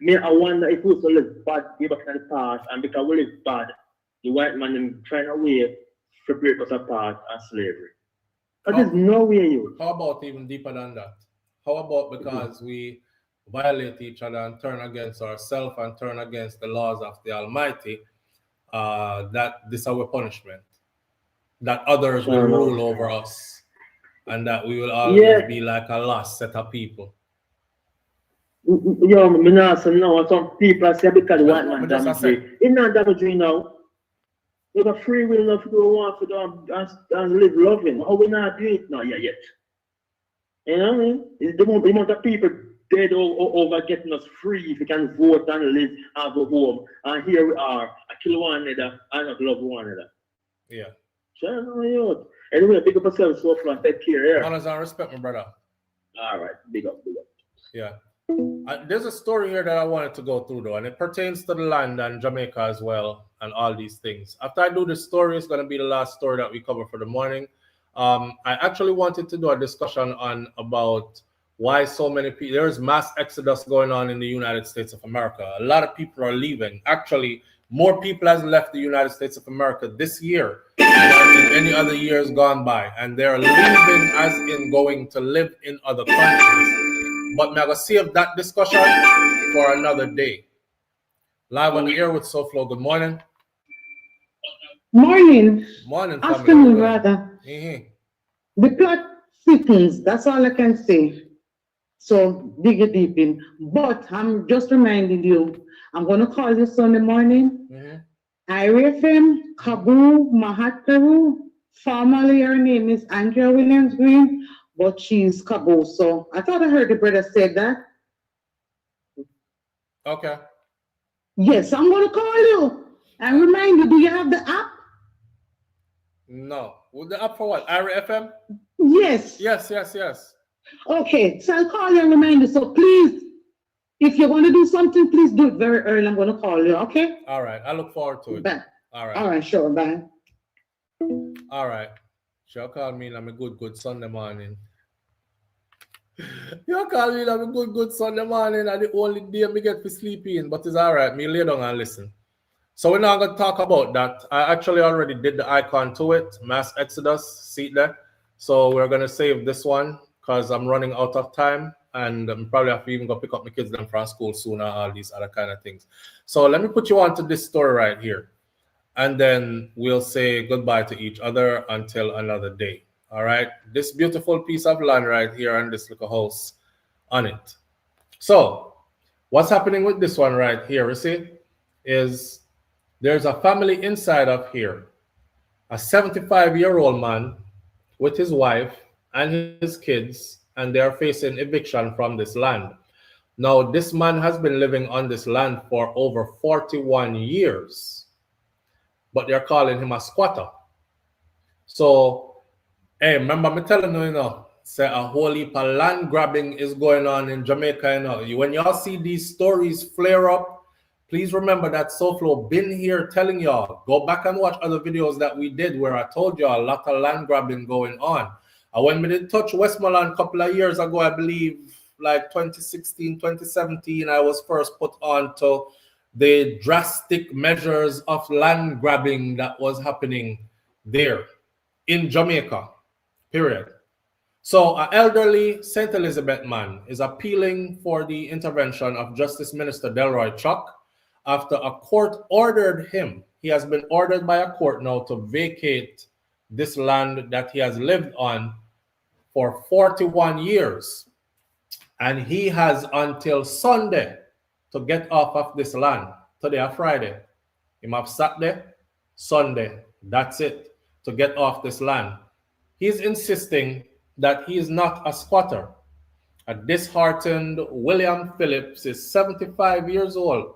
Me, I wonder if we also live bad way back in the past, and because we live bad, the white man them trying a way to break us apart as slavery. But there's no way you. How about even deeper than that? How about because we violate each other and turn against ourselves and turn against the laws of the Almighty, that this is our punishment, that others will rule over us, and that we will always be like a lost set of people. Yo, me not say no. Some people say because white man damage me. It's not damage me now. We got free will enough to do what we want and live loving. How we not do it now yet? You know what I mean? It's the amount of people dead over getting us free if we can vote and live and go home. And here we are, I kill one another and not love one another. Yeah. Sure, anyway, big up yourself, SouFLoTV, take care here. Honors and respect, my brother. All right, big up. Yeah. There's a story here that I wanted to go through, though, and it pertains to the land and Jamaica as well, and all these things. After I do this story, it's going to be the last story that we cover for the morning. I actually wanted to do a discussion on about why so many people, there's mass exodus going on in the United States of America. A lot of people are leaving. Actually, more people has left the United States of America this year than in any other years gone by, and they're leaving as in going to live in other countries. But I'm going to save that discussion for another day. Live on the air with SouFLo. Good morning. Morning. Morning. Afternoon, rather. Mm-hmm. The plot thickens. That's all I can say. So dig it deep in. But I'm just reminding you, I'm going to call you Sunday morning. IRFM, Kabu, Mahataru. Formally, her name is Andrea Williams Green, but she's Kabu. So I thought I heard the brother say that. Okay. Yes, I'm going to call you and remind you, do you have the app? No. With the app for what? IRFM? Yes. Yes. Okay, so I'll call you and remind you. So please, if you're going to do something, please do it very early. I'm going to call you, okay? All right. I look forward to it. Bye. All right. All right, sure. Bye. All right. She'll call me on a good Sunday morning. You call me on a good Sunday morning, and the only day me get to sleep in, but it's all right. Me lay down and listen. So we're not going to talk about that. I actually already did the icon to it, mass exodus, see it there. So we're going to save this one because I'm running out of time, and I'm probably have to even go pick up my kids them from school soon and all these other kind of things. So let me put you on to this story right here, and then we'll say goodbye to each other until another day. All right, this beautiful piece of land right here and this little house on it. So what's happening with this one right here, you see, is there's a family inside of here, a 75-year-old man with his wife and his kids, and they're facing eviction from this land. Now, this man has been living on this land for over 41 years, but they're calling him a squatter. So, hey, remember me telling you, say a whole heap of land grabbing is going on in Jamaica. When y'all see these stories flare up, please remember that SouFLo been here telling y'all, go back and watch other videos that we did where I told y'all a lot of land grabbing going on. And when we did touch Westmoreland a couple of years ago, I believe like 2016, 2017, I was first put on to the drastic measures of land grabbing that was happening there in Jamaica, period. So an elderly St. Elizabeth man is appealing for the intervention of Justice Minister Delroy Chuck after a court ordered him he has been ordered by a court now to vacate this land that he has lived on for 41 years. And he has until Sunday to get off of this land. Today or Friday. He have Saturday, Sunday. That's it. To get off this land. He's insisting that he is not a squatter. A disheartened William Phillips is 75 years old.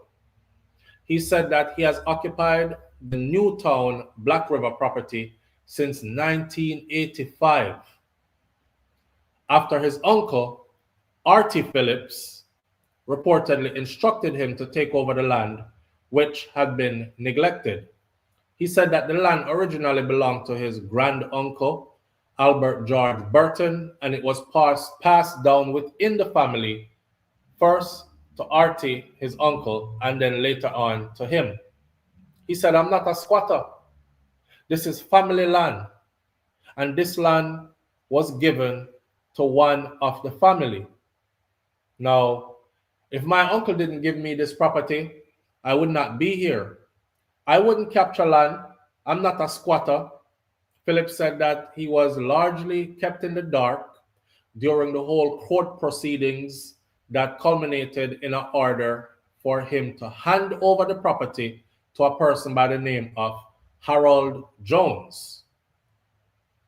He said that he has occupied the Newtown Black River property since 1985. After his uncle, R.T. Phillips, reportedly instructed him to take over the land, which had been neglected. He said that the land originally belonged to his granduncle, Albert George Burton, and it was passed down within the family, first to R.T., his uncle, and then later on to him. He said, I'm not a squatter. This is family land. And this land was given to one of the family. Now, if my uncle didn't give me this property, I would not be here. I wouldn't capture land. I'm not a squatter. Philip said that he was largely kept in the dark during the whole court proceedings that culminated in an order for him to hand over the property to a person by the name of Harold Jones.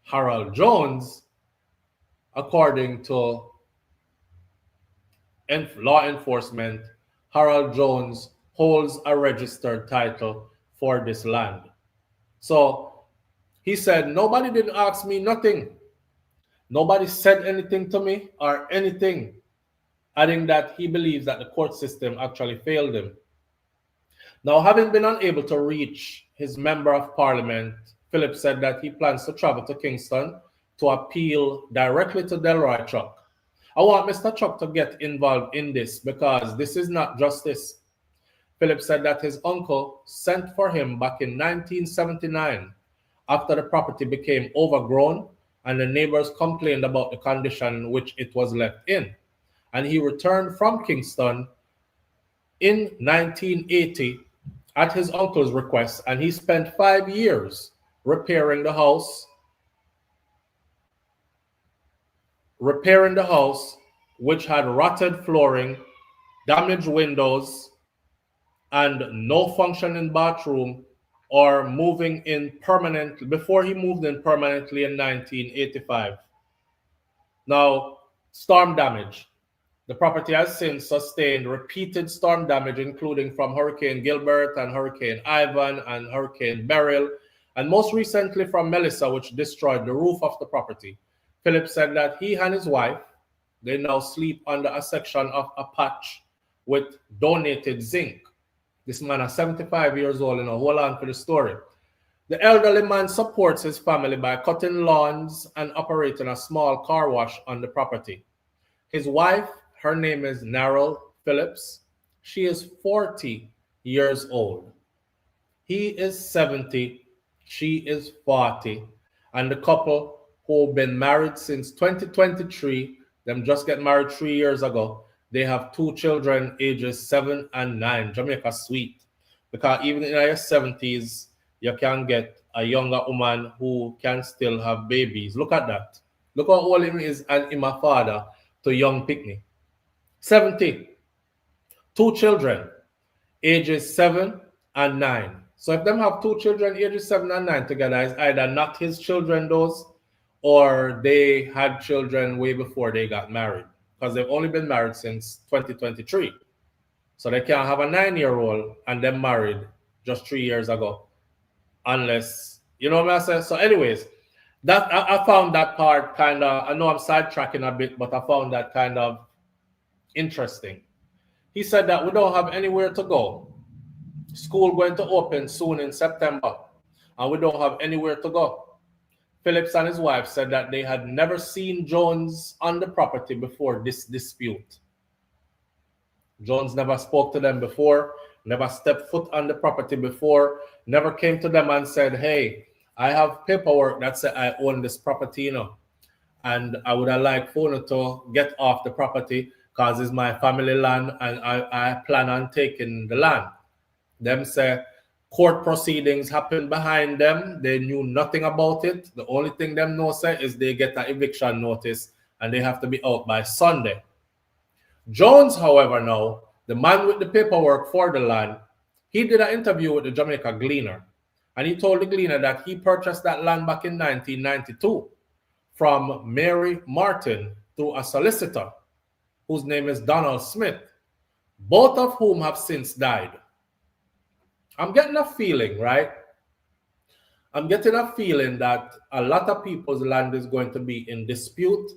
Harold Jones, according to law enforcement, Harold Jones holds a registered title for this land. So he said, nobody didn't ask me nothing. Nobody said anything to me or anything, adding that he believes that the court system actually failed him. Now, having been unable to reach his member of parliament, Philip said that he plans to travel to Kingston to appeal directly to Delroy Chuck. I want Mr. Chuck to get involved in this because this is not justice. Philip said that his uncle sent for him back in 1979 after the property became overgrown and the neighbors complained about the condition in which it was left in. And he returned from Kingston in 1980 at his uncle's request, and he spent 5 years repairing the house, which had rotted flooring, damaged windows, and no functioning bathroom, or moving in permanently before he moved in permanently in 1985. Now, storm damage. The property has since sustained repeated storm damage, including from Hurricane Gilbert and Hurricane Ivan and Hurricane Beryl, and most recently from Melissa, which destroyed the roof of the property. Philip said that he and his wife, they now sleep under a section of a patch with donated zinc. This man is 75 years old, hold on for the story. The elderly man supports his family by cutting lawns and operating a small car wash on the property. His wife, her name is Narrow Phillips. She is 40 years old. He is 70. She is 40. And the couple who've been married since 2023, them just get married 3 years ago. They have 2 children, ages 7 and 9. Jamaica sweet. Because even in your 70s, you can get a younger woman who can still have babies. Look at that. Look how old he is and him a father to young picnic. 70. 2 children, ages 7 and 9. So if them have 2 children, ages 7 and 9 together, it's either not his children, those, or they had children way before they got married. Because they've only been married since 2023. So they can't have a 9-year-old and then married just 3 years ago. Unless, you know what I'm saying? So anyways, that I found that part kind of, I know I'm sidetracking a bit, but I found that kind of interesting. He said that we don't have anywhere to go. School going to open soon in September, and we don't have anywhere to go. Phillips and his wife said that they had never seen Jones on the property before this dispute. Jones never spoke to them before, never stepped foot on the property before, never came to them and said, hey, I have paperwork that says I own this property, and I would have liked Fona to get off the property because it's my family land and I plan on taking the land. Them say, Court proceedings happened behind them. They knew nothing about it. The only thing them know say is they get an eviction notice and they have to be out by Sunday. Jones, however, now, the man with the paperwork for the land, he did an interview with the Jamaica Gleaner. And he told the Gleaner that he purchased that land back in 1992 from Mary Martin through a solicitor whose name is Donald Smith, both of whom have since died. I'm getting a feeling, right? I'm getting a feeling that a lot of people's land is going to be in dispute,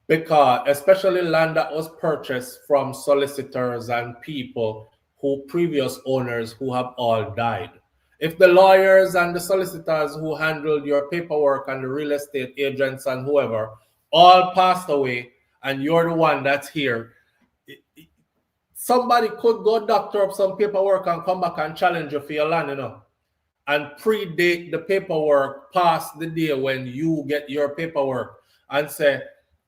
because especially land that was purchased from solicitors and people who previous owners who have all died. If the lawyers and the solicitors who handled your paperwork and the real estate agents and whoever all passed away and you're the one that's here, somebody could go doctor up some paperwork and come back and challenge you for your land, you know, and predate the paperwork past the day when you get your paperwork and say,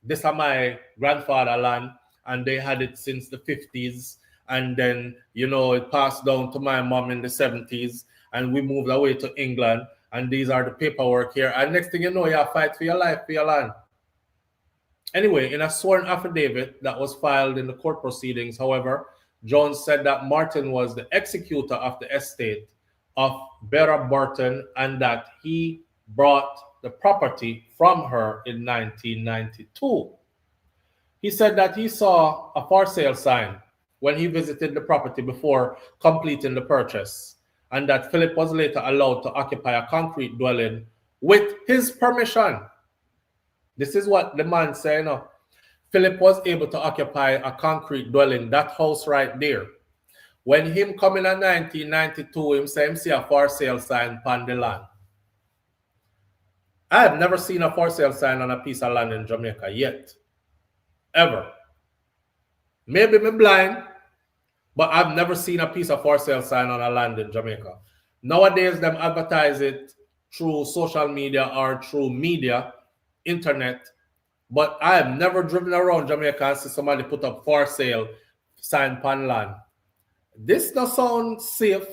this is my grandfather land and they had it since the 50s. And then, you know, it passed down to my mom in the 70s and we moved away to England. And these are the paperwork here. And next thing you know, you fight for your life, for your land. Anyway, in a sworn affidavit that was filed in the court proceedings, however, Jones said that Martin was the executor of the estate of Bera Burton and that he brought the property from her in 1992. He said that he saw a for sale sign when he visited the property before completing the purchase, and that Philip was later allowed to occupy a concrete dwelling with his permission. This is what the man said. No, Philip was able to occupy a concrete dwelling, that house right there. When him coming in 1992, him say him see a for sale sign on the land. I have never seen a for sale sign on a piece of land in Jamaica yet. Ever. Maybe I'm blind, but I've never seen a piece of for sale sign on a land in Jamaica. Nowadays, them advertise it through social media or through media, internet, but I have never driven around Jamaica and see somebody put up for sale sign on land. This don't sound safe.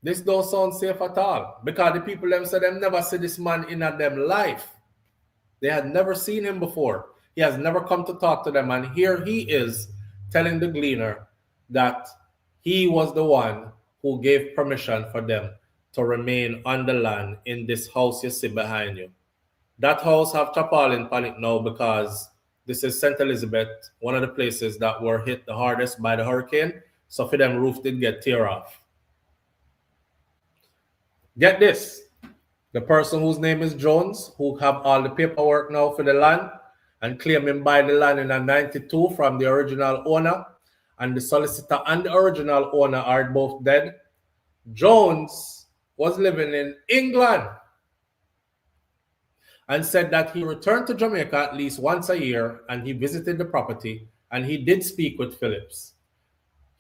This don't sound safe at all, because the people them said them never see this man in a them life. They had never seen him before. He has never come to talk to them, and here he is telling the Gleaner that he was the one who gave permission for them to remain on the land in this house you see behind you. That house have tarpaulin on it now because this is St. Elizabeth, one of the places that were hit the hardest by the hurricane. So for them, roof did get tear off. Get this, the person whose name is Jones, who have all the paperwork now for the land and claiming buy the land in 92 from the original owner, and the solicitor and the original owner are both dead. Jones was living in England and said that he returned to Jamaica at least once a year and he visited the property and he did speak with Phillips.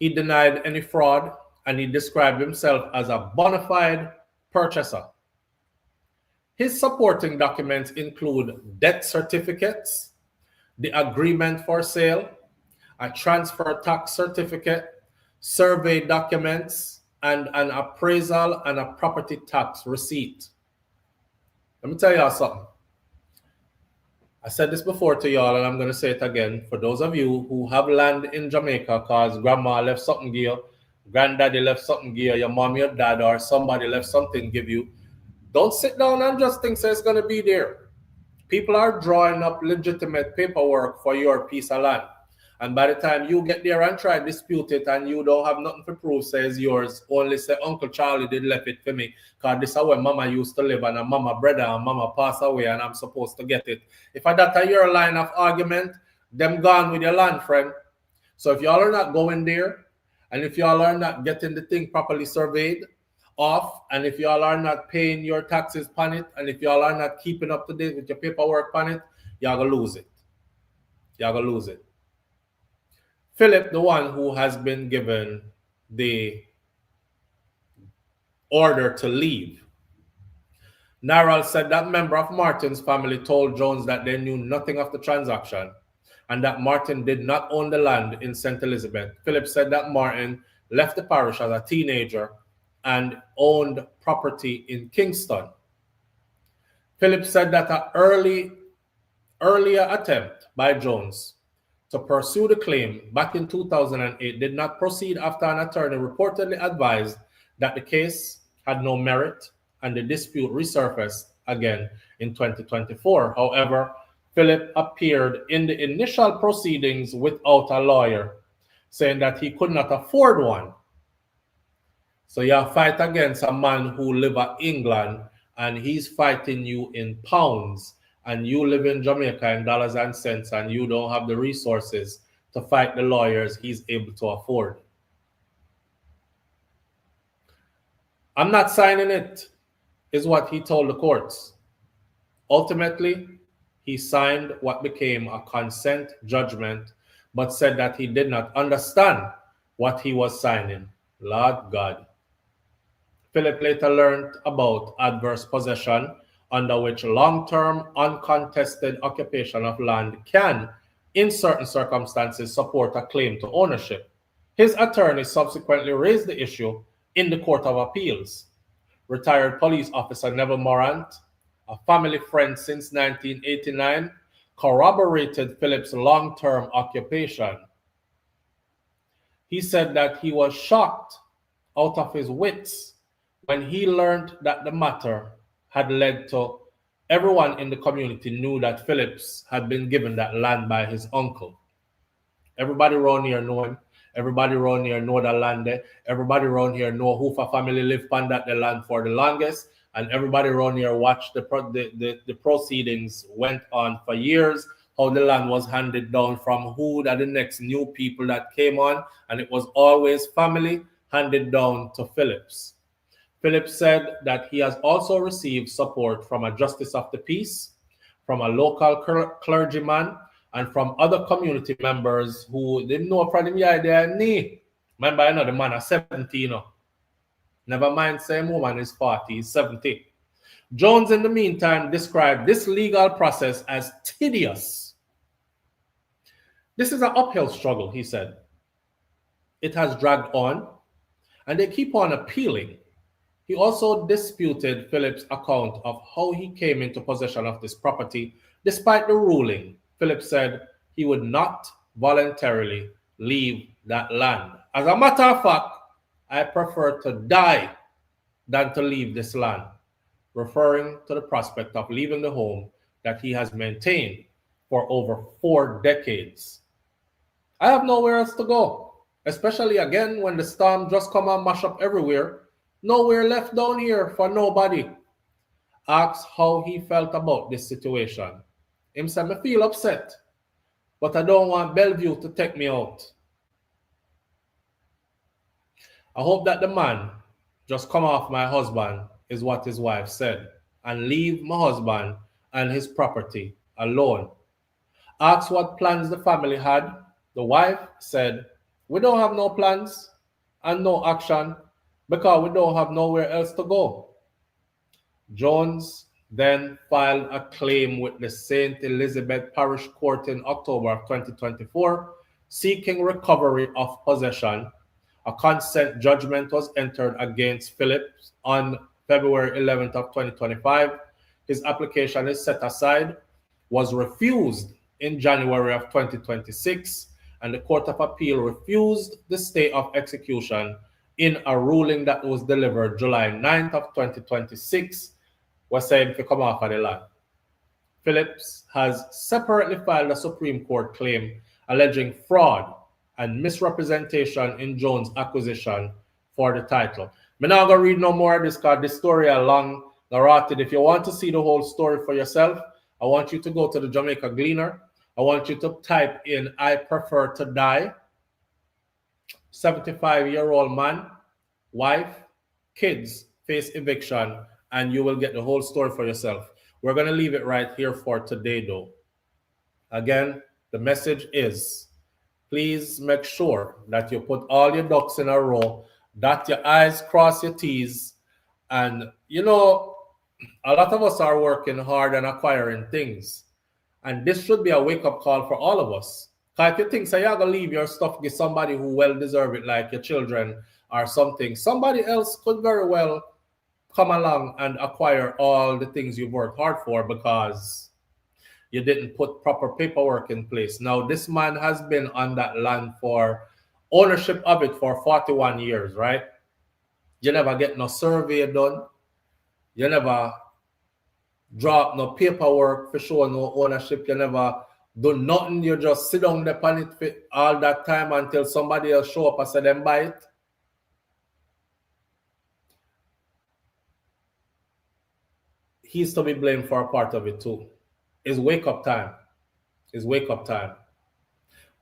He denied any fraud and he described himself as a bona fide purchaser. His supporting documents include death certificates, the agreement for sale, a transfer tax certificate, survey documents, and an appraisal and a property tax receipt. Let me tell y'all something. I said this before to y'all, and I'm going to say it again. For those of you who have land in Jamaica because grandma left something give you, granddaddy left something give you, your mom, your dad, or somebody left something give you, don't sit down and just think it's going to be there. People are drawing up legitimate paperwork for your piece of land. And by the time you get there and try to dispute it and you don't have nothing to prove, says yours, only say Uncle Charlie did left it for me because this is where mama used to live and a mama brother and mama passed away and I'm supposed to get it. If that's your line of argument, them gone with your land, friend. So if y'all are not going there and if y'all are not getting the thing properly surveyed off and if y'all are not paying your taxes on it and if y'all are not keeping up to date with your paperwork on it, y'all gonna lose it. Y'all gonna lose it. Philip, the one who has been given the order to leave. Narral said that member of Martin's family told Jones that they knew nothing of the transaction and that Martin did not own the land in St. Elizabeth. Philip said that Martin left the parish as a teenager and owned property in Kingston. Philip said that an earlier attempt by Jones to pursue the claim back in 2008 did not proceed after an attorney reportedly advised that the case had no merit and the dispute resurfaced again in 2024. However, Philip appeared in the initial proceedings without a lawyer, saying that he could not afford one. So you fight against a man who live in England and he's fighting you in pounds, and you live in Jamaica in dollars and cents, and you don't have the resources to fight the lawyers he's able to afford. I'm not signing it, is what he told the courts. Ultimately, he signed what became a consent judgment, but said that he did not understand what he was signing. Lord God. Philip later learned about adverse possession, under which long-term uncontested occupation of land can, in certain circumstances, support a claim to ownership. His attorney subsequently raised the issue in the Court of Appeals. Retired police officer Neville Morant, a family friend since 1989, corroborated Philip's long-term occupation. He said that he was shocked out of his wits when he learned that the matter had led to everyone in the community knew that Phillips had been given that land by his uncle. Everybody around here know him. Everybody around here know the land there. Everybody around here know who for family lived on that the land for the longest. And everybody around here watched the proceedings went on for years, how the land was handed down from who that the next new people that came on. And it was always family handed down to Phillips. Phillips said that he has also received support from a justice of the peace, from a local clergyman, and from other community members who didn't know from him idea knee. Remember, I know the man is 70, Never mind, same woman is 40, he's 70. Jones, in the meantime, described this legal process as tedious. This is an uphill struggle, he said. It has dragged on, and they keep on appealing. He also disputed Philip's account of how he came into possession of this property. Despite the ruling, Philip said he would not voluntarily leave that land. As a matter of fact, I prefer to die than to leave this land, referring to the prospect of leaving the home that he has maintained for over 4 decades. I have nowhere else to go, especially again when the storm just come and mash up everywhere. Nowhere left down here for nobody. Asked how he felt about this situation. Him said, I feel upset, but I don't want Bellevue to take me out. I hope that the man just come off my husband, is what his wife said, and leave my husband and his property alone. Asked what plans the family had, the wife said, we don't have no plans and no action because we don't have nowhere else to go. Jones then filed a claim with the St. Elizabeth Parish Court in October of 2024, seeking recovery of possession. A consent judgment was entered against Phillips on February 11th of 2025. His application is set aside, was refused in January of 2026, and the Court of Appeal refused the stay of execution in a ruling that was delivered July 9th of 2026, was saying to come off of the land. Phillips has separately filed a Supreme Court claim alleging fraud and misrepresentation in Jones' acquisition for the title. I'm not going to read no more of this because this story is long narrated. If you want to see the whole story for yourself, I want you to go to the Jamaica Gleaner. I want you to type in, I prefer to die. 75-year-old man, wife, kids face eviction, and you will get the whole story for yourself. We're going to leave it right here for today, though. Again, the message is, please make sure that you put all your ducks in a row, dot your I's, cross your T's, and, you know, a lot of us are working hard and acquiring things. And this should be a wake-up call for all of us. Because if you think so you're gonna leave your stuff, give somebody who well deserve it, like your children or something, somebody else could very well come along and acquire all the things you've worked hard for because you didn't put proper paperwork in place. Now, this man has been on that land for ownership of it for 41 years, right? You never get no survey done. You never draw up no paperwork for sure, no ownership. You never do nothing. You just sit down there on it for all that time until somebody else show up and say them buy it. He's to be blamed for a part of it too. It's wake up time. It's wake up time.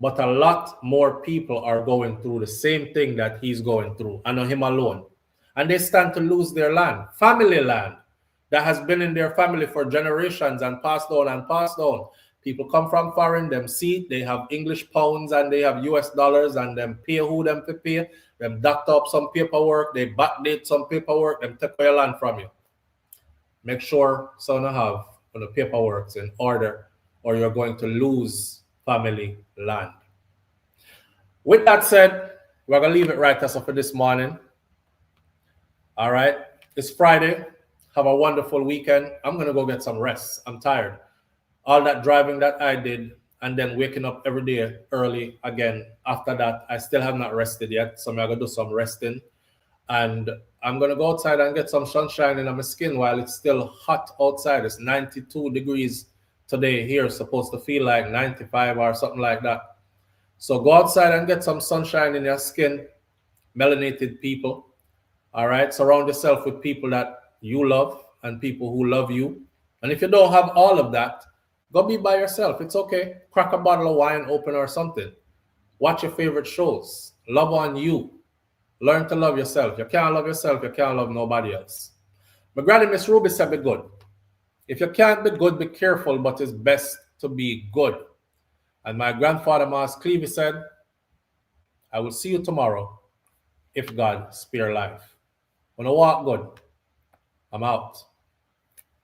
But a lot more people are going through the same thing that he's going through, and not him alone. And they stand to lose their land, family land, that has been in their family for generations and passed on and passed on. People come from foreign, them see, they have English pounds and they have US dollars, and them pay who them to pay, them doctor up some paperwork, they backdate some paperwork, them take your land from you. Make sure so you have the paperwork in order, or you're going to lose family land. With that said, we're going to leave it right there for this morning. All right. It's Friday. Have a wonderful weekend. I'm going to go get some rest. I'm tired. All that driving that I did and then waking up every day early again. After that, I still have not rested yet. So I'm going to do some resting. And I'm going to go outside and get some sunshine in my skin while it's still hot outside. It's 92 degrees today here. It's supposed to feel like 95 or something like that. So go outside and get some sunshine in your skin, melanated people. All right. Surround yourself with people that you love and people who love you. And if you don't have all of that, go be by yourself. It's okay. Crack a bottle of wine open or something. Watch your favorite shows. Love on you. Learn to love yourself. You can't love yourself. You can't love nobody else. My granny, Miss Ruby, said be good. If you can't be good, be careful, but it's best to be good. And my grandfather, Mas Clevey, said, I will see you tomorrow if God spare life. When I walk good, I'm out.